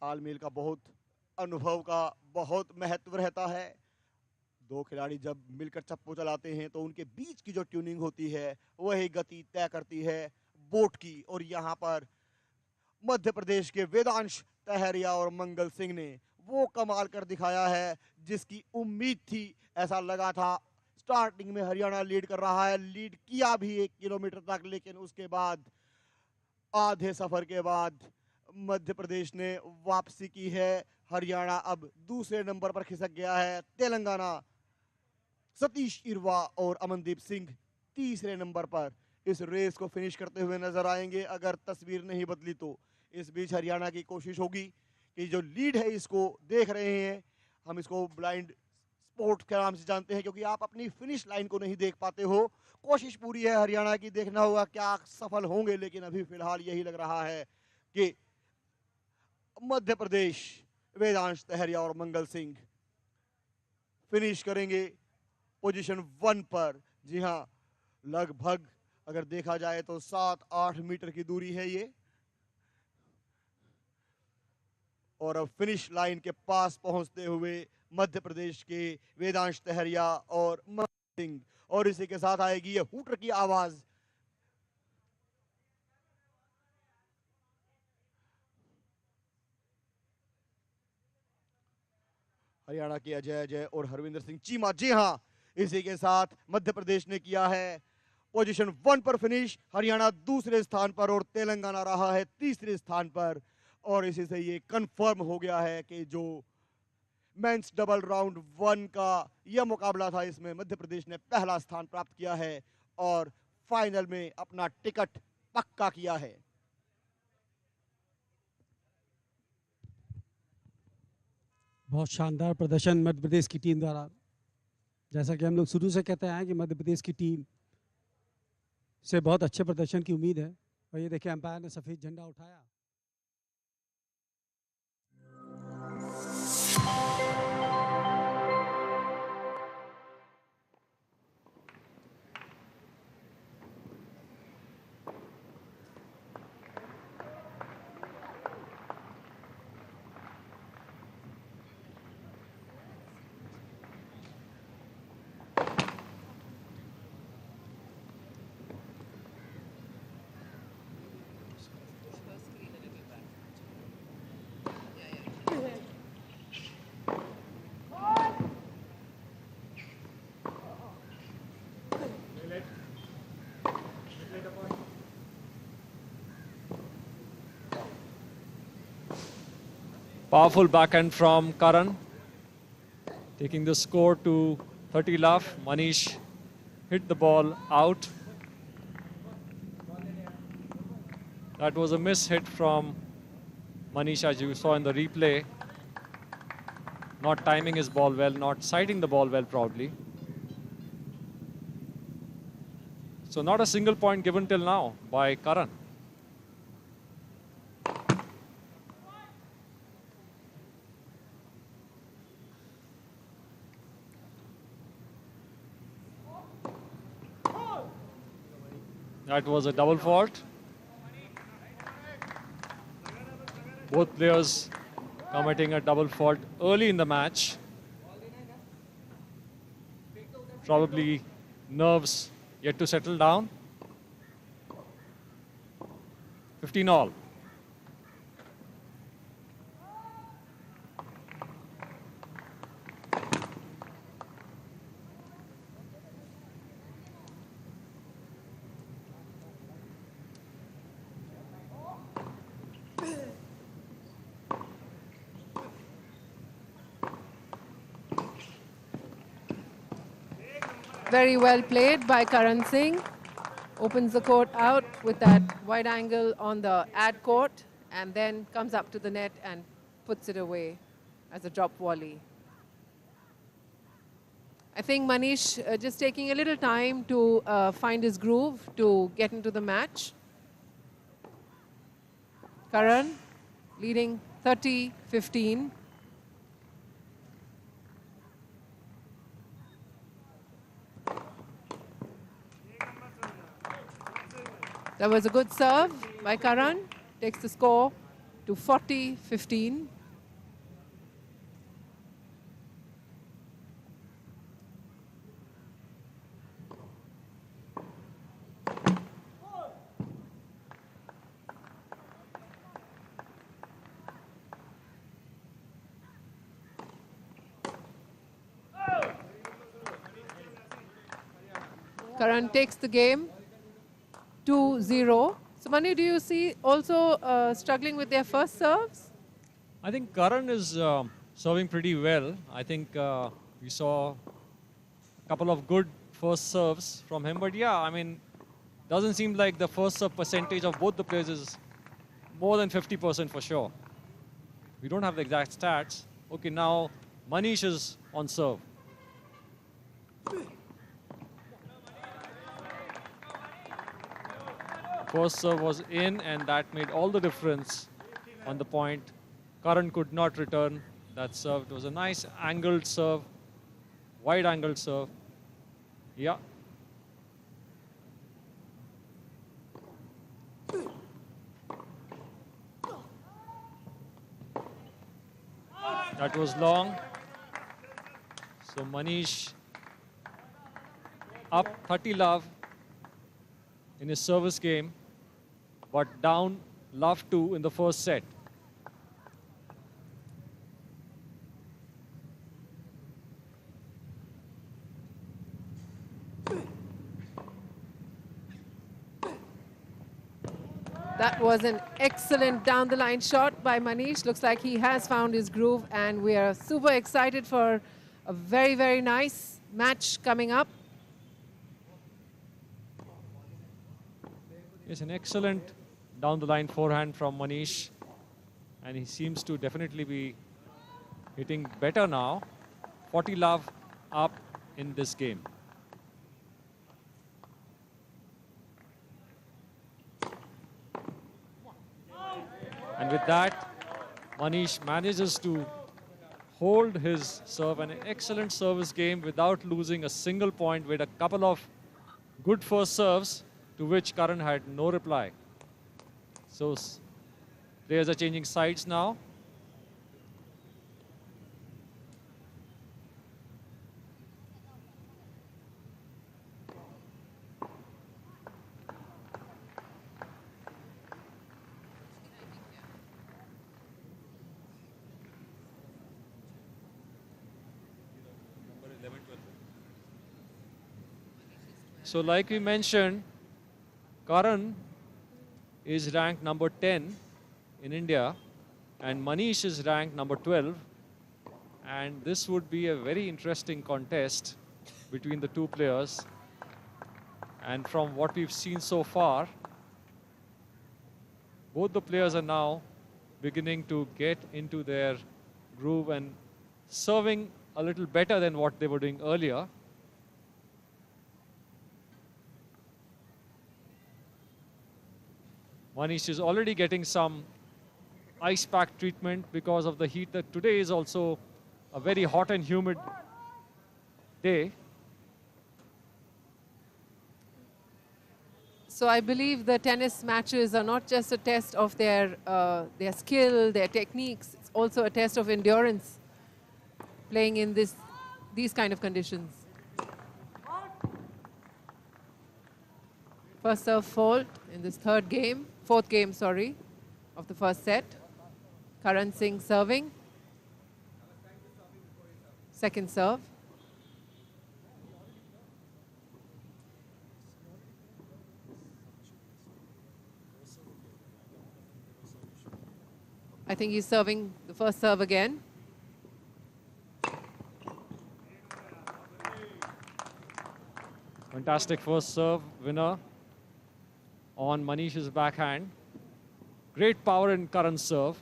[SPEAKER 21] तालमेल का बहुत, अनुभव का बहुत महत्व रहता है। दो खिलाड़ी जब मिलकर चप्पू चलाते हैं तो उनके बीच की जो ट्यूनिंग होती है वही गति तय करती है बोट की। और यहाँ पर मध्य प्रदेश के वेदांश तहरिया और मंगल सिंह ने वो कमाल कर दिखाया है जिसकी उम्मीद थी। ऐसा लगा था स्टार्टिंग में हरियाणा लीड कर रहा है, लीड किया भी 1 किलोमीटर तक, लेकिन उसके बाद आधे सफर के बाद मध्य प्रदेश ने वापसी की है। हरियाणा अब दूसरे नंबर पर खिसक गया है। तेलंगाना सतीश इरवा और अमनदीप सिंह तीसरे नंबर पर इस रेस को फिनिश करते हुए नजर आएंगे अगर तस्वीर नहीं बदली तो। इस बीच हरियाणा की कोशिश होगी कि जो लीड है इसको देख रहे हैं, हम इसको ब्लाइंड स्पोर्ट के नाम से जानते हैं क्योंकि आप अपनी फिनिश लाइन को नहीं देख पाते हो। कोशिश पूरी है हरियाणा की, देखना होगा क्या सफल होंगे, लेकिन अभी फिलहाल यही लग रहा है कि मध्य प्रदेश वेदांश तहरिया और मंगल सिंह फिनिश करेंगे पोजीशन 1 पर। जी हाँ, लगभग अगर देखा जाए तो 7-8 मीटर की दूरी है ये, और अब फिनिश लाइन के पास पहुंचते हुए मध्य प्रदेश के वेदांश तहरिया और मंगल सिंह, और इसी के साथ आएगी ये हूटर की आवाज। हरियाणा के अजय और हरविंदर सिंह चीमा। जी हाँ, इसी के साथ मध्य प्रदेश ने किया है पोजीशन 1 पर फिनिश। हरियाणा दूसरे स्थान पर और तेलंगाना रहा है तीसरे स्थान पर, और इसी से ये कंफर्म हो गया है कि जो मेंस डबल राउंड 1 का यह मुकाबला था इसमें मध्य प्रदेश ने पहला स्थान प्राप्त किया है और फाइनल में अपना टिकट पक्का किया है।
[SPEAKER 6] बहुत शानदार प्रदर्शन मध्य प्रदेश की टीम द्वारा। जैसा कि हम लोग शुरू से कहते हैं कि मध्य प्रदेश की टीम से बहुत अच्छे प्रदर्शन की उम्मीद है। और ये देखिए अंपायर ने सफेद झंडा उठाया।
[SPEAKER 7] Powerful backhand from Karan, taking the score to 30 love. Manish hit the ball out. That was a miss hit from Manish, as you saw in the replay. Not timing his ball well, not sighting the ball well proudly. So not a single point given till now by Karan. That was a double fault. Both players committing a double fault early in the match. Probably nerves yet to settle down. 15 all.
[SPEAKER 10] Very well played by Karan Singh. Opens the court out with that wide angle on the ad court and then comes up to the net and puts it away as a drop volley. I think Manish just taking a little time to find his groove to get into the match. Karan leading 30-15. That was a good serve by Karan. Takes the score to 40-15. Karan takes the game 2-0. So Manu, do you see also struggling with their first serves?
[SPEAKER 7] I think Karan is serving pretty well. I think we saw a couple of good first serves from him. But yeah, I mean, doesn't seem like the first serve percentage of both the players is more than 50% for sure. We don't have the exact stats. Okay, now Manish is on serve. First serve was in, and that made all the difference on the point. Karan could not return that serve. It was a nice angled serve, wide angled serve. Yeah. That was long. So Manish up 30 love in his service game, but down love 2 in the first set.
[SPEAKER 10] That was an excellent down-the-line shot by Manish. Looks like he has found his groove, and we are super excited for a very, very nice match coming up.
[SPEAKER 7] It's an excellent down-the-line forehand from Manish, and he seems to definitely be hitting better now. 40 love up in this game. And with that, Manish manages to hold his serve, an excellent service game without losing a single point, with a couple of good first serves to which Karan had no reply. So players are changing sides now. So like we mentioned, Karan is ranked number 10 in India and Manish is ranked number 12. And this would be a very interesting contest between the two players. And from what we've seen so far, both the players are now beginning to get into their groove and serving a little better than what they were doing earlier. Manish is already getting some ice pack treatment because of the heat that today is also a very hot and humid day.
[SPEAKER 10] So I believe the tennis matches are not just a test of their skill, their techniques. It's also a test of endurance, playing in these kind of conditions. First serve fault in this fourth game, sorry, of the first set. Karan Singh serving. Second serve. I think he's serving the first serve again.
[SPEAKER 7] Fantastic first serve winner on Manish's backhand. Great power in Karan's serve.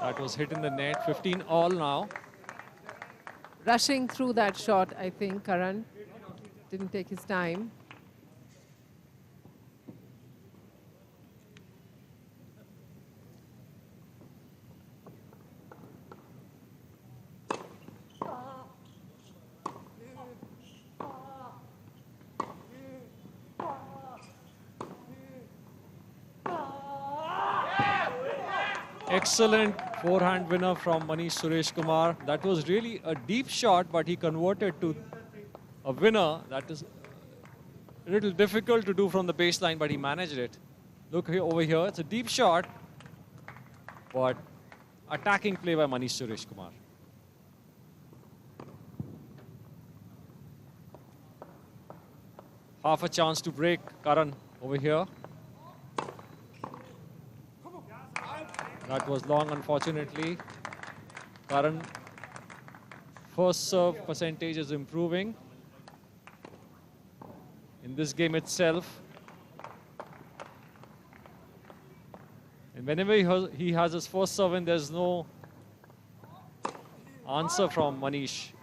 [SPEAKER 7] That was hit in the net. 15 all now.
[SPEAKER 10] Rushing through that shot, I think, Karan didn't take his time.
[SPEAKER 7] Excellent forehand winner from Manish Suresh Kumar. That was really a deep shot, but he converted to a winner. That is a little difficult to do from the baseline, but he managed it. Look here, over here, it's a deep shot, but attacking play by Manish Suresh Kumar. Half a chance to break Karan over here. That was long, unfortunately. Karan, first serve percentage is improving in this game itself. And whenever he has his first serve and there's no answer from Manish.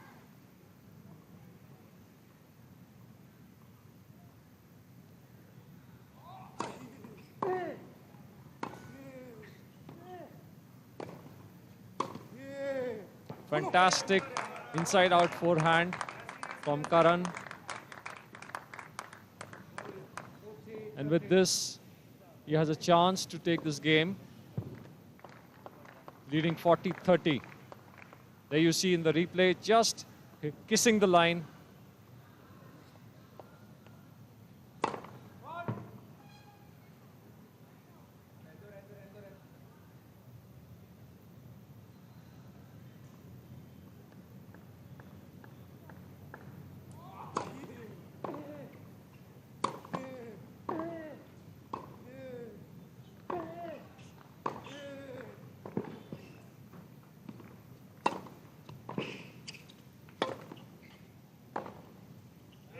[SPEAKER 7] Fantastic inside-out forehand from Karan. And with this, he has a chance to take this game, leading 40-30. There you see in the replay, just kissing the line.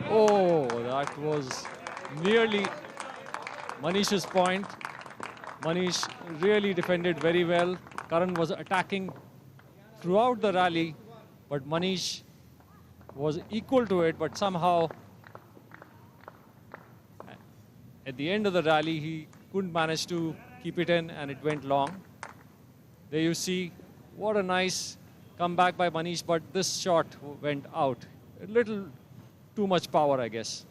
[SPEAKER 7] Oh, that was nearly Manish's point. Manish really defended very well. Karan was attacking throughout the rally, but Manish was equal to it, but somehow at the end of the rally, he couldn't manage to keep it in and it went long. There you see, what a nice comeback by Manish, but this shot went out. A little too much power, I guess.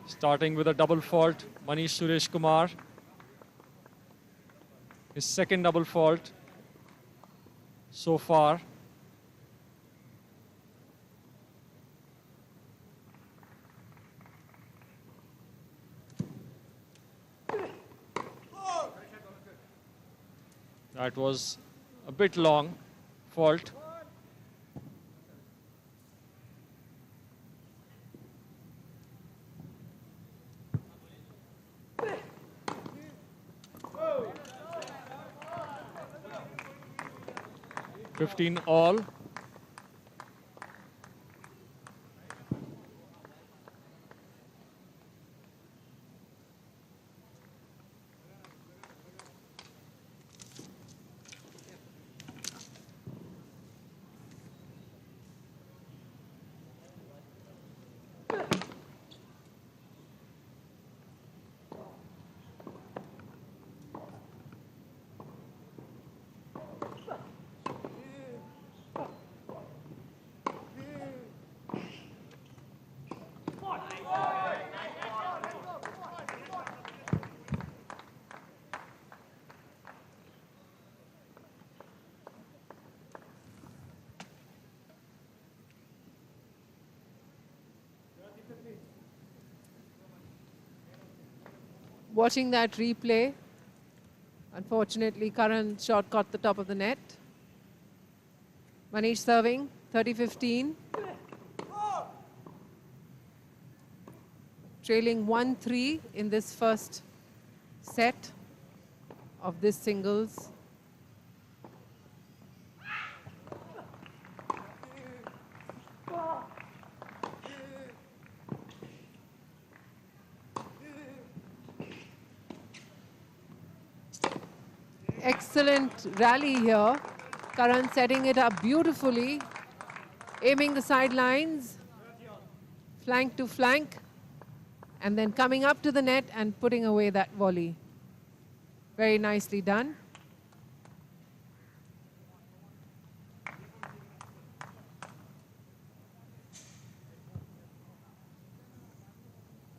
[SPEAKER 7] Starting with a double fault, Manish Suresh Kumar. His second double fault so far. That was a bit long fault. 15 all.
[SPEAKER 10] Watching that replay, unfortunately, Karan's shot caught the top of the net. Manish serving, 30-15. Trailing 1-3 in this first set of this singles. Excellent rally here. Karan setting it up beautifully, aiming the sidelines, flank to flank, and then coming up to the net and putting away that volley. Very nicely done.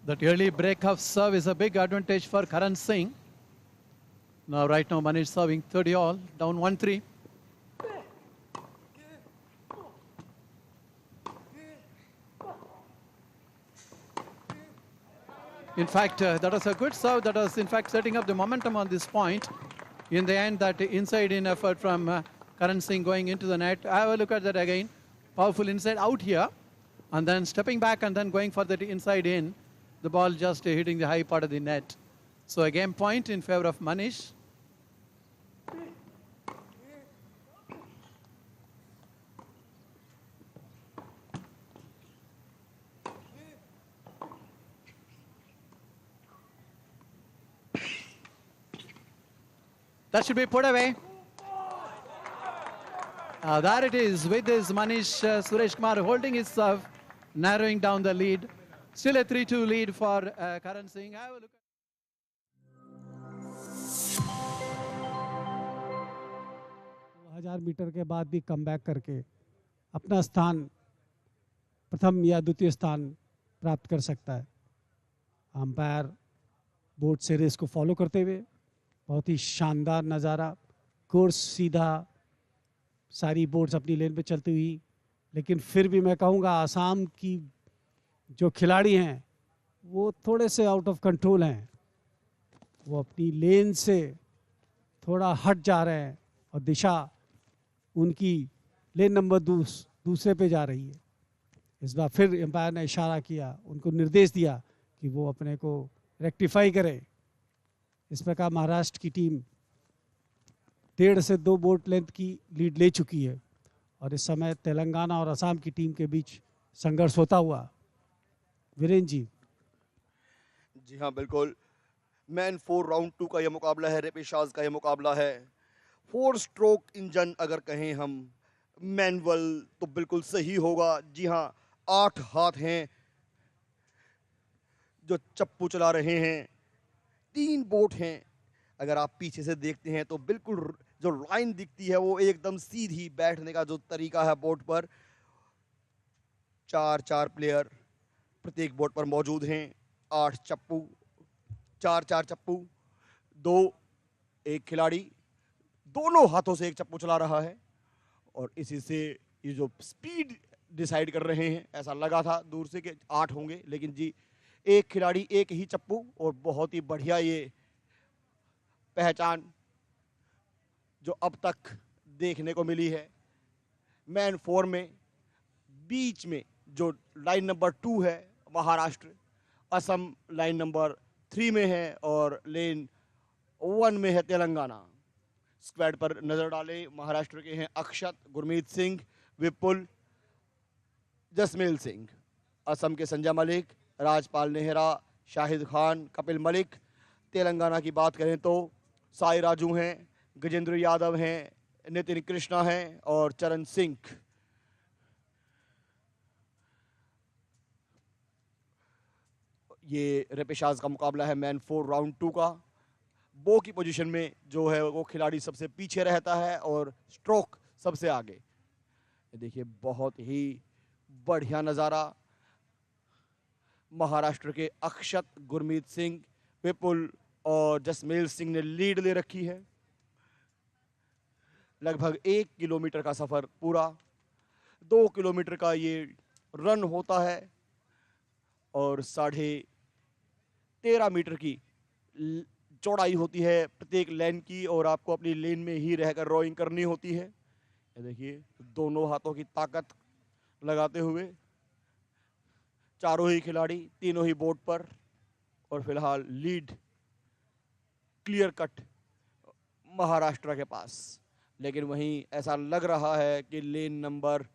[SPEAKER 13] That early break of serve is a big advantage for Karan Singh. Now, right now, Manish serving 30 all, down 1-3. In fact, that was a good serve. That was, in fact, setting up the momentum on this point. In the end, that inside-in effort from Karan Singh going into the net. Have a look at that again. Powerful inside out here. And then stepping back and then going for the inside-in. The ball just hitting the high part of the net. So a game point in favor of Manish. That should be put away. There it is with this Manish Suresh Kumar holding his serve, narrowing down the lead. Still a 3-2 lead for Karan Singh. Have a look.
[SPEAKER 6] 1000 metre के बाद भी comeback करके अपना स्थान प्रथम या द्वितीय स्थान प्राप्त कर सकता है। अंपायर बोर्ड से रेस को फॉलो करते हुए बहुत ही शानदार नज़ारा, कोर्स सीधा, सारी बोर्ड्स अपनी लेन पे चलती हुई, लेकिन फिर भी मैं कहूँगा आसाम की जो खिलाड़ी हैं वो थोड़े से आउट ऑफ कंट्रोल हैं, वो अपनी लेन से थोड़ा हट जा रहे हैं और दिशा उनकी लेन नंबर दूसरे पे जा रही है। इस बार फिर एम्पायर ने इशारा किया, उनको निर्देश दिया कि वो अपने को रेक्टिफाई करें। इस प्रकार महाराष्ट्र की टीम 1.5 से 2 बोट लेंथ की लीड ले चुकी है और इस समय तेलंगाना और असम की टीम के बीच संघर्ष होता हुआ। वीरेंद्र जी
[SPEAKER 21] हाँ बिल्कुल, मैन 4 राउंड 2 का यह मुकाबला है, रेपेशाज का यह मुकाबला है। 4 स्ट्रोक इंजन अगर कहें हम मैनुअल तो बिल्कुल सही होगा। जी हाँ, 8 हाथ हैं जो चप्पू चला रहे हैं, 3 बोट हैं। अगर आप पीछे से देखते हैं तो बिल्कुल जो लाइन दिखती है वो एकदम सीधी, बैठने का जो तरीका है बोट पर, 4 प्लेयर प्रत्येक बोट पर मौजूद हैं। 8 चप्पू, 4 चप्पू, 1 खिलाड़ी दोनों हाथों से 1 चप्पू चला रहा है और इसी से ये जो स्पीड डिसाइड कर रहे हैं। ऐसा लगा था दूर से कि 8 होंगे, लेकिन जी 1 खिलाड़ी 1 ही चप्पू, और बहुत ही बढ़िया ये पहचान जो अब तक देखने को मिली है। मैन 4 में बीच में जो लाइन नंबर 2 है महाराष्ट्र, असम लाइन नंबर 3 में है और लेन 1 में है तेलंगाना। स्क्वाड पर नजर डालें, महाराष्ट्र के हैं अक्षत, गुरमीत सिंह, विपुल, जसमेल सिंह। असम के संजय मलिक, राजपाल नेहरा, शाहिद खान, कपिल मलिक। तेलंगाना की बात करें तो साई राजू हैं, गजेंद्र यादव हैं, नितिन कृष्णा हैं और चरण सिंह। ये रेपेशाज का मुकाबला है मैन 4 राउंड 2 का। बो की पोजीशन में जो है वो खिलाड़ी सबसे पीछे रहता है और स्ट्रोक सबसे आगे। ये देखिए बहुत ही बढ़िया नज़ारा। महाराष्ट्र के अक्षत, गुरमीत सिंह, विपुल और जसमेल सिंह ने लीड ले रखी है। लगभग 1 किलोमीटर का सफर पूरा, 2 किलोमीटर का ये रन होता है और 13.5 मीटर की चौड़ाई होती है प्रत्येक लेन की और आपको अपनी लेन में ही रहकर रोइंग करनी होती है। ये देखिए दोनों हाथों की ताकत लगाते हुए चारों ही खिलाड़ी, तीनों ही बोर्ड पर, और फिलहाल लीड क्लियर कट महाराष्ट्र के पास। लेकिन वहीं ऐसा लग रहा है कि लेन नंबर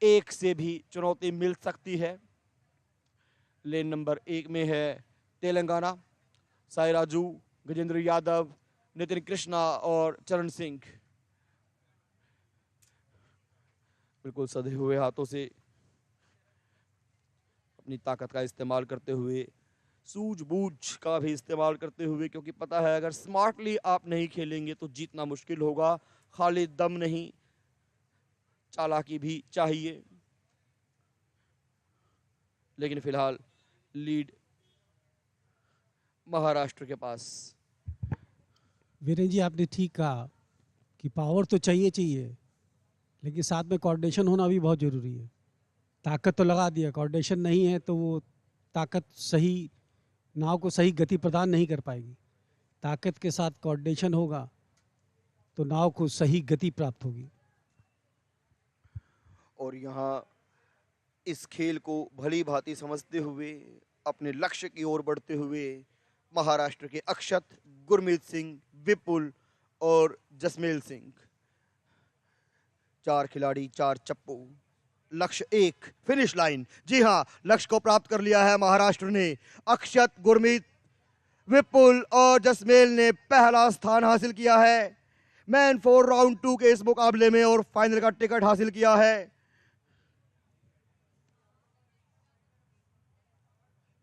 [SPEAKER 21] 1 से भी चुनौती मिल सकती है। लेन नंबर 1 में है तेलंगाना, साई राजू, गजेंद्र यादव, नितिन कृष्णा और चरण सिंह। बिल्कुल सधे हुए हाथों से अपनी ताकत का इस्तेमाल करते हुए, सूझबूझ का भी इस्तेमाल करते हुए, क्योंकि पता है अगर स्मार्टली आप नहीं खेलेंगे तो जीतना मुश्किल होगा। खाली दम नहीं, चालाकी भी चाहिए। लेकिन फिलहाल लीड महाराष्ट्र के पास।
[SPEAKER 6] वीरेन जी आपने ठीक कहा कि पावर तो चाहिए, लेकिन साथ में कोऑर्डिनेशन होना भी बहुत ज़रूरी है। ताकत तो लगा दिया, कोऑर्डिनेशन नहीं है तो वो ताकत सही नाव को सही गति प्रदान नहीं कर पाएगी। ताकत के साथ कोऑर्डिनेशन होगा तो नाव को सही गति प्राप्त होगी।
[SPEAKER 21] और यहाँ इस खेल को भली भांति समझते हुए, अपने लक्ष्य की ओर बढ़ते हुए, महाराष्ट्र के अक्षत, गुरमीत सिंह, विपुल और जसमेल सिंह, 4 खिलाड़ी 4 चप्पू। लक्ष्य 1 फिनिश लाइन। जी हाँ, लक्ष्य को प्राप्त कर लिया है महाराष्ट्र ने। अक्षत, गुरमीत, विपुल और जसमेल ने पहला स्थान हासिल किया है मैन 4 राउंड 2 के इस मुकाबले में और फाइनल का टिकट हासिल किया है।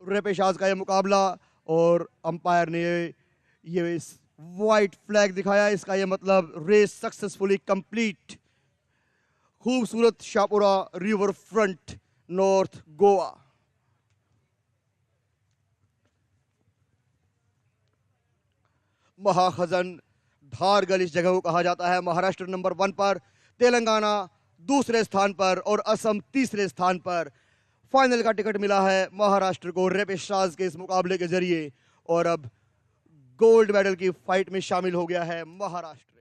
[SPEAKER 21] रेपेशाज का यह मुकाबला और अंपायर ने ये व्हाइट फ्लैग दिखाया। इसका यह मतलब रेस सक्सेसफुली कंप्लीट। खूबसूरत Shahpura river front, north Goa. Mahakhajan Dhargal इस जगह को कहा जाता है। महाराष्ट्र नंबर 1 पर, तेलंगाना दूसरे स्थान पर और असम तीसरे स्थान पर। फाइनल का टिकट मिला है महाराष्ट्र को रेपेशाज के इस मुकाबले के जरिए और अब गोल्ड मेडल की फाइट में शामिल हो गया है महाराष्ट्र।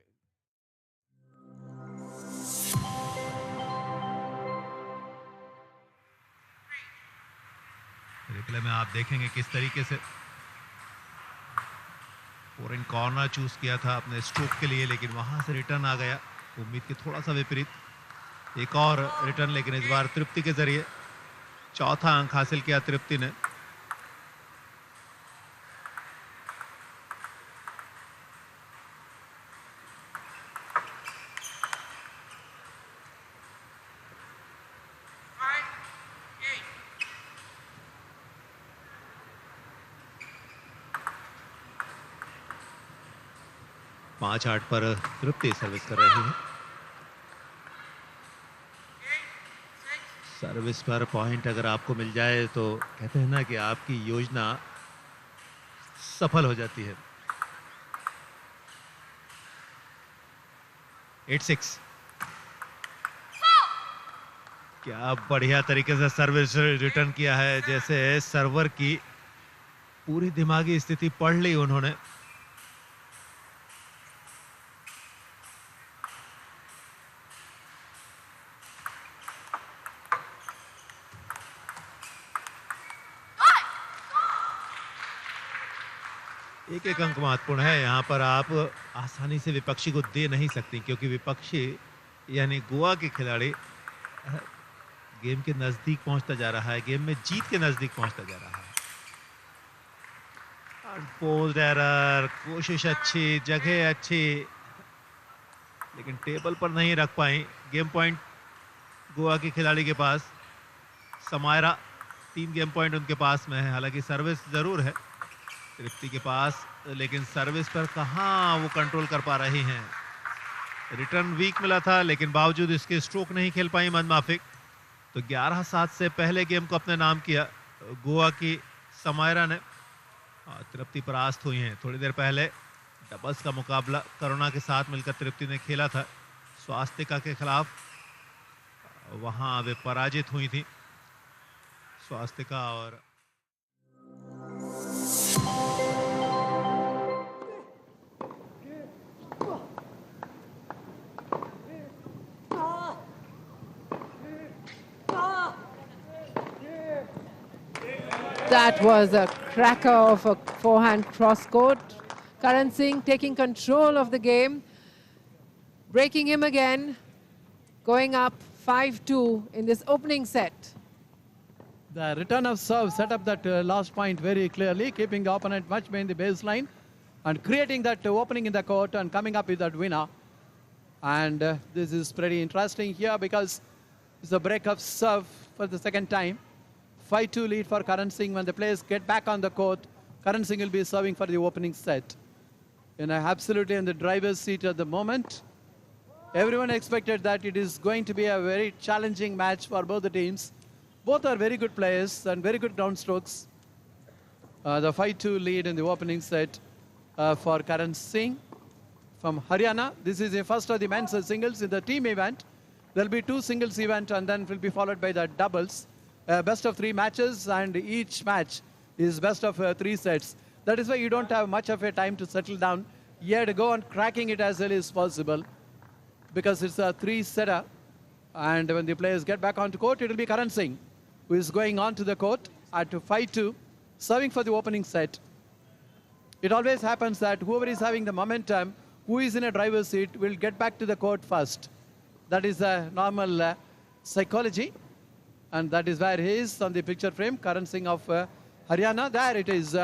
[SPEAKER 18] रिप्ले में आप देखेंगे किस तरीके से फोरेन कॉर्नर चूज किया था अपने स्ट्रोक के लिए, लेकिन वहां से रिटर्न आ गया। उम्मीद के थोड़ा सा विपरीत। एक और रिटर्न, लेकिन इस बार तृप्ति के जरिए चौथा अंक हासिल किया तृप्ति ने। पांच 8 पर तृप्ति सर्विस कर रही है। सर्विस पर पॉइंट अगर आपको मिल जाए तो कहते हैं ना कि आपकी योजना सफल हो जाती है। 8-6। क्या बढ़िया तरीके से सर्विस रिटर्न किया है, जैसे सर्वर की पूरी दिमागी स्थिति पढ़ ली उन्होंने। एक एक अंक महत्वपूर्ण है। यहाँ पर आप आसानी से विपक्षी को दे नहीं सकती, क्योंकि विपक्षी यानी गोवा के खिलाड़ी गेम के नजदीक पहुंचता जा रहा है, गेम में जीत के नजदीक पहुंचता जा रहा है। अनपोज्ड एरर, कोशिश अच्छी, जगह अच्छी, लेकिन टेबल पर नहीं रख पाई। गेम पॉइंट गोवा के खिलाड़ी के पास, समायरा 3 गेम पॉइंट उनके पास में है। हालांकि सर्विस जरूर है तृप्ति के पास, लेकिन सर्विस पर कहां वो कंट्रोल कर पा रही हैं। रिटर्न वीक मिला था, लेकिन बावजूद इसके स्ट्रोक नहीं खेल पाई मनमाफिक। तो 11-7 से पहले गेम को अपने नाम किया गोवा की समायरा ने। तृप्ति परास्त हुई हैं। थोड़ी देर पहले डबल्स का मुकाबला करुणा के साथ मिलकर तृप्ति ने खेला था स्वास्तिका के खिलाफ, वहां वे पराजित हुई थी स्वास्तिका। और
[SPEAKER 10] That was a cracker of a forehand cross court. Karan Singh taking control of the game, breaking him again, going up 5-2 in this opening set.
[SPEAKER 13] The return of serve set up that last point very clearly, keeping the opponent much behind the baseline and creating that opening in the court and coming up with that winner. And this is pretty interesting here because it's a break of serve for the second time. 5-2 lead for Karan Singh. When the players get back on the court, Karan Singh will be serving for the opening set. Absolutely in the driver's seat at the moment. Everyone expected that it is going to be a very challenging match for both the teams. Both are very good players and very good ground strokes. The 5-2 lead in the opening set for Karan Singh from Haryana. This is the first of the men's singles in the team event. There will be 2 singles event and then will be followed by the doubles. Best of 3 matches, and each match is best of 3 sets. That is why you don't have much of a time to settle down. You have to go on cracking it as early as possible because it's a 3-setter. And when the players get back onto court, it will be Karan Singh who is going on to the court at 5-2, serving for the opening set. It always happens that whoever is having the momentum, who is in a driver's seat, will get back to the court first. That is a normal psychology. And that is where he is on the picture frame, Karan Singh of Haryana. There it is,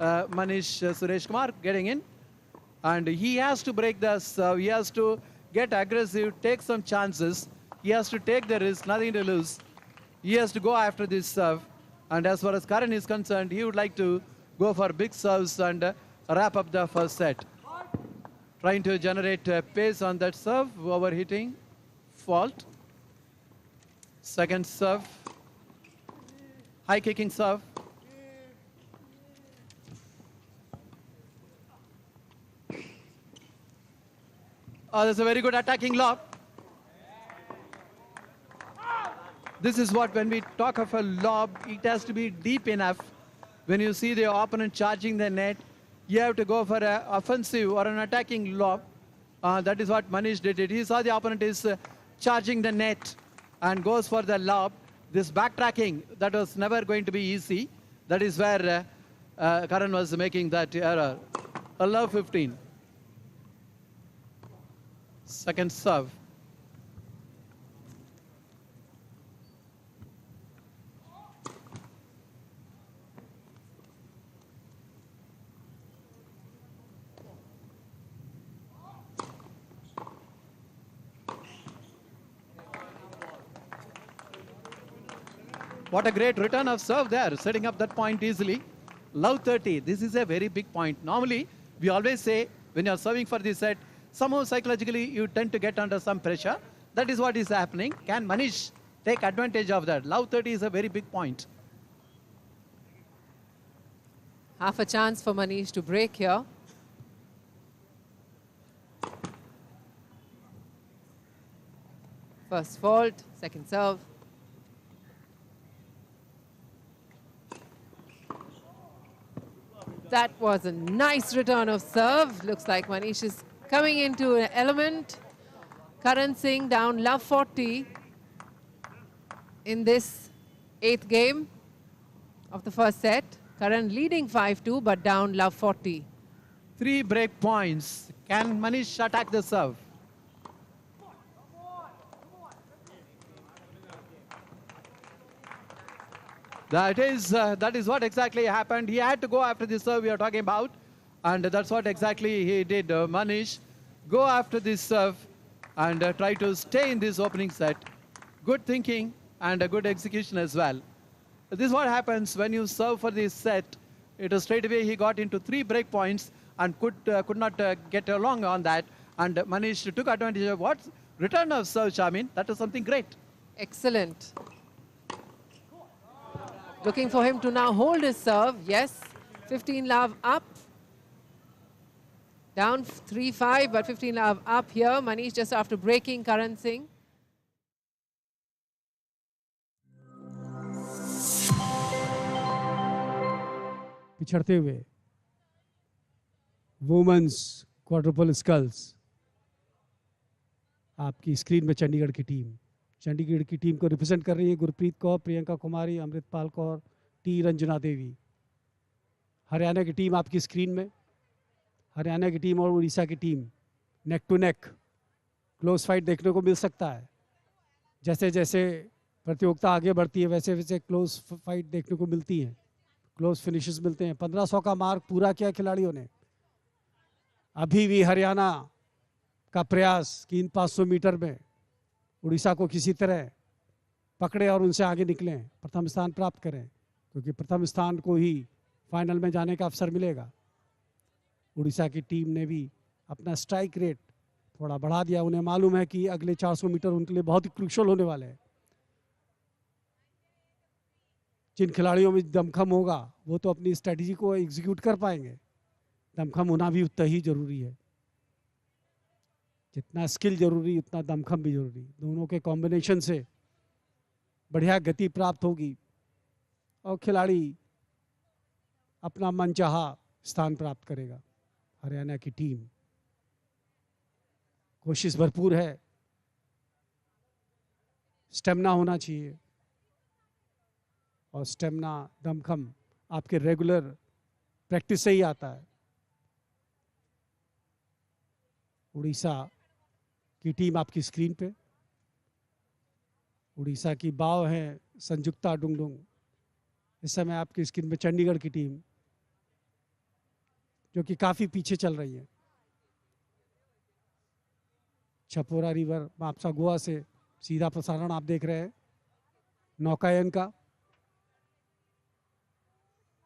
[SPEAKER 13] Manish Suresh Kumar getting in. And he has to break the serve. He has to get aggressive, take some chances. He has to take the risk, nothing to lose. He has to go after this serve. And as far as Karan is concerned, he would like to go for big serves and wrap up the first set. Trying to generate pace on that serve, overhitting, fault. Second serve, high kicking serve. That's a very good attacking lob. This is what, when we talk of a lob, it has to be deep enough. When you see the opponent charging the net, you have to go for an offensive or an attacking lob. That is what Manish did. He saw the opponent is charging the net and goes for the lob. This backtracking, that was never going to be easy. That is where Karan was making that error. A love 15. Second serve. What a great return of serve there, setting up that point easily. Love 30, this is a very big point. Normally, we always say, when you're serving for this set, somehow psychologically you tend to get under some pressure. That is what is happening. Can Manish take advantage of that? Love 30 is a very big point.
[SPEAKER 10] Half a chance for Manish to break here. First fault, second serve. That was a nice return of serve. Looks like Manish is coming into an element. Karan Singh down love 40 in this 8th game of the first set. Karan leading 5-2 but down love 40.
[SPEAKER 13] 3 break points. Can Manish attack the serve? That is what exactly happened. He had to go after the serve we are talking about, and that's what exactly he did. Manish, go after this serve and try to stay in this opening set. Good thinking and a good execution as well. This is what happens when you serve for this set. It was straight away he got into 3 break points and could not get along on that. And Manish took advantage of what return of serve, Charmin. That was something great.
[SPEAKER 10] Excellent. Looking for him to now hold his serve. Yes, 15 love up. Down 3-5, but 15 love up here. Manish just after breaking Karan Singh.
[SPEAKER 6] पिछड़ते हुए women's quadruple sculls आपकी screen में चंडीगढ़ की team को represent कर रही है Gurpreet Kaur, Priyanka Kumari, Amritpal Kaur, T Ranjana देवी। हरियाणा की team आपकी स्क्रीन में। हरियाणा की टीम और उड़ीसा की team neck to neck close fight देखने को मिल सकता है। जैसे जैसे प्रतियोगिता आगे बढ़ती है वैसे वैसे क्लोज फाइट देखने को मिलती है, क्लोज फिनिशेस मिलते हैं। 1500 का मार्क पूरा किया खिलाड़ियों ने। अभी भी हरियाणा का प्रयास कि इन 500 मीटर में उड़ीसा को किसी तरह पकड़े और उनसे आगे निकलें, प्रथम स्थान प्राप्त करें, क्योंकि प्रथम स्थान को ही फाइनल में जाने का अवसर मिलेगा। उड़ीसा की टीम ने भी अपना स्ट्राइक रेट थोड़ा बढ़ा दिया। उन्हें मालूम है कि अगले 400 मीटर उनके लिए बहुत ही क्रूशियल होने वाले हैं। जिन खिलाड़ियों में दमखम होगा वो तो अपनी स्ट्रेटजी को एग्जीक्यूट कर पाएंगे। दमखम होना भी उतना ही जरूरी है। जितना स्किल जरूरी उतना दमखम भी जरूरी। दोनों के कॉम्बिनेशन से बढ़िया गति प्राप्त होगी और खिलाड़ी अपना मनचाहा स्थान प्राप्त करेगा। हरियाणा की टीम कोशिश भरपूर है, स्टेमिना होना चाहिए और स्टेमिना दमखम आपके रेगुलर प्रैक्टिस से ही आता है। उड़ीसा की टीम आपकी स्क्रीन पे। उड़ीसा की बाव है संजुक्ता डुंगडुंग। इस समय आपकी स्क्रीन में चंडीगढ़ की टीम जो कि काफ़ी पीछे चल रही है। छपोरा रिवर मापसा गोवा से सीधा प्रसारण आप देख रहे हैं नौकायन का।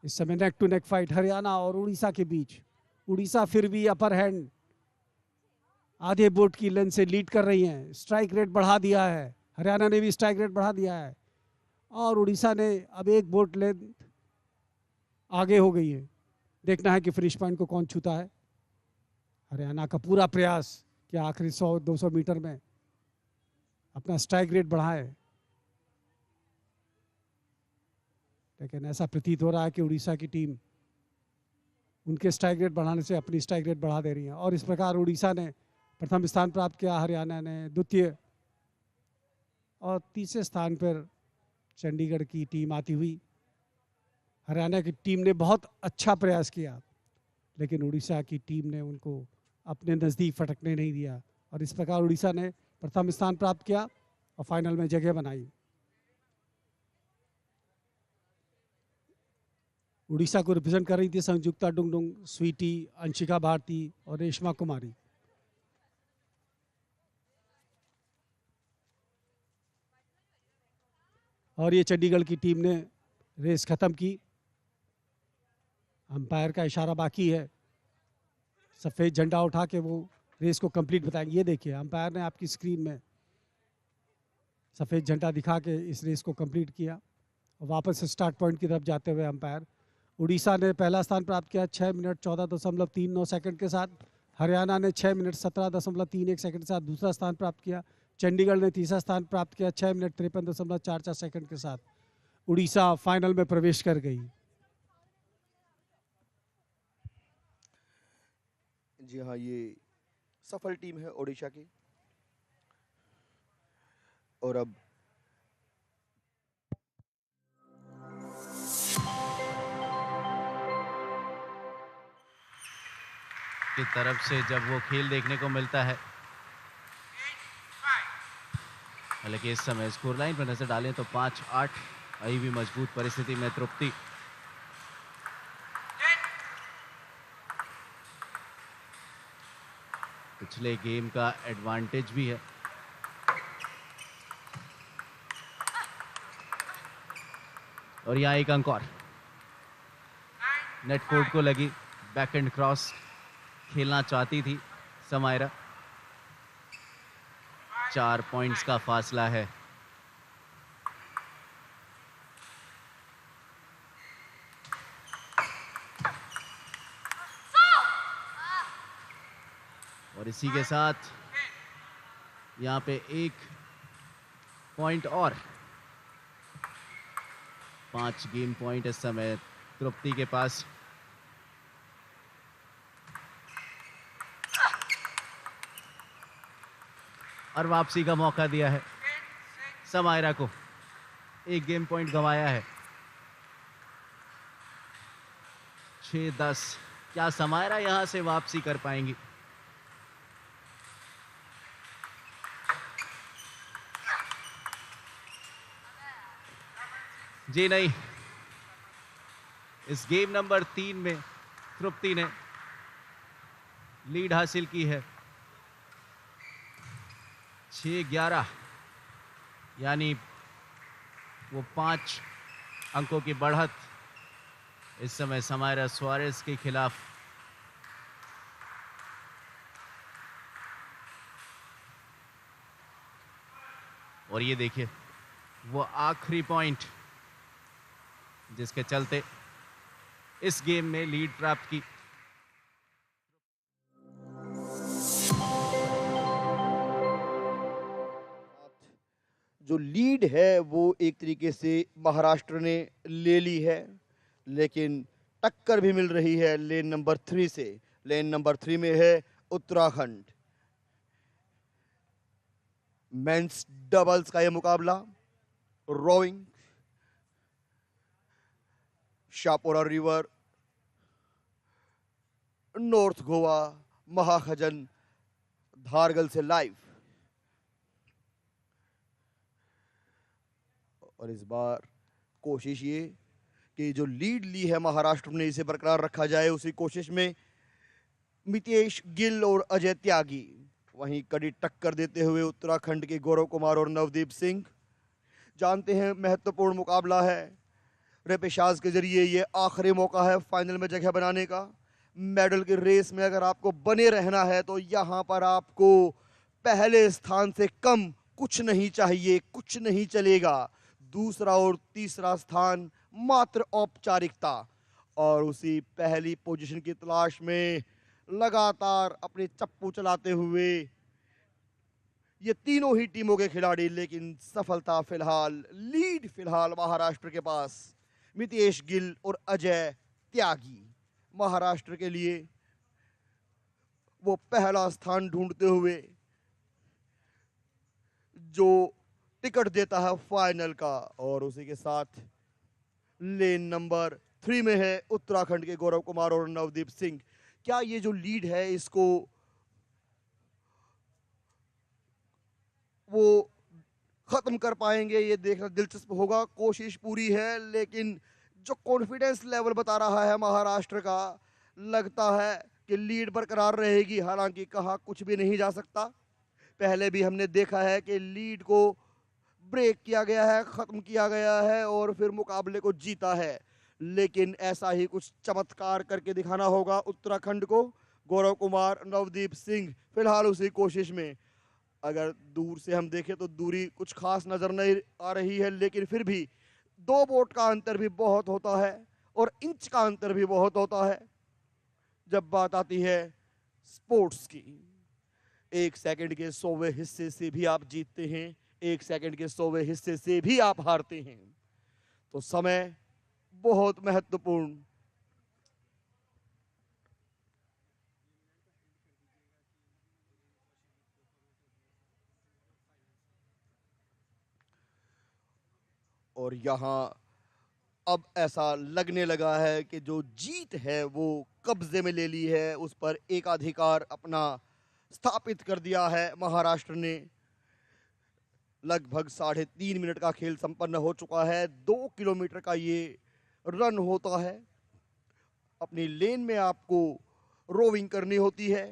[SPEAKER 6] इस समय neck to neck fight Haryana और उड़ीसा के बीच। उड़ीसा फिर भी अपर हैंड आधे बोट की लेंथ से लीड कर रही हैं। स्ट्राइक रेट बढ़ा दिया है, हरियाणा ने भी स्ट्राइक रेट बढ़ा दिया है और उड़ीसा ने अब एक बोट लेंथ आगे हो गई है। देखना है कि फिनिश पॉइंट को कौन छूता है। हरियाणा का पूरा प्रयास कि आखिरी 100-200 मीटर में अपना स्ट्राइक रेट बढ़ाए, लेकिन ऐसा प्रतीत हो रहा है कि उड़ीसा की टीम उनके स्ट्राइक रेट बढ़ाने से अपनी स्ट्राइक रेट बढ़ा दे रही है और इस प्रकार उड़ीसा ने प्रथम स्थान प्राप्त किया, हरियाणा ने द्वितीय और तीसरे स्थान पर चंडीगढ़ की टीम आती हुई। हरियाणा की टीम ने बहुत अच्छा प्रयास किया लेकिन उड़ीसा की टीम ने उनको अपने नज़दीक फटकने नहीं दिया और इस प्रकार उड़ीसा ने प्रथम स्थान प्राप्त किया और फाइनल में जगह बनाई। उड़ीसा को रिप्रेजेंट कर रही थी संजुक्ता डुंगडुंग, स्वीटी, अंशिका भारती और रेशमा कुमारी। और ये चंडीगढ़ की टीम ने रेस खत्म की। अंपायर का इशारा बाकी है, सफ़ेद झंडा उठा के वो रेस को कंप्लीट बताएंगे। ये देखिए अंपायर ने आपकी स्क्रीन में सफ़ेद झंडा दिखा के इस रेस को कंप्लीट किया और वापस स्टार्ट पॉइंट की तरफ जाते हुए अंपायर। उड़ीसा ने पहला स्थान प्राप्त किया 6 मिनट 14.39 सेकंड के साथ। हरियाणा ने 6 मिनट 17.31 सेकंड के साथ दूसरा स्थान प्राप्त किया। चंडीगढ़ ने तीसरा स्थान प्राप्त किया 6 मिनट 53.44 सेकंड के साथ। उड़ीसा फाइनल में प्रवेश कर गई।
[SPEAKER 5] जी हाँ, ये सफल टीम है ओडिशा की और अब
[SPEAKER 19] की तरफ से जब वो खेल देखने को मिलता है। हालांकि इस समय स्कोर लाइन पर नजर डालें तो 5-8 अभी भी मजबूत परिस्थिति में तृप्ति। पिछले गेम का एडवांटेज भी है। और यहाँ एक अंक और। नेट कोर्ट को लगी बैक एंड क्रॉस खेलना चाहती थी समायरा। 4 पॉइंट्स का फासला है। और इसी के साथ यहाँ पे 1 पॉइंट और। 5 गेम पॉइंट इस समय तृप्ति के पास। और वापसी का मौका दिया है समायरा को। 1 गेम पॉइंट गंवाया है। 6-10। क्या समायरा यहां से वापसी कर पाएंगी? जी नहीं। इस गेम नंबर 3 में तृप्ति ने लीड हासिल की है 6-11, यानी वो 5 अंकों की बढ़त इस समय समायरा सुआरेस के खिलाफ। और ये देखिए वो आखिरी पॉइंट जिसके चलते इस गेम में लीड प्राप्त की।
[SPEAKER 5] जो लीड है वो एक तरीके से महाराष्ट्र ने ले ली है, लेकिन टक्कर भी मिल रही है लेन नंबर 3 से। लेन नंबर 3 में है उत्तराखंड। मेंस डबल्स का यह मुकाबला rowing Shapora river, north Goa, Mahakhajan, Dhargal से लाइव। और इस बार कोशिश ये कि जो लीड ली है महाराष्ट्र ने इसे बरकरार रखा जाए। उसी कोशिश में मितेश गिल और अजय त्यागी, वहीं कड़ी टक्कर देते हुए उत्तराखंड के गौरव कुमार और नवदीप सिंह। जानते हैं महत्वपूर्ण मुकाबला है। रेपेशाज के जरिए ये आखिरी मौका है फाइनल में जगह बनाने का। मेडल की रेस में अगर आपको बने रहना है तो यहाँ पर आपको पहले स्थान से कम कुछ नहीं चाहिए, कुछ नहीं चलेगा। दूसरा और तीसरा स्थान मात्र औपचारिकता। और उसी पहली पोजीशन की तलाश में लगातार अपने चप्पू चलाते हुए ये तीनों ही टीमों के खिलाड़ी, लेकिन सफलता फिलहाल, लीड फिलहाल महाराष्ट्र के पास। मितेश गिल और अजय त्यागी महाराष्ट्र के लिए वो पहला स्थान ढूंढते हुए जो टिकट देता है फाइनल का। और उसी के साथ लेन नंबर 3 में है उत्तराखंड के गौरव कुमार और नवदीप सिंह। क्या ये जो लीड है इसको वो खत्म कर पाएंगे? ये देखना दिलचस्प होगा। कोशिश पूरी है, लेकिन जो कॉन्फिडेंस लेवल बता रहा है महाराष्ट्र का, लगता है कि लीड बरकरार रहेगी। हालांकि कहा कुछ भी नहीं जा सकता। पहले भी हमने देखा है कि लीड को ब्रेक किया गया है, खत्म किया गया है और फिर मुकाबले को जीता है। लेकिन ऐसा ही कुछ चमत्कार करके दिखाना होगा उत्तराखंड को। गौरव कुमार, नवदीप सिंह फिलहाल उसी कोशिश में। अगर दूर से हम देखें तो दूरी कुछ खास नजर नहीं आ रही है, लेकिन फिर भी 2 बोट का अंतर भी बहुत होता है और इंच का अंतर भी बहुत होता है जब बात आती है स्पोर्ट्स की। 1 सेकंड के 100वें हिस्से से भी आप जीतते हैं, 1 सेकंड के 100वें हिस्से से भी आप हारते हैं। तो समय बहुत महत्वपूर्ण। और यहाँ अब ऐसा लगने लगा है कि जो जीत है वो
[SPEAKER 21] कब्जे में ले ली है, उस पर एकाधिकार अपना स्थापित कर दिया है महाराष्ट्र ने। लगभग 3.5 मिनट का खेल संपन्न हो चुका है। 2 किलोमीटर का ये रन होता है। अपनी लेन में आपको रोविंग करनी होती है।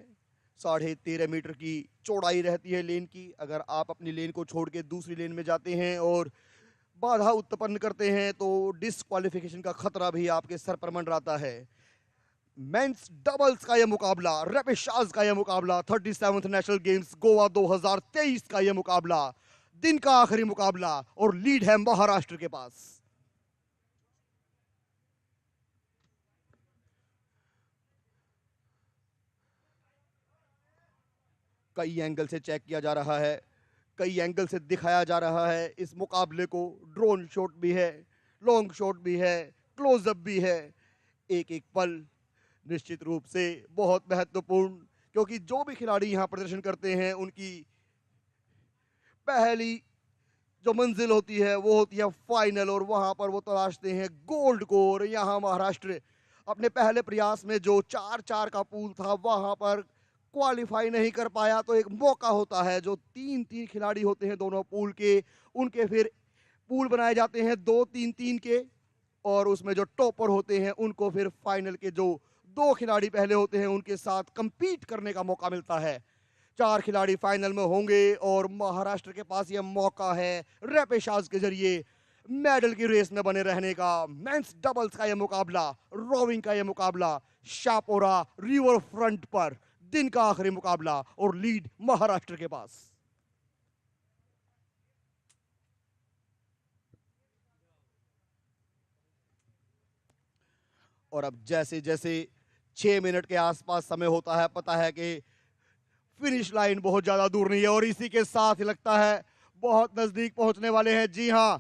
[SPEAKER 21] 13.5 मीटर की चौड़ाई रहती है लेन की। अगर आप अपनी लेन को छोड़ के दूसरी लेन में जाते हैं और बाधा उत्पन्न करते हैं तो डिस्क्वालिफिकेशन का खतरा भी आपके सर पर मंडराता है। मेंस डबल्स का यह मुकाबला, रैपिशाज का यह मुकाबला, 37th नेशनल गेम्स गोवा 2023 का यह मुकाबला, दिन का आखिरी मुकाबला, और लीड है महाराष्ट्र के पास। कई एंगल से चेक किया जा रहा है, कई एंगल से दिखाया जा रहा है इस मुकाबले को। ड्रोन शॉट भी है, लॉन्ग शॉट भी है, क्लोजअप भी है। एक एक पल निश्चित रूप से बहुत महत्वपूर्ण, क्योंकि जो भी खिलाड़ी यहाँ प्रदर्शन करते हैं उनकी पहली जो मंजिल होती है वो होती है फाइनल, और वहाँ पर वो तलाशते हैं गोल्ड को। और यहाँ महाराष्ट्र अपने पहले प्रयास में जो 4-4 का पूल था वहाँ पर क्वालिफाई नहीं कर पाया, तो एक मौका होता है। जो 3-3 खिलाड़ी होते हैं दोनों पूल के, उनके फिर पूल बनाए जाते हैं 2-3-3 के, और उसमें जो टॉपर होते हैं उनको फिर फाइनल के जो 2 खिलाड़ी पहले होते हैं उनके साथ कंपीट करने का मौका मिलता है। 4 खिलाड़ी फाइनल में होंगे और महाराष्ट्र के पास यह मौका है रैपिशाज के जरिए मेडल की रेस में बने रहने का। मेंस डबल्स का यह मुकाबला, रोविंग का यह मुकाबला, शापोरा रिवर फ्रंट पर दिन का आखिरी मुकाबला, और लीड महाराष्ट्र के पास। और अब जैसे जैसे 6 मिनट के आसपास समय होता है, पता है कि फिनिश लाइन बहुत ज्यादा दूर नहीं है, और इसी के साथ ही लगता है बहुत नजदीक पहुंचने वाले हैं। जी हां,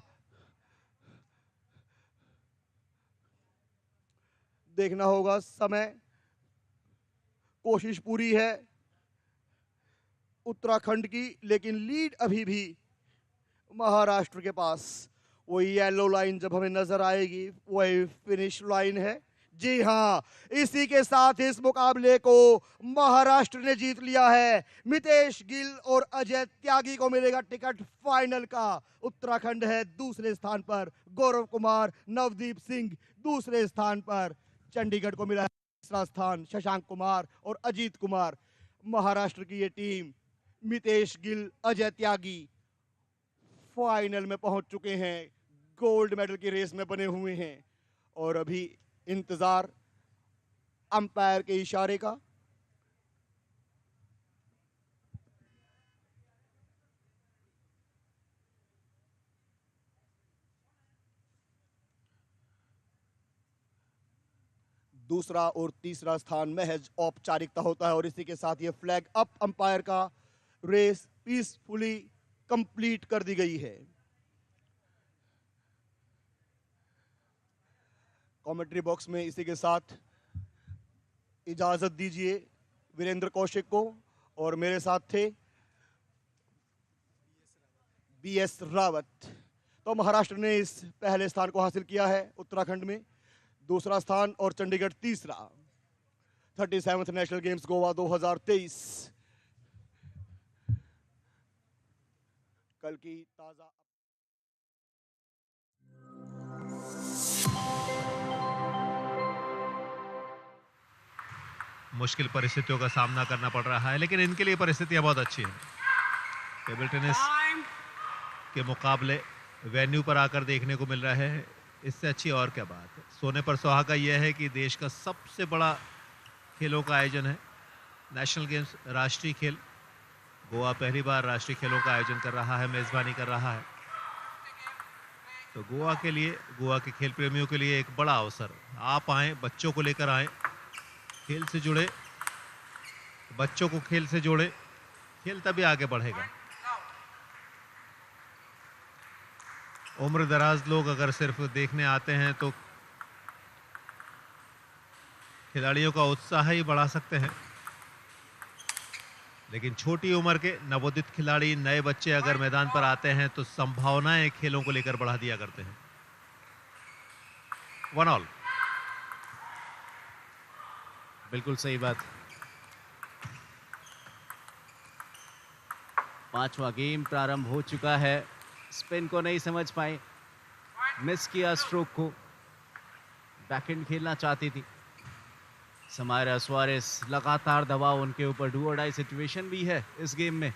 [SPEAKER 21] देखना होगा समय, कोशिश पूरी है उत्तराखंड की, लेकिन लीड अभी भी महाराष्ट्र के पास। वही येलो लाइन जब हमें नजर आएगी वही फिनिश लाइन है। जी हां, इसी के साथ इस मुकाबले को महाराष्ट्र ने जीत लिया है। मितेश गिल और अजय त्यागी को मिलेगा टिकट फाइनल का। उत्तराखंड है दूसरे स्थान पर, गौरव कुमार, नवदीप सिंह दूसरे स्थान पर। चंडीगढ़ को मिला है तीसरा स्थान, शशांक कुमार और अजीत कुमार। महाराष्ट्र की ये टीम मितेश गिल, अजय त्यागी फाइनल में पहुंच चुके हैं, गोल्ड मेडल की रेस में बने हुए हैं। और अभी इंतजार अंपायर के इशारे का। दूसरा और तीसरा स्थान महज औपचारिकता होता है, और इसी के साथ ये फ्लैग अप अंपायर का रेस पीसफुली कंप्लीट कर दी गई है। कमेंट्री बॉक्स में इसी के साथ इजाजत दीजिए वीरेंद्र कौशिक को, और मेरे साथ थे BS रावत। तो महाराष्ट्र ने इस पहले स्थान को हासिल किया है, उत्तराखंड में दूसरा स्थान और चंडीगढ़ तीसरा। 37th नेशनल गेम्स गोवा 2023 कल की ताजा।
[SPEAKER 18] मुश्किल परिस्थितियों का सामना करना पड़ रहा है, लेकिन इनके लिए परिस्थितियां बहुत अच्छी हैं। टेबल टेनिस के मुकाबले वेन्यू पर आकर देखने को मिल रहा है, इससे अच्छी और क्या बात है। सोने पर सुहागा यह है कि देश का सबसे बड़ा खेलों का आयोजन है नेशनल गेम्स, राष्ट्रीय खेल। गोवा पहली बार राष्ट्रीय खेलों का आयोजन कर रहा है, मेजबानी कर रहा है। तो गोवा के लिए, गोवा के खेल प्रेमियों के लिए एक बड़ा अवसर। आप आए, बच्चों को लेकर आए, खेल से जुड़े, बच्चों को खेल से जोड़े, खेल तभी आगे बढ़ेगा। उम्र दराज लोग अगर सिर्फ देखने आते हैं तो खिलाड़ियों का उत्साह ही बढ़ा सकते हैं, लेकिन छोटी उम्र के नवोदित खिलाड़ी, नए बच्चे अगर मैदान पर आते हैं तो संभावनाएं खेलों को लेकर बढ़ा दिया करते हैं। 1 ऑल।
[SPEAKER 19] बिल्कुल सही बात। 5वां गेम प्रारंभ हो चुका है। स्पिन को नहीं समझ पाए, मिस किया स्ट्रोक को, बैकहैंड खेलना चाहती थी। समायरा सुआरेस, लगातार दबाव उनके ऊपर, डू और डाई सिचुएशन भी है इस गेम में।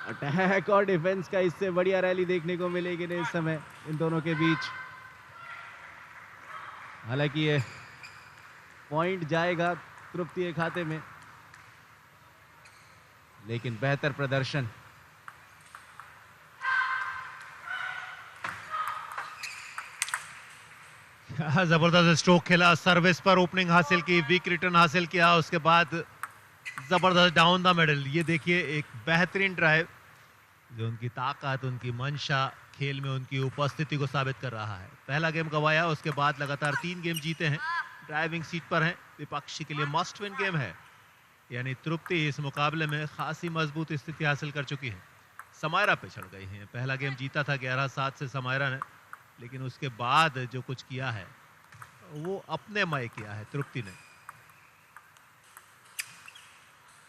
[SPEAKER 19] अटैक और डिफेंस का इससे बढ़िया रैली देखने को मिलेगी नहीं इस समय इन दोनों के बीच। हालांकि ये पॉइंट जाएगा तृप्ति के खाते में, लेकिन बेहतर प्रदर्शन।
[SPEAKER 18] जबरदस्त स्ट्रोक खेला, सर्विस पर ओपनिंग हासिल की, वीक रिटर्न हासिल किया, उसके बाद जबरदस्त डाउन द मिडल। ये देखिए एक बेहतरीन ड्राइव जो उनकी ताकत, उनकी मंशा, खेल में उनकी उपस्थिति को साबित कर रहा है। पहला गेम गंवाया, उसके बाद लगातार 3 गेम जीते हैं, ड्राइविंग सीट पर हैं। विपक्षी के लिए मस्ट विन गेम है, यानी तृप्ति इस मुकाबले में खासी मजबूत स्थिति हासिल कर चुकी है। समायरा पे चढ़ गई हैं। पहला गेम जीता था 11-7 से समायरा ने, लेकिन उसके बाद जो कुछ किया है वो अपने मय किया है तृप्ति ने।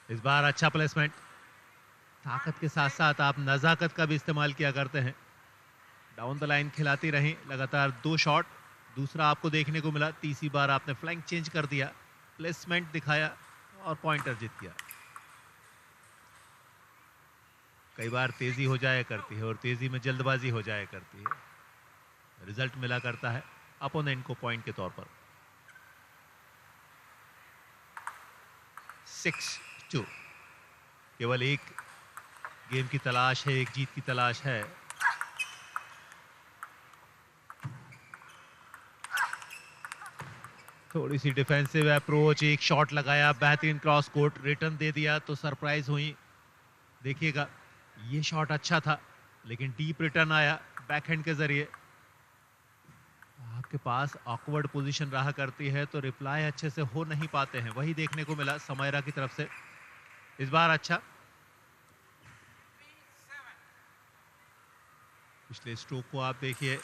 [SPEAKER 18] इस बार अच्छा प्लेसमेंट, ताकत के साथ साथ आप नजाकत का भी इस्तेमाल किया करते हैं। डाउन द लाइन खिलाती रहीं, लगातार 2 शॉट, दूसरा आपको देखने को मिला, तीसरी बार आपने फ्लैंक चेंज कर दिया, प्लेसमेंट दिखाया और पॉइंटर जीत गया। कई बार तेजी हो जाया करती है और तेजी में जल्दबाजी हो जाया करती है, रिजल्ट मिला करता है अपोनेंट को पॉइंट के तौर पर। 6-2, केवल एक गेम की तलाश है, एक जीत की तलाश है। थोड़ी सी डिफेंसिव अप्रोच, एक शॉट लगाया, बेहतरीन क्रॉस कोर्ट, रिटर्न दे दिया तो सरप्राइज हुई। देखिएगा ये शॉट अच्छा था, लेकिन डीप रिटर्न आया बैकहैंड के जरिए। आपके पास ऑकवर्ड पोजीशन रहा करती है तो रिप्लाई अच्छे से हो नहीं पाते हैं, वही देखने को मिला समायरा की तरफ से। इस बार अच्छा, पिछले स्ट्रोक को आप देखिए,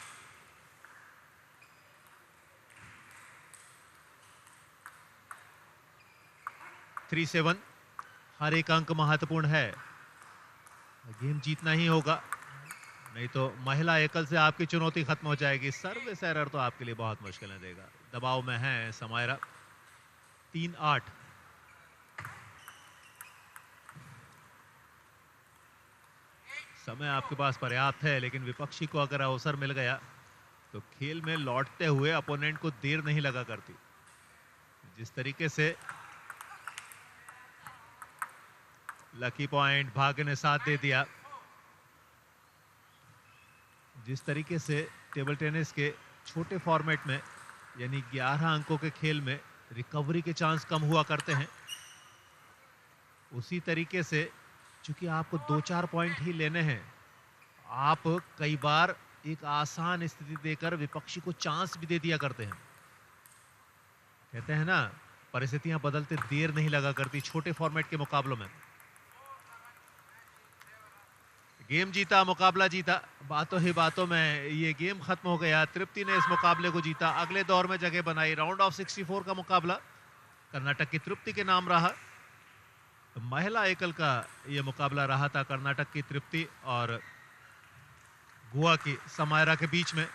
[SPEAKER 18] थ्री 7, हर एक अंक महत्वपूर्ण है। गेम जीतना ही होगा, नहीं तो महिला एकल से आपकी चुनौती खत्म हो जाएगी। सर्विस एरर तो आपके लिए बहुत मुश्किलें देगा। दबाव में है समायरा। 3-8, समय आपके पास पर्याप्त है, लेकिन विपक्षी को अगर अवसर मिल गया तो खेल में लौटते हुए अपोनेंट को देर नहीं लगा करती। जिस तरीके से लकी पॉइंट, भाग्य ने साथ दे दिया, जिस तरीके से टेबल टेनिस के छोटे फॉर्मेट में यानी 11 अंकों के खेल में रिकवरी के चांस कम हुआ करते हैं, उसी तरीके से चूंकि आपको 2-4 पॉइंट ही लेने हैं, आप कई बार एक आसान स्थिति देकर विपक्षी को चांस भी दे दिया करते हैं। कहते हैं ना, परिस्थितियां बदलते देर नहीं लगा करती छोटे फॉर्मेट के मुकाबलों में। गेम जीता, मुकाबला जीता, बातों ही बातों में ये गेम खत्म हो गया। तृप्ति ने इस मुकाबले को जीता, अगले दौर में जगह बनाई। राउंड ऑफ 64 का मुकाबला कर्नाटक की तृप्ति के नाम रहा। महिला एकल का ये मुकाबला रहा था कर्नाटक की तृप्ति और गोवा की समायरा के बीच में।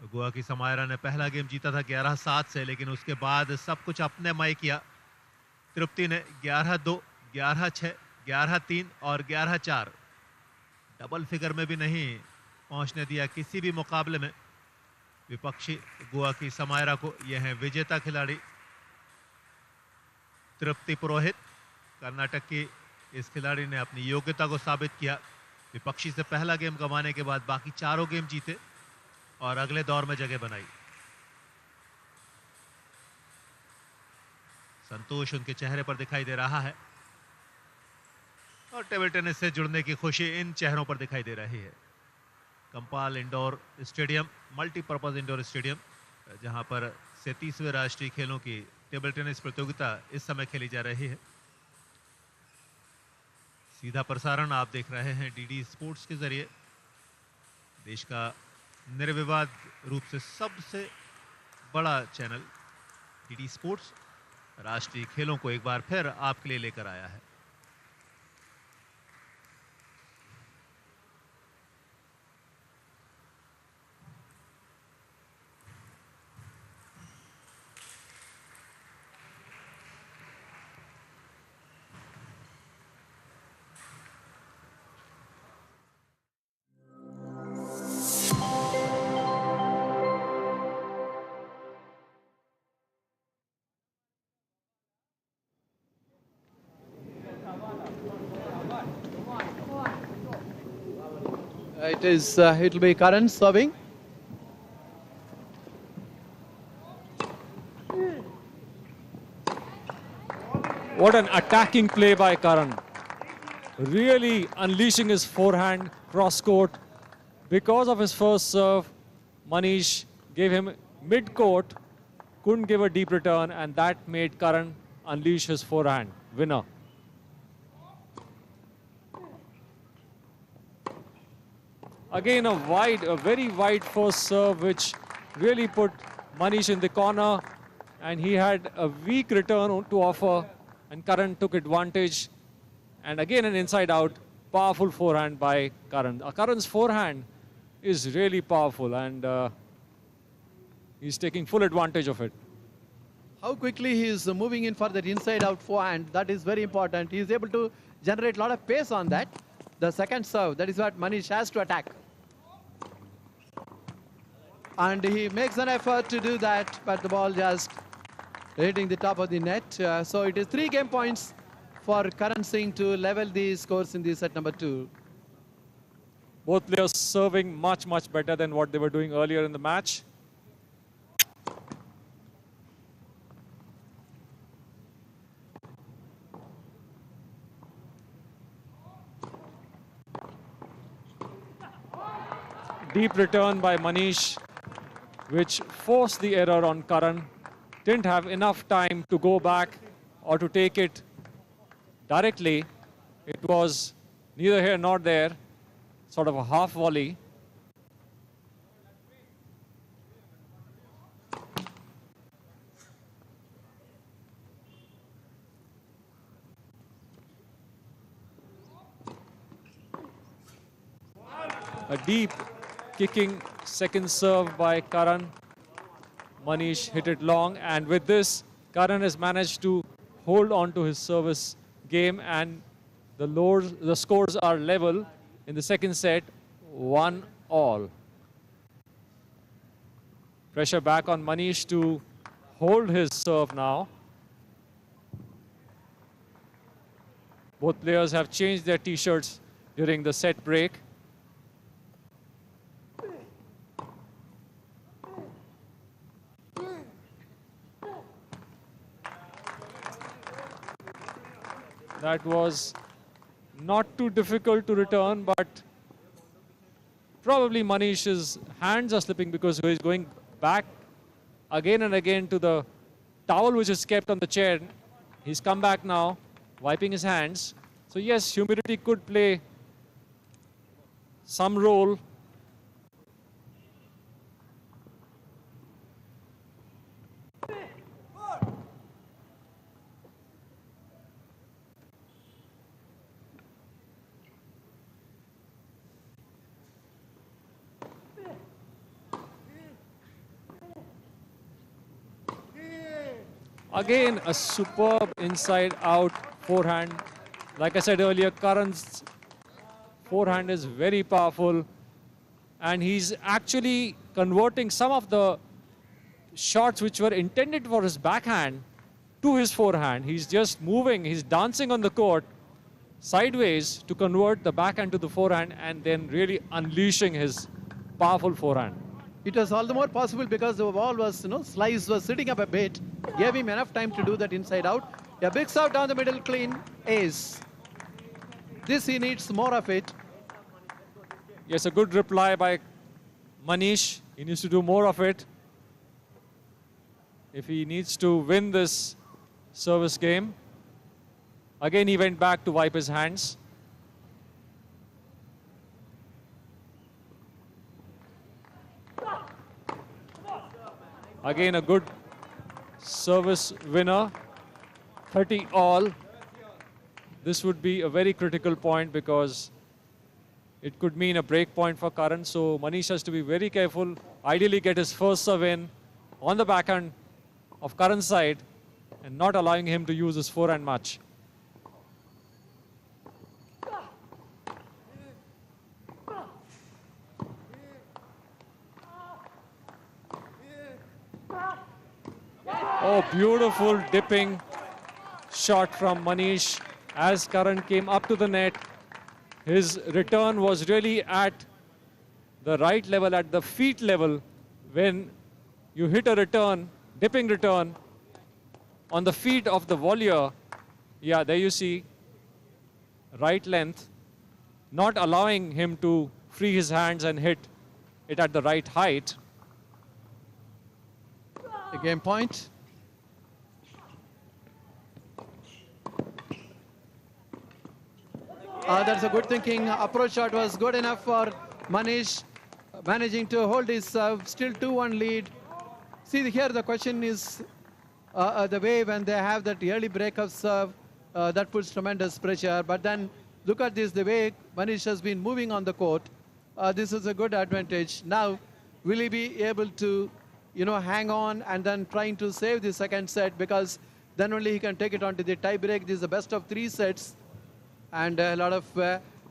[SPEAKER 18] गोवा की समायरा ने पहला गेम जीता था 11-7 से, लेकिन उसके बाद सब कुछ अपने मय किया। तृप्ति ने 11-2, 11-6, 11-3 और 11-4, डबल फिगर में भी नहीं पहुंचने दिया किसी भी मुकाबले में विपक्षी गोवा की समायरा को। यह है विजेता खिलाड़ी तृप्ति पुरोहित। कर्नाटक की इस खिलाड़ी ने अपनी योग्यता को साबित किया। विपक्षी से पहला गेम गंवाने के बाद बाकी चारों गेम जीते और अगले दौर में जगह बनाई। संतोष उनके चेहरे पर दिखाई दे रहा है और टेबल टेनिस से जुड़ने की खुशी इन चेहरों पर दिखाई दे रही है। Kampal indoor stadium, multipurpose indoor stadium, जहां पर 37वें राष्ट्रीय खेलों की टेबल टेनिस प्रतियोगिता इस समय खेली जा रही है। सीधा प्रसारण आप देख रहे हैं डीडी स्पोर्ट्स के जरिए। देश का निर्विवाद रूप से सबसे बड़ा चैनल डीडी स्पोर्ट्स राष्ट्रीय खेलों को एक बार फिर आपके लिए लेकर आया है।
[SPEAKER 13] It'll be Karan serving.
[SPEAKER 7] What an attacking play by Karan. Really unleashing his forehand cross court. Because of his first serve, Manish gave him mid court, couldn't give a deep return, and that made Karan unleash his forehand. Winner. Again, a very wide first serve, which really put Manish in the corner, and he had a weak return to offer, and Karan took advantage. And again, an inside-out, powerful forehand by Karan. Karan's forehand is really powerful, and he's taking full advantage of it.
[SPEAKER 13] How quickly he is moving in for that inside-out forehand, that is very important. He is able to generate a lot of pace on that. The second serve, that is what Manish has to attack. And he makes an effort to do that, but the ball just hitting the top of the net. So it is 3 game points for Karan Singh to level the scores in the set number 2.
[SPEAKER 7] Both players serving much, much better than what they were doing earlier in the match. Deep return by Manish, which forced the error on Karan. Didn't have enough time to go back or to take it directly. It was neither here nor there, sort of a half volley. A deep kicking second serve by Karan. Manish hit it long, and with this, Karan has managed to hold on to his service game, and the scores are level in the second set, 1-all. Pressure back on Manish to hold his serve now. Both players have changed their t-shirts during the set break. That was not too difficult to return, but probably Manish's hands are slipping because he's going back again and again to the towel which is kept on the chair. He's come back now, wiping his hands. So yes, humidity could play some role. Again, a superb inside-out forehand. Like I said earlier, Karan's forehand is very powerful, and he's actually converting some of the shots which were intended for his backhand to his forehand. He's just moving, he's dancing on the court sideways to convert the backhand to the forehand and then really unleashing his powerful forehand.
[SPEAKER 13] It was all the more possible because the ball was, slice was sitting up a bit, gave him enough time to do that inside out. A big serve down the middle, clean, ace. This he needs more of it.
[SPEAKER 7] Yes, a good reply by Manish. He needs to do more of it if he needs to win this service game. Again, he went back to wipe his hands. Again, a good service winner, 30 all. This would be a very critical point because it could mean a break point for Karan. So Manish has to be very careful. Ideally get his first serve in on the backhand of Karan's side and not allowing him to use his forehand much. Oh, beautiful dipping shot from Manish as Karan came up to the net. His return was really at the right level, at the feet level. When you hit a return, dipping return on the feet of the volleyer, yeah, there you see, right length, not allowing him to free his hands and hit it at the right height.
[SPEAKER 13] The game point. That's a good thinking. Approach shot was good enough for Manish, managing to hold his serve. Still 2-1 lead. See here the question is the way when they have that early break of serve, that puts tremendous pressure. But then look at this, the way Manish has been moving on the court. This is a good advantage. Now, will he be able to, hang on and then trying to save the second set, because then only he can take it on to the tie break. This is the best of 3 sets. And a lot of,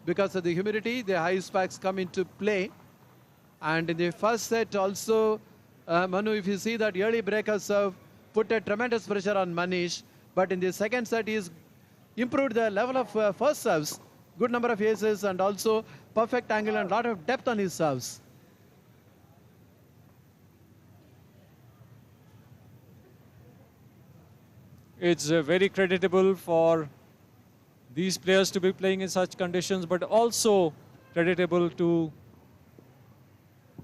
[SPEAKER 13] because of the humidity, the high spikes come into play. And in the first set also, Manu, if you see that early breaker serve, put a tremendous pressure on Manish. But in the second set, he's improved the level of first serves. Good number of aces and also perfect angle and a lot of depth on his serves.
[SPEAKER 7] It's very creditable for these players to be playing in such conditions, but also creditable to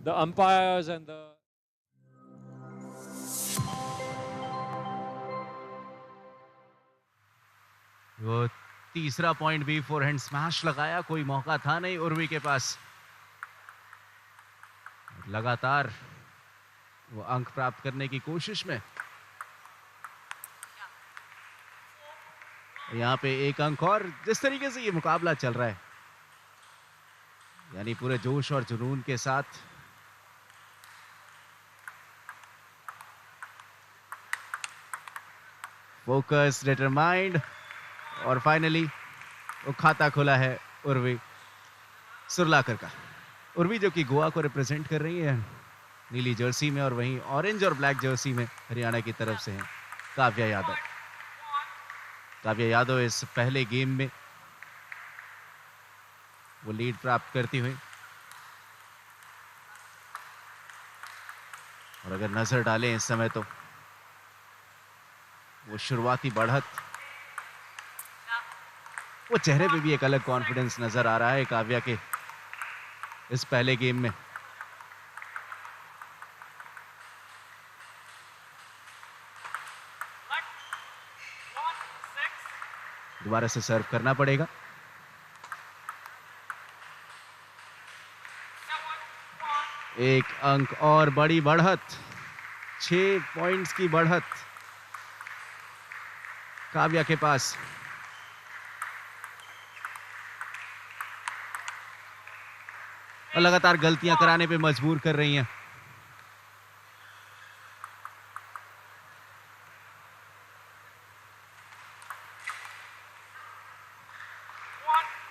[SPEAKER 7] the umpires and the...
[SPEAKER 19] वो तीसरा point भी forehand smash लगाया, कोई मौका था नहीं उर्वी के पास। लगातार वो अंक प्राप्त करने की कोशिश में। यहाँ पे एक अंक और। जिस तरीके से ये मुकाबला चल रहा है, यानी पूरे जोश और जुनून के साथ, फोकस, डिटरमाइंड, और फाइनली वो खाता खुला है उर्वी सुरलाकर का। उर्वी जो कि गोवा को रिप्रेजेंट कर रही है नीली जर्सी में, और वहीं ऑरेंज और ब्लैक जर्सी में हरियाणा की तरफ से है काव्या यादव। काव्या यादव इस पहले गेम में वो लीड प्राप्त करती हुई, और अगर नजर डालें इस समय तो वो शुरुआती बढ़त, वो चेहरे पे भी एक अलग कॉन्फिडेंस नजर आ रहा है काव्या के इस पहले गेम में। दोबारा से सर्व करना पड़ेगा। एक अंक और बड़ी बढ़त, 6 पॉइंट्स की बढ़त काव्या के पास। और लगातार गलतियां कराने पे मजबूर कर रही हैं।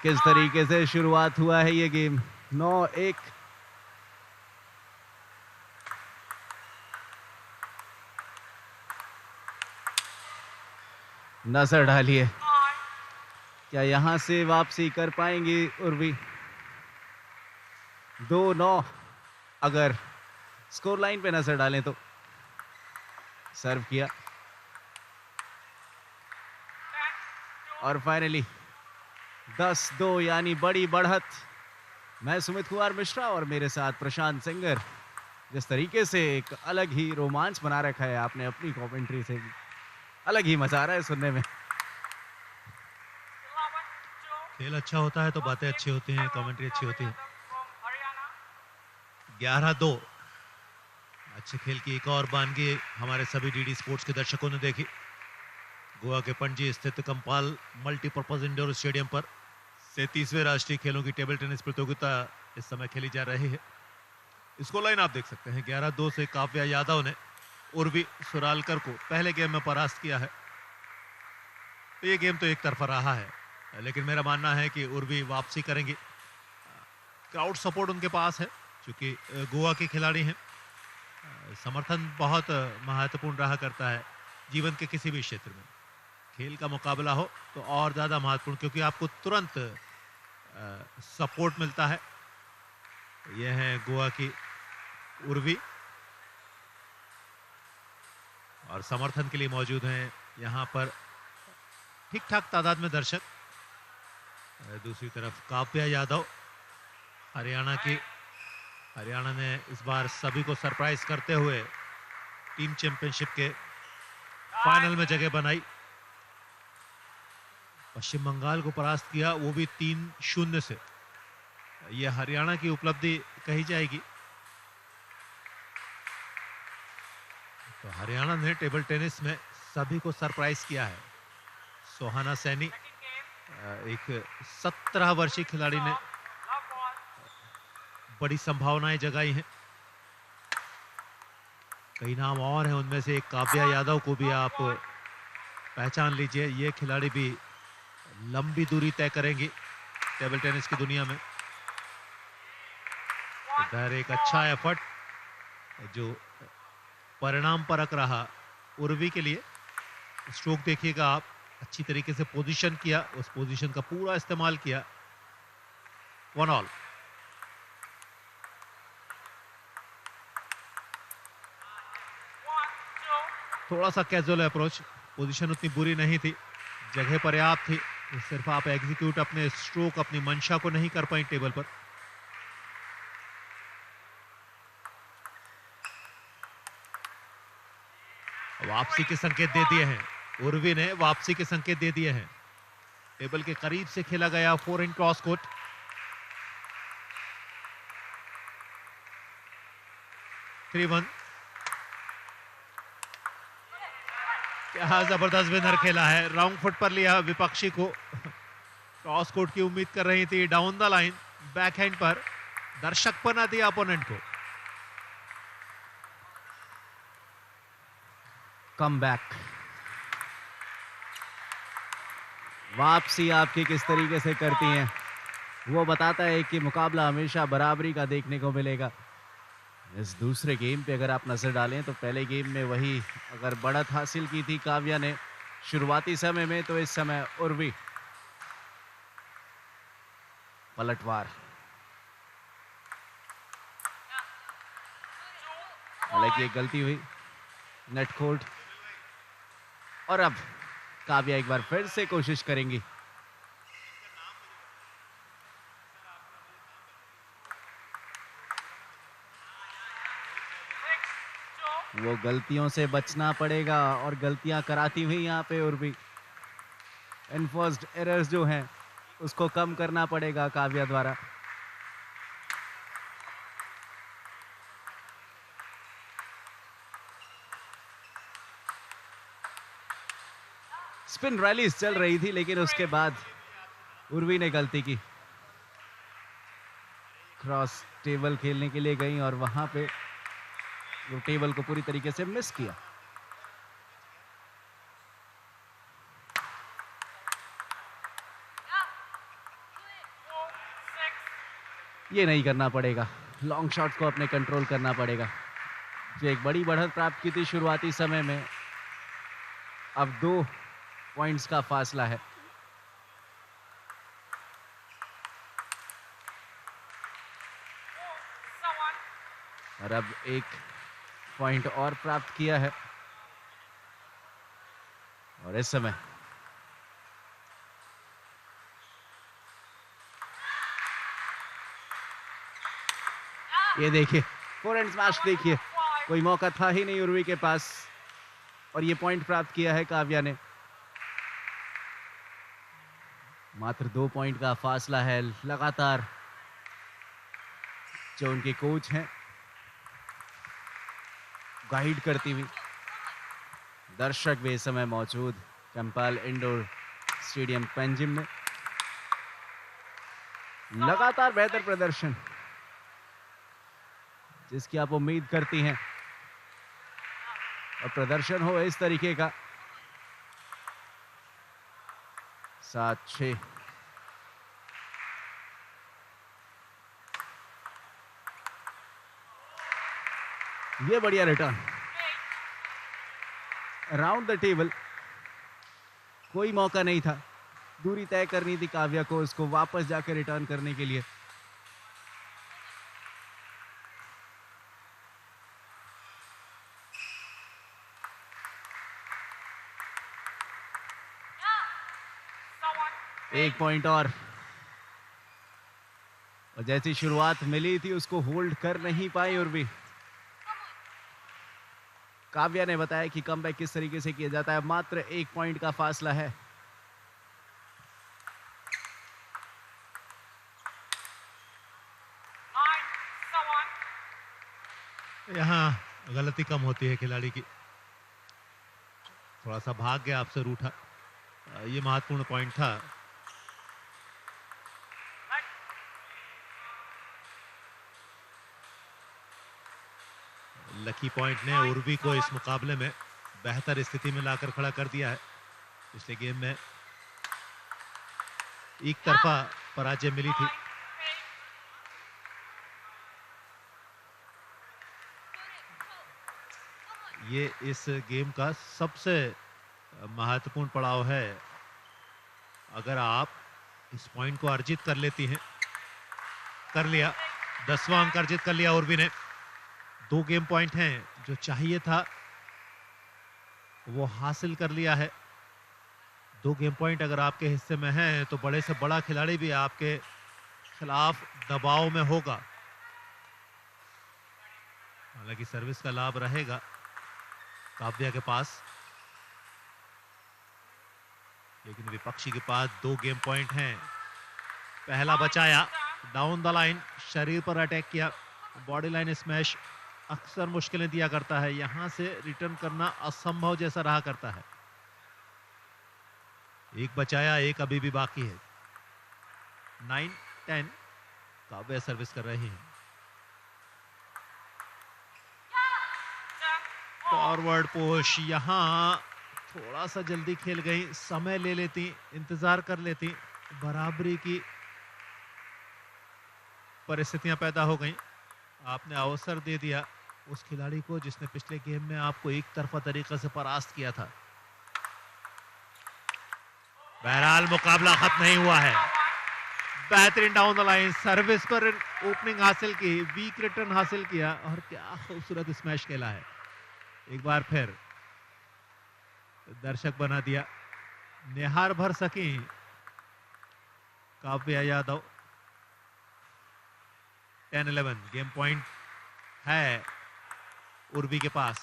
[SPEAKER 19] किस तरीके से शुरुआत हुआ है ये गेम। 9-1। नजर डालिए, क्या यहां से वापसी कर पाएंगी उर्वी। 2-9 अगर स्कोर लाइन पे नजर डालें तो। सर्व किया और फाइनली 10-2 यानी बड़ी बढ़त। मैं सुमित कुमार मिश्रा और मेरे साथ प्रशांत सिंगर। जिस तरीके से एक अलग ही रोमांच बना रखा है आपने अपनी कमेंट्री से, अलग ही मजा आ रहा है सुनने में।
[SPEAKER 18] खेल अच्छा होता है तो बातें अच्छी होती हैं, कमेंट्री अच्छी होती है। 11-2 अच्छे खेल की एक और बानगी हमारे सभी डीडी स्पोर्ट्स के दर्शकों ने देखी। गोवा के पणजी स्थित कंपाल मल्टीपर्पज इंडोर स्टेडियम पर 37वें राष्ट्रीय खेलों की टेबल टेनिस प्रतियोगिता इस समय खेली जा रही है। इसको लाइन आप देख सकते हैं। 11-2 से काव्या यादव ने उर्वी सुरालकर को पहले गेम में परास्त किया है। तो ये गेम तो एक तरफा रहा है, लेकिन मेरा मानना है कि उर्वी वापसी करेंगी। क्राउड सपोर्ट उनके पास है, क्योंकि गोवा के खिलाड़ी हैं। समर्थन बहुत महत्वपूर्ण रहा करता है जीवन के किसी भी क्षेत्र में। खेल का मुकाबला हो तो और ज़्यादा महत्वपूर्ण, क्योंकि आपको तुरंत सपोर्ट मिलता है। यह है गोवा की उर्वी और समर्थन के लिए मौजूद हैं यहाँ पर ठीक ठाक तादाद में दर्शक। दूसरी तरफ काव्या यादव हरियाणा ने इस बार सभी को सरप्राइज करते हुए टीम चैंपियनशिप के फाइनल में जगह बनाई। पश्चिम बंगाल को परास्त किया, वो भी 3-0 से। यह हरियाणा की उपलब्धि कही जाएगी। तो हरियाणा ने टेबल टेनिस में सभी को सरप्राइज किया है। सोहाना सैनी एक 17 वर्षीय खिलाड़ी ने बड़ी संभावनाएं जगाई हैं। कई नाम और हैं, उनमें से एक काव्या यादव को भी आप पहचान लीजिए। ये खिलाड़ी भी लंबी दूरी तय करेंगी टेबल टेनिस की दुनिया में। इधर एक अच्छा एफर्ट जो परिणाम परक रहा उर्वी के लिए। स्ट्रोक देखिएगा आप, अच्छी तरीके से पोजीशन किया, उस पोजीशन का पूरा इस्तेमाल किया। 1 ऑल। थोड़ा सा कैजुअल अप्रोच, पोजीशन उतनी बुरी नहीं थी, जगह पर्याप्त थी। सिर्फ आप एग्जीक्यूट अपने स्ट्रोक, अपनी मंशा को नहीं कर पाई टेबल पर। वापसी के संकेत दे दिए हैं, उर्वी ने वापसी के संकेत दे दिए हैं। टेबल के करीब से खेला गया 4 इन क्रॉस कोर्ट। क्या जबरदस्त विनर खेला है, राउंड फुट पर लिया विपक्षी को। क्रॉस कोर्ट की उम्मीद कर रही थी, डाउन द लाइन बैकहैंड पर दर्शक बना दिया अपोनेंट को।
[SPEAKER 19] कम बैक, वापसी आपकी किस तरीके से करती हैं वो बताता है कि मुकाबला हमेशा बराबरी का देखने को मिलेगा। इस दूसरे गेम पे अगर आप नजर डालें तो पहले गेम में वही अगर बढ़त हासिल की थी काव्या ने शुरुआती समय में, तो इस समय उर्वी पलटवार। हालांकि एक गलती हुई, नेट खोल्ड। और अब काव्या एक बार फिर से कोशिश करेंगी। वो गलतियों से बचना पड़ेगा और गलतियां कराती हुई यहाँ पे उर्वी। एनफोर्स्ड एरर्स जो हैं उसको कम करना पड़ेगा काव्या द्वारा। स्पिन रैलीज चल रही थी, लेकिन उसके बाद उर्वी ने गलती की। क्रॉस टेबल खेलने के लिए गई और वहां पे वो टेबल को पूरी तरीके से मिस किया। ये नहीं करना पड़ेगा, लॉन्ग शॉट को अपने कंट्रोल करना पड़ेगा। जो एक बड़ी बढ़त प्राप्त की थी शुरुआती समय में, अब 2 पॉइंट्स का फासला है। और अब 1 पॉइंट और प्राप्त किया है और इस समय ये देखिए फोरहैंड स्मैश, देखिए कोई मौका था ही नहीं उर्वी के पास और ये पॉइंट प्राप्त किया है काव्या ने। मात्र 2 पॉइंट का फासला है। लगातार जो उनके कोच हैं गाइड करती हुई। दर्शक भी इस समय मौजूद कैंपबेल इंडोर स्टेडियम पेंजिम में। लगातार बेहतर प्रदर्शन जिसकी आप उम्मीद करती हैं और प्रदर्शन हो इस तरीके का। 7-6 ये बढ़िया रिटर्न अराउंड द टेबल। कोई मौका नहीं था, दूरी तय करनी थी काव्या को उसको वापस जाकर रिटर्न करने के लिए। एक पॉइंट और जैसी शुरुआत मिली थी उसको होल्ड कर नहीं पाई उर्वी। काव्या ने बताया कि कमबैक किस तरीके से किया जाता है। मात्र 1 पॉइंट का फासला है।
[SPEAKER 18] यहाँ गलती कम होती है खिलाड़ी की, थोड़ा सा भाग गया आपसे रूठा। ये महत्वपूर्ण पॉइंट था। लकी पॉइंट ने उर्वी को इस मुकाबले में बेहतर स्थिति में लाकर खड़ा कर दिया है। पिछले गेम में एक तरफा पराजय मिली थी। ये इस गेम का सबसे महत्वपूर्ण पड़ाव है। अगर आप इस पॉइंट को अर्जित कर लेती हैं, कर लिया, 10वां अंक अर्जित कर लिया उर्वी ने। 2 गेम पॉइंट हैं, जो चाहिए था वो हासिल कर लिया है। 2 गेम पॉइंट अगर आपके हिस्से में हैं तो बड़े से बड़ा खिलाड़ी भी आपके खिलाफ दबाव में होगा। हालांकि सर्विस का लाभ रहेगा काव्या के पास, लेकिन विपक्षी के पास 2 गेम पॉइंट हैं। पहला बचाया, डाउन द लाइन, शरीर पर अटैक किया, बॉडी लाइन स्मैश अक्सर मुश्किलें दिया करता है। यहां से रिटर्न करना असंभव जैसा रहा करता है। एक बचाया, एक अभी भी बाकी है। 9-10 काव्या सर्विस कर रही हैं। फॉरवर्ड पुश, यहां थोड़ा सा जल्दी खेल गई, समय ले लेती, इंतजार कर लेती, बराबरी की परिस्थितियां पैदा हो गई। आपने अवसर दे दिया उस खिलाड़ी को जिसने पिछले गेम में आपको एक तरफा तरीके से परास्त किया था। बहरहाल मुकाबला खत्म नहीं हुआ है। बेहतरीन डाउन द लाइन सर्विस पर ओपनिंग हासिल की, वीक रिटर्न हासिल किया और क्या खूबसूरत स्मैश खेला है। एक बार फिर दर्शक बना दिया, निहार भर सकी काव्या यादव। 10-11 गेम पॉइंट है उर्वी के पास,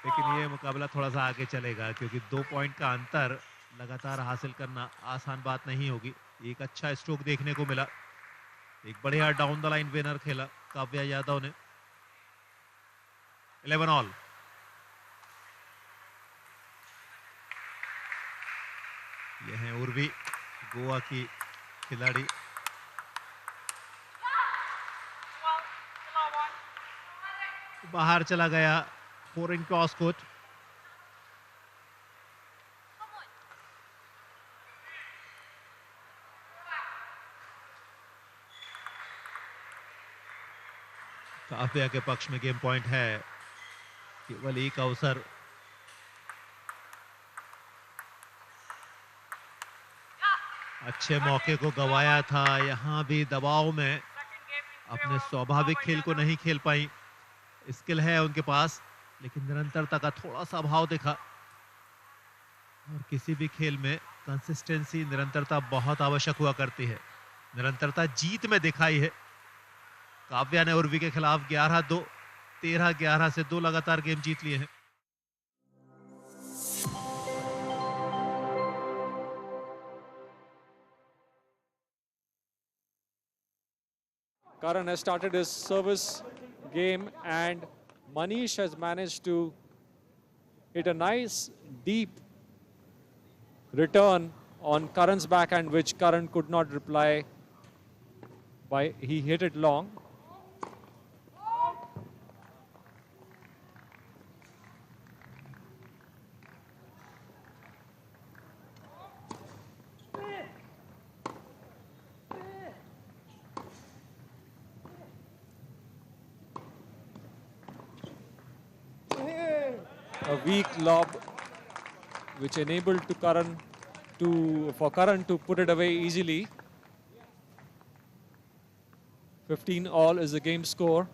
[SPEAKER 18] लेकिन ये मुकाबला थोड़ा सा आगे चलेगा क्योंकि 2 पॉइंट का अंतर लगातार हासिल करना आसान बात नहीं होगी। एक अच्छा स्ट्रोक देखने को मिला, एक बढ़िया डाउन द लाइन विनर खेला काव्या यादव ने। 11 ऑल। यह है उर्वी, गोवा की खिलाड़ी। बाहर चला गया, 4 इन क्रॉस कोर्ट। काव्या के पक्ष में गेम पॉइंट है, केवल एक अवसर। अच्छे मौके को गंवाया था, यहां भी दबाव में अपने स्वाभाविक खेल को नहीं खेल पाई। स्किल है उनके पास, लेकिन निरंतरता का थोड़ा सा अभाव दिखा। और किसी भी खेल में कंसिस्टेंसी, निरंतरता बहुत आवश्यक हुआ करती है। निरंतरता जीत में दिखाई है। काव्या ने उर्वी के खिलाफ 11-2, 13-11 से 2 लगातार गेम जीत लिए हैं।
[SPEAKER 7] Karan has started his service game, and Manish has managed to hit a nice deep return on Karan's backhand, which Karan could not reply by, he hit it long. A weak lob which enabled for Karan to put it away easily. 15 all is the game score.